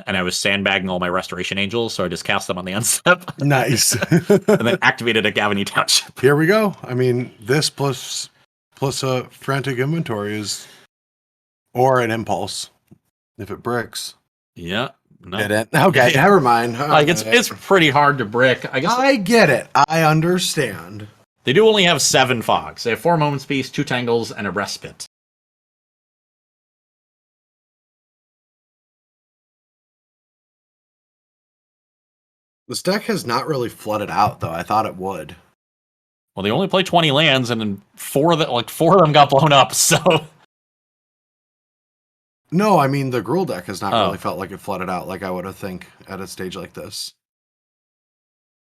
And I was sandbagging all my Restoration Angels, so I just cast them on the end step. Nice. And then activated a Gavany Township. Here we go. I mean, this plus a Frantic Inventory is... Or an Impulse, if it bricks. Yeah. No. Get it? Okay, never mind. Like it's pretty hard to brick. I guess I get it. I understand. They do only have 7 fogs. They have 4 moments piece, 2 tangles, and a respite. This deck has not really flooded out, though. I thought it would. Well, they only play 20 lands, and then 4 of them got blown up. So. No, I mean, the Gruul deck has not really felt like it flooded out like I would have think at a stage like this.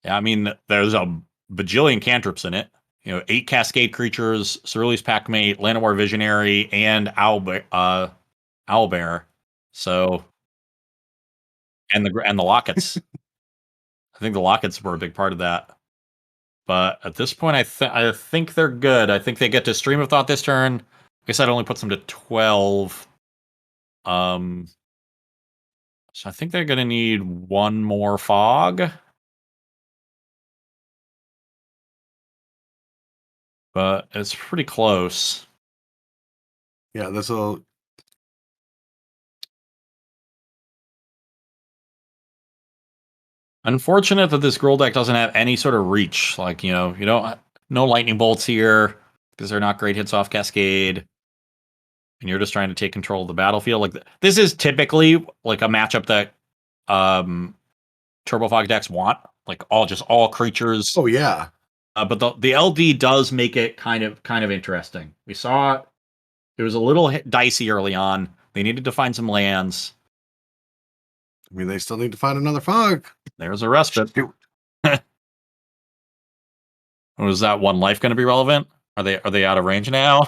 Yeah, I mean, there's a bajillion cantrips in it. 8 Cascade creatures, Ceruleus Packmate, Llanowar Visionary, and Owlbear. So, and the Lockets. I think the Lockets were a big part of that. But at this point, I think they're good. I think they get to Stream of Thought this turn. Like I said, it only puts them to 12. So I think they're going to need 1 more fog. But it's pretty close. Yeah, this will... Unfortunate that this Gruul deck doesn't have any sort of reach. Like, you don't... No lightning bolts here, because they're not great hits off Cascade. And you're just trying to take control of the battlefield. Like, this is typically like a matchup that Turbo Fog decks want, like all creatures. Oh yeah. But the LD does make it kind of interesting. We saw it was a little dicey early on. They needed to find some lands. I mean, they still need to find another fog. There's a respite. Was that one life going to be relevant? Are they out of range now?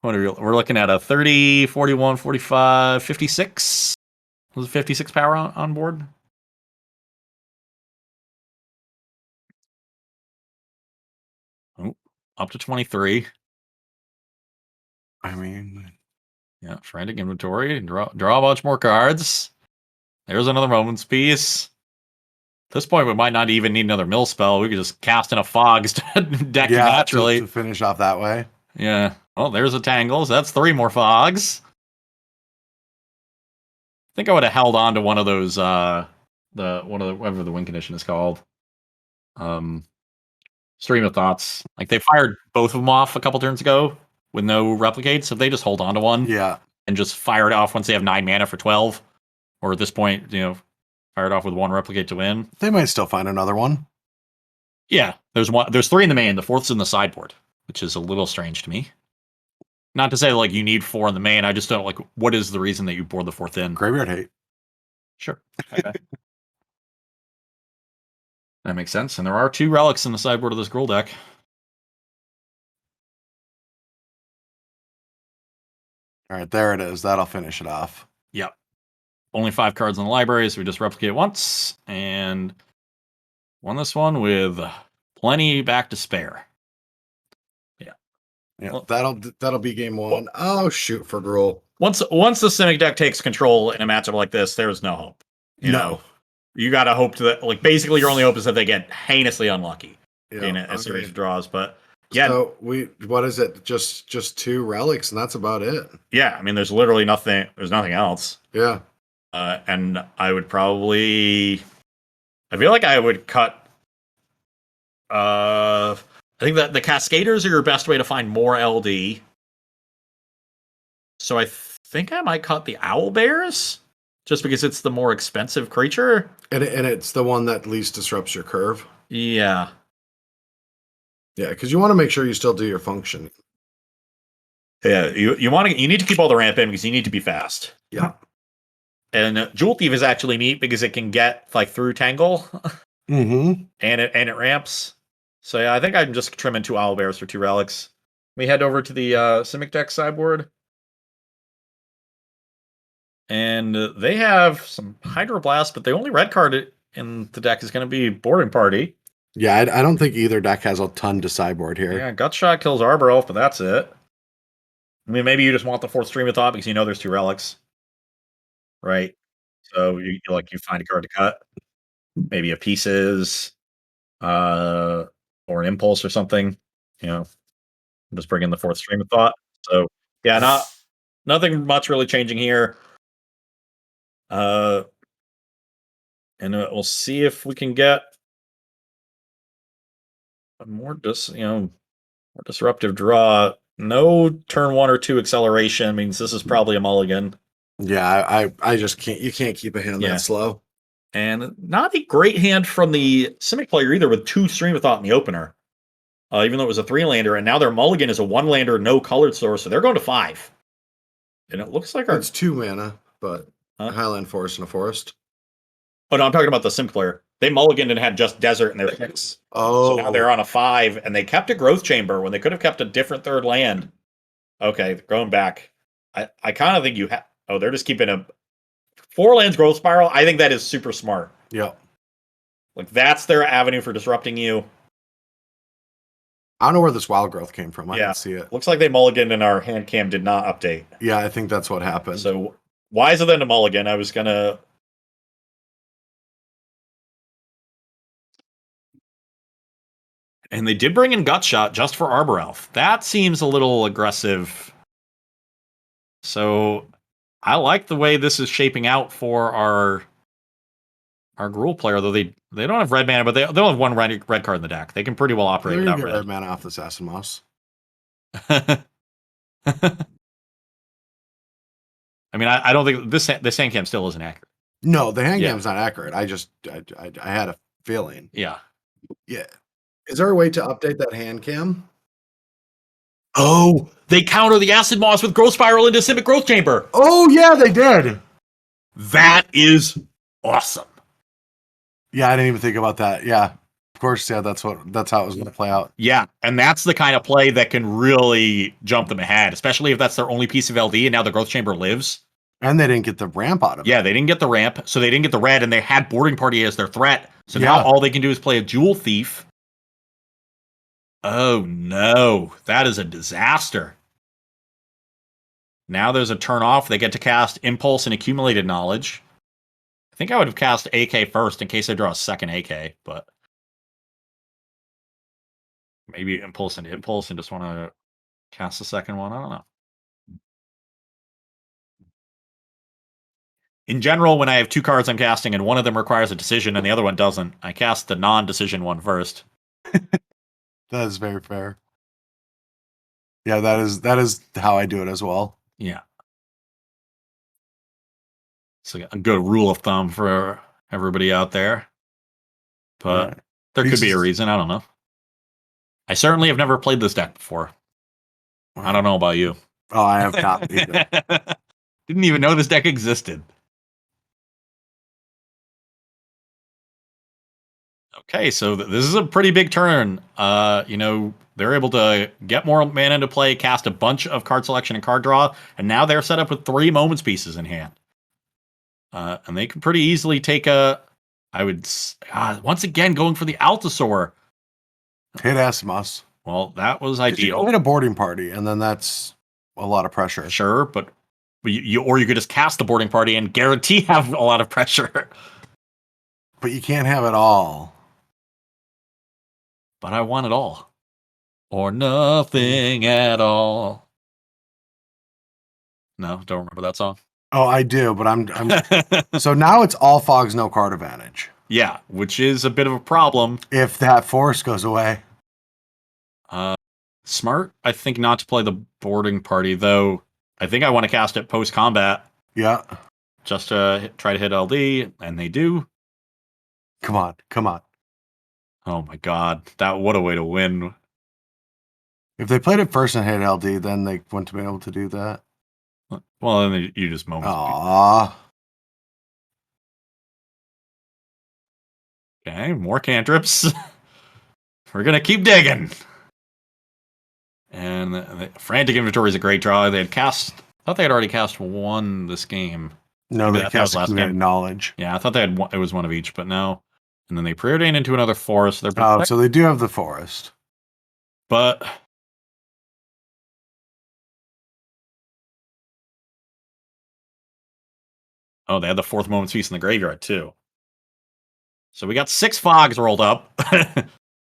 We're looking at a 30, 41, 45, 56. Was it 56 power on board? Oh, up to 23. I mean, yeah, frantic inventory. Draw a bunch more cards. There's another Moment's Piece. At this point, we might not even need another mill spell. We could just cast in a fog deck naturally. To finish off that way. Yeah. Oh, there's a Tangles. That's 3 more fogs. I think I would have held on to one of those whatever the win condition is called. Stream of Thoughts. Like they fired both of them off a couple turns ago with no replicates. If they just hold on to one, and just fire it off once they have 9 mana for 12, or at this point, fire it off with 1 replicate to win. They might still find another one. Yeah, there's 3 in the main. The 4th's in the sideboard, which is a little strange to me. Not to say like you need 4 in the main. I just don't like. What is the reason that you board the 4th in? Graveyard hate. Sure. Okay. That makes sense. And there are 2 relics in the sideboard of this Gruul deck. All right, there it is. That'll finish it off. Yep. Only 5 cards in the library, so we just replicate once and won this one with plenty back to spare. Yeah, well, that'll be game 1. Oh shoot for Gruul. Once the Simic deck takes control in a matchup like this, there's no hope. You know, you gotta hope that like basically your only hope is that they get heinously unlucky in a series of draws. But yeah, so what is it? Just 2 relics, and that's about it. Yeah, I mean, there's literally nothing. There's nothing else. Yeah, and I would probably. I feel like I would cut. I think that the Cascaders are your best way to find more LD. So I think I might cut the Owl Bears, just because it's the more expensive creature. And it's the one that least disrupts your curve. Yeah. Yeah, because you want to make sure you still do your function. Yeah, you need to keep all the ramp in because you need to be fast. Yeah. And Jewel Thief is actually neat because it can get like through Tangle. Mm-hmm. And it ramps. So yeah, I think I'm just trimming 2 Owl Bears for 2 relics. We head over to the Simic deck sideboard. And they have some Hydroblast, but the only red card in the deck is going to be Boarding Party. Yeah, I don't think either deck has a ton to sideboard here. Yeah, Gutshot kills Arbor Elf, but that's it. I mean, maybe you just want the 4th Stream of Thought because you know there's 2 relics. Right? So you find a card to cut. Maybe a Pieces, or an Impulse or something. Just bring in the 4th Stream of Thought. So yeah, nothing much really changing here. And we'll see if we can get a more disruptive draw. No turn 1 or 2 acceleration means this is probably a mulligan. Yeah, I just can't. You can't keep a hand that slow. And not a great hand from the Simic player either, with 2 Stream of Thought in the opener. Even though it was a 3-lander, and now their mulligan is a 1-lander, no colored source, so they're going to 5. And it looks like it's 2 mana, but a Highland Forest and a Forest. Oh no, I'm talking about the Sim player. They mulliganed and had just Desert in their picks. Oh, so now they're on a 5, and they kept a Growth Chamber when they could have kept a different 3rd land. Okay, going back. I kind of think you have. Oh, they're just keeping a 4 lands Growth Spiral. I think that is super smart. Yeah, like that's their avenue for disrupting you. I don't know where this Wild Growth came from. I didn't see it. Looks like they mulliganed and our hand cam did not update. Yeah, I think that's what happened. So wiser than a mulligan. I was gonna. And they did bring in Gutshot just for Arbor Elf. That seems a little aggressive. So I like the way this is shaping out for our Gruul player, though they don't have red mana, but they'll have 1 red card in the deck. They can pretty well operate without red mana off this Assassin Moss. I mean, I don't think this handcam still isn't accurate. No, the hand Yeah. game's not accurate. I had a feeling. Yeah. Yeah. Is there a way to update that hand cam? Oh, they counter the acid moss with growth spiral into Simic growth chamber. Oh yeah, they did. That is awesome. Yeah, I didn't even think about that. Yeah. Of course, yeah, that's how it was going to play out. Yeah, and that's the kind of play that can really jump them ahead, especially if that's their only piece of LD and now the growth chamber lives. And they didn't get the ramp out of it. Yeah, they didn't get the ramp, so they didn't get the red, and they had boarding party as their threat. So now all they can do is play a jewel thief. Oh no, that is a disaster. Now there's a turn off. They get to cast Impulse and Accumulated Knowledge. I think I would have cast AK first in case I draw a second AK, but maybe Impulse and just want to cast the second one. I don't know. In general, when I have two cards I'm casting and one of them requires a decision and the other one doesn't, I cast the non-decision one first. That is very fair. Yeah, that is how I do it as well. Yeah. It's a good rule of thumb for everybody out there. But there could be a reason. I don't know. I certainly have never played this deck before. I don't know about you. Oh, I have not either. Didn't even know this deck existed. Okay, so this is a pretty big turn. They're able to get more mana into play, cast a bunch of card selection and card draw, and now they're set up with 3 Moments pieces in hand. And they can pretty easily take once again going for the Altasaur. Hit Asimus. Well, that was You ideal. hit a boarding party, and then that's a lot of pressure. Sure, but you could just cast the boarding party and guarantee have a lot of pressure. But you can't have it all. But I want it all. Or nothing at all. No, don't remember that song. Oh, I do, but I'm so now it's all fogs, no card advantage. Yeah, which is a bit of a problem. If that force goes away. Smart, I think, not to play the boarding party, though. I think I want to cast it post-combat. Yeah. Just to try to hit LD, and they do. Come on. Oh my god, what a way to win. If they played it first and hit LD, then they wouldn't have been able to do that. Well, then you just Moments. Aww. Okay, more cantrips. We're gonna keep digging. And the Frantic Inventory is a great draw. I thought they had already cast one this game. No, Maybe they cast Accumulated Knowledge. Yeah, I thought it was one of each, but no. And then they preordain into another forest. So they do have the forest. But oh, they had the 4th Moments Feast in the graveyard too. So we got 6 fogs rolled up.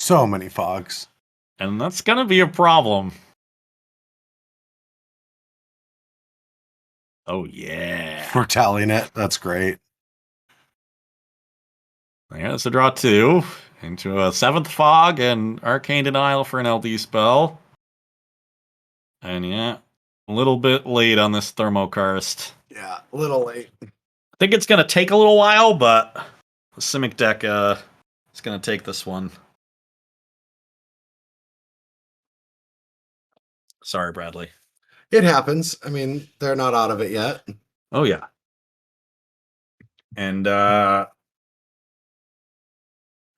So many fogs. And that's gonna be a problem. Oh yeah. We're tallying it. That's great. Yeah, it's a draw 2 into a 7th fog and Arcane Denial for an LD spell. And yeah, a little bit late on this Thermokarst. Yeah, a little late. I think it's going to take a little while, but the Simic deck is going to take this one. Sorry, Bradley. It happens. I mean, they're not out of it yet. Oh, yeah. And I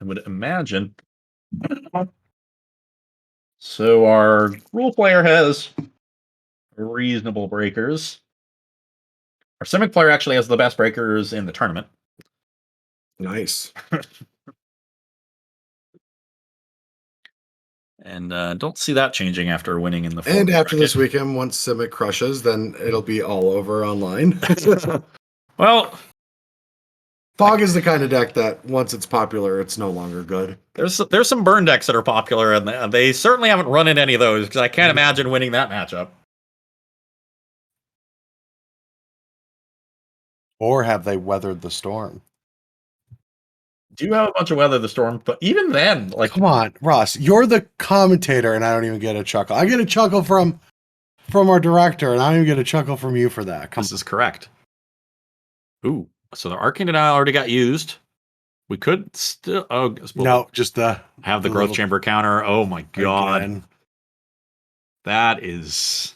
would imagine. So our rule player has reasonable breakers. Our Simic player actually has the best breakers in the tournament. Nice. And don't see that changing after winning in the And after bracket. this weekend, once Simic crushes, then it'll be all over online. Well, Fog is the kind of deck that once it's popular, it's no longer good. there's some burn decks that are popular, and they certainly haven't run in any of those, because I can't imagine winning that matchup. Or have they weathered the storm? Do have a bunch of Weather the Storm, but even then, like, Come on, Ross, you're the commentator, and I don't even get a chuckle. I get a chuckle from our director, and I don't even get a chuckle from you for that. this is correct. Ooh, So the Arcane Denial already got used. We could still No, just have the the growth little- chamber counter. Oh my god. again. That is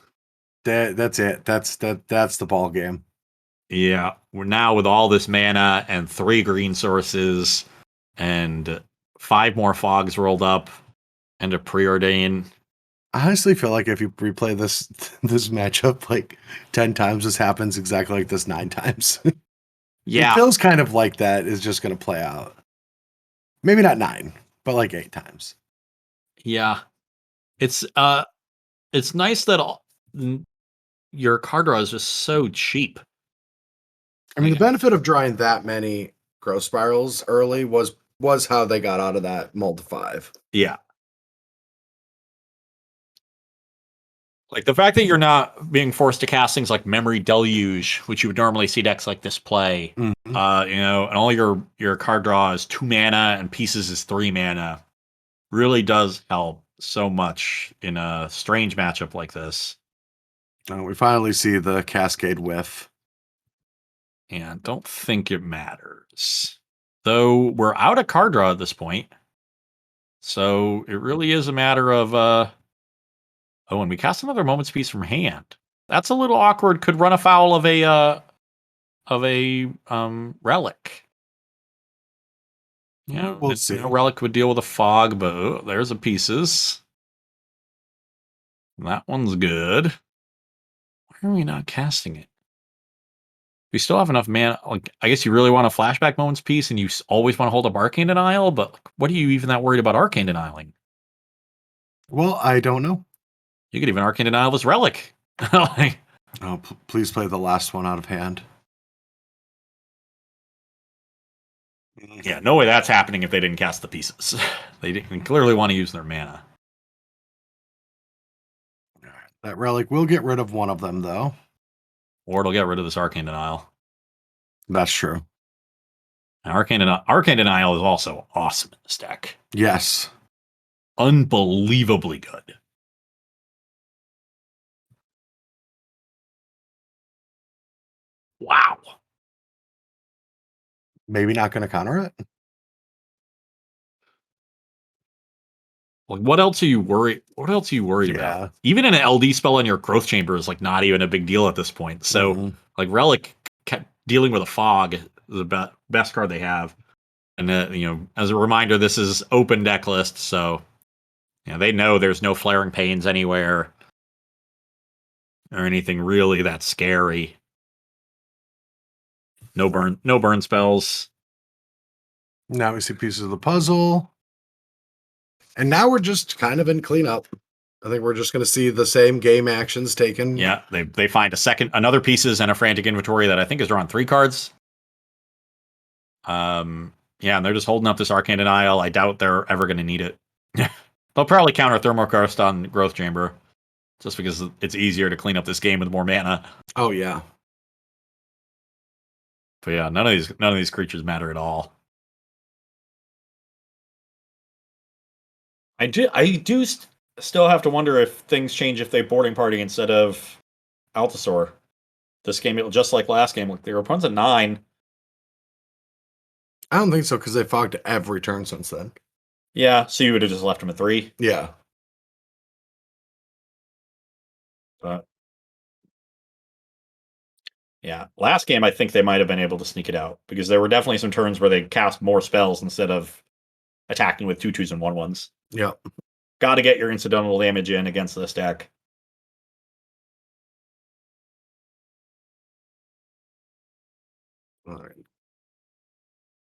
That's it. That's the ball game. yeah. We're now with all this mana and 3 green sources and 5 more fogs rolled up and a preordain. I honestly feel like if you replay this this matchup like 10 times, this happens exactly like this 9 times. Yeah. It feels kind of like that is just going to play out. Maybe not 9, but like 8 times. Yeah. It's nice that your card draw is just so cheap. I mean, Like, the benefit of drawing that many growth spirals early was how they got out of that mold to 5. yeah. Like the fact that you're not being forced to cast things like Memory Deluge, which you would normally see decks like this play, Mhm. and all your card draw is 2 mana and pieces is 3 mana, really does help so much in a strange matchup like this. We finally see the Cascade whiff. And don't think it matters. Though we're out of card draw at this point. So it really is a matter of oh, and we cast another Moment's Peace from hand. That's a little awkward. Could run afoul of a relic. You know, We'll see. relic would deal with a fog, but there's a pieces. That one's good. Why are we not casting it? We still have enough mana. Like, I guess you really want a flashback Moment's Peace, and you always want to hold up Arcane Denial. But what are you even that worried about Arcane Denialing? Well, I don't know. You could even Arcane Denial this relic. Like, Oh, please play the last one out of hand. yeah, no way that's happening if they didn't cast the pieces. They clearly want to use their mana. That relic will get rid of one of them, though. Or it'll get rid of this Arcane Denial. That's true. And Arcane Denial is also awesome in this deck. Yes. Unbelievably good. Wow. Maybe not going to counter it. Like, what else are you worried? What else are you worried Yeah. about? Even an LD spell in your growth chamber is like not even a big deal at this point. So, Mhm. like, Relic dealing with a fog is the best card they have. And as a reminder, this is open deck list, so they know there's no Flaring Pains anywhere or anything really that scary. No burn spells. Now we see pieces of the puzzle. And now we're just kind of in cleanup. I think we're just going to see the same game actions taken. Yeah, they find another pieces and a frantic inventory that I think is drawing 3 cards. Yeah, and they're just holding up this Arcane Denial. I doubt they're ever going to need it. They'll probably counter Thermokarst on Growth Chamber, just because it's easier to clean up this game with more mana. Oh, yeah. But yeah, none of these creatures matter at all. I do still have to wonder if things change if they boarding party instead of Altasaur. This game, just like last game, their opponent's a 9. I don't think so, because they fogged every turn since then. Yeah, so you would have just left him at 3. Yeah. But yeah, last game I think they might have been able to sneak it out because there were definitely some turns where they cast more spells instead of attacking with 2/2s and 1/1s. Yep. Got to get your incidental damage in against this deck. All right.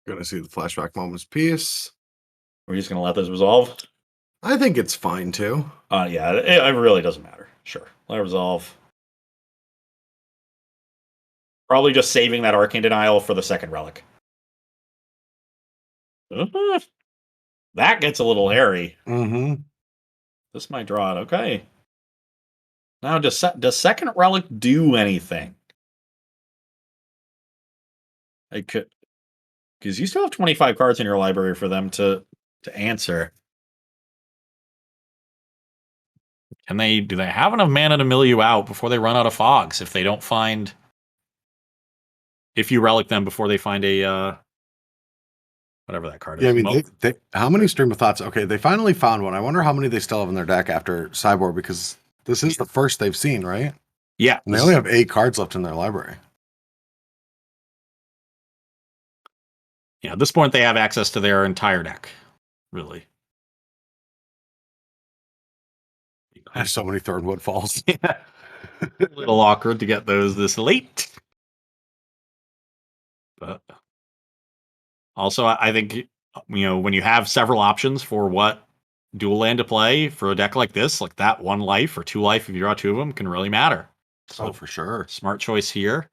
Gonna see the flashback Moment's Peace. We're just gonna let this resolve. I think it's fine too. Yeah, it really doesn't matter. Sure, let it resolve. Probably just saving that Arcane Denial for the second relic. That gets a little hairy. Mm-hmm. This might draw it. Okay. Now, does second relic do anything? It could, because you still have 25 cards in your library for them to answer. Do they have enough mana to mill you out before they run out of fogs if they don't find if you relic them before they find a whatever that card is. Yeah, I mean, they how many Stream of Thoughts? Okay, they finally found one. I wonder how many they still have in their deck after Cyborg, because this is the first they've seen, right? Yeah. And they only have 8 cards left in their library. Yeah, at this point, they have access to their entire deck, really. There's so many Thornwood Falls. Yeah. A little awkward to get those this late. But also, I think, when you have several options for what dual land to play for a deck like this, like that 1 life or 2 life, if you draw 2 of them, can really matter. So, for sure. Smart choice here.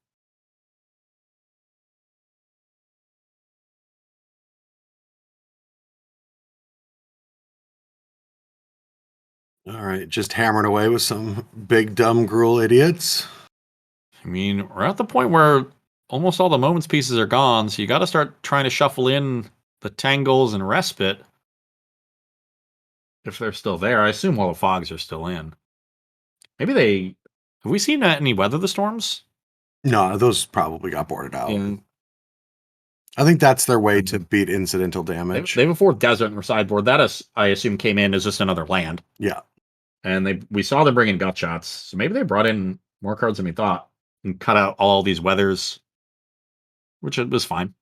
All right, just hammering away with some big dumb Gruul idiots. I mean, we're at the point where almost all the moments pieces are gone, so you got to start trying to shuffle in the Tangles and Respite. If they're still there. I assume all the fogs are still in. Maybe have we seen any Weather the Storms? No, those probably got boarded out. In, I think that's their way to beat incidental damage. they have a 4th Desert in their sideboard. That is, I assume, came in as just another land. Yeah. And we saw them bring in Gut Shots, so maybe they brought in more cards than we thought and cut out all these Weathers, which it was fine.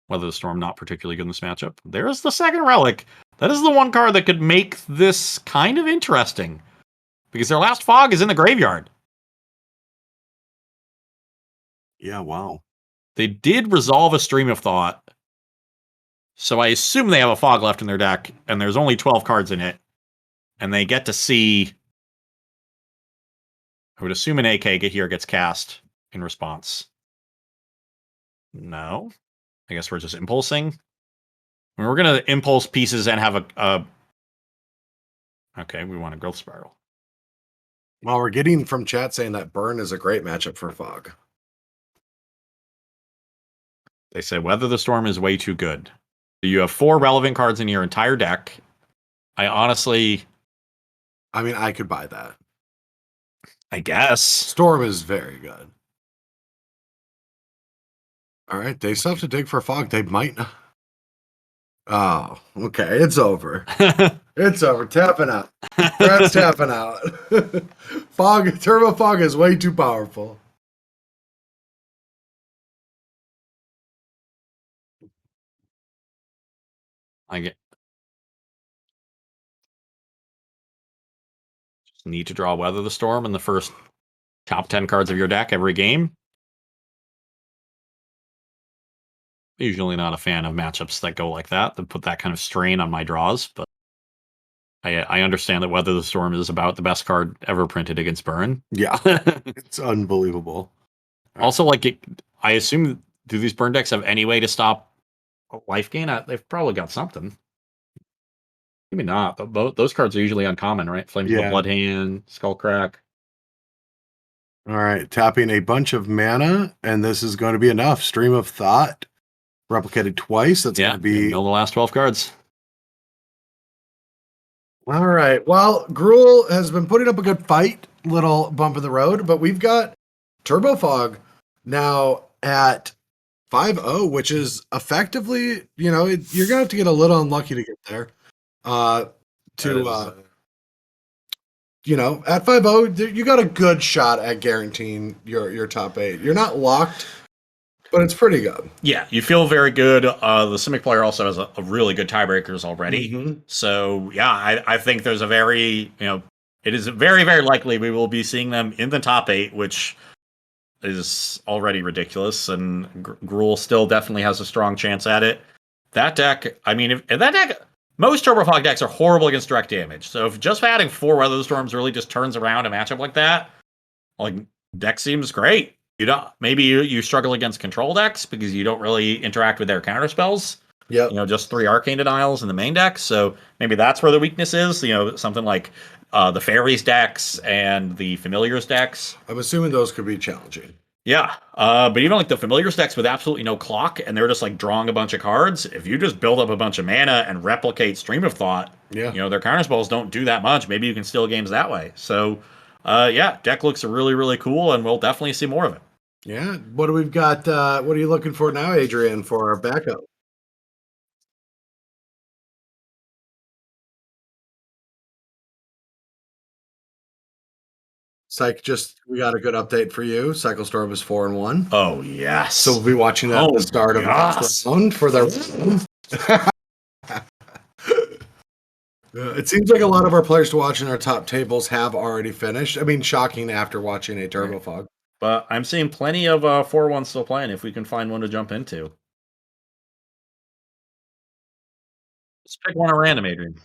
Weather the Storm, not particularly good in this matchup. There's the second Relic. That is the one card that could make this kind of interesting, because their last fog is in the graveyard. Yeah, wow. They did resolve a Stream of Thought, so I assume they have a fog left in their deck, and there's only 12 cards in it, and they get to see... I would assume an AK here gets cast in response. No. I guess we're just impulsing. I mean, we're going to impulse pieces and have a... Okay, we want a Growth Spiral. Well, we're getting from chat saying that Burn is a great matchup for Fog. They say Weather the Storm is way too good. You have 4 relevant cards in your entire deck. I mean, I could buy that. I guess. Storm is very good. All right, they still have to dig for Fog. They might not. Oh, okay. It's over. It's over. Tapping out. Brad's tapping out. Turbo Fog is way too powerful. Just need to draw Weather the Storm in the first top 10 cards of your deck every game. Usually not a fan of matchups that go like that put that kind of strain on my draws, but I understand that Weather the Storm is about the best card ever printed against Burn. Yeah, it's unbelievable. Also, I assume, do these Burn decks have any way to stop life gain? They've probably got something. Maybe not. Those cards are usually uncommon, right? Flamesville Bloodhand, Skullcrack. All right, tapping a bunch of mana, and this is going to be enough. Stream of Thought, replicated twice. That's going to be... Mill the last 12 cards. All right. Well, Gruul has been putting up a good fight. Little bump in the road, but we've got Turbo Fog now at 5-0, which is effectively, you're going to have to get a little unlucky to get there. At 5-0, you got a good shot at guaranteeing your top 8. You're not locked, but it's pretty good. Yeah, you feel very good. The Simic player also has a really good tiebreakers already. Mm-hmm. So, yeah, I think there's a very, it is very, very likely we will be seeing them in the top 8, which is already ridiculous. And Gruul still definitely has a strong chance at it. That deck, most Turbo Fog decks are horrible against direct damage. So if just adding 4 Weather Storms really just turns around a matchup like that, deck seems great. Maybe you struggle against control decks because you don't really interact with their counter spells. Yeah. Just 3 Arcane Denials in the main deck. So maybe that's where the weakness is. Something like the Fairies decks and the Familiars decks. I'm assuming those could be challenging. Yeah, but even the Familiars decks with absolutely no clock, and they're just drawing a bunch of cards. If you just build up a bunch of mana and replicate Stream of Thought, their counterspells don't do that much. Maybe you can steal games that way. So, deck looks really, really cool, and we'll definitely see more of it. Yeah. What do we've got? What are you looking for now, Adrian, for our backup? We got a good update for you. Cycle Storm is 4-1. Oh yes. So we'll be watching that at the start of the next round for their. It seems like a lot of our players to watch in our top tables have already finished. I mean, shocking after watching a Turbo Fog. But I'm seeing plenty of 4-1 still playing if we can find one to jump into. Let's pick one at random, Adrian.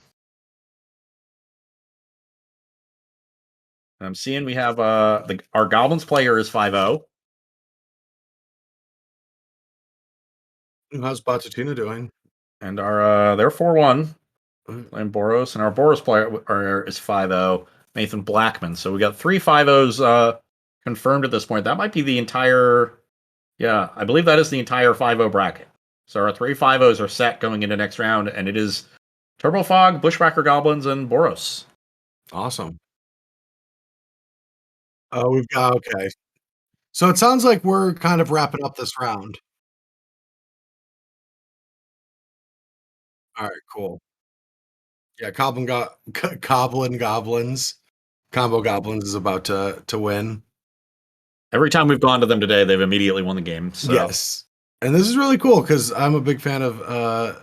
I'm seeing we have our Goblins player is 5-0. How's Batatina doing? And our they're 4-1. Mm. And Boros. And our Boros player is 5-0. Nathan Blackman. So we got 3 5-0s confirmed at this point. That might be the entire. Yeah, I believe that is the entire 5-0 bracket. So our 3 5-0s are set going into next round, and it is Turbo Fog, Bushwhacker Goblins, and Boros. Awesome. Oh, we've got okay. So it sounds like we're kind of wrapping up this round. All right, cool. Yeah, Goblin Goblins. Combo Goblins is about to win. Every time we've gone to them today, they've immediately won the game. So. Yes. And this is really cool because I'm a big fan of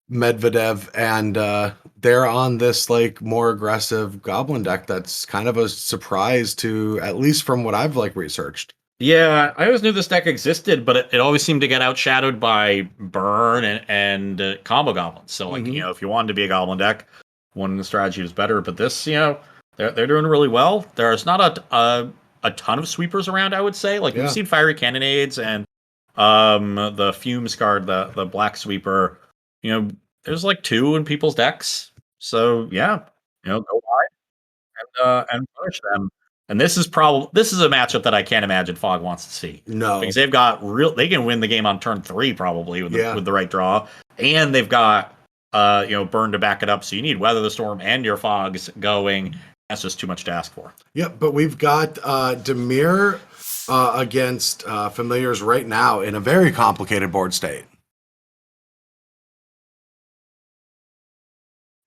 Medvedev, and they're on this like more aggressive Goblin deck that's kind of a surprise to, at least from what I've like researched. Yeah, I always knew this deck existed, but it always seemed to get outshadowed by Burn and combo goblins. So, like, Mhm. if you wanted to be a goblin deck, one strategy was better. But this, they're doing really well. There's not a ton of sweepers around, I would say. Like, Yeah. we've seen fiery cannonades and the fumes card, the black sweeper. There's like 2 in people's decks. So yeah, go wide and punish them. And this is a matchup that I can't imagine Fog wants to see. No. Because they can win the game on turn 3 probably with the right draw. And they've got Burn to back it up. So you need Weather the Storm and your Fogs going. That's just too much to ask for. Yep, but we've got Demir against Familiars right now in a very complicated board state.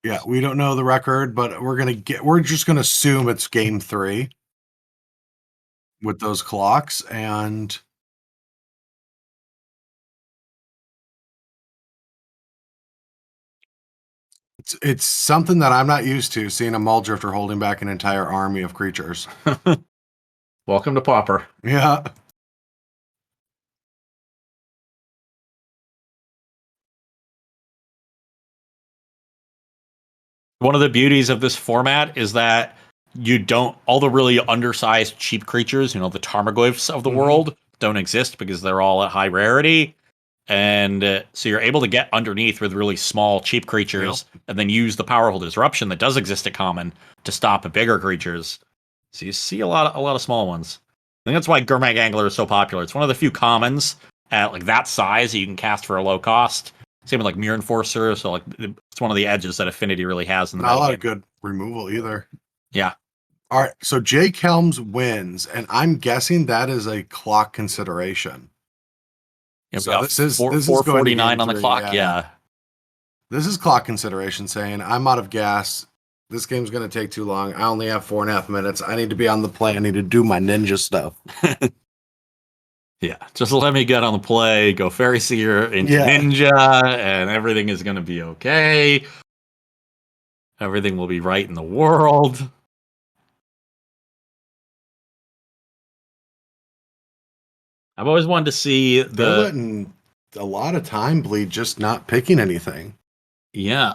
Yeah, we don't know the record, but we're just gonna assume it's game 3 with those clocks, and it's something that I'm not used to, seeing a Muldrifter holding back an entire army of creatures. Welcome to Pauper. Yeah. One of the beauties of this format is that you don't, all the really undersized cheap creatures, the Tarmogoyfs of the world, don't exist because they're all at high rarity. And so you're able to get underneath with really small, cheap creatures, and then use the powerful disruption that does exist at common to stop bigger creatures. So you see a lot of small ones. I think that's why Gurmag Angler is so popular. It's one of the few commons at like that size that you can cast for a low cost. Same with like Mirror Enforcer. So like it's one of the edges that Affinity really has in the Not a lot metagame. of good removal either. Yeah. All right, so Jake Helms wins, and I'm guessing that is a clock consideration. Yeah, So this is 449 on the clock. Yeah. This is clock consideration saying I'm out of gas. This game's going to take too long. I only have 4.5 minutes. I need to be on the play. I need to do my ninja stuff. Yeah, just let me get on the play, go Fairy Seer into Ninja, and everything is going to be okay. Everything will be right in the world. I've always wanted to see They're letting a lot of time bleed just not picking anything. Yeah.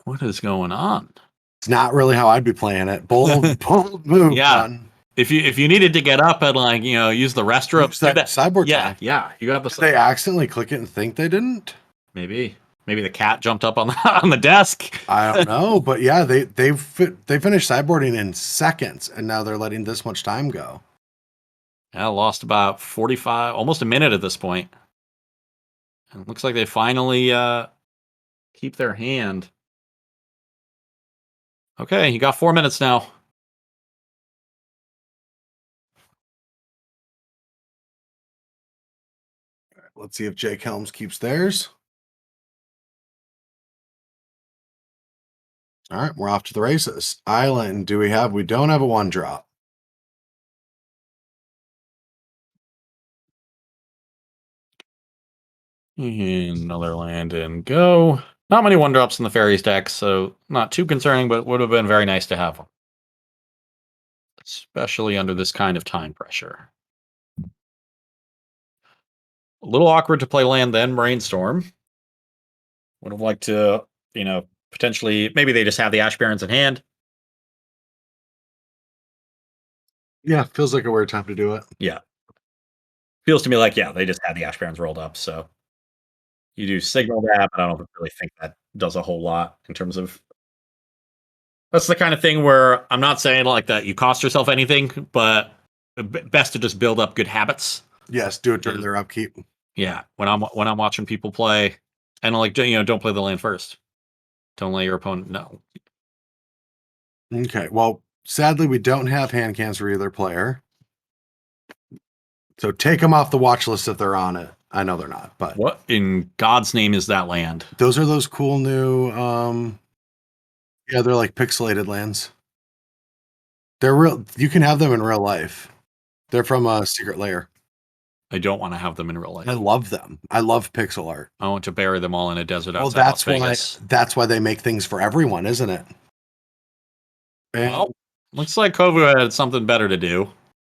What is going on? It's not really how I'd be playing it. Bold move. Yeah. Son. If you needed to get up and use the restroom, use that sideboard time. Yeah. You got the. Did they accidentally click it and think they didn't? Maybe the cat jumped up on the desk. I don't know, but yeah, they finished sideboarding in seconds, and now they're letting this much time go. Yeah, lost about 45, almost a minute at this point. And it looks like they finally keep their hand. Okay, you got 4 minutes now. Let's see if Jake Helms keeps theirs. All right, we're off to the races. Island, do we have? We don't have a 1-drop. Another land and go. Not many 1-drops in the fairies deck, so not too concerning, but would have been very nice to have one. Especially under this kind of time pressure. A little awkward to play land then, Brainstorm. Would have liked to, potentially, maybe they just have the Ash Barrens in hand. Yeah, feels like a weird time to do it. Yeah. Feels to me like, they just had the Ash Barrens rolled up, so you do signal that, but I don't really think that does a whole lot in terms of. That's the kind of thing where I'm not saying like that you cost yourself anything, but best to just build up good habits. Yes, do it during their upkeep. Yeah, when I'm watching people play, and like don't play the land first. Don't let your opponent know. Okay, well, sadly, we don't have hand cans for either player. So take them off the watch list if they're on it. I know they're not, but What in God's name is that land? those are those cool new yeah, they're like pixelated lands. They're real. You can have them in real life. They're from a Secret Lair. I don't want to have them in real life. I love them. I love pixel art. I want to bury them all in a desert Well, outside Las Vegas. that's why they make things for everyone, isn't it? And Well, looks like Kovu had something better to do.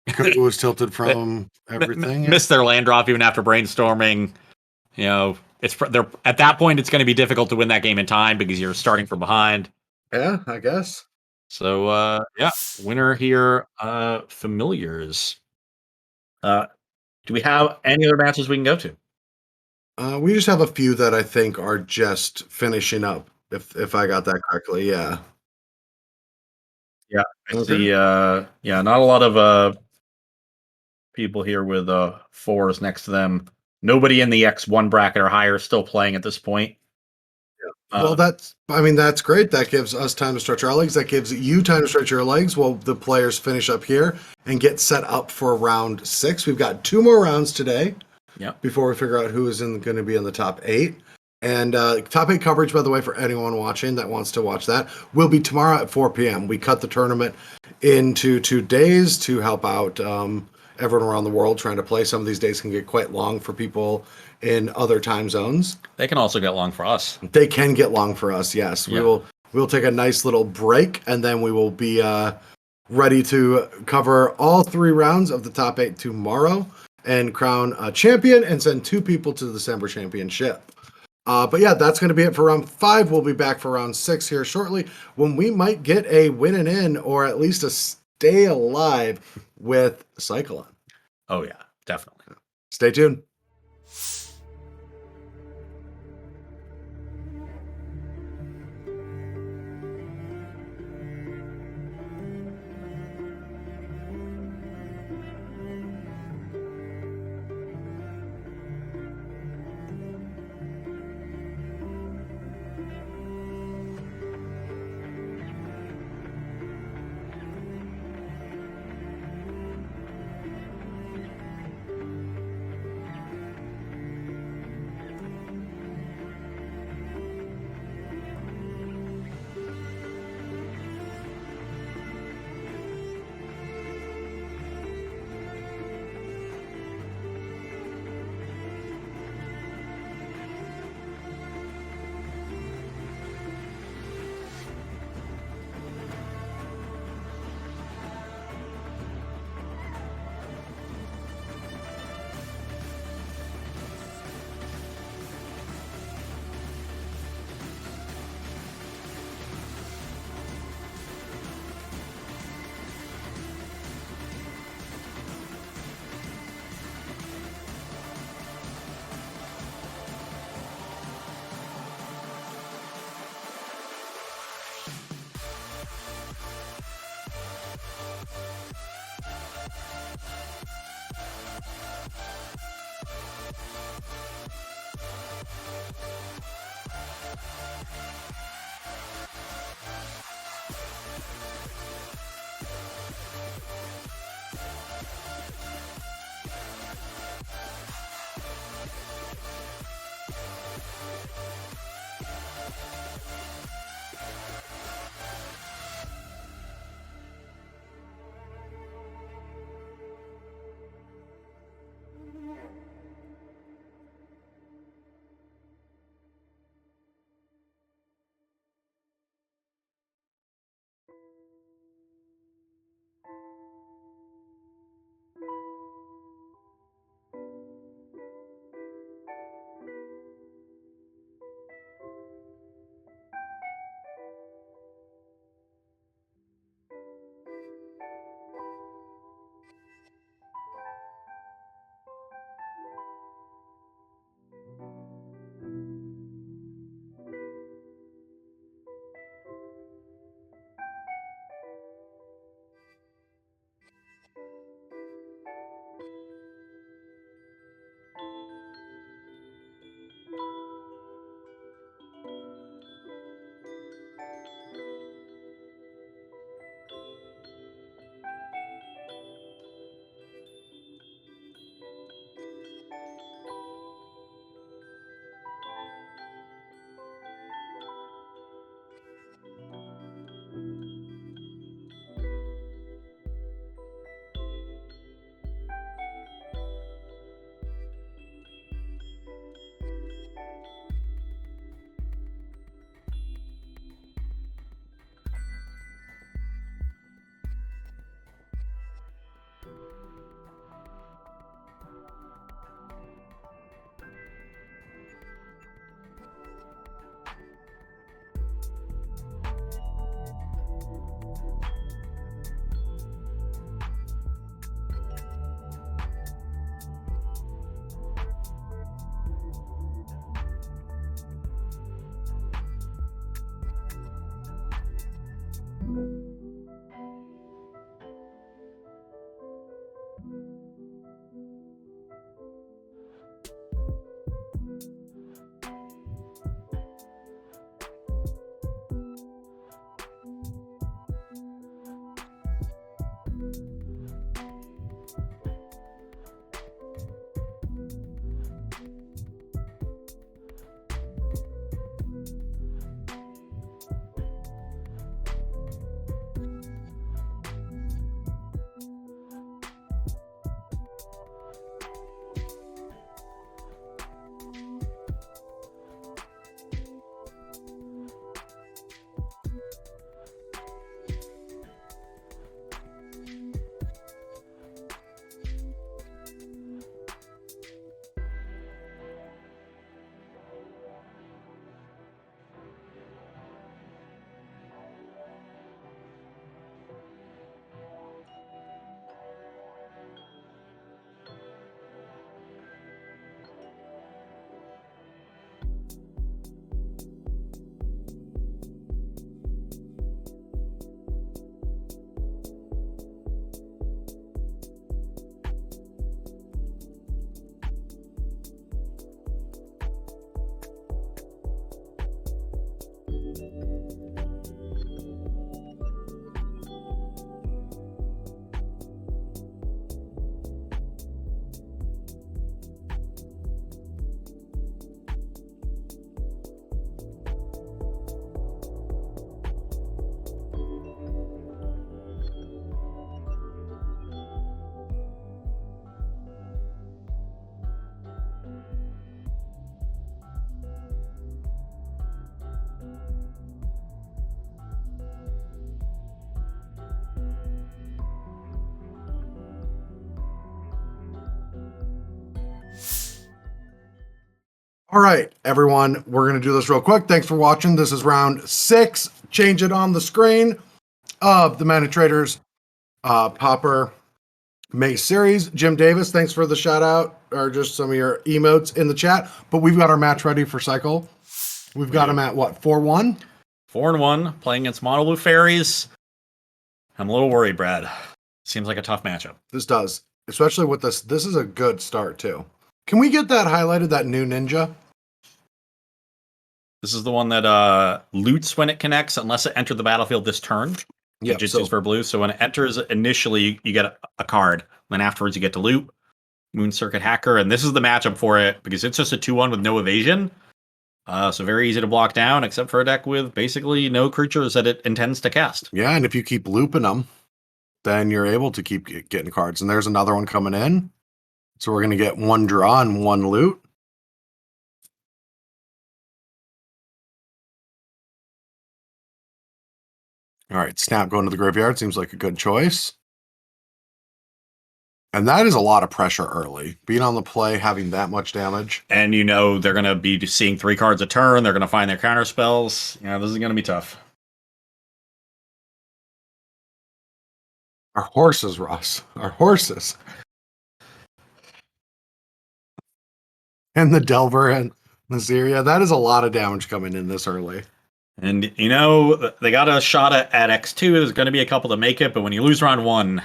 it was tilted from everything. Missed their land drop even after brainstorming. They're at that point. It's going to be difficult to win that game in time because you're starting from behind. Yeah, I guess. So winner here. Familiars. Do we have any other matches we can go to? We just have a few that I think are just finishing up. If I got that correctly, yeah. Yeah, I Okay. see. Not a lot of people here with 4s next to them. Nobody in the X1 bracket or higher still playing at this point. Well, that's great. That gives us time to stretch our legs. That gives you time to stretch your legs while the players finish up here and get set up for round 6. We've got 2 more rounds today. Yep. Before we figure out who is going to be in the top 8. And top 8 coverage, by the way, for anyone watching that wants to watch that, will be tomorrow at 4 p.m. We cut the tournament into 2 days to help out everyone around the world trying to play. Some of these days can get quite long for people in other time zones. They can also get long for us. They can get long for us, yes. Yeah. We'll take a nice little break, and then we will be ready to cover all 3 rounds of the top 8 tomorrow and crown a champion and send 2 people to the December championship. But yeah, that's going to be it for round 5. We'll be back for round 6 here shortly when we might get a win and in, or at least a stay alive with Cyclone. Oh yeah, definitely. Stay tuned. All right, everyone, we're going to do this real quick. Thanks for watching. This is round 6. Change it on the screen of the Mana Traders Pauper May series. Jim Davis, thanks for the shout out or just some of your emotes in the chat. But we've got our match ready for cycle. We've got them at what, 4-1? 4-1, playing against Mono Blue Fairies. I'm a little worried, Brad. Seems like a tough matchup. This does, especially with this. This is a good start, too. Can we get that highlighted, that new ninja? This is the one that loots when it connects, unless it entered the battlefield this turn. Just use for blue. So when it enters initially, you get a card. Then afterwards, you get to loot. Moon Circuit Hacker, and this is the matchup for it because it's just a 2/1 with no evasion. So very easy to block down, except for a deck with basically no creatures that it intends to cast. Yeah, and if you keep looping them, then you're able to keep getting cards. And there's another one coming in. So we're going to get one draw and one loot. All right, Snap going to the graveyard seems like a good choice. And that is a lot of pressure early. Being on the play, having that much damage. And you know they're going to be seeing 3 cards a turn. They're going to find their counter spells. Yeah, this is going to be tough. Our horses, Ross. Our horses. And the Delver and Naziria. That is a lot of damage coming in this early. And, you know, they got a shot at X2. There's going to be a couple to make it, but when you lose round 1,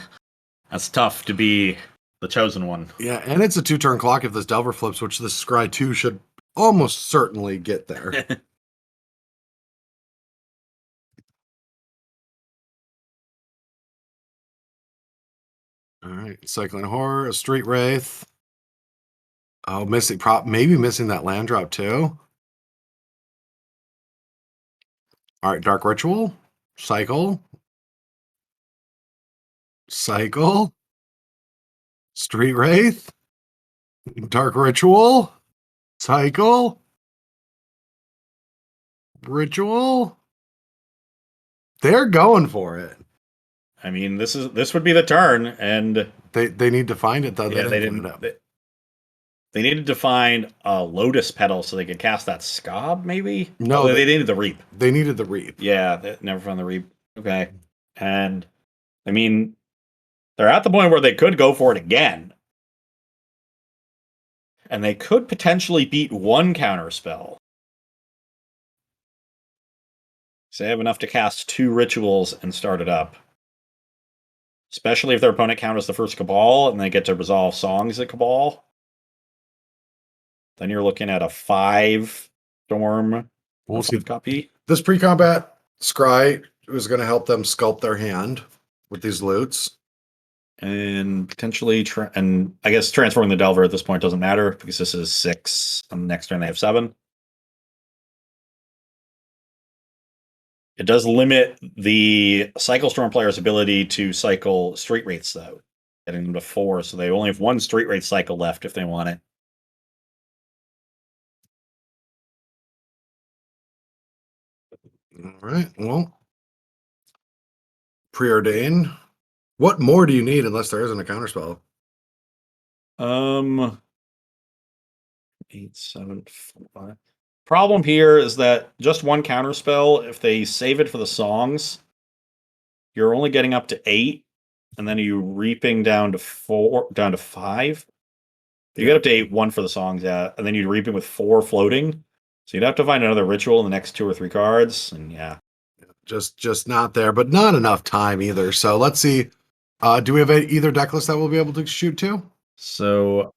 that's tough to be the chosen one. Yeah, and it's a 2-turn clock if this Delver flips, which this Scry 2 should almost certainly get there. All right, Cycling Horror, a Street Wraith. Oh, maybe missing that land drop too. All right, Dark Ritual, Cycle, Street Wraith, Dark Ritual, Cycle, Ritual. They're going for it. I mean, this would be the turn, and they need to find it though. Yeah, they needed to find a Lotus Petal so they could cast that Scob, maybe? No, they needed the Reap. They needed the Reap. Yeah, they never found the Reap. Okay. And, I mean, they're at the point where they could go for it again. And they could potentially beat 1 counter spell. So they have enough to cast 2 rituals and start it up. Especially if their opponent counters the first Cabal and they get to resolve Songs at Cabal. Then you're looking at a 5 Storm. We'll see. Copy. This pre-combat Scry was going to help them sculpt their hand with these loots. And potentially, and I guess transforming the Delver at this point doesn't matter because this is 6. On the next turn, they have 7. It does limit the Cycle Storm player's ability to cycle Street Wraiths, though, getting them to 4. So they only have 1 Street Wraith cycle left if they want it. All right. Well, preordain. What more do you need unless there isn't a counterspell? 8, 7, 5. Problem here is that just 1 counterspell, if they save it for the songs, you're only getting up to 8, and then you reaping down to 5. You get up to 8, 1 for the songs, yeah, and then you're reaping with 4 floating. So you'd have to find another ritual in the next 2 or 3 cards, and yeah. Just not there, but not enough time either. So let's see. Do we have either deck list that we'll be able to shoot to? So,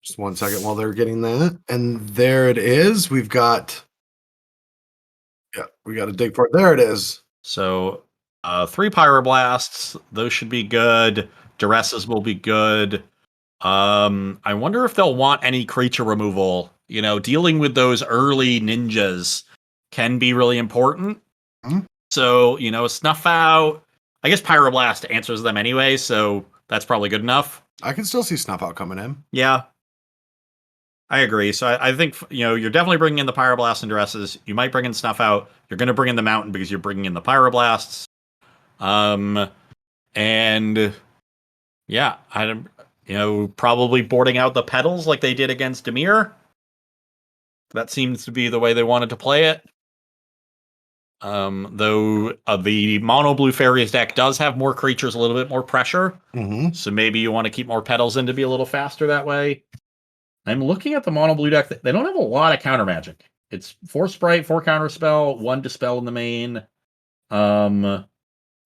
just 1 second while they're getting that. And there it is. We got to dig for it. There it is. So, 3 Pyroblasts. Those should be good. Duresses will be good. I wonder if they'll want any creature removal. You know, dealing with those early ninjas can be really important. Mm-hmm. So, you know, Snuff Out. I guess Pyroblast answers them anyway, so that's probably good enough. I can still see Snuff Out coming in. Yeah. I agree. So I think, you know, you're definitely bringing in the Pyroblast and Duresses. You might bring in Snuff Out. You're going to bring in the Mountain because you're bringing in the Pyroblasts. And yeah, probably boarding out the Petals like they did against Dimir. That seems to be the way they wanted to play it. Though the mono blue fairies deck does have more creatures, a little bit more pressure. Mm-hmm. So maybe you want to keep more Petals in to be a little faster that way. I'm looking at the mono blue deck. They don't have a lot of counter magic. It's 4 Sprite, 4 counter spell, 1 Dispel in the main. And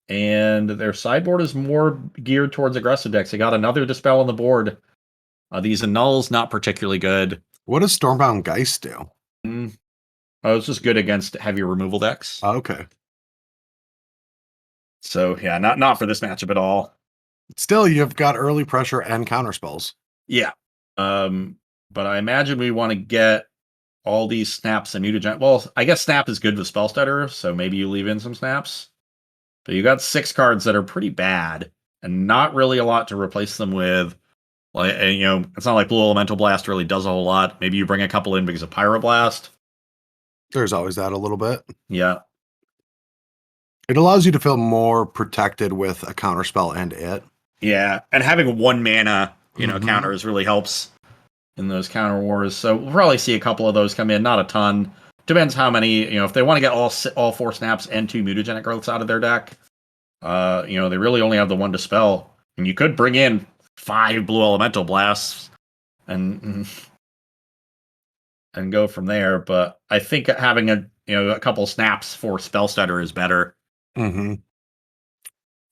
their sideboard is more geared towards aggressive decks. They got another Dispel on the board. These Annuls, not particularly good. What does Stormbound Geist do? Oh, it's just good against heavy removal decks. Okay. So yeah, not for this matchup at all. Still, you've got early pressure and counter spells. Yeah. But I imagine we want to get all these snaps and mutagen. Well, I guess snap is good with spell stutter, so maybe you leave in some snaps. But you got 6 cards that are pretty bad and not really a lot to replace them with. Like, and, you know, it's not like Blue Elemental Blast really does a whole lot. Maybe you bring a couple in because of Pyroblast. There's always that a little bit. Yeah. It allows you to feel more protected with a counterspell and it. Yeah. And having 1 mana, counters really helps in those counter wars. So we'll probably see a couple of those come in, not a ton. Depends how many, if they want to get all 4 snaps and 2 mutagenic growths out of their deck, they really only have the 1 to spell. And you could bring in 5 Blue Elemental Blasts and go from there. But I think having a couple snaps for spell stutter is better. Mm-hmm.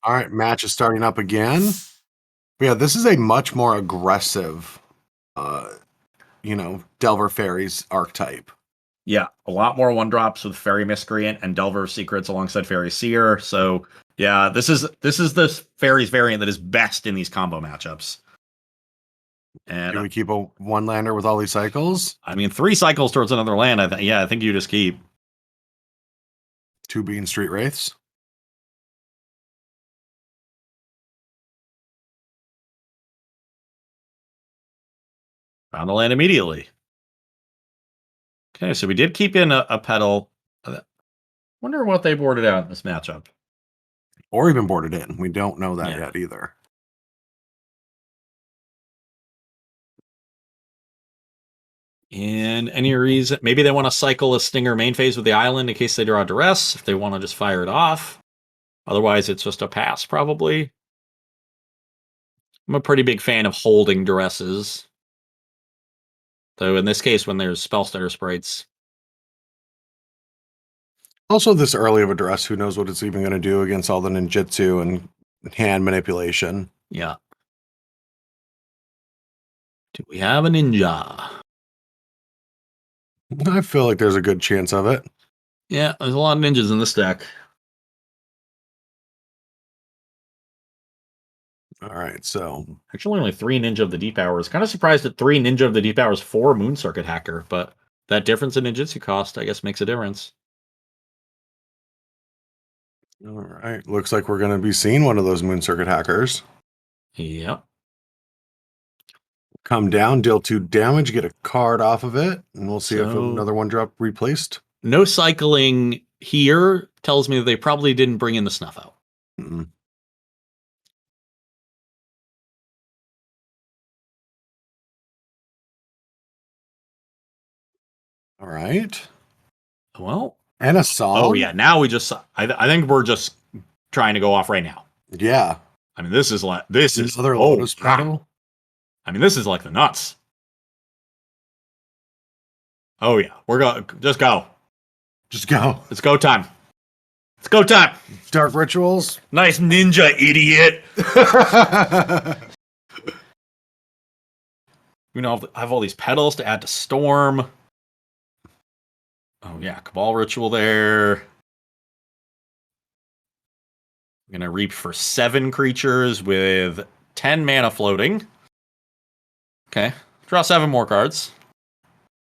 All right, match is starting up again. Yeah, this is a much more aggressive, Delver Fairies archetype. Yeah, a lot more 1-drops with Fairy Miscreant and Delver Secrets alongside Fairy Seer. So yeah, this is the Fairies variant that is best in these combo matchups. And do we keep a 1-lander with all these cycles? I mean, 3 cycles towards another land. I think you just keep 2 being Street Wraiths. Found the land immediately. Okay, so we did keep in a Petal. Wonder what they boarded out in this matchup. Or even boarded in. We don't know that yet either. And any reason, maybe they want to cycle a Stinger main phase with the island in case they draw Duress, if they want to just fire it off. Otherwise, it's just a pass, probably. I'm a pretty big fan of holding Duresses. Though in this case, when there's Spell Stutter sprites. Also, this early of a Duress, who knows what it's even going to do against all the ninjutsu and hand manipulation. Yeah. Do we have a ninja? I feel like there's a good chance of it. Yeah, there's a lot of ninjas in this deck. All right, so Actually, only 3 Ninja of the Deep Hours. Kind of surprised at 3 Ninja of the Deep Hours, 4 Moon Circuit Hacker, but that difference in ninjutsu cost, I guess, makes a difference. all right, looks like we're going to be seeing one of those Moon Circuit Hackers. Yep. Come down, deal 2 damage, get a card off of it, and we'll see if So- another 1-drop replaced. No cycling here tells me that they probably didn't bring in the Snuff Out. Mm-mm. All right. Well, And a song. oh yeah, now we just, I think we're just trying to go off right now. Yeah. I mean, this is Another oh, Lotus Petal. I mean, this is like the nuts. Oh yeah, we're going, just go. Just go. It's go time. It's go time. Dark Rituals. Nice ninja, idiot. I have all these petals to add to Storm. Oh yeah, Cabal Ritual there. I'm gonna reap for 7 creatures with 10 mana floating. Okay, draw 7 more cards.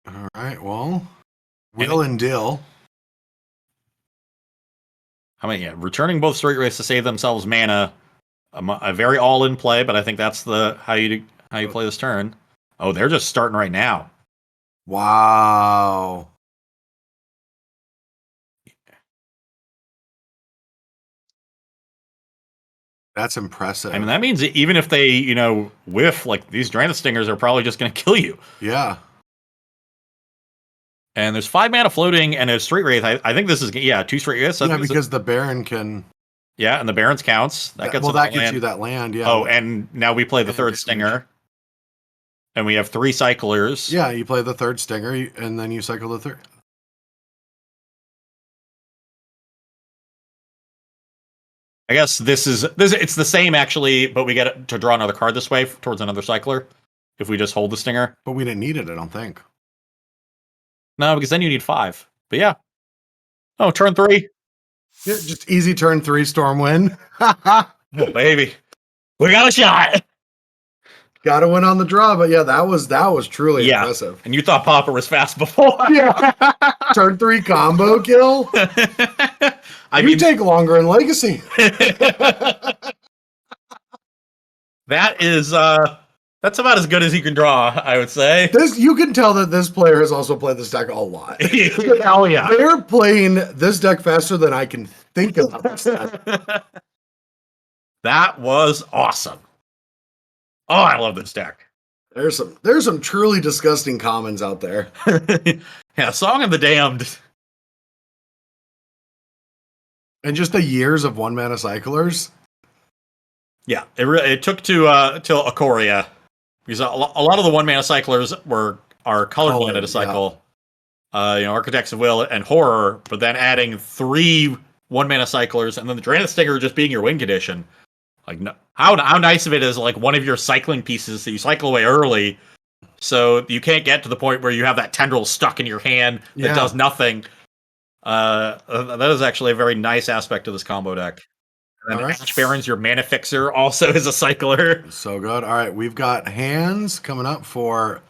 All right, well, Will and Dill. Returning both Straight Wraiths to save themselves mana. A very all-in play, but I think that's how you play this turn. Oh, they're just starting right now. Wow. That's impressive. I mean, that means that even if they, whiff, like these Draenith Stingers are probably just going to kill you. Yeah. And there's 5 mana floating and a Straight Wraith. I think this is, 2 Straight Wraiths. Yeah, because the Baron can. Yeah, and the Barons counts. That gets you that land, yeah. Oh, and now we play the 3rd Stinger. And we have 3 Cyclers. Yeah, you play the 3rd Stinger, and then you cycle the 3rd. I guess this it's the same actually, but we get to draw another card this way towards another Cycler if we just hold the Stinger. But we didn't need it, I don't think. No, because then you need 5. But yeah. Oh, turn 3. Yeah, just easy turn 3 Stormwind. Oh, baby. We got a shot. Got to win on the draw, but yeah, that was truly Yeah. impressive. And you thought Pauper was fast before. Yeah. Turn 3 combo kill. I You mean, take longer in Legacy. that is that's about as good as you can draw, I would say. You can tell that this player has also played this deck a lot. Hell yeah. They're playing this deck faster than I can think of. This deck. That was awesome. Oh, I love this deck. There's some truly disgusting commons out there. Yeah, Song of the Damned. And just the years of 1-mana cyclers. Yeah, it took till Ikoria, because a lot of the 1-mana cyclers are colorblind to cycle. Yeah. Architects of Will and Horror, but then adding 3 1-mana cyclers, and then the Drain Stinger just being your win condition. Like, how nice of it is, like, one of your cycling pieces that you cycle away early, so you can't get to the point where you have that tendril stuck in your hand that does nothing. That is actually a very nice aspect of this combo deck. And then Ash Baron's your mana fixer also is a cycler. So good. All right, we've got hands coming up for...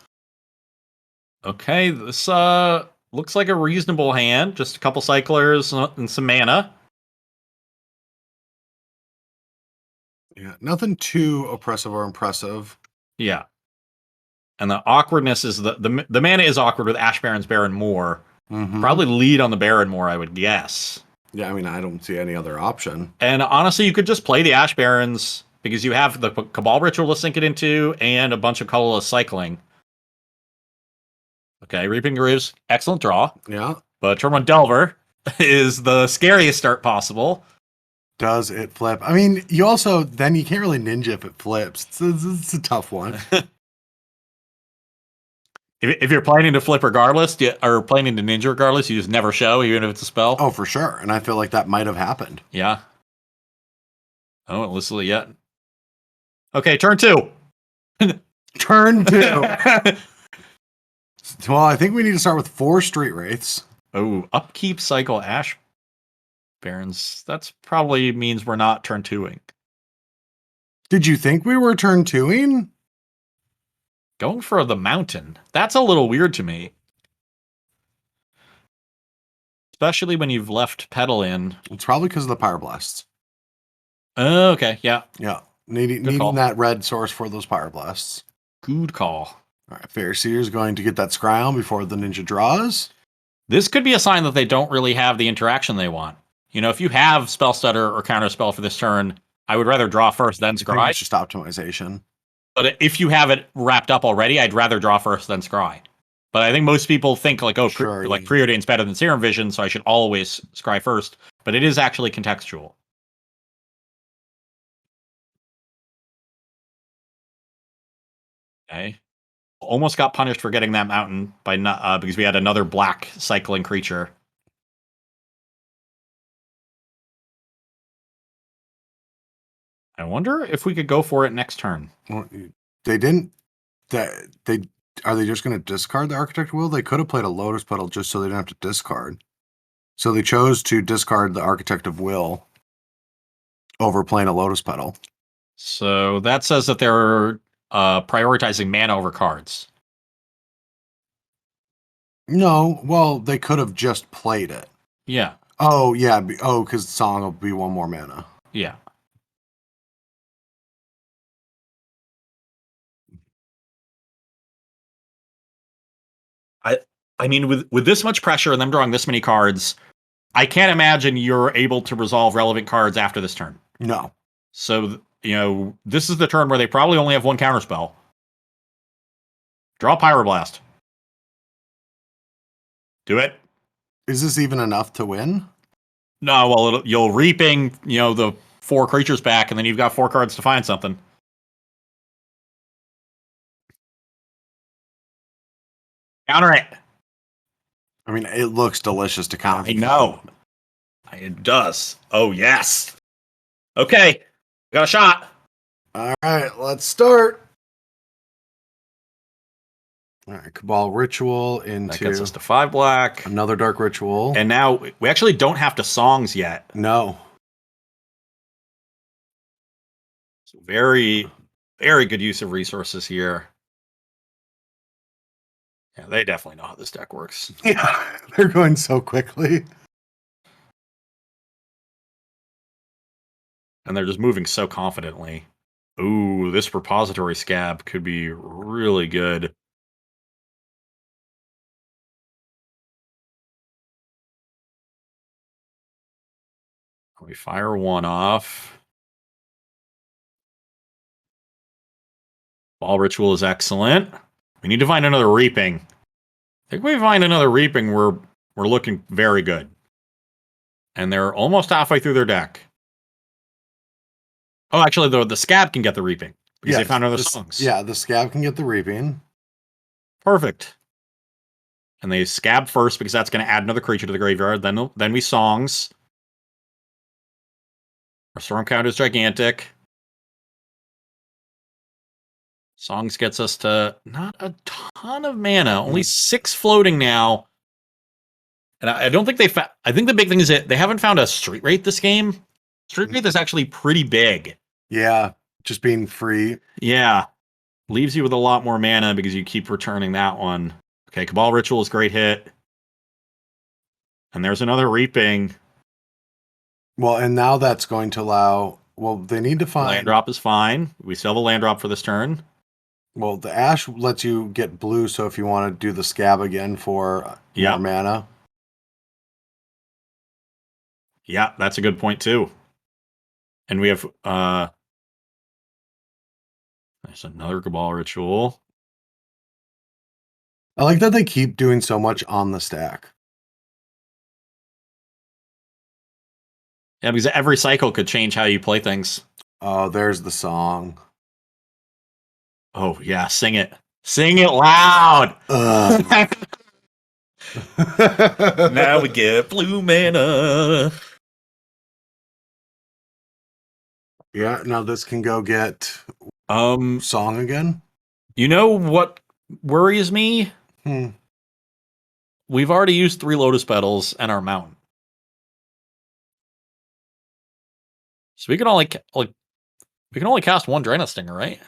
Okay, this looks like a reasonable hand. Just a couple cyclers and some mana. Yeah, nothing too oppressive or impressive. Yeah. And the awkwardness is the mana is awkward with Ash Baron's Baron more. Mm-hmm. Probably lead on the Baron more, I would guess. Yeah, I mean, I don't see any other option. And honestly, you could just play the Ash Barons because you have the Cabal Ritual to sink it into and a bunch of colorless cycling. Okay, Reaping Grooves, excellent draw. Yeah. But turn 1 Delver is the scariest start possible. Does it flip? I mean, you can't really ninja if it flips. It's a tough one. If you're planning to flip regardless, or planning to ninja regardless, you just never show, even if it's a spell. Oh, for sure. And I feel like that might have happened. Yeah. Oh, it listed it yet. Okay, turn 2. Turn 2. Well, I think we need to start with 4 Street Wraiths. Oh, upkeep cycle Ash Barons. That's probably means we're not turn 2ing. Did you think we were turn 2ing? Going for the mountain. That's a little weird to me. Especially when you've left Petal in. It's probably because of the Pyroblasts. Oh, okay, yeah. Yeah. Needing that red source for those Pyroblasts. Good call. All right, Fairseer's going to get that Scry before the ninja draws. This could be a sign that they don't really have the interaction they want. If you have Spell Stutter or Counterspell for this turn, I would rather draw first, then Scry. It's just optimization. But if you have it wrapped up already, I'd rather draw first, then Scry. But I think most people think, like, Preordain's better than Serum Vision, so I should always Scry first. But it is actually contextual. Okay. Almost got punished for getting that mountain by not because we had another black cycling creature. I wonder if we could go for it next turn. Well, they didn't. Are they just going to discard the Architect Will? They could have played a Lotus Petal just so they didn't have to discard. So they chose to discard the Architect of Will over playing a Lotus Petal. So that says that they're prioritizing mana over cards. No, well, they could have just played it. Yeah. Oh, yeah. Because Song will be 1 more mana. Yeah. I mean, with this much pressure and them drawing this many cards, I can't imagine you're able to resolve relevant cards after this turn. No. So, this is the turn where they probably only have 1 counterspell. Draw Pyroblast. Do it. Is this even enough to win? No, well, you'll Reaping, the 4 creatures back, and then you've got 4 cards to find something. Counter it. I mean, it looks delicious to counter. I know. It does. Oh, yes. Okay. Got a shot. All right, let's start. All right, Cabal Ritual into... That gets us to 5 black. Another Dark Ritual. And now, we actually don't have to songs yet. No. So very, very good use of resources here. Yeah, they definitely know how this deck works. Yeah, they're going so quickly. And they're just moving so confidently. Ooh, this repository scab could be really good. We fire one off. Ball Ritual is excellent. We need to find another Reaping. I think we find another Reaping, we're looking very good. And they're almost halfway through their deck. Oh, actually, the Scab can get the Reaping. Because they found other songs. Yeah, the scab can get the Reaping. Perfect. And they Scab first, because that's going to add another creature to the graveyard. Then we Songs. Our Storm count is gigantic. Songs gets us to not a ton of mana. Only 6 floating now. And I don't think I think the big thing is that they haven't found a Street Rate this game. Street Rate is actually pretty big. Yeah, just being free. Yeah. Leaves you with a lot more mana because you keep returning that one. Okay, Cabal Ritual is a great hit. And there's another Reaping. Well, and now that's going to allow... Well, they need to find... Land drop is fine. We still have a land drop for this turn. Well, the Ash lets you get blue, so if you want to do the scab again for more mana. Yeah, that's a good point too. And we have there's another Cabal Ritual. I like that they keep doing so much on the stack. Yeah, because every cycle could change how you play things. Oh, there's the song. Oh, yeah, sing it. Sing it loud! Now we get blue mana. Yeah, now this can go get song again. You know what worries me? We've already used 3 Lotus Petals and our mountain. So we can only cast 1 Draina Stinger, right?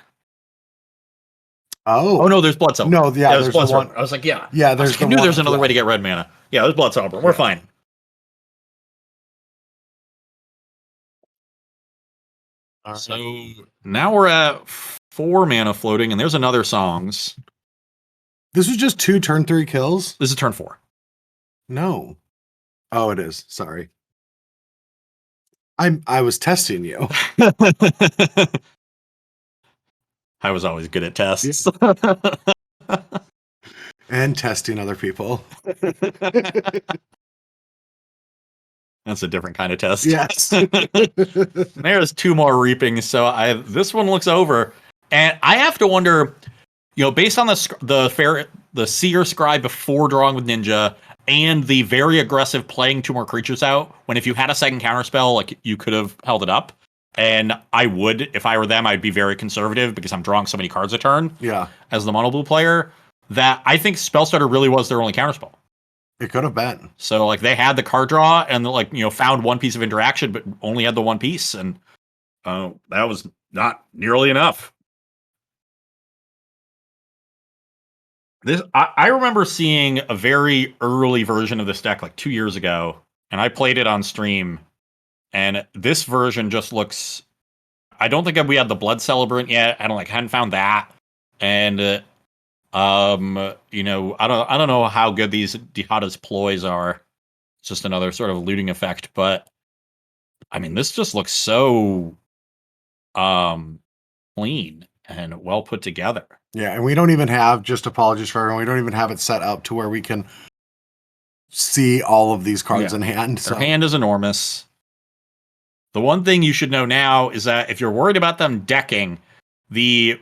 Oh no, there's Blood Celebrant. No, yeah, there's Blood Celebrant. I was like, yeah, I knew there's another way to get red mana. Yeah, there's Blood Celebrant. We're fine. So now we're at 4 mana floating, and there's another Songs. This was just 2 turn 3 kills? This is turn 4. No. Oh, it is. Sorry. I was testing you. I was always good at tests. And testing other people. That's a different kind of test. Yes. There's 2 more Reapings, so this one looks over. And I have to wonder, based on the Seer Scribe before drawing with Ninja, and the very aggressive playing 2 more creatures out, when if you had a second counterspell, like, you could have held it up. And I would, if I were them, I'd be very conservative because I'm drawing so many cards a turn. Yeah. As the mono blue player, that I think Spellstutter really was their only counterspell. It could have been. So, like, they had the card draw and, found 1 piece of interaction, but only had the 1 piece. And that was not nearly enough. I remember seeing a very early version of this deck like 2 years ago, and I played it on stream. And this version just looks. I don't think we had the Blood Celebrant yet. Hadn't found that. And I don't know how good these Dihada's ploys are. It's just another sort of looting effect, but I mean, this just looks so clean and well put together. Yeah, and we don't even have, just apologies for everyone, we don't even have it set up to where we can see all of these cards in hand. Their hand is enormous. The one thing you should know now is that if you're worried about them decking,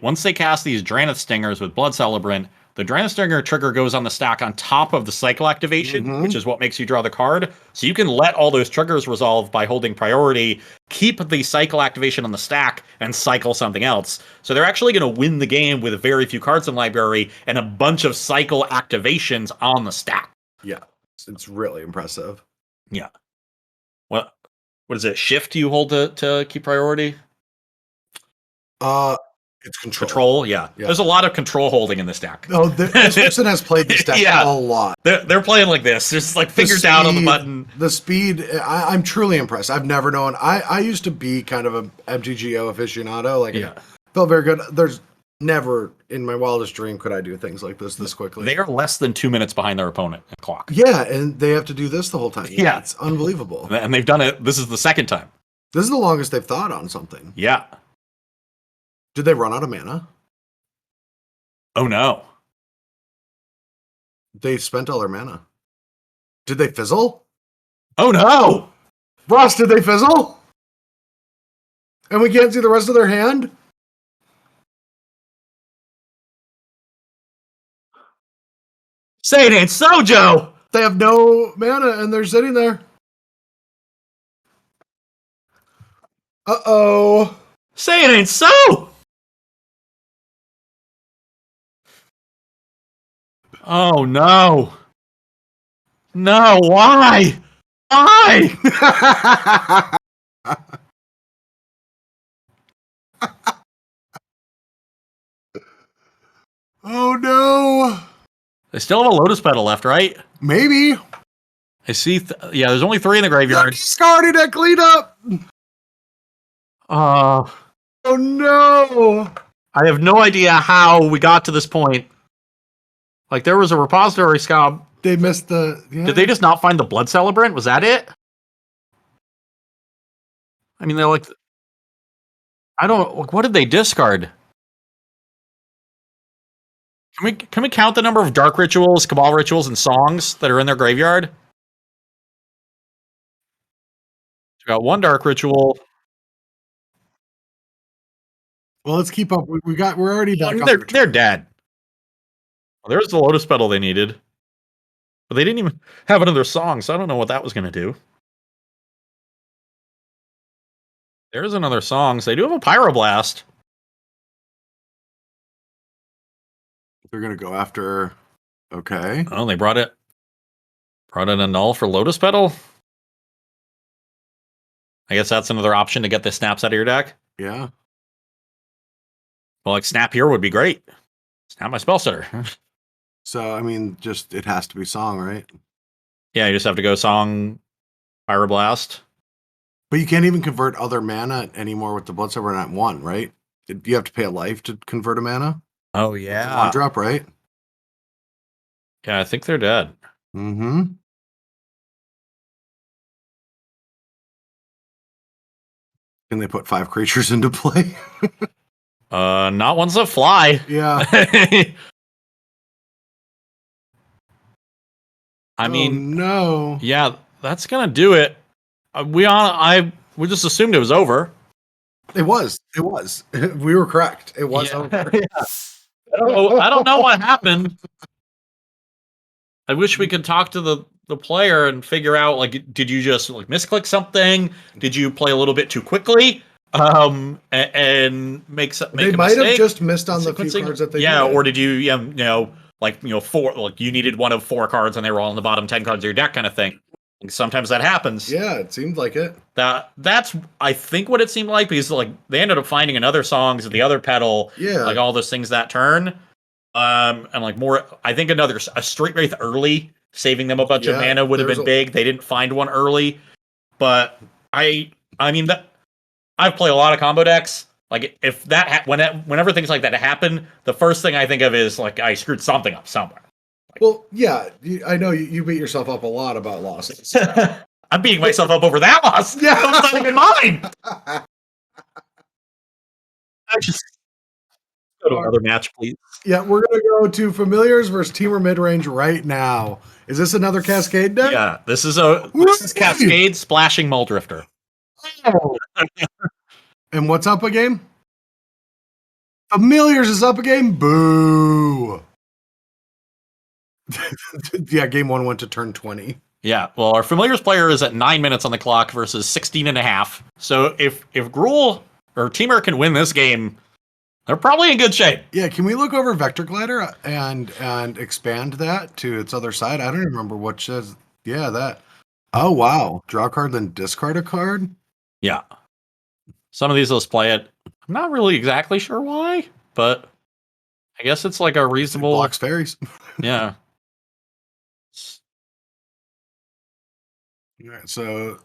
once they cast these Draenith Stingers with Blood Celebrant, the Draenith Stinger trigger goes on the stack on top of the cycle activation, which is what makes you draw the card. So you can let all those triggers resolve by holding priority, keep the cycle activation on the stack, and cycle something else. So they're actually going to win the game with very few cards in library and a bunch of cycle activations on the stack. Yeah, it's really impressive. Yeah. What is it? Shift you hold to keep priority? It's control. Control, yeah. There's a lot of control holding in this deck. Oh, this person has played this deck Yeah. a lot. They're playing like this. Just like finger down on the button. The speed, I'm truly impressed. I've never known. I used to be kind of a MTGO aficionado. Like, Yeah. it felt very good. There's never in my wildest dream could I do things like this quickly. They are less than 2 minutes behind their opponent clock. Yeah, and they have to do this the whole time. Yeah. It's unbelievable. And they've done it. This is the second time. This is the longest they've thought on something. Yeah. Did they run out of mana? Oh no. They spent all their mana. Did they fizzle? Oh no. Ross, did they fizzle? And we can't see the rest of their hand? Say it ain't so, Joe. They have no mana and they're sitting there. Uh-oh. Say it ain't so. Oh no. No, why? Why? Oh no. They still have a Lotus Petal left, right? Maybe. I see. Yeah, there's only 3 in the graveyard. Discarded that cleanup. Oh no. I have no idea how we got to this point. Like, there was a repository scob. They missed the... Yeah. Did they just not find the Blood Celebrant? Was that it? I mean, they're like... I don't... Like, what did they discard? Can we count the number of Dark Rituals, Cabal Rituals, and Songs that are in their graveyard? We got 1 Dark Ritual. Well, let's keep up. We're already back on. They're dead. Well, there's the Lotus Petal they needed. But they didn't even have another song, so I don't know what that was going to do. There's another song. So they do have a Pyroblast. They're going to go after... Okay. Oh, they brought in a null for Lotus Petal. I guess that's another option to get the snaps out of your deck. Yeah. Well, like Snap here would be great. Snap my Spellstutter. So, I mean, just it has to be Song, right? Yeah, you just have to go Song, Pyroblast. But you can't even convert other mana anymore with the Blood Silver at 1, right? You have to pay a life to convert a mana? Oh, It's a yeah. 1-drop, right? Yeah, I think they're dead. Mm-hmm. Can they put 5 creatures into play? Not ones that fly. Yeah. I mean, no. yeah, that's gonna do it. We just assumed it was over. It was. We were correct. It was over. Yeah. I don't know what happened. I wish we could talk to the player and figure out, like, did you just like misclick something? Did you play a little bit too quickly? And make They a might mistake? have just missed on the few cards that they needed. Or did you, 4, like you needed one of 4 cards and they were all in the bottom 10 cards of your deck kind of thing. Like, sometimes that happens. Yeah, it seemed like it. That's I think what it seemed like, because like they ended up finding another songs at the other pedal, Yeah. like all those things that turn. And like more, I think a Straight Wraith early, saving them a bunch of mana would have been big. They didn't find one early, but I mean that I've played a lot of combo decks. Like if that whenever things like that happen, the first thing I think of is like I screwed something up somewhere. Well, yeah, I know you beat yourself up a lot about losses. I'm beating myself up over that loss. Yeah. That was not even mine. I just go to another match, please. Yeah, we're gonna go to Familiars versus Teamer Midrange right now. Is this another Cascade deck? Yeah, this is Cascade Splashing Muldrifter. And what's up a game? Familiars is up a game. Boo. Yeah, game 1 went to turn 20. Yeah, well, our Familiars player is at 9 minutes on the clock versus 16 and a half. So if Gruul or Teamer can win this game, they're probably in good shape. Yeah, can we look over Vector Glider and expand that to its other side? I don't even remember what says. Yeah, that. Oh, wow. Draw a card, then discard a card? Yeah. Some of these let's play it. I'm not really exactly sure why, but I guess it's like a reasonable. Blocks fairies. Yeah. All right, so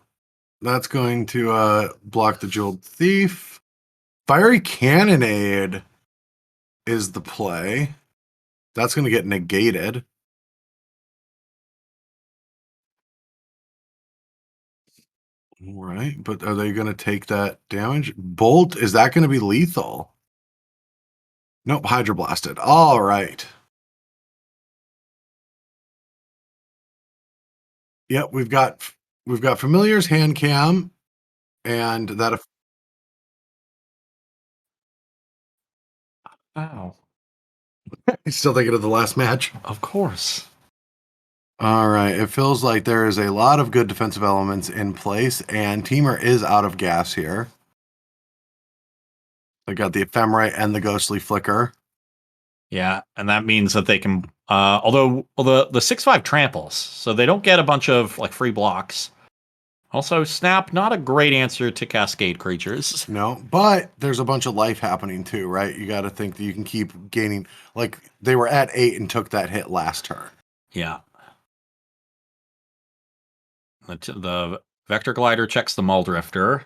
that's going to block the Jeweled Thief. Fiery Cannonade is the play. That's going to get negated. All right, but are they going to take that damage? Bolt, is that going to be lethal? Nope, Hydroblasted. All right. Yep, we've got Familiar's hand cam, and that. Wow. He's still thinking of the last match. Of course. All right, it feels like there is a lot of good defensive elements in place, and Teamer is out of gas here. They got the Ephemerate and the Ghostly Flicker. Yeah, and that means that they can. Although the 6/5 tramples, so they don't get a bunch of like free blocks. Also, Snap, not a great answer to Cascade creatures. No, but there's a bunch of life happening too, right? You got to think that you can keep gaining. Like they were at 8 and took that hit last turn. Yeah. The Vector Glider checks the Muldrifter.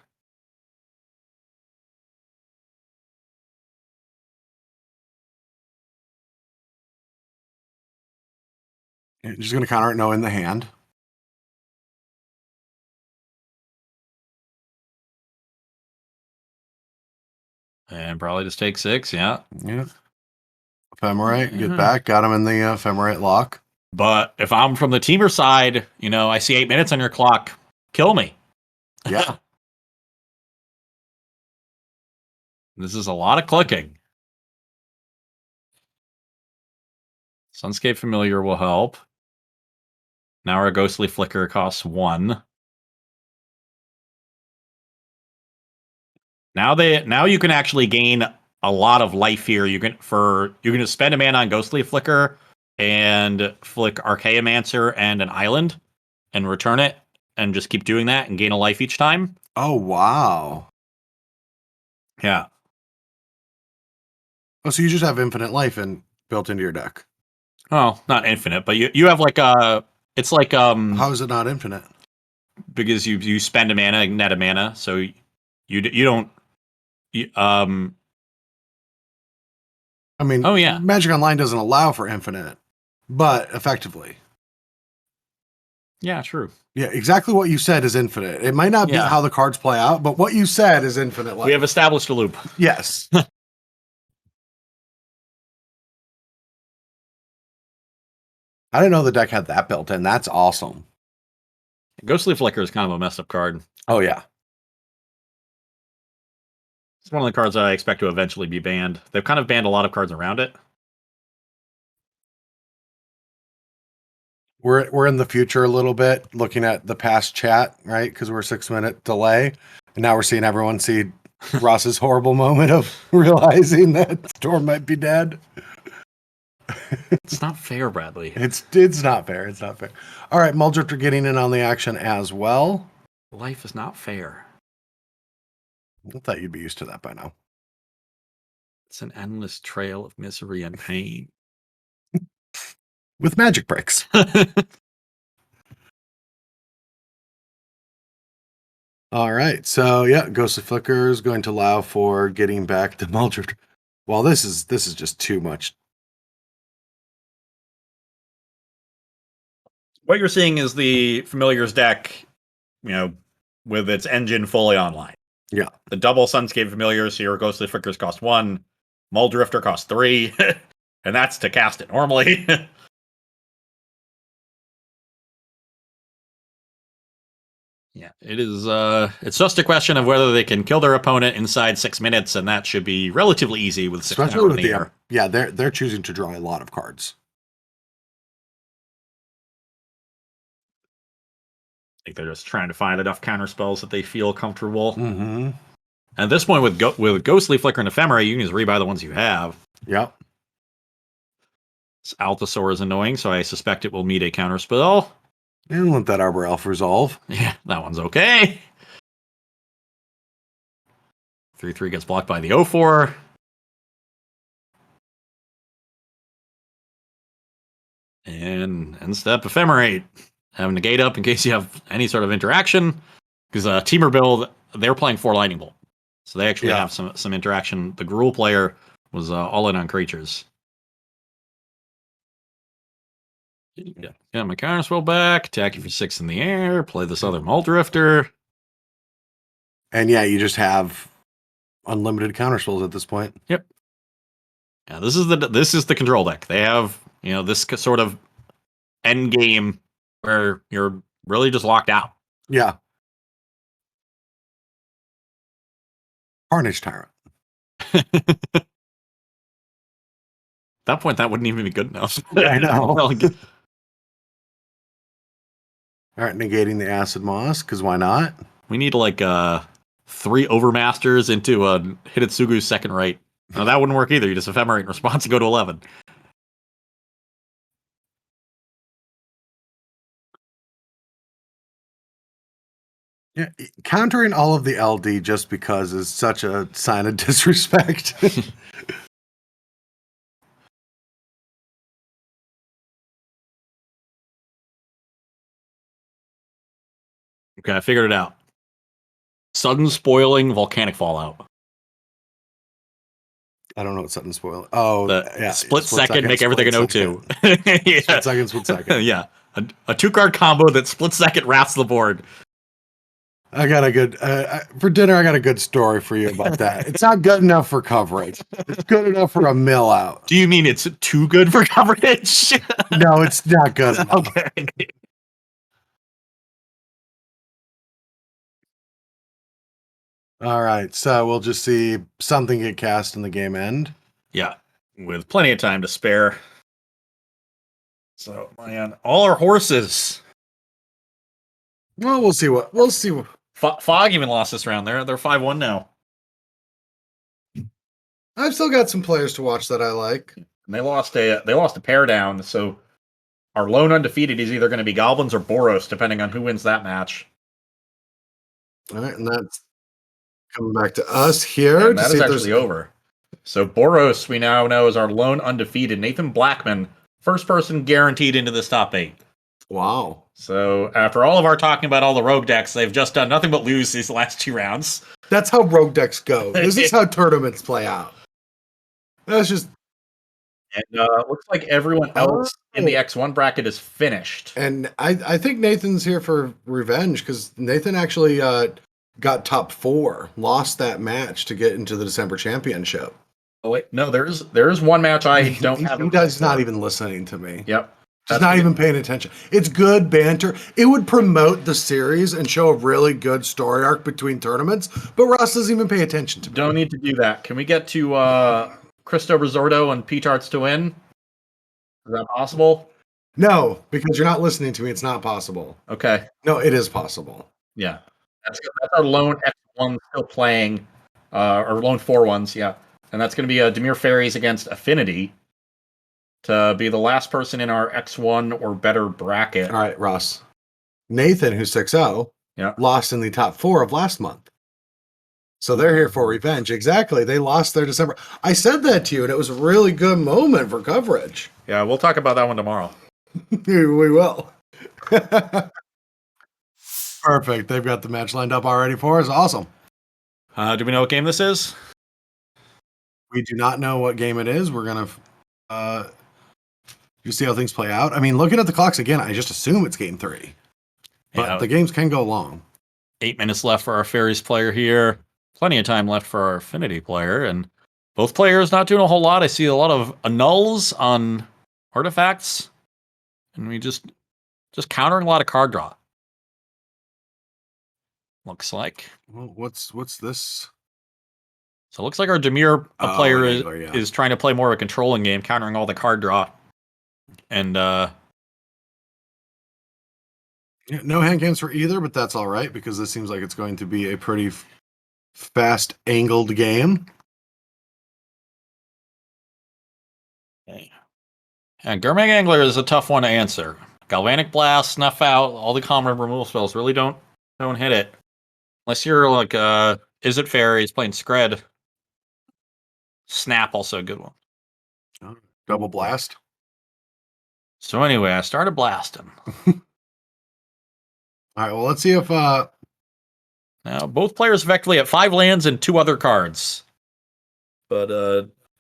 Just going to counter it, no, in the hand. And probably just take 6, yeah. Yeah. Ephemerate, get back. Got him in the Ephemerate lock. But if I'm from the Teamer side, I see 8 minutes on your clock. Kill me. Yeah. This is a lot of clicking. Sunscape Familiar will help. Now our Ghostly Flicker costs 1. Now you can actually gain a lot of life here. You can spend a mana on Ghostly Flicker and flick Archaeomancer and an island and return it and just keep doing that and gain a life each time. Oh, wow. Yeah. Oh, so you just have infinite life built into your deck. Oh, not infinite, but you have like it's like How is it not infinite? because you spend a mana, net a mana, so you don't I mean, oh yeah. Magic Online doesn't allow for infinite, but effectively. Yeah, true. Yeah, exactly what you said is infinite. It might not be Yeah. how the cards play out, but what you said is infinite life. We have established a loop. Yes. I didn't know the deck had that built in. That's awesome. Ghostly Flicker is kind of a messed up card. Oh, yeah. It's one of the cards that I expect to eventually be banned. They've kind of banned a lot of cards around it. We're in the future a little bit, looking at the past chat, right? Because we're a 6-minute delay. And now we're seeing everyone see Ross's horrible moment of realizing that Storm might be dead. It's not fair, Bradley. It's not fair. It's not fair. All right, Muldrifter getting in on the action as well. Life is not fair. I thought you'd be used to that by now. It's an endless trail of misery and pain. With magic bricks. All right, so yeah, Ghostly Flicker is going to allow for getting back the Muldrifter. Well, this is just too much. What you're seeing is the Familiars deck, with its engine fully online. Yeah. The double Sunscape Familiars here, Ghostly Flickers cost 1, Muldrifter costs 3, and that's to cast it normally. Yeah, it is. It's just a question of whether they can kill their opponent inside 6 minutes, and that should be relatively easy with 6 Especially minutes with the air. Yeah, they're choosing to draw a lot of cards. I think they're just trying to find enough counter spells that they feel comfortable. Mm-hmm. At this point, with Ghostly Flicker and Ephemera, you can just rebuy the ones you have. Yep. Altasaur is annoying, so I suspect it will meet a counter spell. And let that Arbor Elf resolve. Yeah, that one's okay. 3/3 gets blocked by the 0/4. And end step Ephemerate. Have negate up in case you have any sort of interaction. Because Teamer build, they're playing 4 Lightning Bolt. So they actually have some interaction. The Gruul player was all in on creatures. Yeah, my Counterspell back. Attack you for 6 in the air. Play this other Mall Drifter. And yeah, you just have unlimited counterspells at this point. Yep. Yeah, this is the control deck. They have, this sort of end game where you're really just locked out. Yeah. Carnage Tyrant. At that point, that wouldn't even be good enough. I know. All right, negating the Acid Moss, because why not? We need like 3 Overmasters into a Hitotsugu's second right. No, that wouldn't work either. You just Ephemerate in response and go to 11. Yeah, countering all of the LD just because is such a sign of disrespect. Okay, I figured it out. Sudden spoiling volcanic fallout. I don't know what sudden spoil. Oh, yeah. Split second, make everything an O2. Yeah. Split second. Yeah. A 2-card combo that split second wraps the board. I got a good for dinner. I got a good story for you about that. It's not good enough for coverage. It's good enough for a mill out. Do you mean it's too good for coverage? No, it's not good enough. Okay. All right, so we'll just see something get cast in the game end. Yeah, with plenty of time to spare. So, man, all our horses. Well, we'll see. Fog even lost this round. They're 5-1 now. I've still got some players to watch that I like. And they lost a pair down. So our lone undefeated is either going to be Goblins or Boros, depending on who wins that match. All right, and that's coming back to us here. And that is actually over. So Boros, we now know, is our lone undefeated. Nathan Blackman, first person guaranteed into this top 8. Wow. So after all of our talking about all the rogue decks, they've just done nothing but lose these last 2 rounds. That's how rogue decks go. This is how tournaments play out. That's just... And looks like everyone else in the X1 bracket is finished. And I think Nathan's here for revenge, because Nathan actually got top 4, lost that match to get into the December championship. Oh wait, no, there is one match I don't have. He's not even listening to me. Yep. Just not even paying attention. It's good banter. It would promote the series and show a really good story arc between tournaments, but Ross doesn't even pay attention to me. Don't need to do that. Can we get to Cristo Risordo and P-Tarts to win? Is that possible? No, because you're not listening to me. It's not possible. Okay. No, it is possible. Yeah. That's our lone X1 still playing, or lone 4-1s, yeah. And that's going to be Demir Fairies against Affinity to be the last person in our X1 or better bracket. All right, Ross. Nathan, who's 6-0, lost in the top 4 of last month. So they're here for revenge. Exactly. They lost their December. I said that to you, and it was a really good moment for coverage. Yeah, we'll talk about that one tomorrow. We will. Perfect. They've got the match lined up already for us. Awesome. Do we know what game this is? We do not know what game it is. We're going to you see how things play out. I mean, looking at the clocks again, I just assume it's game 3. But the games can go long. 8 minutes left for our Fairies player here. Plenty of time left for our Affinity player. And both players not doing a whole lot. I see a lot of annuls on artifacts. And we just countering a lot of card draw. Looks like. Well, what's this? So it looks like our Demir player Angler, is trying to play more of a controlling game, countering all the card draw. And no hand games for either, but that's all right because this seems like it's going to be a pretty fast angled game. Okay. And Gurmag Angler is a tough one to answer. Galvanic Blast, Snuff Out, all the common removal spells really don't hit it. Unless you're like Is It Fair? He's playing Scred. Snap, also a good one. Double blast. So anyway, I started blasting. All right, well, let's see if Now, both players effectively have 5 lands and 2 other cards. But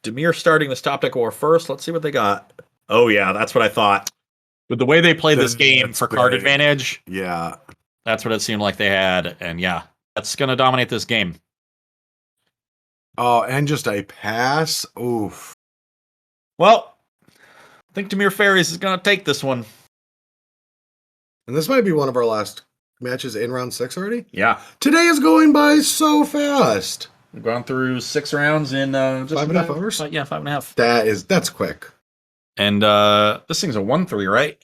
Demir starting this top deck war first. Let's see what they got. Oh, yeah, that's what I thought. With the way they played this game That's for card big. advantage, yeah. that's what it seemed like they had. And yeah, that's going to dominate this game. Oh, and just a pass. Oof. Well, I think Demir Fairies is going to take this one. And this might be one of our last matches in round 6 already. Yeah. Today is going by so fast. We've gone through 6 rounds in just 5.5 hours? Yeah, 5.5. That's quick. And this thing's a 1/3, right?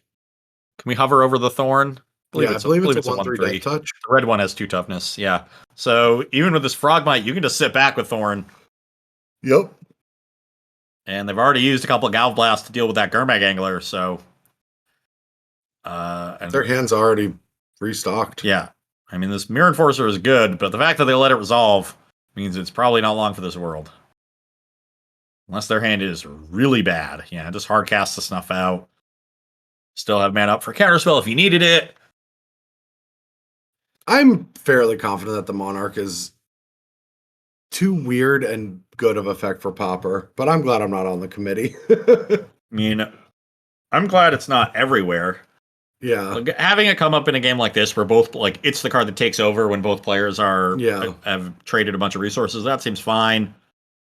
Can we hover over the Thorn? I believe it's a 1/3 deck touch. The red one has 2 toughness, yeah. So even with this Frogmite, you can just sit back with Thorn. Yep. And they've already used a couple of Galv Blasts to deal with that Gurmag Angler, so... and Their hand's already restocked. yeah. I mean, this Mirror Enforcer is good, but the fact that they let it resolve means it's probably not long for this world. Unless their hand is really bad. Yeah, just hard cast the Snuff out. Still have mana up for Counterspell if you needed it. I'm fairly confident that the Monarch is too weird and good of effect for Pauper, but I'm glad I'm not on the committee. I mean, I'm glad it's not everywhere. Yeah. Like, having it come up in a game like this where both, like, it's the card that takes over when both players are have traded a bunch of resources, that seems fine.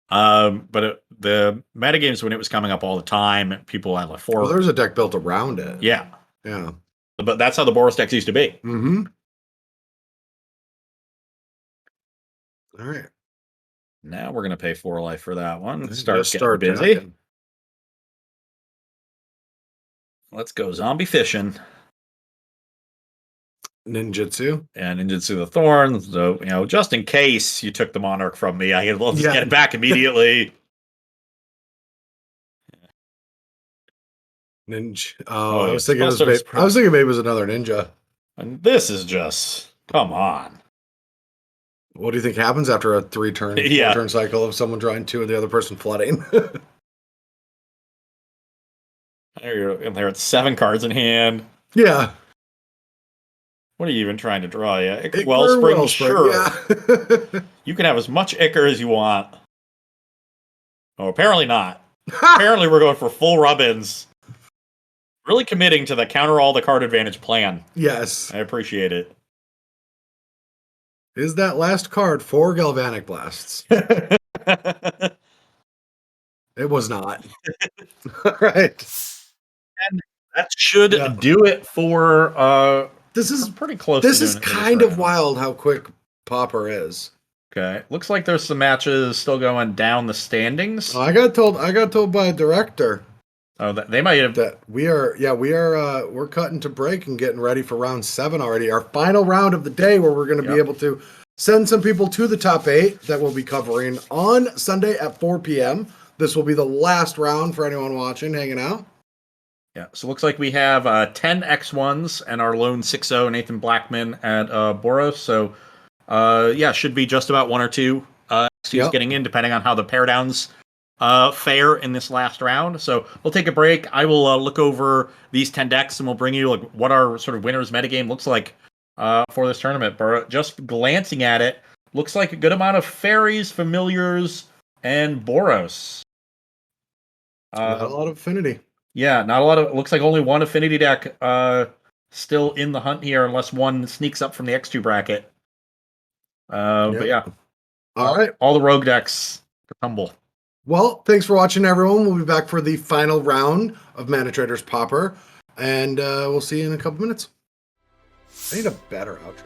But the metagames when it was coming up all the time, people had like 4. Well, there's a deck built around it. Yeah. Yeah. But that's how the Boros decks used to be. Mm-hmm. All right. Now we're going to pay 4 life for that one. Just Start getting busy. jacking. Let's go zombie fishing. Ninjutsu. And Ninjutsu the Thorn. So, just in case you took the Monarch from me, I can just get it back immediately. Ninja. Oh, I was thinking maybe it was another ninja. And this is just, come on. What do you think happens after a 3-turn, 4-turn cycle of someone drawing 2 and the other person flooding? And there it's 7 cards in hand. Yeah. What are you even trying to draw? Yeah, Wellspring, sure. Yeah. You can have as much Ichor as you want. Oh, apparently not. Apparently we're going for full Rubbins. Really committing to the counter all the card advantage plan. Yes. I appreciate it. Is that last card 4 Galvanic Blasts? It was not. All right. And that should do it for this is pretty close. This is kind of wild how quick Pauper is. Okay. Looks like there's some matches still going down the standings. I got told by a director. Oh, they might have that we're cutting to break and getting ready for round 7 already. Our final round of the day where we're going to be able to send some people to the top 8 that we'll be covering on Sunday at 4 p.m. This will be the last round for anyone watching, hanging out. Yeah, so it looks like we have 10 X1s and our lone 6-0 Nathan Blackman at Boros. So, should be just about 1 or 2 X's getting in, depending on how the pair downs fare in this last round. So we'll take a break. I will look over these 10 decks and we'll bring you like what our sort of winners metagame looks like for this tournament. But just glancing at it, looks like a good amount of fairies, familiars, and Boros. Not a lot of affinity. Yeah, not a lot of. It looks like only one affinity deck still in the hunt here, unless one sneaks up from the X2 bracket. But yeah, all right, all the rogue decks tumble. Well, thanks for watching, everyone. We'll be back for the final round of Mana Trader's Pauper, and we'll see you in a couple minutes. I need a better outro.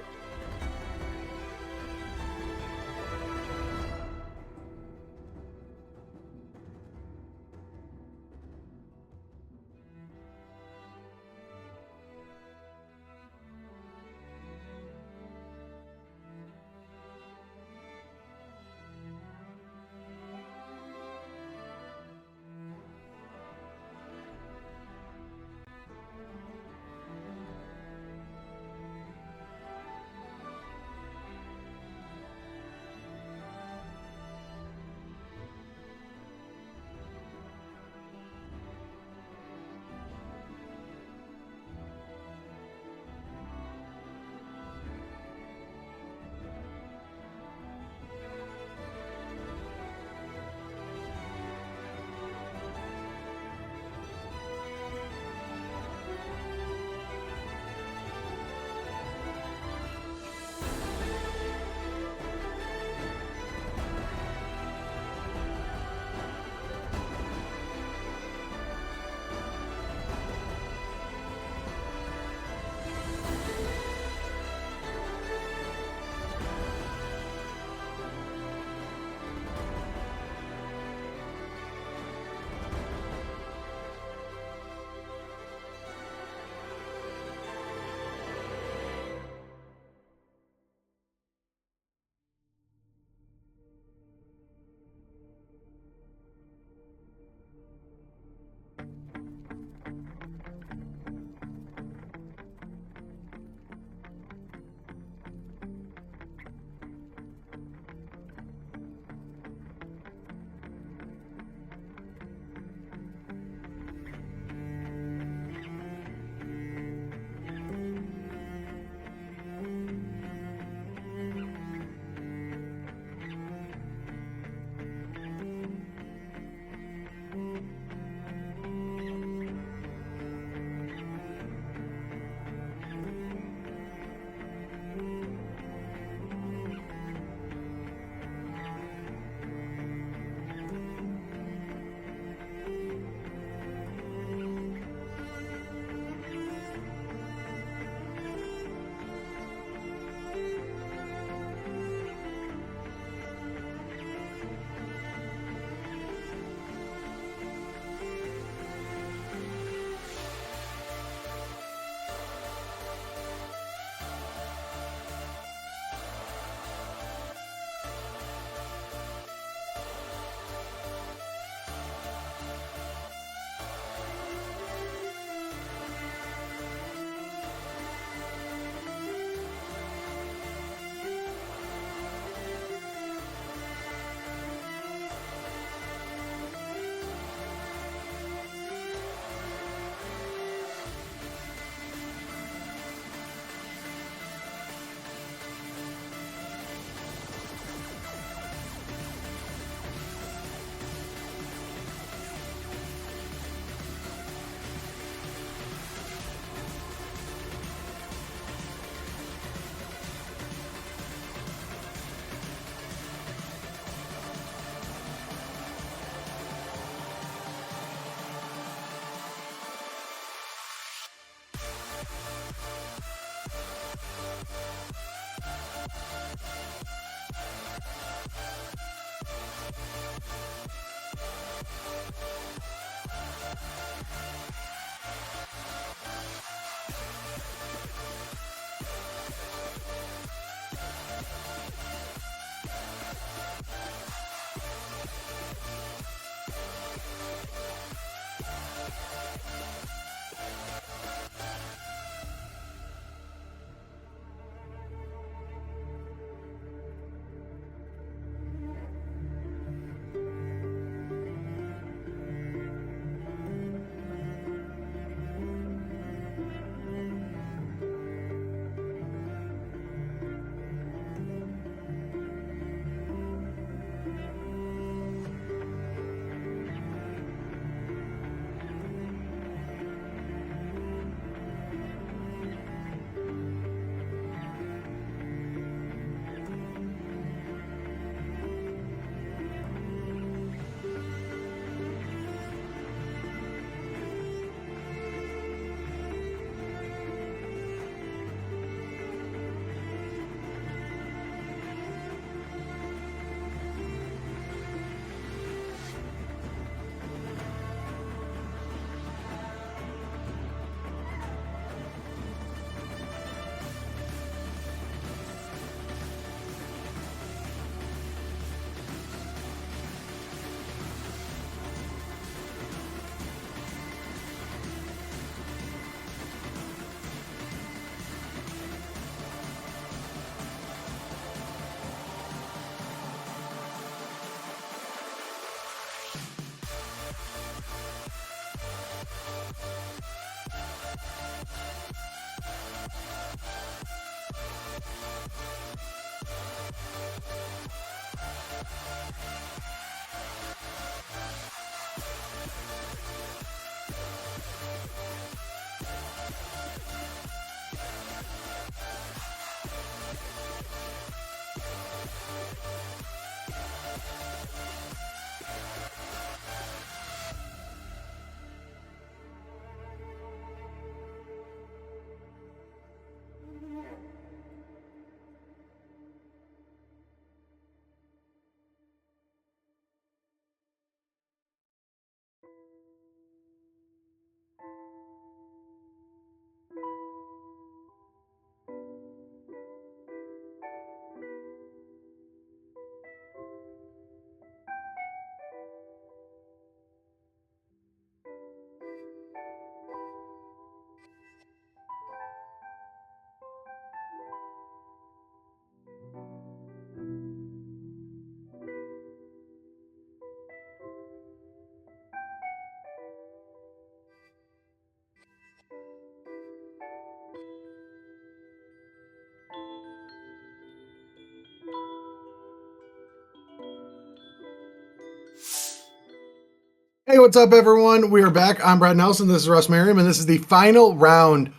Hey, what's up, everyone? We are back. I'm Brad Nelson. This is Russ Merriam, and this is the final round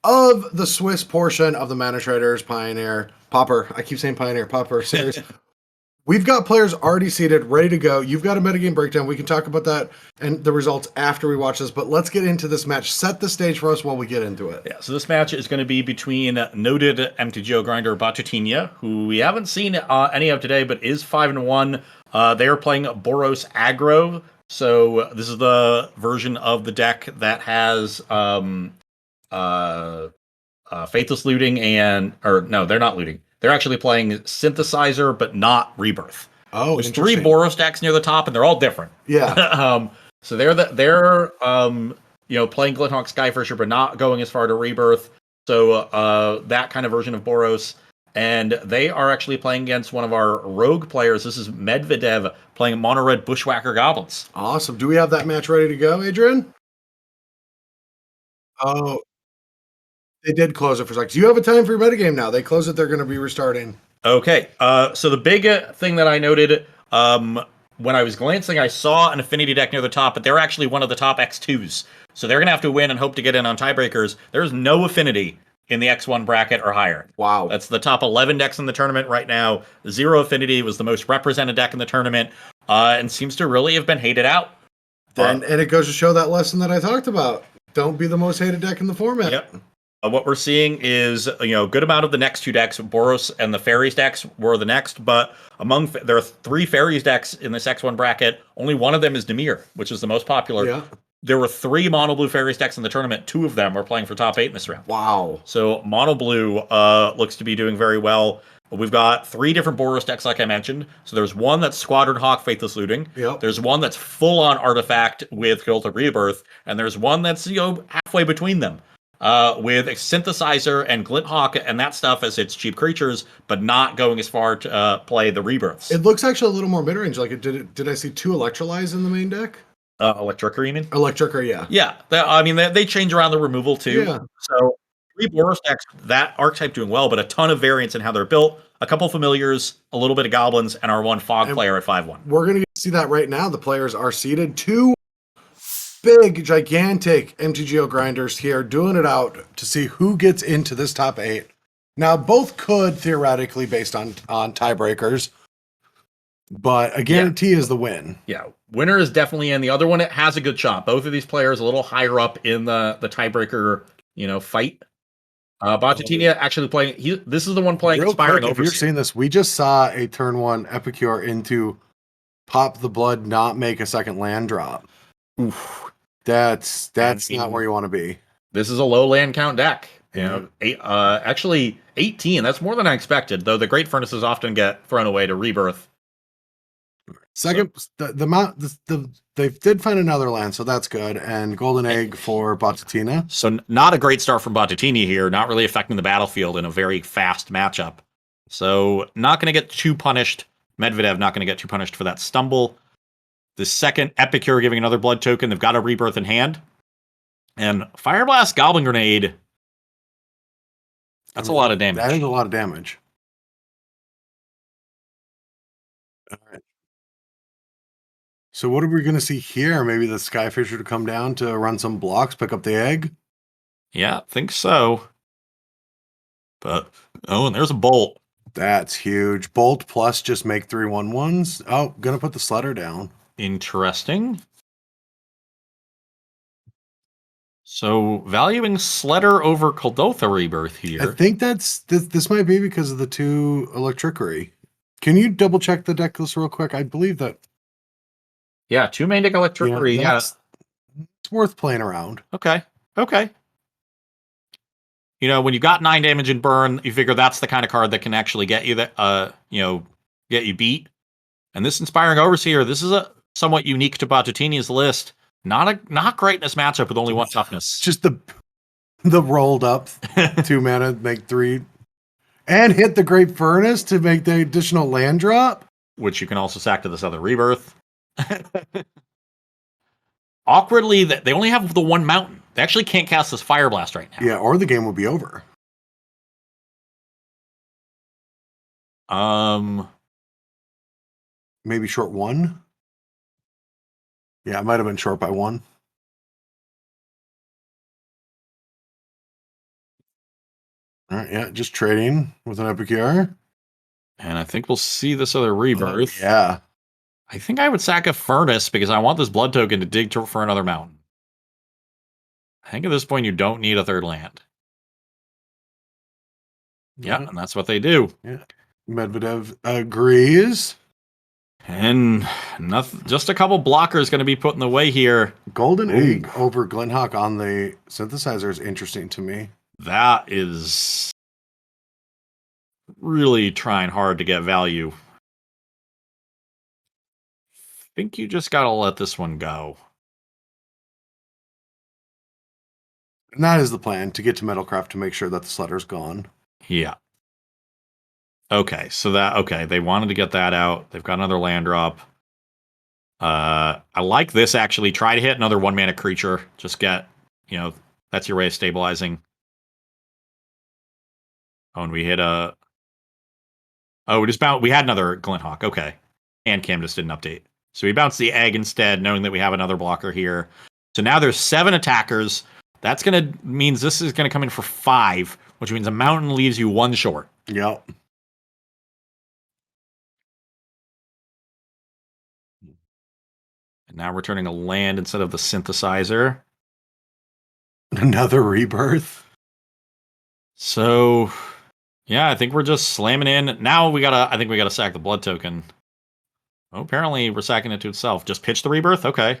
of the Swiss portion of the Mana Traders Pioneer Pauper. I keep saying Pioneer Pauper series. We've got players already seated, ready to go. You've got a metagame breakdown. We can talk about that and the results after we watch this, but let's get into this match. Set the stage for us while we get into it. Yeah, so this match is going to be between noted MTGO grinder Batutinha, who we haven't seen any of today, but is 5-1. They are playing Boros Aggro. So this is the version of the deck that has Faithless Looting no, they're not looting. They're actually playing Synthesizer, but not Rebirth. Oh, there's 3 Boros decks near the top, and they're all different. Yeah. So they're playing Glinthawk Skyfisher, but not going as far to Rebirth. So that kind of version of Boros. And they are actually playing against one of our rogue players. This is Medvedev playing Mono Red Bushwhacker Goblins. Awesome. Do we have that match ready to go, Adrian? Oh, they did close it for seconds. You have a time for your metagame now. They close it. They're going to be restarting. Okay. So the big thing that I noted when I was glancing, I saw an Affinity Deck near the top, but they're actually one of the top X2s. So they're going to have to win and hope to get in on tiebreakers. There's no Affinity in the X1 bracket or higher. Wow. That's the top 11 decks in the tournament right now. 0 Affinity was the most represented deck in the tournament and seems to really have been hated out. And it goes to show that lesson that I talked about. Don't be the most hated deck in the format. Yep. What we're seeing is, a good amount of the next two decks, Boros and the Fairies decks, were the next. But there are three Fairies decks in this X1 bracket. Only one of them is Dimir, which is the most popular. Yeah. There were three mono blue Fairies decks in the tournament. Two of them were playing for top 8 in this round. Wow. So mono blue looks to be doing very well. We've got three different Boros decks, like I mentioned. So there's one that's Squadron Hawk, Faithless Looting. Yep. There's one that's full on Artifact with Cult of Rebirth, and there's one that's halfway between them, with a Synthesizer and Glint Hawk and that stuff as its cheap creatures, but not going as far to play the Rebirths. It looks actually a little more mid-range. Like, did I see 2 Electrolyze in the main deck? Electricer, you mean? Electricer, yeah. Yeah, they change around the removal too. Yeah. So three Boros decks, that archetype doing well, but a ton of variants in how they're built. A couple familiars, a little bit of goblins, and our one fog player at 5/1. We're going to see that right now. The players are seated. 2 big, gigantic MTGO grinders here doing it out to see who gets into this top 8. Now, both could theoretically, based on tiebreakers, but a guarantee is the win. Yeah, winner is definitely in. The other one, it has a good shot. Both of these players a little higher up in the tiebreaker, fight. Bottitina actually playing. This is the one playing Real Inspiring quick, if you're Overseer. seeing this, we just saw a turn 1 Epicure into Pop the Blood, not make a second land drop. Oof. That's not where you want to be. This is a low land count deck. Actually 18. That's more than I expected. Though the Great Furnaces often get thrown away to Rebirth. Second, they did find another land, so that's good. And Golden Egg for Bottitina. So not a great start from Bottitina here, not really affecting the battlefield in a very fast matchup. So not going to get too punished. Medvedev not going to get too punished for that stumble. The second Epicure giving another blood token. They've got a Rebirth in hand. And Fire Blast Goblin Grenade. That's a lot of damage. That is a lot of damage. All right. So what are we going to see here? Maybe the Skyfisher to come down to run some blocks, pick up the egg? Yeah, think so. But, and there's a Bolt. That's huge. Bolt plus just make 3 1/1s. Oh, gonna put the Slutter down. Interesting. So valuing Sletter over Kuldotha Rebirth here. I think this might be because of the 2 Electrickery. Can you double check the deck list real quick? I believe that. Yeah, 2 main deck Electrickery. Yeah, it's worth playing around. Okay. When you've got 9 damage in burn, you figure that's the kind of card that can actually get you that, get you beat. And this Inspiring Overseer, this is a somewhat unique to Bottitini's list. Not great in this matchup with only 1 toughness. Just the rolled up 2 mana, make 3, and hit the Great Furnace to make the additional land drop, which you can also sack to this other Rebirth. Awkwardly, they only have the 1 mountain. They actually can't cast this Fire Blast right now. Yeah, or the game will be over. Maybe short 1. Yeah, it might have been short by 1. All right, yeah, just trading with an Epicure. And I think we'll see this other Rebirth. Yeah. I think I would sack a Furnace because I want this blood token to dig for another mountain. I think at this point you don't need a 3rd land. Yeah, and that's what they do. Yeah. Medvedev agrees. And just a couple blockers going to be put in the way here. Golden Egg over Glenhawk on the Synthesizer is interesting to me. That is really trying hard to get value. I think you just got to let this one go. And that is the plan, to get to Metalcraft to make sure that the Slutter's gone. Yeah. Okay, they wanted to get that out. They've got another land drop. I like this actually. Try to hit another 1 mana creature. Just get, that's your way of stabilizing. Oh, and we hit we had another Glinthawk. Okay. And Cam just didn't update. So we bounced the egg instead, knowing that we have another blocker here. So now there's 7 attackers. That's means this is gonna come in for 5, which means a mountain leaves you 1 short. Yep. And now we're turning a land instead of the Synthesizer. Another Rebirth. So, yeah, I think we're just slamming in. Now I think we gotta sack the blood token. Oh, apparently we're sacking it to itself. Just pitch the rebirth? Okay.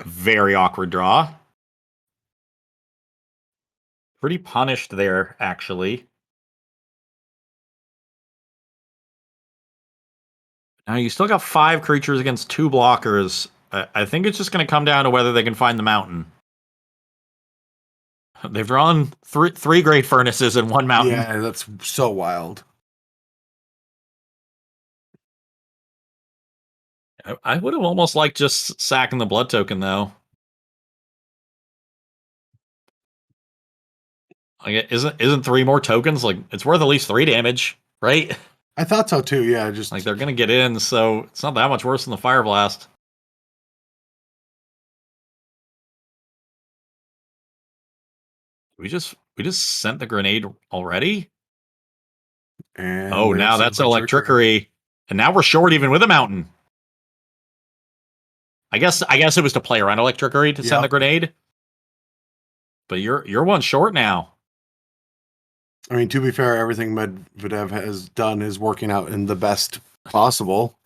Very awkward draw. Pretty punished there, actually. Now you still got 5 creatures against 2 blockers. I think it's just going to come down to whether they can find the mountain. They've drawn three great furnaces and 1 mountain. Yeah, that's so wild. I would have almost liked just sacking the blood token, though. Like, isn't 3 more tokens? Like, it's worth at least 3 damage, right? I thought so too. Yeah, just Like, they're going to get in, so it's not that much worse than the Fire Blast. We just sent the grenade already? and Oh, there's now some that's electrickery. And now we're short even with a mountain. I guess it was to play around electrickery to send the Yep. grenade. But you're 1 short now. I mean, to be fair, everything Medvedev has done is working out in the best possible.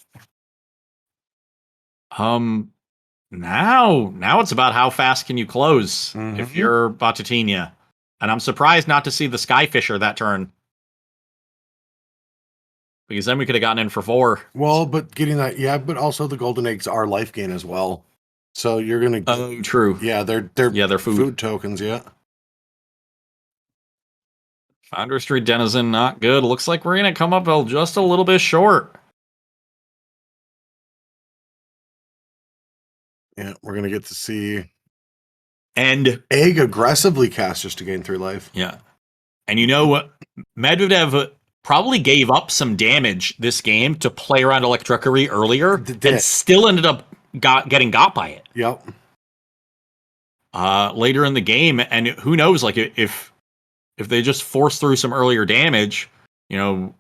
Now it's about how fast can you close if Mhm. you're Batatinha. And I'm surprised not to see the Skyfisher that turn. Because then we could have gotten in for 4. Well, but getting that, yeah, but also the golden eggs are life gain as well. So you're gonna, Oh, true. yeah, they're food. tokens, yeah. Founder Street Denizen, not good. Looks like we're gonna come up just a little bit short. Yeah, we're gonna get to see And egg aggressively cast just to gain 3 life. yeah. And you know what? Medvedev probably gave up some damage this game to play around electrickery earlier Did. and still ended up getting got by it. Yep. Later in the game. And who knows, like, if they just force through some earlier damage, you know,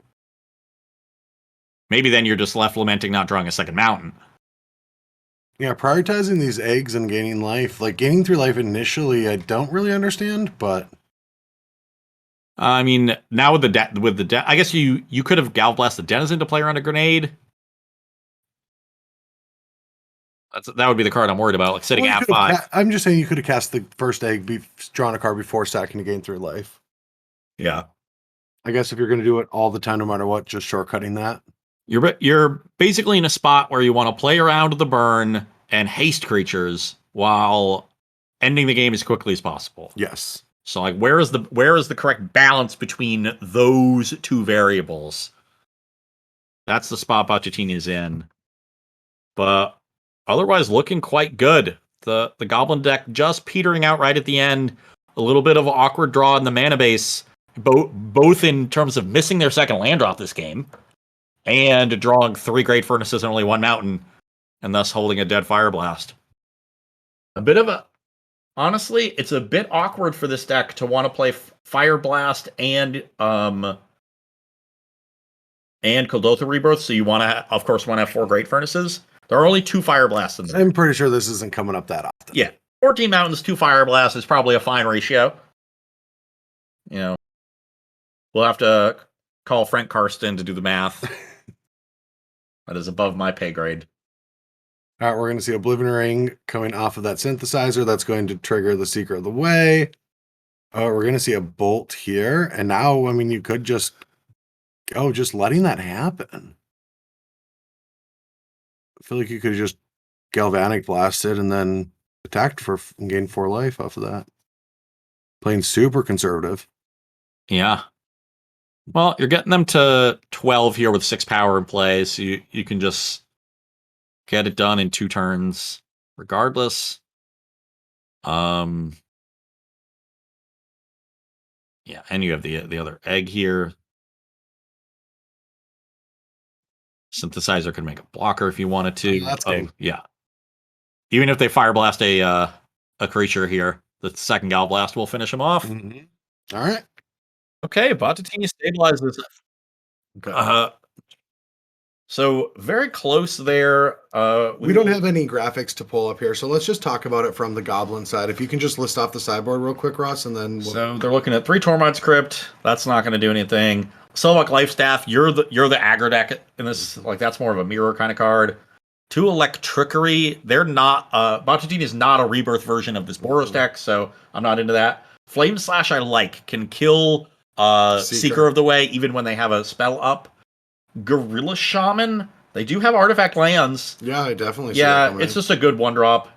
maybe then you're just left lamenting not drawing a second mountain. Yeah, prioritizing these eggs and gaining life, like gaining 3 life initially, I don't really understand, but I mean, now with the I guess you could have Gal Blast the Denizen to play around a grenade. That would be the card I'm worried about, like sitting Well, you at could have 5. I'm just saying you could have cast the first egg, drawn a card before stacking to gain 3 life. Yeah. I guess if you're going to do it all the time, no matter what, just shortcutting that. You're basically in a spot where you want to play around the burn and haste creatures while ending the game as quickly as possible. Yes. So, like, where is the correct balance between those 2 variables? That's the spot Bacciatini's in. But otherwise, looking quite good. The Goblin deck just petering out right at the end. A little bit of an awkward draw in the mana base, both in terms of missing their second land drop this game and drawing 3 Great Furnaces and only 1 mountain, and thus holding a dead Fire Blast. Honestly, it's a bit awkward for this deck to want to play Fire Blast and Kuldotha Rebirth, so you of course want to have 4 Great Furnaces. There are only 2 Fire Blasts in there. I'm pretty sure this isn't coming up that often. Yeah. 14 mountains, 2 Fire Blasts is probably a fine ratio. You know, we'll have to call Frank Karsten to do the math. That is above my pay grade. All right, we're going to see Oblivion Ring coming off of that synthesizer. That's going to trigger the Seeker of the Way. We're going to see a bolt here. And now, I mean, you could just letting that happen. I feel like you could just Galvanic Blasted and then attacked and gain 4 life off of that. Playing super conservative. Yeah. Well, you're getting them to 12 here with 6 power in play, so you can just get it done in 2 turns, regardless. Yeah, and you have the other egg here. Synthesizer could make a blocker if you wanted to. That's game. Yeah. Even if they Fire Blast a creature here, the second Gal Blast will finish him off. Mm-hmm. All right. Okay, Batatinha stabilizes. So very close there. We don't have any graphics to pull up here, so let's just talk about it from the Goblin side. If you can just list off the sideboard real quick, Ross, and then So they're looking at 3 Tormod's Crypt. That's not going to do anything. Selvok Lifestaff. You're the aggro deck in this. Like that's more of a mirror kind of card. 2 Electrickery. They're not. Bottadine is not a rebirth version of this Boros deck, so I'm not into that. Flame Slash I like can kill Seeker of the Way even when they have a spell up. Gorilla Shaman. They do have artifact lands. Yeah, I definitely see that coming it's in. just a good 1-drop.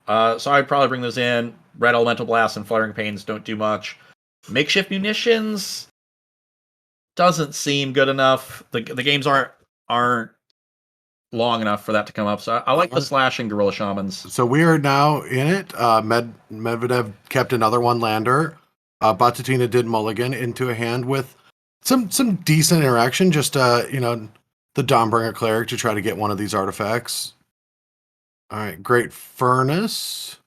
So I'd probably bring those in. Red Elemental Blast and Flaring Pains don't do much. Makeshift Munitions doesn't seem good enough. The games aren't long enough for that to come up. So I like the Slash and Gorilla Shamans. So we are now in it. Medvedev kept another 1-lander. Batatina did mulligan into a hand with some decent interaction. Just the Dawnbringer Cleric to try to get one of these artifacts. All right, Great Furnace.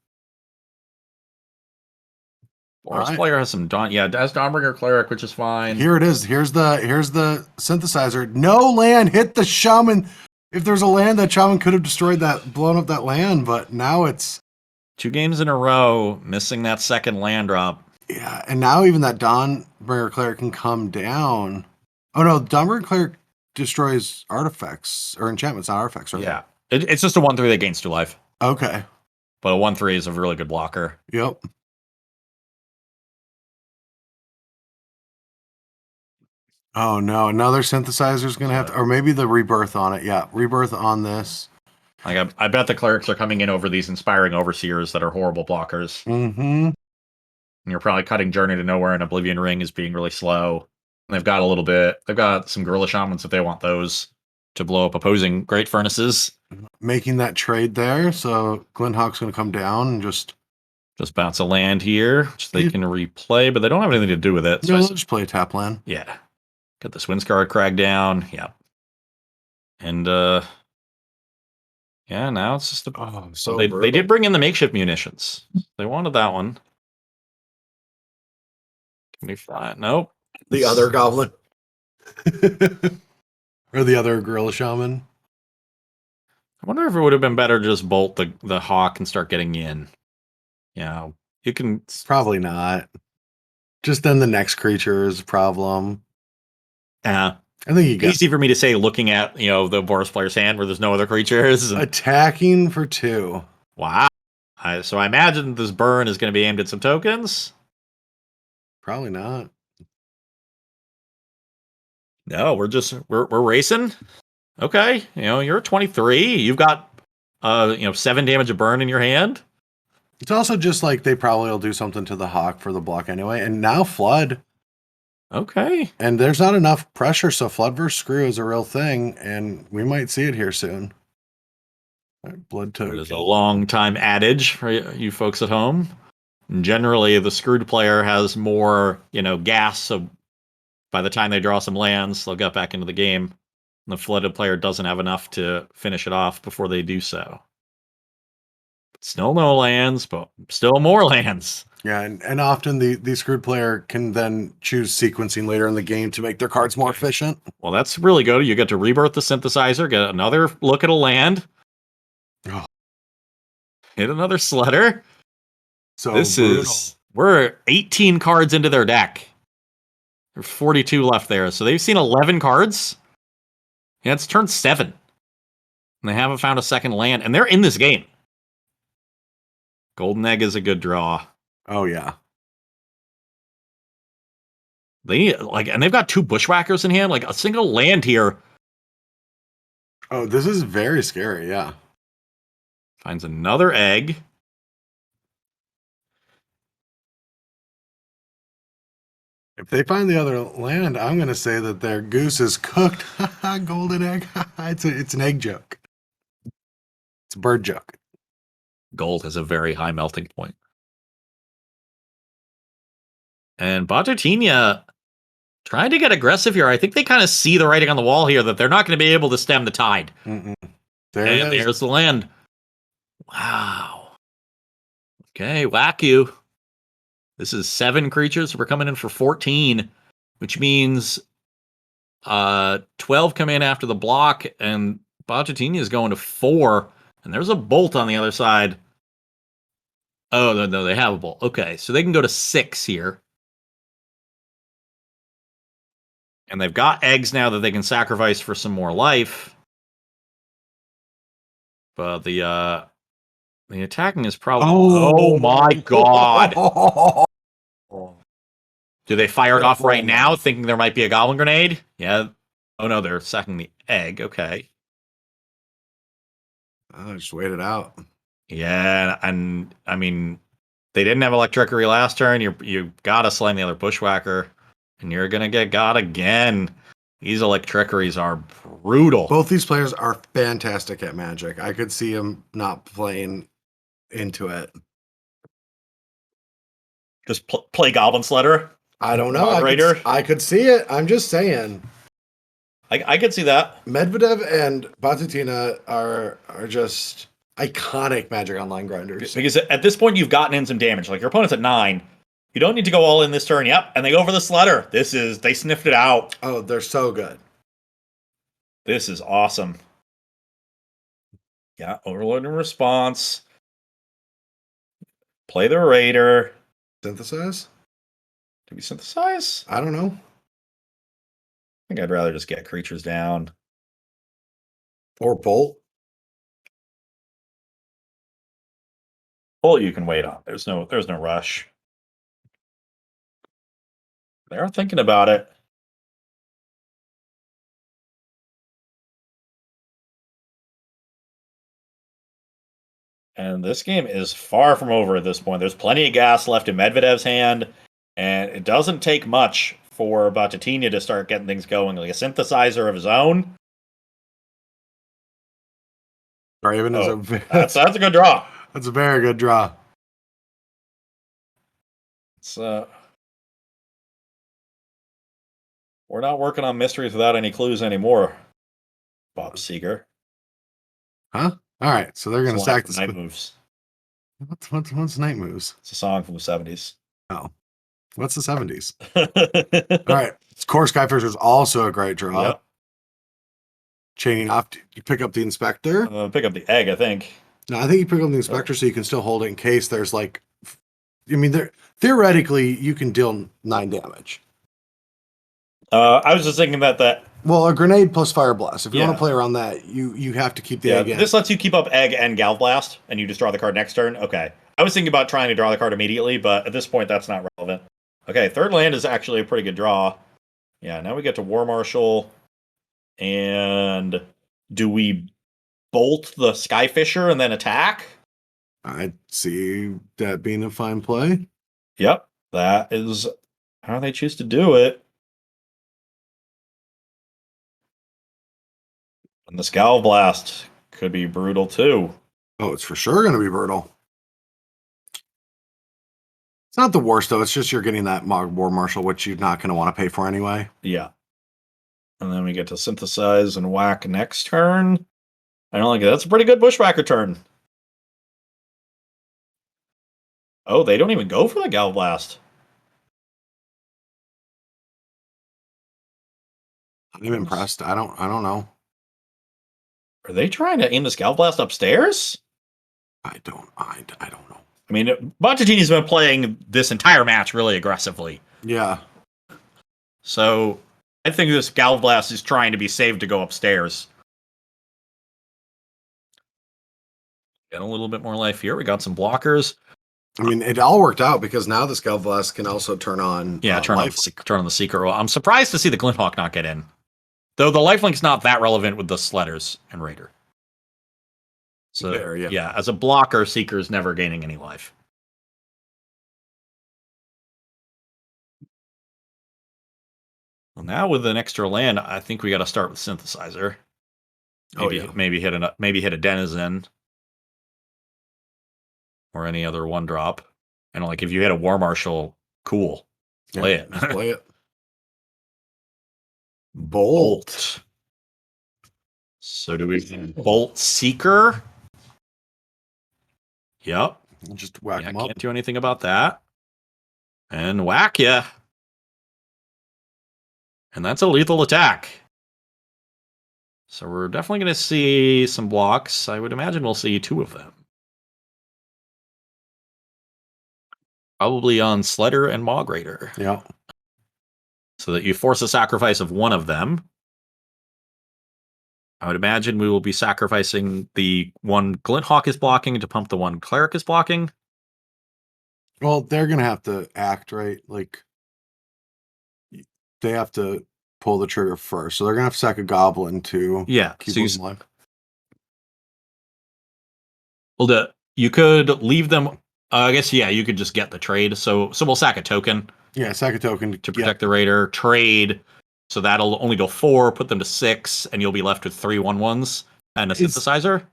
Boros player has some Dawn. Yeah, has Dawnbringer Cleric, which is fine. Here it is. Here's the synthesizer. No land hit the shaman. If there's a land, that shaman could have destroyed that, blown up that land, but now it's 2 games in a row missing that second land drop. Yeah, and now even that Dawnbringer Cleric can come down. Oh no, Dawnbringer Cleric destroys artifacts or enchantments, not artifacts, right? Yeah, it's just a 1/3 that gains 2 life. Okay. But a 1/3 is a really good blocker. Yep. Oh no, another synthesizer's gonna have to, or maybe the rebirth on it. Yeah, rebirth on this. Like I bet the clerics are coming in over these inspiring overseers that are horrible blockers. Mm-hmm. And you're probably cutting Journey to Nowhere and Oblivion Ring is being really slow. And they've got a little bit. They've got some Gorilla Shamans if they want those to blow up opposing Great Furnaces. Making that trade there, so Glenhawk's gonna come down and just bounce a land here, which they can replay, but they don't have anything to do with it. So no, just play a tap land. Yeah. Got the Swinsguard Crag down. Yeah. And yeah, now it's just they did bring in the makeshift munitions. They wanted that one. Can we fly? Nope. The other goblin. Or the other Gorilla Shaman. I wonder if it would have been better to just bolt the hawk and start getting in. Yeah. You can Probably not. Just then the next creature is a problem. I think you got easy for me to say looking at, the Boros player's hand where there's no other creatures. attacking for 2. Wow. So I imagine this burn is going to be aimed at some tokens. Probably not. No, we're racing. Okay. You're 23. You've got 7 damage of burn in your hand. It's also just like they probably will do something to the hawk for the block anyway. And now flood. Okay. And there's not enough pressure, so flood versus screw is a real thing, and we might see it here soon. All right, blood token. It is a long time adage for you folks at home. Generally, the screwed player has more, gas, so by the time they draw some lands, they'll get back into the game. And the flooded player doesn't have enough to finish it off before they do so. Still no lands, but still more lands. Yeah, and often the screwed player can then choose sequencing later in the game to make their cards more efficient. Well, that's really good. You get to rebirth the synthesizer, get another look at a land. Oh. Hit another Slutter. So brutal. We're 18 cards into their deck. There's 42 left there. So they've seen 11 cards. Yeah, it's turn 7. And they haven't found a second land. And they're in this game. Golden Egg is a good draw. Oh, yeah. And they've got 2 Bushwhackers in hand. Like, a single land here. Oh, this is very scary, yeah. Finds another egg. If they find the other land, I'm going to say that their goose is cooked. Golden egg. It's an egg joke. It's a bird joke. Gold has a very high melting point. And Batutinha trying to get aggressive here. I think they kind of see the writing on the wall here that they're not going to be able to stem the tide. There's the land. Wow. Okay, whack you. This is 7 creatures. We're coming in for 14, which means 12 come in after the block, and Bajatini is going to 4, and there's a bolt on the other side. Oh, no, they have a bolt. Okay, so they can go to 6 here. And they've got eggs now that they can sacrifice for some more life. But the attacking is probably... Oh my god! Do they fire it off right now, thinking there might be a goblin grenade? Yeah. Oh no, they're sacking the egg. Okay. Oh, just wait it out. Yeah, and I mean, they didn't have electricity last turn. You gotta slam the other bushwhacker, and you're gonna get got again. These electriceries are brutal. Both these players are fantastic at Magic. I could see them not playing into it. Just play Goblin Sledder. I don't know. Moderator. I could see it. I'm just saying. I could see that. Medvedev and Batutina are just iconic Magic Online grinders. Because at this point, you've gotten in some damage. Like, your opponent's at 9. You don't need to go all in this turn. Yep. And they go for the Sledder. They sniffed it out. Oh, they're so good. This is awesome. Yeah. Overload and response. Play the Raider. Synthesize? Do we synthesize? I don't know. I think I'd rather just get creatures down. Or Bolt. Bolt you can wait on. There's no rush. They're thinking about it. And this game is far from over at this point. There's plenty of gas left in Medvedev's hand, and it doesn't take much for Batatinha to start getting things going, like a synthesizer of his own. Raven is that's a good draw. That's a very good draw. It's we're not working on mysteries without any clues anymore, Bob Seeger. Huh? All right, so they're going to sack the Night Moves. What's Night Moves? It's a song from the 70s. Oh, what's the 70s? All right, Core Skyfisher is also a great draw. Yep. Chaining off, you pick up the Inspector. Pick up the egg, I think. No, I think you pick up the Inspector so you can still hold it in case there's like, I mean, theoretically you can deal 9 damage. I was just thinking that. Well, a grenade plus Fire Blast. If you want to play around that, you have to keep the egg in. This lets you keep up egg and Galv Blast, and you just draw the card next turn. Okay. I was thinking about trying to draw the card immediately, but at this point, that's not relevant. Okay, third land is actually a pretty good draw. Yeah, now we get to War Marshal. And do we bolt the Skyfisher and then attack? I see that being a fine play. Yep, that is how they choose to do it. And the Scowl Blast could be brutal too. Oh, it's for sure going to be brutal. It's not the worst, though. It's just you're getting that War Marshal, which you're not going to want to pay for anyway. Yeah. And then we get to synthesize and whack next turn. I don't like it. That's a pretty good Bushwhacker turn. Oh, they don't even go for the Gal Blast. I'm impressed. I don't know. Are they trying to aim the Gal Blast upstairs? I don't know. I mean, Bontatini's been playing this entire match really aggressively. Yeah. So I think this Gal Blast is trying to be saved to go upstairs. Get a little bit more life here. We got some blockers. I mean, it all worked out because now the Scowl Blast can also turn on. Yeah, turn on the Seeker. Well, I'm surprised to see the Glinthawk not get in. Though the lifelink's not that relevant with the Sledders and Raider. So, yeah, as a blocker, Seeker's never gaining any life. Well, now with an extra land, I think we got to start with Synthesizer. Maybe hit a Denizen. Or any other 1-drop. And like if you hit a War Marshal, cool. Play it. Play it. Bolt. So do we Bolt Seeker? Yep. Just whack him up. Can't do anything about that. And whack ya. And that's a lethal attack. So we're definitely going to see some blocks. I would imagine we'll see 2 of them. Probably on Sledder and Maw Grader. Yeah. So that you force a sacrifice of one of them. I would imagine we will be sacrificing the one Glinthawk is blocking to pump the one Cleric is blocking. Well, they're going to have to act, right? Like, they have to pull the trigger first. So they're going to have to sack a Goblin to keep so them alive. Well, you could leave them. I guess, yeah, you could just get the trade. So we'll sack a token. Yeah, sack a token to protect the Raider. Trade. So that'll only go 4, put them to 6, and you'll be left with 3 1/1s and a synthesizer.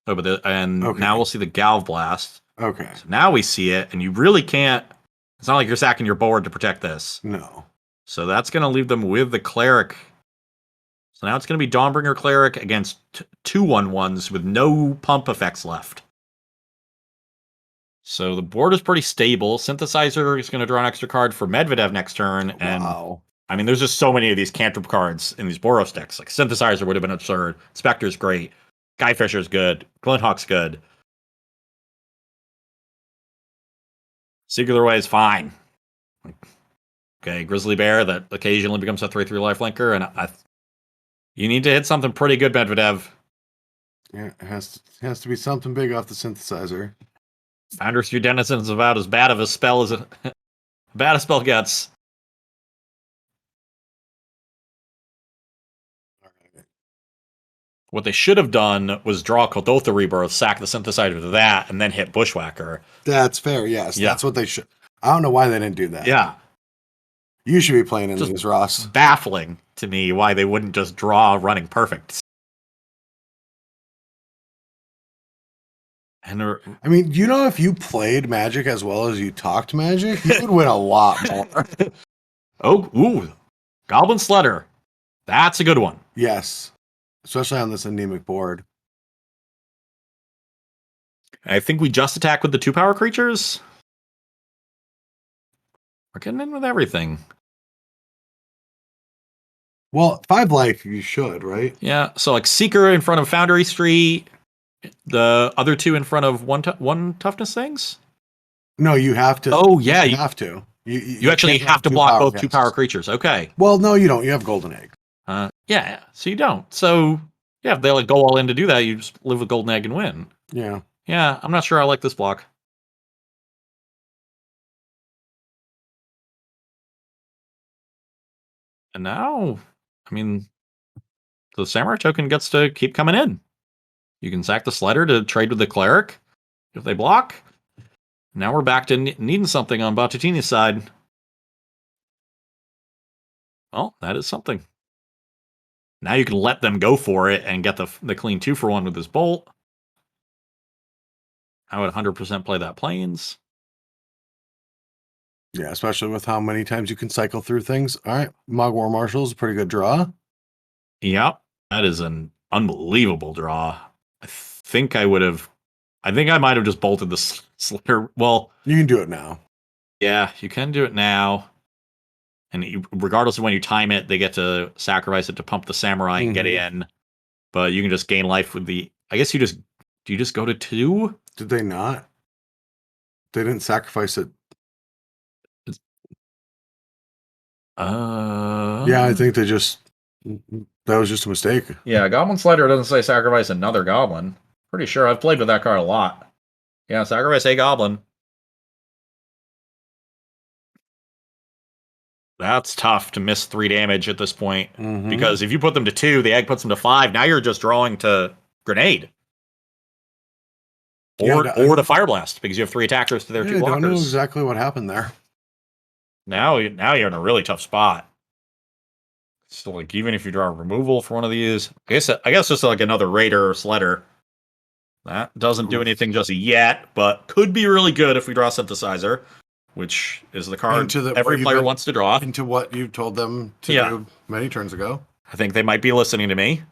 Oh, but now we'll see the Galv Blast. Okay. So now we see it, and you really can't. It's not like you're sacking your board to protect this. No. So that's going to leave them with the Cleric. So now it's going to be Dawnbringer Cleric against 2 1/1s with no pump effects left. So the board is pretty stable. Synthesizer is going to draw an extra card for Medvedev next turn. And Wow. I mean, there's just so many of these cantrip cards in these Boros decks. Like Synthesizer would have been absurd. Spectre's great. Skyfisher's good. Glinthawk's good. Singular Way is fine. Okay, Grizzly Bear that occasionally becomes a 3/3 lifelinker, and you need to hit something pretty good, Medvedev. Yeah, it has to be something big off the synthesizer. Founder's Few Denizens is about as bad of a spell as bad a spell gets. What they should have done was draw Kothotha Rebirth, sack the synthesizer to that, and then hit Bushwhacker. That's fair, yes. Yeah. That's what they should. I don't know why they didn't do that. Yeah. You should be playing in Just these, Ross. Baffling to me why they wouldn't just draw running perfect. And I mean, you know, if you played Magic as well as you talked Magic, you would win a lot more. Goblin Sledder. That's a good one. Yes. Especially on this anemic board. I think we just attack with the 2-power creatures. We're getting in with everything. Well, 5 life, you should, right? Yeah, so like Seeker in front of Foundry Street, the other 2 in front of one toughness things? No, you have to. Oh, yeah. You have to. You actually have to block both 2-power creatures. Okay. Well, no, you don't. You have Golden Egg. Yeah, so you don't. So, yeah, if they like go all in to do that, you just live with Golden Egg and win. Yeah. Yeah, I'm not sure I like this block. And now, I mean, the Samurai token gets to keep coming in. You can sack the Sledder to trade with the Cleric if they block. Now we're back to needing something on Battutini's side. Well, that is something. Now you can let them go for it and get the clean 2-for-1 with this Bolt. I would 100% play that Plains. Yeah, especially with how many times you can cycle through things. All right, Mogwar Marshal is a pretty good draw. Yep, that is an unbelievable draw. I think I might have just bolted the Sledder. Well, you can do it now. Yeah, you can do it now. And regardless of when you time it, they get to sacrifice it to pump the Samurai and get in. But you can just gain life with the. I guess do you just go to 2? Did they not? They didn't sacrifice it. Yeah, I think that was just a mistake. Yeah, Goblin Sledder doesn't say sacrifice another goblin. Pretty sure I've played with that card a lot. Yeah, sacrifice a goblin. That's tough to miss 3 damage at this point. Because if you put them to 2, the egg puts them to 5. Now you're just drawing to Grenade. Or to Fire Blast, because you have 3 attackers to their 2 blockers. I don't know exactly what happened there. Now you're in a really tough spot. So like even if you draw a removal for one of these, I guess just like another Raider or Sledder. That doesn't do anything just yet, but could be really good if we draw Synthesizer, which is the card every player wants to draw. Into what you told them to do many turns ago. I think they might be listening to me.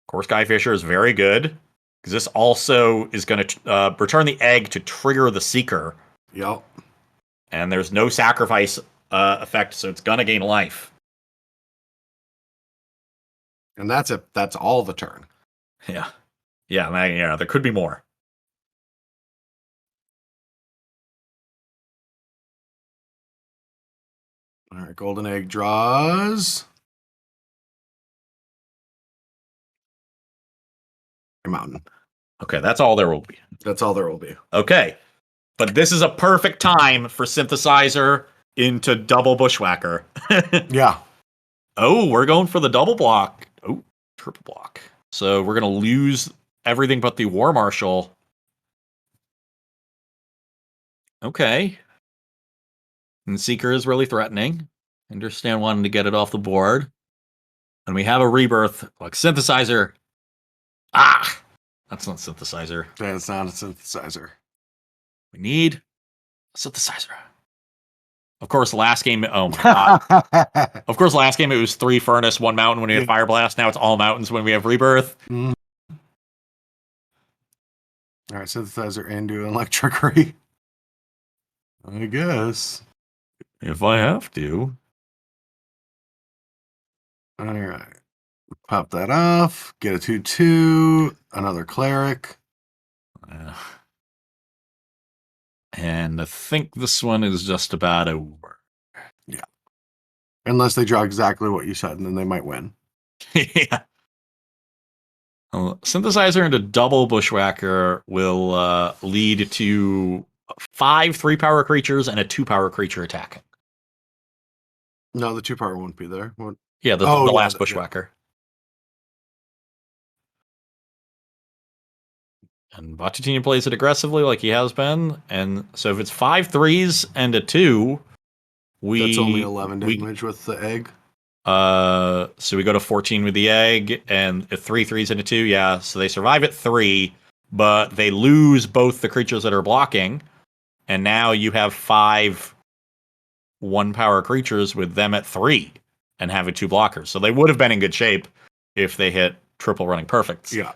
Of course, Skyfisher is very good, because this also is going to return the egg to trigger the Seeker. Yep. And there's no sacrifice effect, so it's gonna gain life. And that's it. That's all the turn. Yeah. Yeah, there could be more. All right, Golden Egg draws a mountain. Okay, that's all there will be. That's all there will be. Okay. But this is a perfect time for Synthesizer into double Bushwhacker. Yeah. Oh, we're going for the double block. Oh, triple block. So we're going to lose everything but the War Marshal. Okay. And Seeker is really threatening. Understand wanting to get it off the board. And we have a rebirth like Synthesizer. Ah! That's not Synthesizer. That's not a synthesizer. We need a Synthesizer. Of course, last game. Oh my god. Of course, last game it was 3 Furnace, 1 Mountain when we had Fire Blast. Now it's all Mountains when we have Rebirth. Mm. All right, Synthesizer into Electrickery. I guess. If I have to. All right. Pop that off. Get a 2/2. Another Cleric. And I think this one is just about over. Yeah. Unless they draw exactly what you said, and then they might win. Yeah. Synthesizer into double Bushwhacker will lead to 5 3-power creatures and a 2-power creature attacking. No, the 2-power won't be there. What? Yeah, the last Bushwhacker. Yeah. And Batutina plays it aggressively like he has been. And so if it's 5 3s and a 2, that's only 11 damage with the egg. So we go to 14 with the egg, and 3 3s and a 2, yeah. So they survive at 3, but they lose both the creatures that are blocking, and now you have 5 1-power creatures with them at 3 and having 2 blockers. So they would have been in good shape if they hit triple running perfects. Yeah.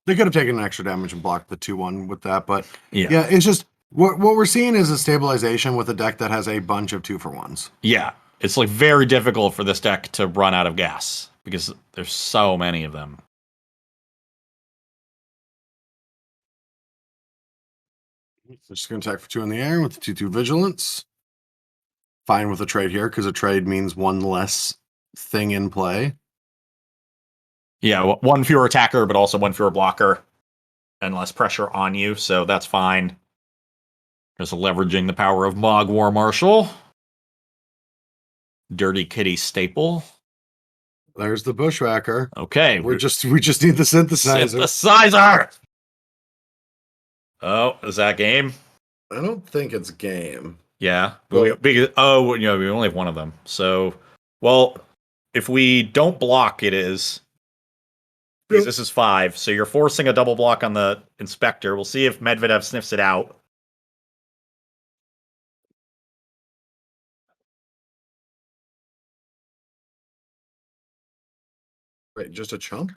They could have taken an extra damage and blocked the 2/1 with that, but yeah, it's just what we're seeing is a stabilization with a deck that has a bunch of 2-for-1s. Yeah. It's like very difficult for this deck to run out of gas because there's so many of them. Just going to attack for 2 in the air with the 2/2 Vigilance. Fine with a trade here because a trade means 1 less thing in play. Yeah, 1 fewer attacker, but also 1 fewer blocker and less pressure on you, so that's fine. Just leveraging the power of Mog War Marshal. Dirty Kitty staple. There's the Bushwhacker. Okay. We just need the Synthesizer. Synthesizer! Oh, is that game? I don't think it's game. Yeah. We only have 1 of them. So, well, if we don't block, it is. Because this is 5. So you're forcing a double block on the Inspector. We'll see if Medvedev sniffs it out. Wait, just a chump?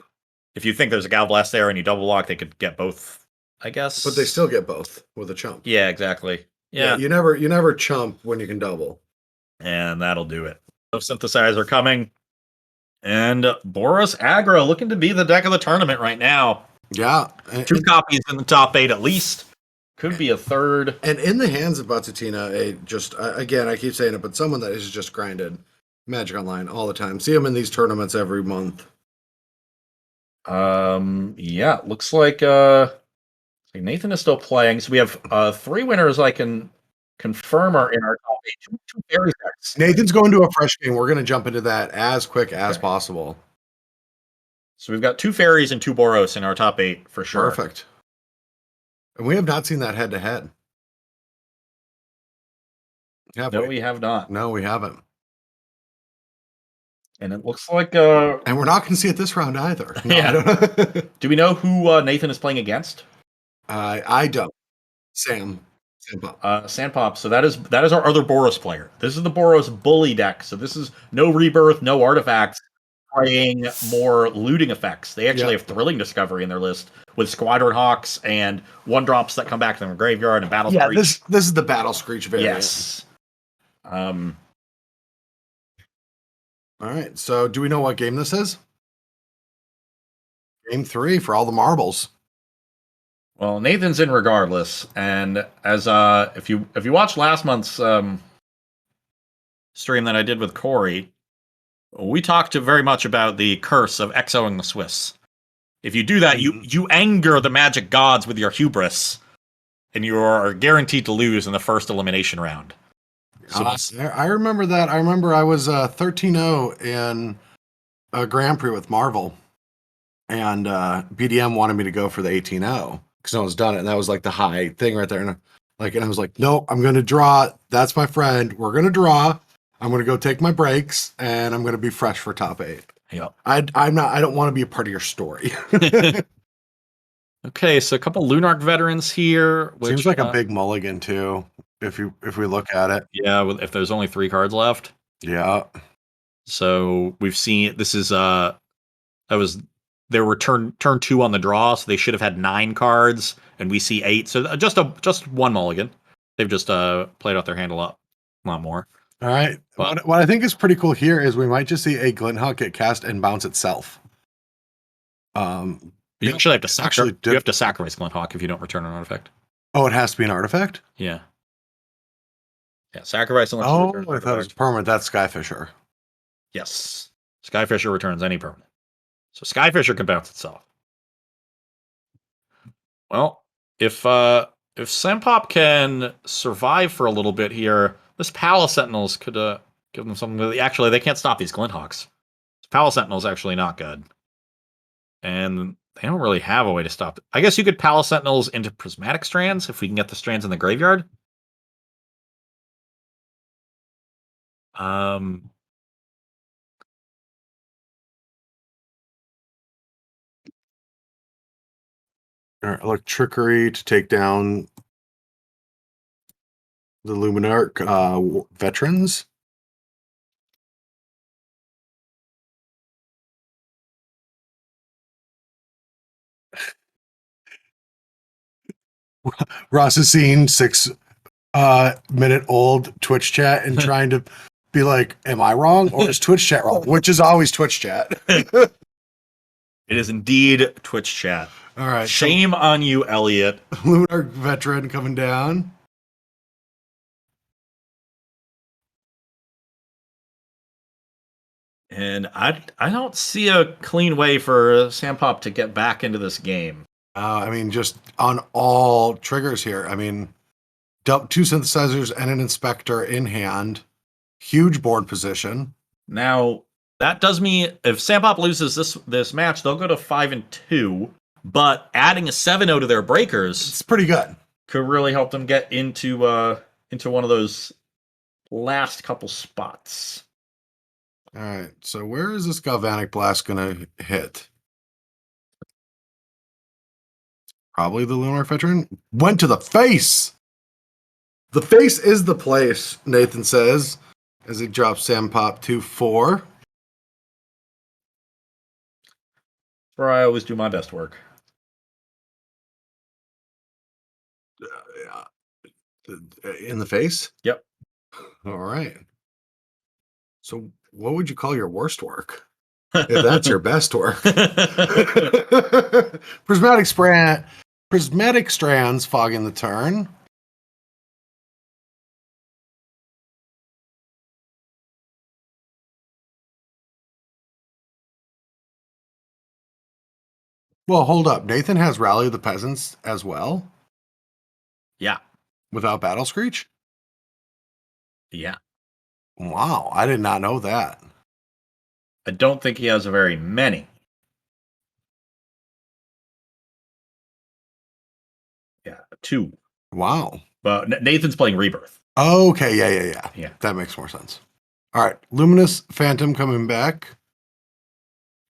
If you think there's a Galblast there and you double block, they could get both, I guess. But they still get both with a chump. Yeah, exactly. Yeah. You never chump when you can double. And that'll do it. So Synthesizer coming. And Boros Aggro looking to be the deck of the tournament right now. Yeah. 2 copies in the top 8 at least. Could be a third. And in the hands of Batutina, again, I keep saying it, but someone that is just grinded Magic Online all the time. See him in these tournaments every month. Yeah, looks like Nathan is still playing. So we have 3 winners I can confirm are in our top 8. 2 fairy decks. Nathan's going to a fresh game. We're going to jump into that as quick as possible. So we've got 2 fairies and 2 Boros in our top 8 for sure. Perfect. And we have not seen that head to head. No, we have not. No, we haven't. And it looks like and we're not going to see it this round either. No, yeah. Do we know who Nathan is playing against? I don't. Sandpop. Sandpop. So that is our other Boros player. This is the Boros Bully deck. So this is no rebirth, no artifacts. playing more looting effects. They actually Yep. have Thrilling Discovery in their list with Squadron Hawks and 1-drops that come back to their graveyard and Battle Yeah, Screech. this is the Battle Screech variant. Yes. All right. So, do we know what game this is? Game 3 for all the marbles. Well, Nathan's in regardless, and as if you watched last month's stream that I did with Corey, we talked very much about the curse of exoing the Swiss. If you do that, you anger the magic gods with your hubris, and you are guaranteed to lose in the first elimination round. So I remember that. I remember I was 13-0 in a Grand Prix with Marvel, and BDM wanted me to go for the 18-0 because no one's done it, and that was like the high thing right there. And I was like, no, I'm going to draw. That's my friend. We're going to draw. I'm going to go take my breaks, and I'm going to be fresh for top 8. Yep. I don't want to be a part of your story. Okay, so a couple Lunark veterans here. Which, Seems like a big mulligan too. If we look at it, yeah. If there's only 3 cards left, yeah. so we've seen this is they were turn 2 on the draw, so they should have had 9 cards, and we see 8. So just one mulligan. They've just played out their hand a lot more. All right. But, What I think is pretty cool here is we might just see a Glinthawk get cast and bounce itself. You actually have to you have to sacrifice Glinthawk if you don't return an artifact. Oh, it has to be an artifact? Yeah. Yeah, sacrifice unless you Oh, return I an thought it was artifact. permanent. That's Skyfisher. Yes. Skyfisher returns any permanent. So Skyfisher can bounce itself. Well, if Sempop can survive for a little bit here, this Palace Sentinels could give them something. Actually, they can't stop these Glinthawks. Palace Sentinel's actually not good. And they don't really have a way to stop it. I guess you could Palace Sentinels into Prismatic Strands if we can get the strands in the graveyard. Look, Trickery to take down the Luminarch veterans. Ross has seen 6-minute old Twitch chat and trying to be like, am I wrong or is Twitch chat wrong? Which is always Twitch chat. It is indeed Twitch chat. All right. Shame on you, Elliot. Lunar veteran coming down. And I don't see a clean way for Sempop to get back into this game. I mean, just on all triggers here. I mean, 2 synthesizers and an inspector in hand. Huge board position. Now, that does mean if Sempop loses this match, they'll go to 5-2. But adding a 7-0 to their breakers, it's pretty good. Could really help them get into one of those last couple spots. All right. So where is this Galvanic Blast going to hit? Probably the Lunar Veteran. Went to the face. The face is the place, Nathan says, as he drops Sempop to 4. Where I always do my best work. In the face? Yep. All right. So what would you call your worst work? If that's your best work. Prismatic Strands fogging the turn. Well, hold up. Nathan has Rally of the Peasants as well? Yeah. Without Battle Screech? Yeah. Wow, I did not know that. I don't think he has very many. Yeah, 2. Wow. But Nathan's playing Rebirth. Okay, yeah. That makes more sense. All right, Luminous Phantom coming back.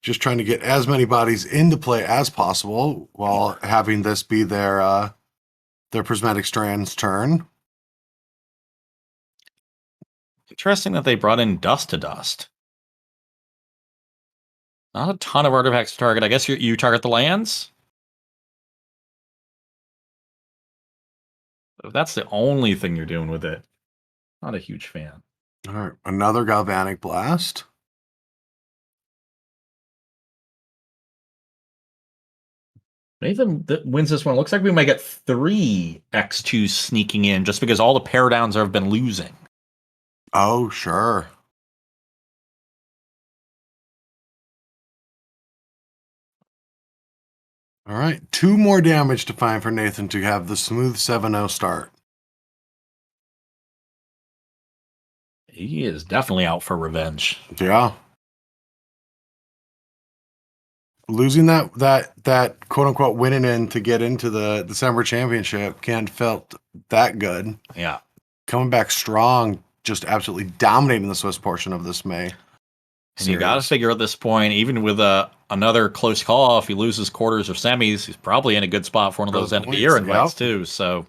Just trying to get as many bodies into play as possible while having this be their Prismatic Strands turn. Interesting that they brought in Dust to Dust. Not a ton of artifacts to target. I guess you target the lands? If that's the only thing you're doing with it, not a huge fan. All right, another Galvanic Blast. Nathan wins this one. Looks like we might get 3 X2s sneaking in just because all the pair downs have been losing. Oh, sure. All right, 2 more damage to find for Nathan to have the smooth 7-0 start. He is definitely out for revenge. Yeah. Losing that quote unquote winning in to get into the December championship can't felt that good. Yeah. Coming back strong, just absolutely dominating the Swiss portion of this May. And you got to figure at this point, even with another close call, if he loses quarters or semis, he's probably in a good spot for one of those end of the year invites too. So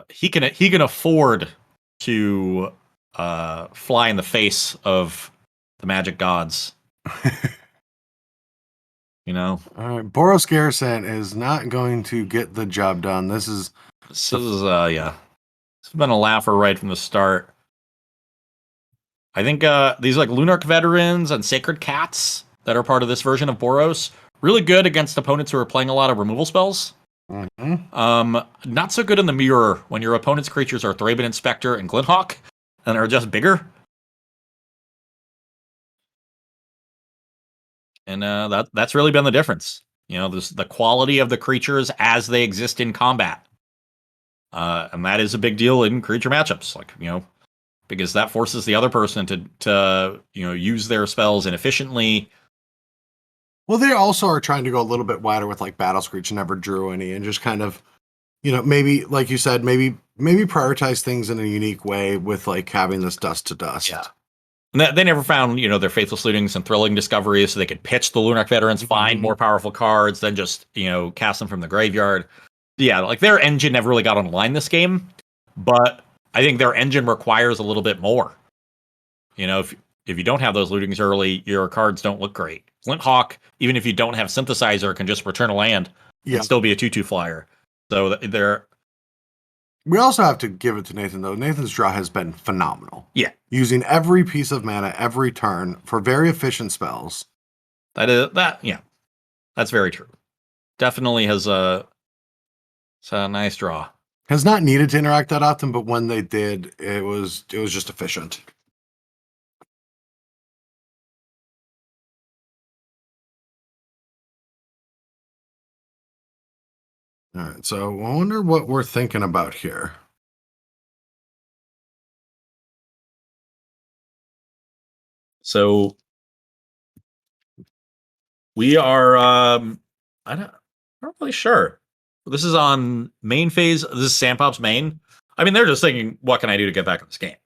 he can afford to fly in the face of the magic gods. You know, all right, Boros Garrison is not going to get the job done. This is it's been a laugher right from the start. I think these like Lunarch veterans and Sacred Cats that are part of this version of Boros really good against opponents who are playing a lot of removal spells. Not so good in the mirror when your opponent's creatures are Thraben Inspector and Glinthawk and are just bigger. And that's really been the difference. You know, the quality of the creatures as they exist in combat. And that is a big deal in creature matchups. Like, you know, because that forces the other person to use their spells inefficiently. Well, they also are trying to go a little bit wider with like Battle Screech and never drew any, and just kind of, maybe like you said, maybe prioritize things in a unique way with like having this dust to dust. Yeah. And they never found, their Faithful Lootings and Thrilling Discoveries, so they could pitch the Lunarch veterans, find more powerful cards, then just, cast them from the graveyard. Yeah, like their engine never really got online this game, but I think their engine requires a little bit more. If you don't have those lootings early, your cards don't look great. Glinthawk, even if you don't have Synthesizer, can just return a land and still be a 2/2 flyer. So they're... We also have to give it to Nathan, though. Nathan's draw has been phenomenal. Yeah. Using every piece of mana every turn for very efficient spells. That's very true. Definitely has it's a nice draw. Has not needed to interact that often, but when they did, it was just efficient. All right, so I wonder what we're thinking about here. So we are I'm not really sure. This is on main phase. This is Sandpop's main. I mean, they're just thinking, what can I do to get back in this game?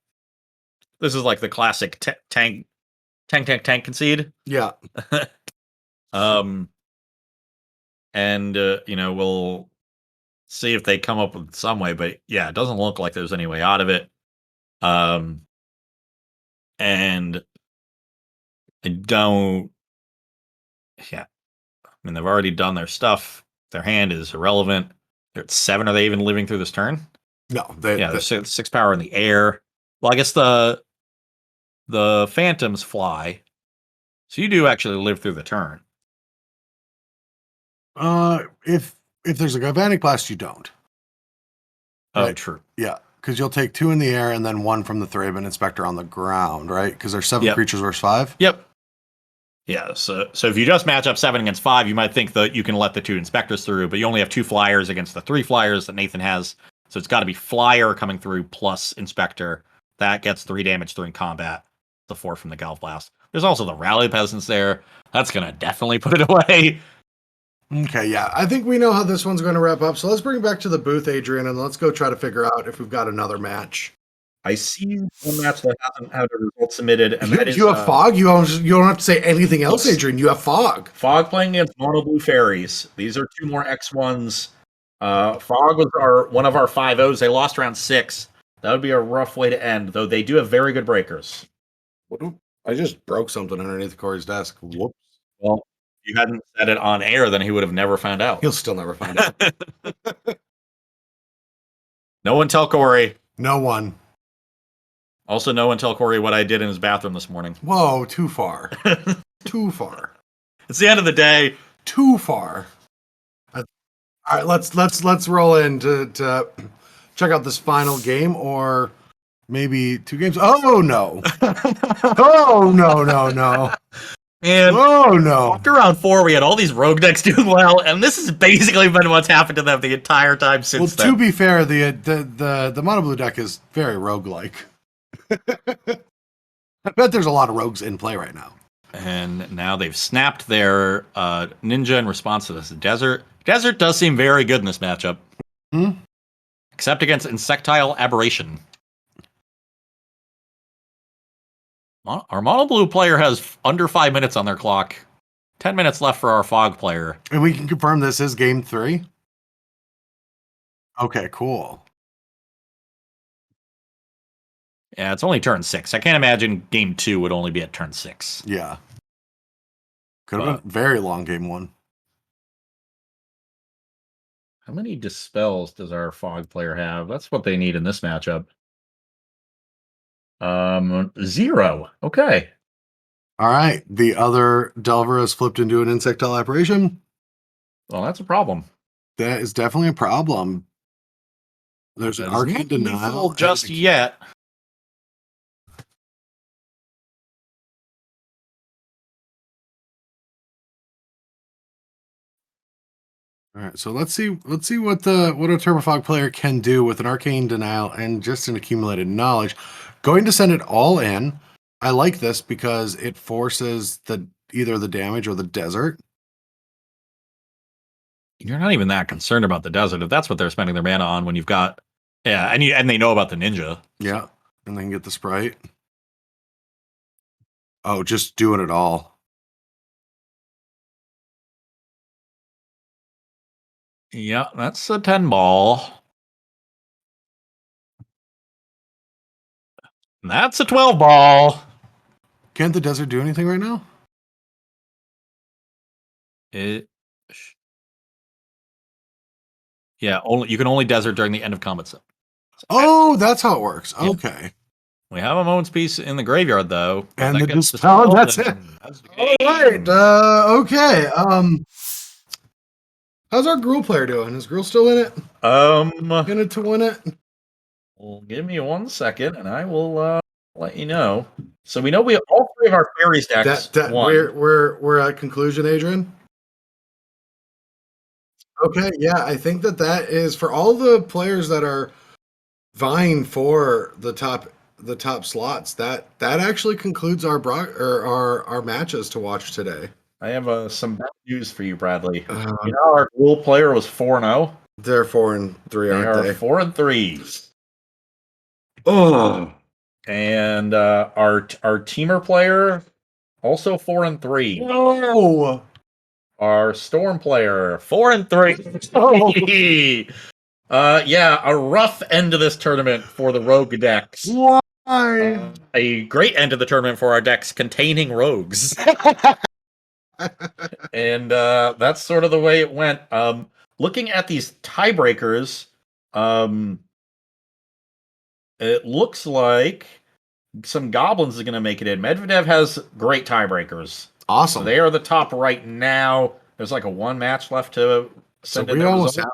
This is like the classic tank concede. Yeah. And we'll see if they come up with some way, but yeah, it doesn't look like there's any way out of it. And I don't, I mean, they've already done their stuff. Their hand is irrelevant. They're at 7. Are they even living through this turn? No. There's 6 power in the air. Well, I guess the phantoms fly. So you do actually live through the turn. If there's a Galvanic Blast, you don't. Oh, right? true. Yeah, because you'll take 2 in the air and then 1 from the Thraben Inspector on the ground, right? Because there's 7 creatures versus 5. Yep. Yeah, so if you just match up 7 against 5, you might think that you can let the 2 inspectors through, but you only have 2 flyers against the 3 flyers that Nathan has. So it's got to be flyer coming through plus inspector. That gets 3 damage during combat. The 4 from the Galv Blast. There's also the Rally Peasants there. That's going to definitely put it away. Okay, yeah. I think we know how this one's going to wrap up. So let's bring it back to the booth, Adrian, and let's go try to figure out if we've got another match. I see one match that hasn't had a result submitted, and that is you have Fog. You don't have to say anything else, yes. Adrian. You have Fog. Fog playing against Mono Blue Fairies. These are 2 more X1s. Fog was one of our 5-0s. They lost round 6. That would be a rough way to end, though they do have very good breakers. I just broke something underneath Corey's desk. Whoops. Well, if you hadn't said it on air, then he would have never found out. He'll still never find out. No one tell Corey. No one. Also, no one tell Corey what I did in his bathroom this morning. Whoa, too far. Too far. It's the end of the day. Too far. All right, let's roll in to check out this final game, or maybe 2 games. Oh no! Oh no! And Oh no! after round 4, we had all these rogue decks doing well, and this has basically been what's happened to them the entire time since then. To be fair, the mono blue deck is very roguelike. I bet there's a lot of rogues in play right now. And now they've snapped their ninja in response to this. Desert does seem very good in this matchup. Except against Insectile Aberration. Our mono blue player has under 5 minutes on their clock. 10 minutes left for our fog player. And we can confirm this is game 3? Okay, cool. Yeah, it's only turn 6. I can't imagine game 2 would only be at turn 6. Yeah. Could have been very long game 1. How many dispels does our fog player have? That's what they need in this matchup. 0. Okay. All right. The other Delver has flipped into an Insectile Apparition. Well, that's a problem. That is definitely a problem. There's an Arcane Denial. Just yet. All right, so let's see what a Turbofog player can do with an Arcane Denial and just an accumulated knowledge. Going to send it all in. I like this because it forces either the damage or the desert. You're not even that concerned about the desert if that's what they're spending their mana on when you've got and they know about the ninja. Yeah, and then get the Sprite. Oh, just doing it all. Yeah, that's a 10 ball. That's a 12 ball. Can't the desert do anything right now? You can only desert during the end of combat set. Oh, that's how it works. Yeah. Okay. We have a Moment's Peace in the graveyard, though. And the Dispel, that's it. All right. Okay. How's our Gruul player doing? Is Gruul still in it? In it to win it? Well, give me 1 second, and I will let you know. So we know we have all 3 of our fairies decks won. We're at conclusion, Adrian. Okay, yeah, I think that is for all the players that are vying for the top slots. That actually concludes our matches to watch today. I have some bad news for you, Bradley. Our Gruul player was 4-0. They're 4-3, aren't they? 4-3. Oh. And our teamer player also 4-3. No. Our storm player 4-3. Yeah, a rough end to this tournament for the rogue decks. Why? A great end to the tournament for our decks containing rogues. And that's sort of the way it went. Looking at these tiebreakers, it looks like some goblins are going to make it in. Medvedev has great tiebreakers. Awesome. So they are the top right now. There's like a 1 match left to send in. Almost have.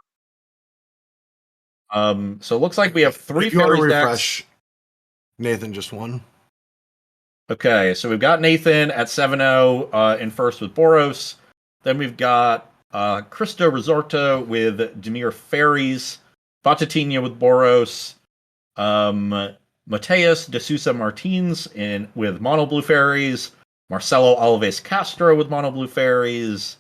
So it looks like we have 3 fairies refresh. Decks. Nathan just won. Okay, so we've got Nathan at 7-0 in first with Boros. Then we've got Cristo Risorto with Demir Fairies, Batatinha with Boros, Mateus de Sousa Martins with Mono Blue Fairies, Marcelo Alves Castro with Mono Blue Fairies,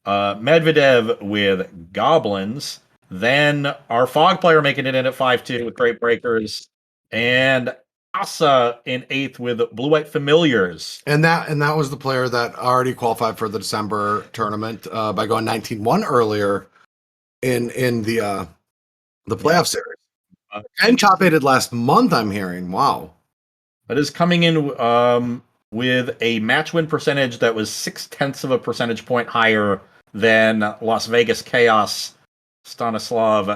Medvedev with Goblins, then our Fog player making it in at 5-2 with Great Breakers, and Asa in 8th with Blue White Familiars. And that was the player that already qualified for the December tournament by going 19-1 earlier in the playoff series. And top 8'd last month, I'm hearing. Wow. That is coming in with a match win percentage that was 0.6 of a percentage point higher than Las Vegas Chaos Stanislav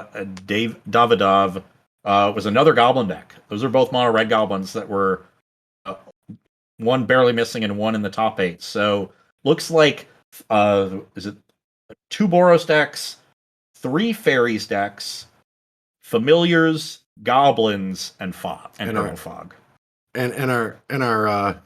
Davidov was another Goblin deck. Those are both mono red goblins that were one barely missing and one in the top 8. So looks like is it 2 Boros decks, 3 Fairies decks, Familiars, Goblins, and Fog and Turbo Fog. And our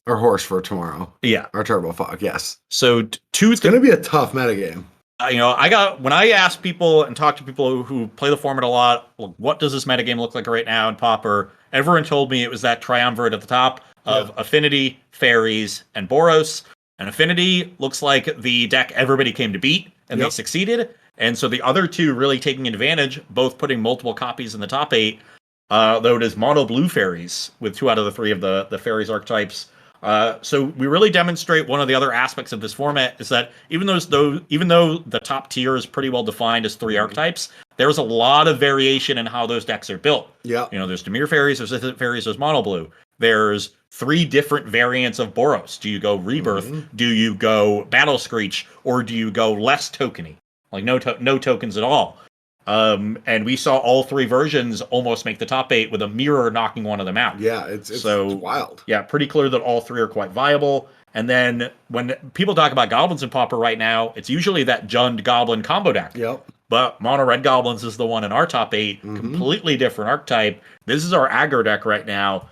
horse for tomorrow. Yeah, our Turbo Fog. Yes. So it's going to be a tough metagame. When I ask people and talk to people who play the format a lot, what does this metagame look like right now in Pauper? Everyone told me it was that triumvirate at the top of Affinity, Fairies, and Boros. And Affinity looks like the deck everybody came to beat, and they succeeded. And so the other two really taking advantage, both putting multiple copies in the top 8, though it is mono blue Fairies with 2 out of the 3 of the Fairies archetypes. So we really demonstrate one of the other aspects of this format is that even though the top tier is pretty well defined as 3 archetypes, there's a lot of variation in how those decks are built. Yeah. There's Dimir Fairies, there's Izzet Fairies, there's mono blue. There's 3 different variants of Boros. Do you go Rebirth? Mm-hmm. Do you go Battle Screech? Or do you go less tokeny? Like no tokens at all. And we saw all 3 versions almost make the top 8 with a mirror knocking one of them out. Yeah, it's wild. Yeah, pretty clear that all 3 are quite viable. And then when people talk about goblins in Pauper right now, it's usually that Jund Goblin combo deck. Yep. But mono red goblins is the one in our top 8, completely different archetype. This is our aggro deck right now.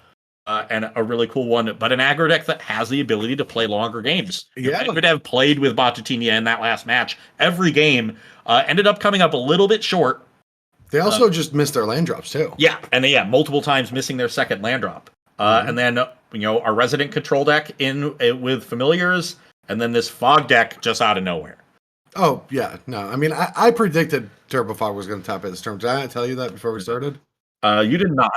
And a really cool one, but an aggro deck that has the ability to play longer games. Yeah. Medvedev played with Batutinha in that last match. Every game ended up coming up a little bit short. They also just missed their land drops too. Yeah, and multiple times missing their second land drop. And then our resident control deck with Familiars, and then this Fog deck just out of nowhere. Oh yeah, no, I mean I predicted Turbo Fog was going to top 8 this term. Did I not tell you that before we started? You did not.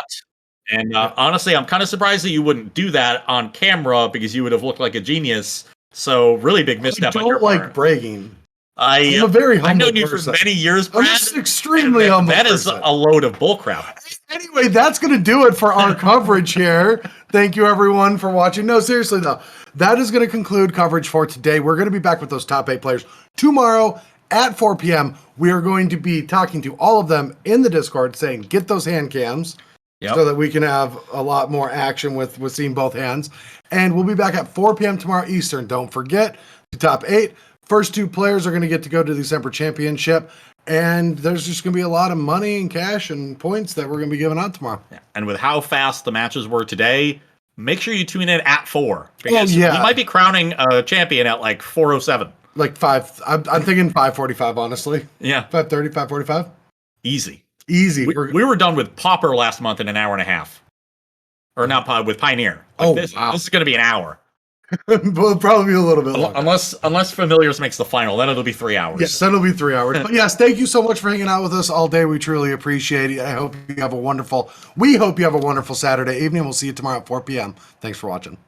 And honestly, I'm kind of surprised that you wouldn't do that on camera because you would have looked like a genius. So really big misstep. I don't like bragging. I'm a very humble I've known you person. for many years, Brad. I'm just extremely humble. That is a load of bullcrap. Anyway, that's going to do it for our coverage here. Thank you, everyone, for watching. No, seriously, though. That is going to conclude coverage for today. We're going to be back with those top 8 players tomorrow at 4 p.m. We are going to be talking to all of them in the Discord saying, get those hand cams. Yep. So that we can have a lot more action with seeing both hands. And we'll be back at 4 p.m. tomorrow Eastern. Don't forget, the top 8. First 2 players are going to get to go to the December Championship. And there's just going to be a lot of money and cash and points that we're going to be giving out tomorrow. Yeah. And with how fast the matches were today, make sure you tune in at 4. Because we might be crowning a champion at like 4:07. Like 5. I'm thinking 5:45, honestly. Yeah. 5:30, 5:45. Easy. We were done with Pauper last month in an hour and a half. Or not with Pioneer. This is going to be an hour. It'll probably be a little bit longer. Unless Familiars makes the final, then it'll be 3 hours. Yes, then it'll be 3 hours. But yes, thank you so much for hanging out with us all day. We truly appreciate it. We hope you have a wonderful Saturday evening. We'll see you tomorrow at 4 p.m. Thanks for watching.